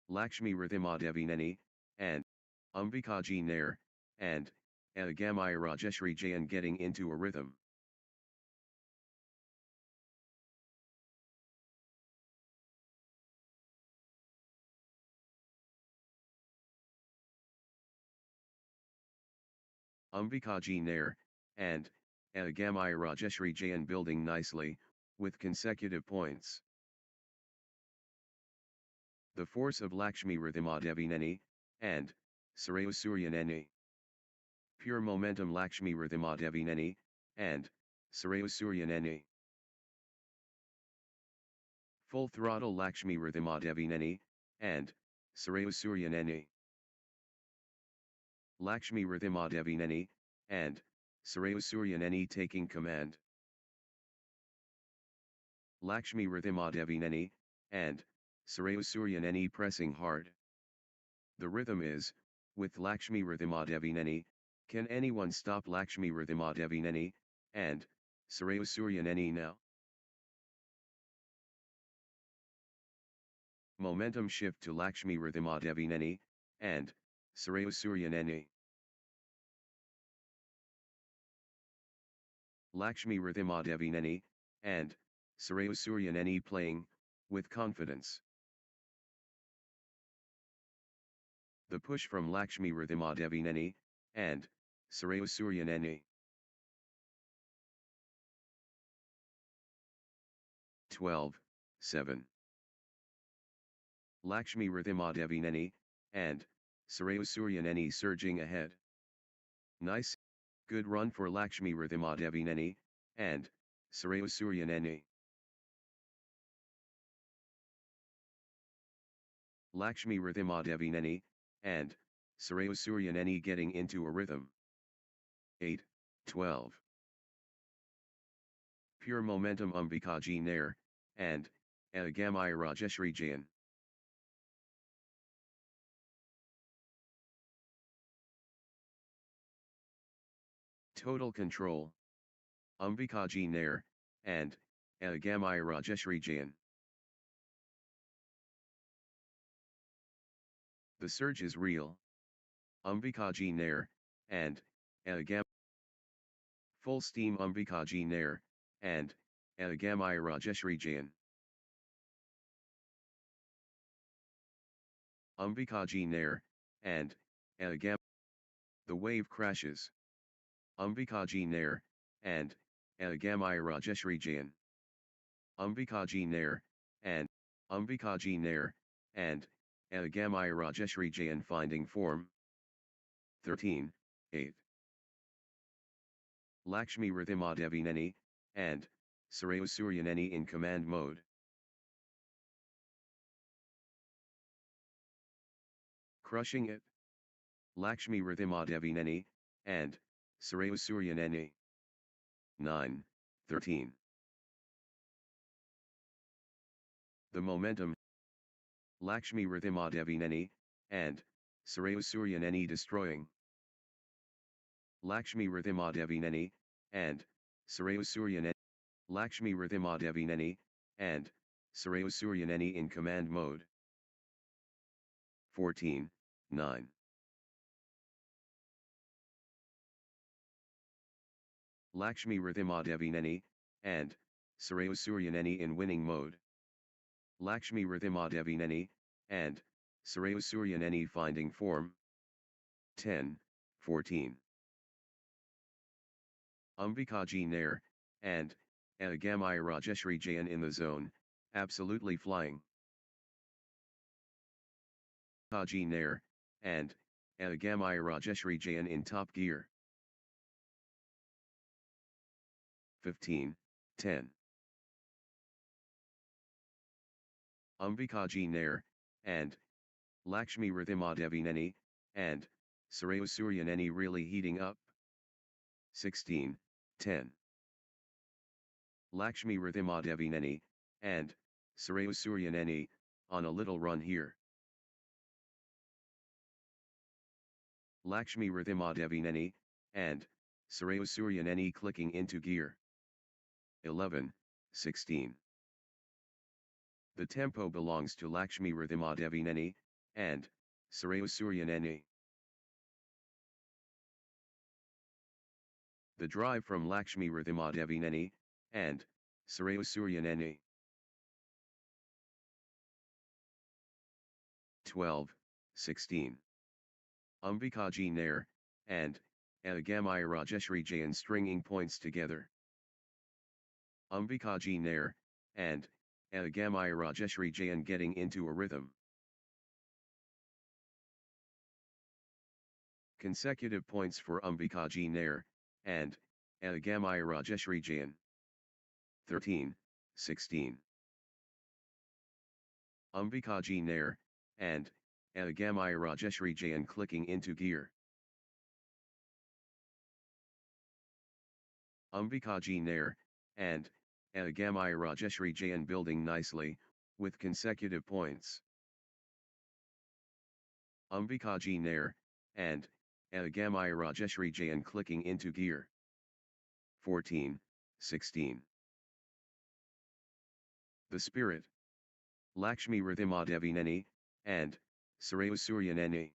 Lakshmi Ridhimadevineni, and, Ambikaji Nair, and, Agamai Rajeshri Jayan getting into a rhythm. Ambikaji Nair, and, Agamai Rajeshri Jayan building nicely, with consecutive points. The force of Lakshmi Ridhimadevineni, and, Suryasuryaneni. Pure momentum Lakshmi Ridhimadevineni, and, Suryasuryaneni. Full throttle Lakshmi Ridhimadevineni, and, Suryasuryaneni. Lakshmi Ridhimadevineni, and, Suryasuryaneni taking command. Lakshmi Ridhimadevineni, and, Suryasuryaneni pressing hard. The rhythm is, with Lakshmi Ridhimadevineni, can anyone stop Lakshmi Ridhimadevineni, and, Suryasuryaneni now? Momentum shift to Lakshmi Ridhimadevineni, and, Suryasuryaneni. Lakshmi Ridhimadevineni, and, Suryasuryaneni playing, with confidence. The push from Lakshmi Ridhimadevineni, and, Suryasuryaneni. 12, 7. Lakshmi Rithimadevineni, and Suryasuryaneni surging ahead. Nice. Good run for Lakshmi Rithimadevineni, and Suryasuryaneni. Lakshmi Rithimadevineni, and Suryasuryaneni getting into a rhythm. 8, 12. Pure momentum Ambikaji Nair, and Agamai Rajeshri Jain. Total control. Ambikaji Nair, and Agamai Rajeshri Jain. The surge is real. Ambikaji Nair, and Agam. Full steam Ambikaji Nair, and Agamai Rajeshri Jain. Ambikaji Nair, and Agam. The wave crashes. Ambikaji Nair, and Agamai Rajeshri Jain. Ambikaji Nair, and Ambikaji Nair, and Agamai Rajeshri Jain finding form. 13, 8. Lakshmi Rithimadevineni, and Suryasuryaneni in command mode. Crushing it. Lakshmi Rithimadevineni, and Suryasuryaneni. 9, 13. The momentum. Lakshmi Rithimadevineni, and Suryasuryaneni destroying. Lakshmi Rithimadevineni, and Suryasuryaneni. Lakshmi Rithimadevineni, and Suryasuryaneni in command mode. 14, 9. Lakshmi Rithimadevineni, and Suryasuryaneni in winning mode. Lakshmi Rithimadevineni, and Suryasuryaneni finding form. 10, 14. Ambikaji Nair, and Agamai Rajeshri Jain in the zone, absolutely flying. Ambikaji Nair, and Agamai Rajeshri Jain in top gear. 15, 10. Ambikaji Nair, and Lakshmi Rithimadevineni, and Suryasuryaneni really heating up. 16, 10. Lakshmi Rithimadevineni, and Suryasuryaneni, on a little run here. Lakshmi Rithimadevineni, and Suryasuryaneni clicking into gear. 11, 16. The tempo belongs to Lakshmi Rithimadevineni, and Suryasuryaneni. The drive from Lakshmi Rithimadevineni, and Suryasuryaneni. 12, 16. Ambikaji Nair, and Agamai Rajeshri Jain stringing points together. Ambikaji Nair, and Agamai Rajeshri Jain getting into a rhythm. Consecutive points for Ambikaji Nair, and Agamai Rajeshri Jain. 13, 16. Ambikaji Nair, and Agamai Rajeshri Jain clicking into gear. Ambikaji Nair, and Agamai Rajeshri Jain building nicely, with consecutive points. Ambikaji Nair, and Agamai Rajeshri Jain clicking into gear. 14, 16. The spirit. Lakshmi Rithimadevineni, and Suryasuryaneni.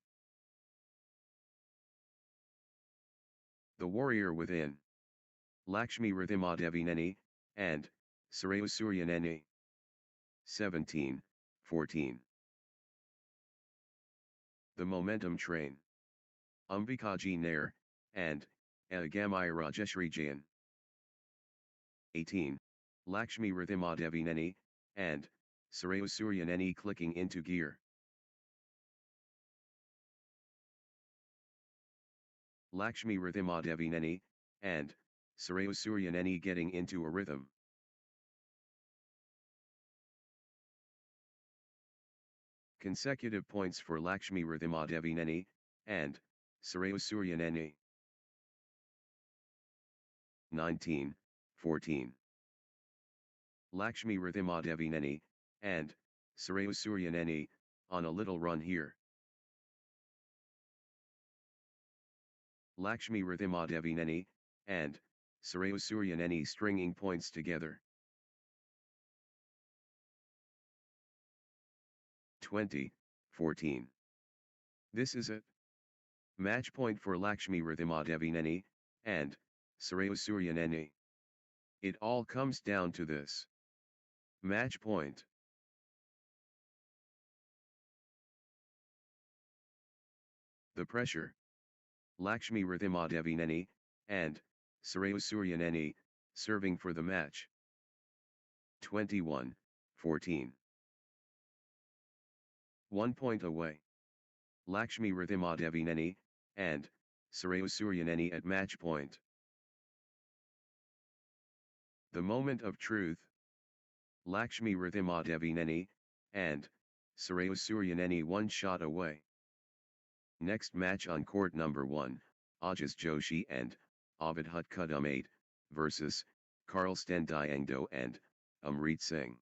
The warrior within. Lakshmi Rithimadevineni, and Suryasuryaneni. 17, 14. The momentum train. Ambikaji Nair, and Agamai Rajeshri Jain. 18. Lakshmi Rithimadevineni, and Suryayaneni clicking into gear. Lakshmi Rhythmadevineni, and Suryayaneni getting into a rhythm. Consecutive points for Lakshmi Rhythmadevineni, and Suryayaneni. 19-14. Lakshmi Rhythmadevineni, and Suryayaneni, on a little run here. Lakshmi Rhythmadevineni, and Suryayaneni stringing points together. 20-14. This is it. Match point for Lakshmi Rhythmadevineni, and Suryayaneni. It all comes down to this. Match point. The pressure. Lakshmi Rhythmadevineni, and Suryayaneni, serving for the match. 21-14. 1 point away. Lakshmi Rhythmadevineni, and Suryayaneni at match point. The moment of truth. Lakshmi Rhythmadevineni, and Suryayaneni 1 shot away. Next match on court number 1, Ajas Joshi and Avidhut Kudum versus Karl Stendyangdo and Amrit Singh.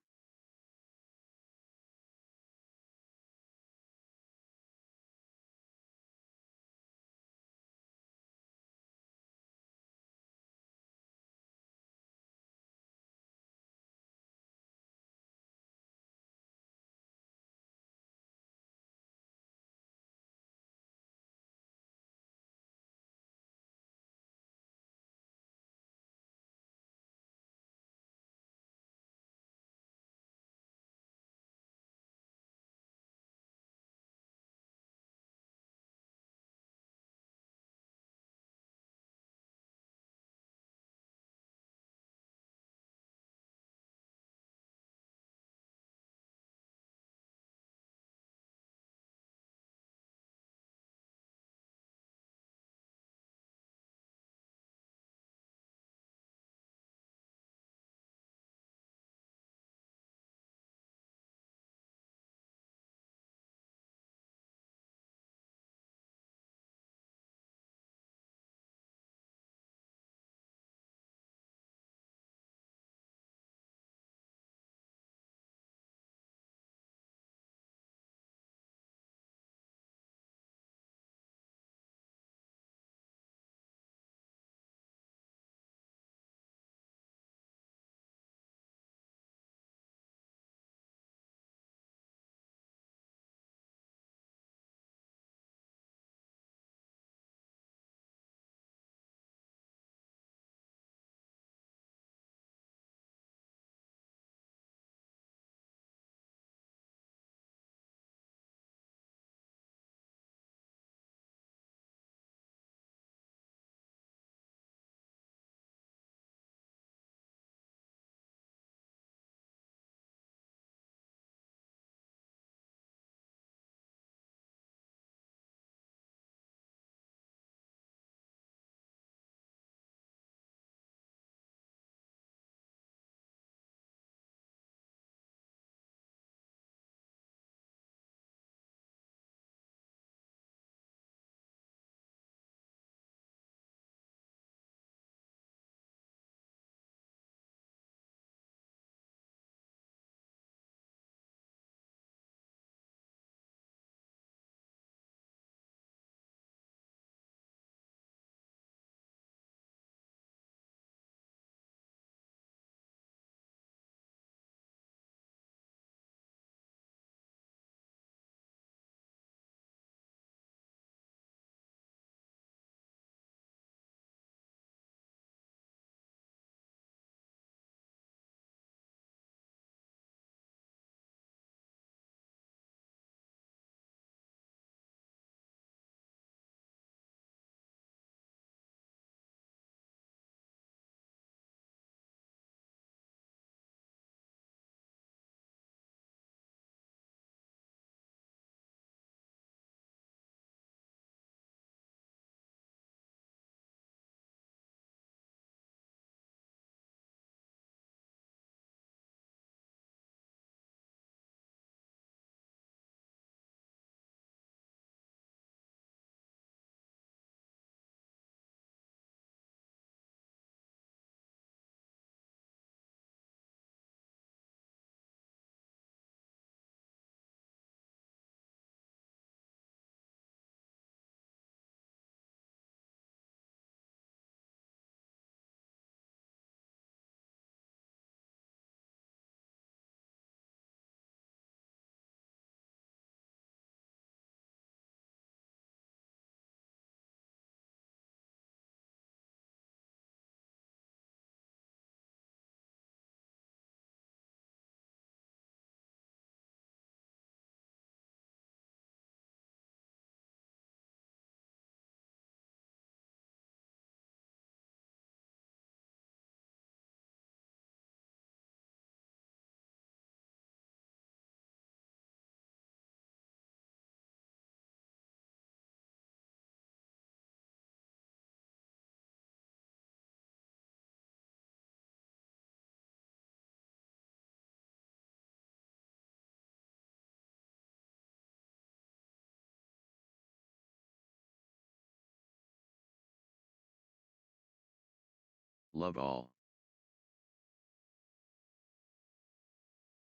love all.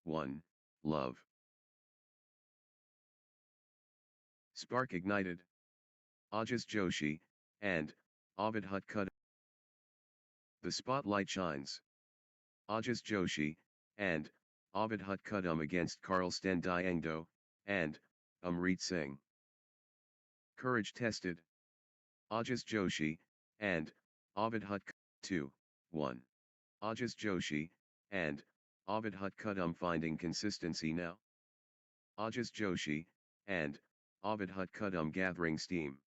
1. Love. Spark ignited. Ajaz Joshi, and Ovid Hutkut. The spotlight shines. Ajaz Joshi, and Ovid Hutkudum against Karl Stendiangdo, and Amrit Singh. Courage tested. Ajaz Joshi, and Ovid Hutkudum 2, 1. Ajaz Joshi, and Ovid Hutkudum finding consistency now. Ajaz Joshi, and Ovid Hutkudum gathering steam.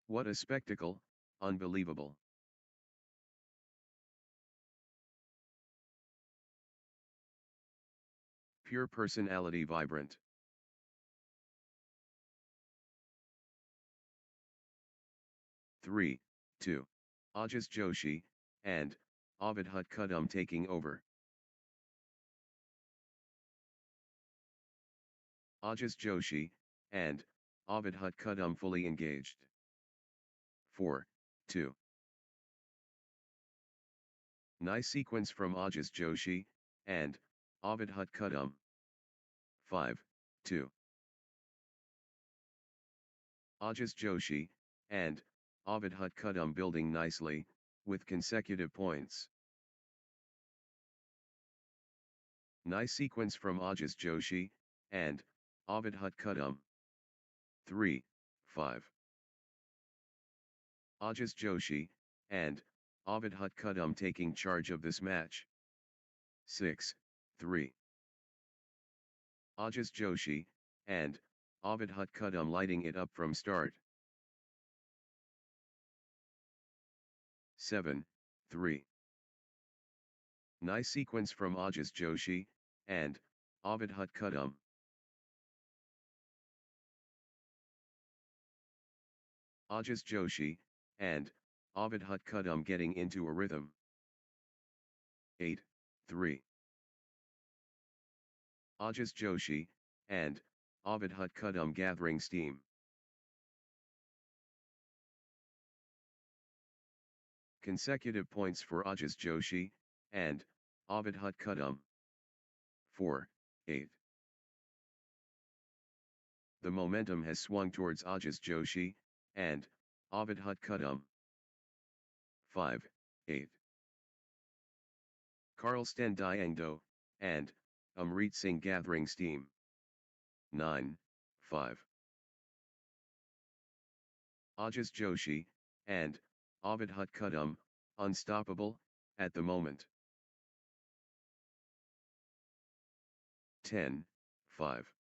What a spectacle, unbelievable. Pure personality vibrant. 3, 2. Ajaz Joshi, and Ovid Hutkudum taking over. Ajaz Joshi, and Ovid Hutkudum fully engaged. 4, 2. Nice sequence from Ajaz Joshi, and Ovid Hutkudum. 5, 2. Ajaz Joshi, and Ovid Hutkudum building nicely, with consecutive points. Nice sequence from Ajaz Joshi, and Ovid Hutkudum. 3, 5. Ajaz Joshi, and Ovid Hutkudum taking charge of this match. 6, 3. Ajaz Joshi, and Ovid Hutkudum lighting it up from start. 7, 3. Nice sequence from Ajaz Joshi, and Ovid Hutkudum. Ajaz Joshi, and Ovid Hutkudum getting into a rhythm. 8, 3. Ajaz Joshi, and Ovid Hutkudum gathering steam. Consecutive points for Ajaz Joshi, and Ovid Hutkudum. 4, 8. The momentum has swung towards Ajaz Joshi, and Ovid Hutkudum. 5, 8. Karl Stendiangdo, and Amrit Singh gathering steam. 9, 5. Ajaz Joshi, and Ovid Hutkudum, unstoppable, at the moment. 10, 5.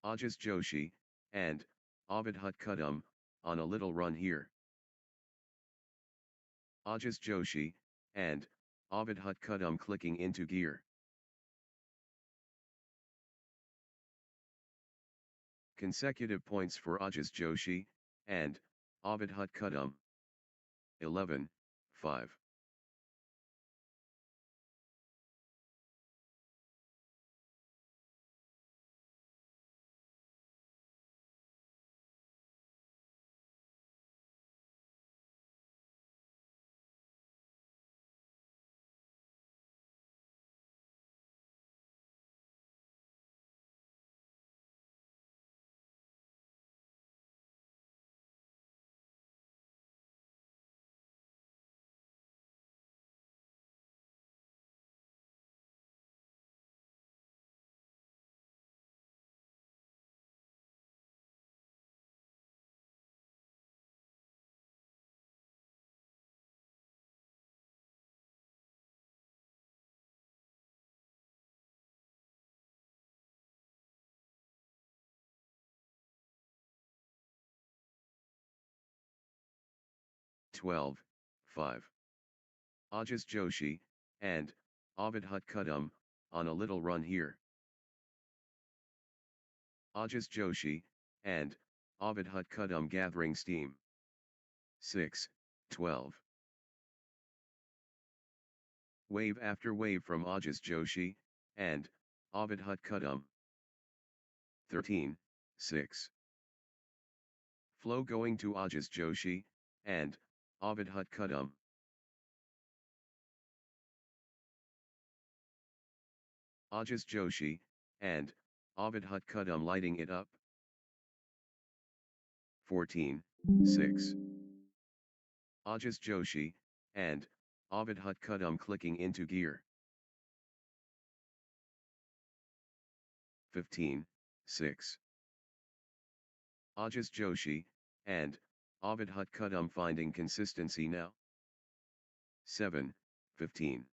Ajaz Joshi, and Ovid Hutkudum, on a little run here. Ajaz Joshi, and Ovid Hutkudum clicking into gear. Consecutive points for Ajaz Joshi, and Ovid Hutkudum. 11, 5. Twelve, 5. Ajaz Joshi, and Ovid Hutkudum, on a little run here. Ajaz Joshi, and Ovid Hutkudum gathering steam. 6, 12. Wave after wave from Ajaz Joshi, and Ovid Hutkudum. 13, 6. Flow going to Ajaz Joshi, and Ovid Hutkudum. Ajas Joshi, and Ovid Hutkudum lighting it up. 14, 6. Ajas Joshi, and Ovid Hutkudum clicking into gear. 15, 6. Ajas Joshi, and Ovid Hutkudum finding consistency now. 7, 15.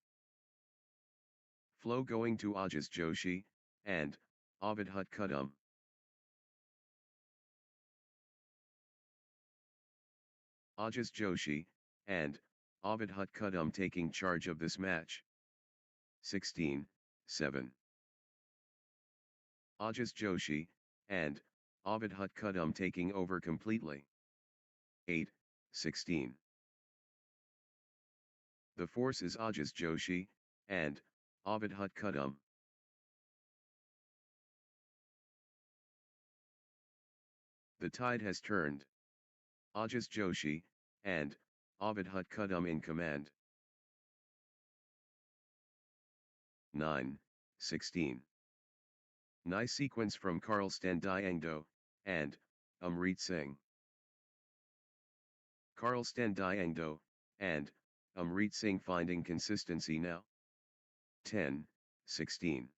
Flow going to Ajas Joshi, and Ovid Hutkudum. Ajas Joshi, and Ovid Hutkudum taking charge of this match. 16, 7. Ajas Joshi, and Ovid Hutkudum taking over completely. 8, 16. The force is Ajas Joshi, and Ovid Hutkudum. The tide has turned. Ajas Joshi, and Ovid Hutkudum in command. 9, 16. Nice sequence from Karl Stendiangdo, and Amrit Singh. Karl Stendiangdo, and Amrit Singh finding consistency now. 10, 16.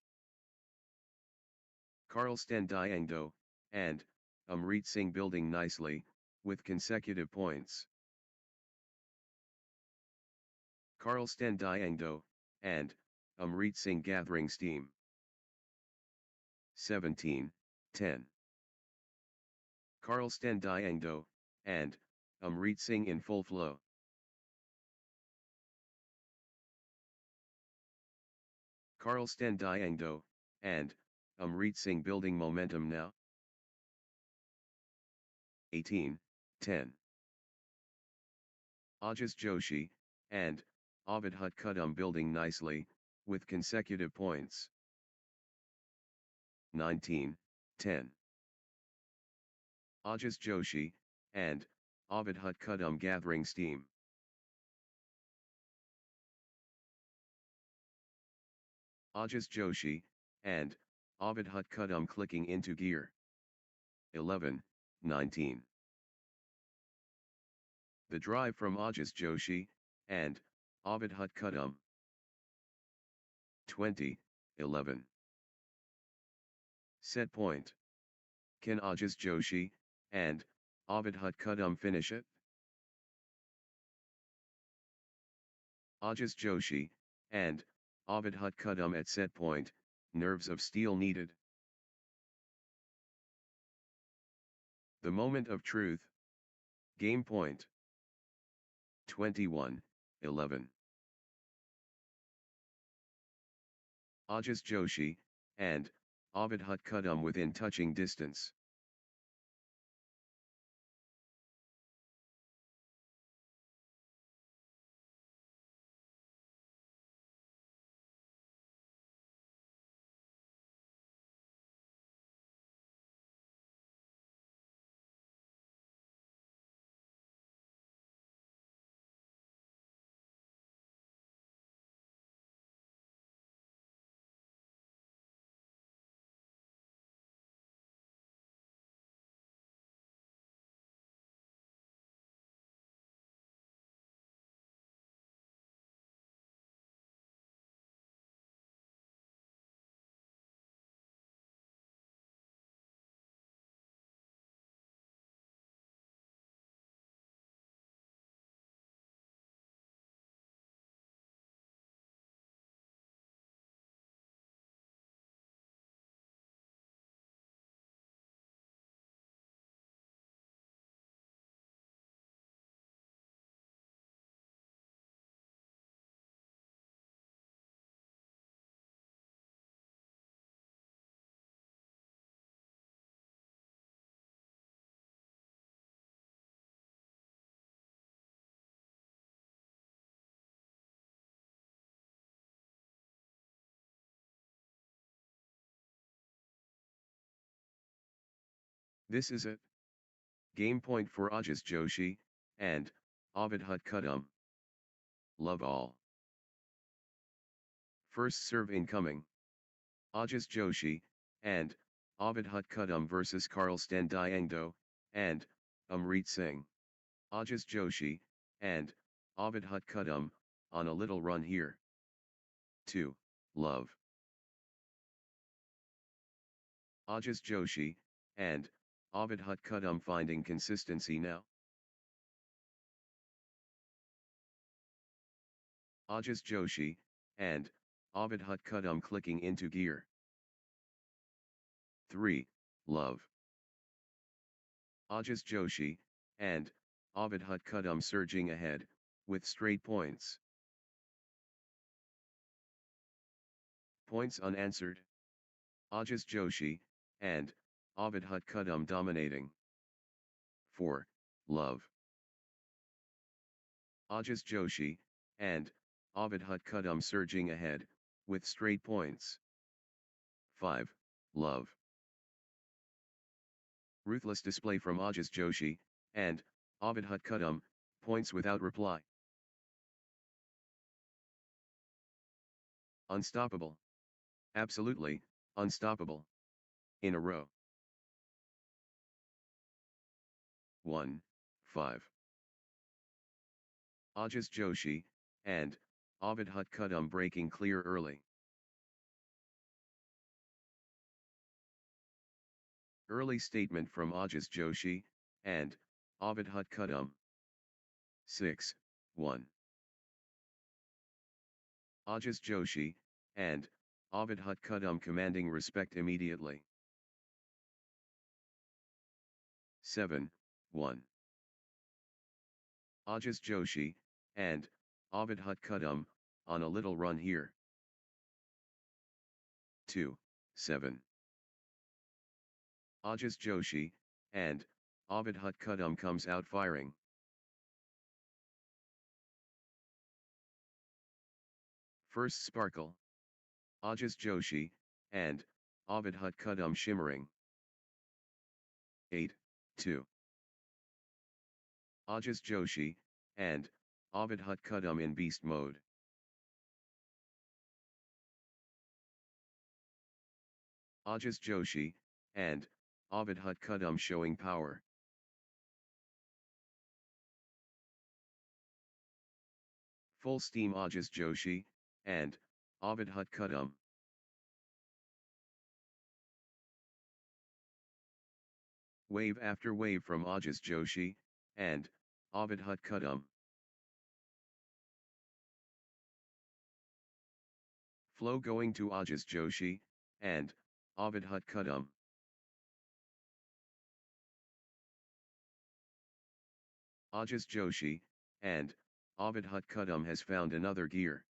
Karl Stendiangdo, and Amrit Singh building nicely, with consecutive points. Karl Stendiangdo, and Amrit Singh gathering steam. 17, 10. Karl Stendiangdo, and Amrit Singh in full flow. Karl Stendiangdo, and Amrit Singh building momentum now. 18, 10. Ajas Joshi, and Ovid Hutkudum building nicely, with consecutive points. 19, 10. Ajas Joshi, and Ovid Hutkudum gathering steam. Ajas Joshi, and Ovid Hutkudum clicking into gear. 11, 19. The drive from Ajas Joshi, and Ovid Hutkudum. 20, 11. Set point. Can Ajas Joshi, and Ovid Hutkudum finish it? Ajas Joshi, and Ovid Hutkudum at set point, nerves of steel needed. The moment of truth. Game point. 21, 11. Ajas Joshi, and Ovid Hutkudum within touching distance. This is it. Game point for Ajas Joshi, and Ovid Hutkudum. Love all. First serve incoming. Ajas Joshi, and Avidhut Kudum vs Karl Stendyangdo, and Amrit Singh. Ajas Joshi, and Avidhut Kudum, on a little run here. 2. Love. Ajas Joshi, and Avidhut Kudum finding consistency now. Ajas Joshi, and Avidhut Kudum clicking into gear. 3. Love. Ajas Joshi, and Avidhut Kudum surging ahead, with straight points. Points unanswered. Ajas Joshi, and Avidhut Kudum dominating. 4. Love. Ajas Joshi, and Avidhut Kudum surging ahead, with straight points. 5. Love. Ruthless display from Ajas Joshi, and Avidhut Kudum, points without reply. Unstoppable. Absolutely, unstoppable. In a row. 1, 5. Ajas Joshi, and Avidhut Kudum breaking clear early. Early statement from Ajas Joshi, and Avidhut Kudum. 6, 1. Ajas Joshi, and Avidhut Kudum commanding respect immediately. 7, 1. Ajas Joshi, and Avidhut Kudum, on a little run here. 2, 7. Ajas Joshi, and Avidhut Kudum comes out firing. First sparkle. Ajas Joshi, and Avidhut Kudum shimmering. 8, 2. Ajas Joshi, and Avidhut Kudum in beast mode. Ajas Joshi, and Avidhut Kudum showing power. Full steam Ajas Joshi, and Avidhut Kudum. Wave after wave from Ajas Joshi, and Avidhut Kudum. Flow going to Ajas Joshi, and Avidhut Kudum. Ajas Joshi, and Avidhut Kudum has found another gear.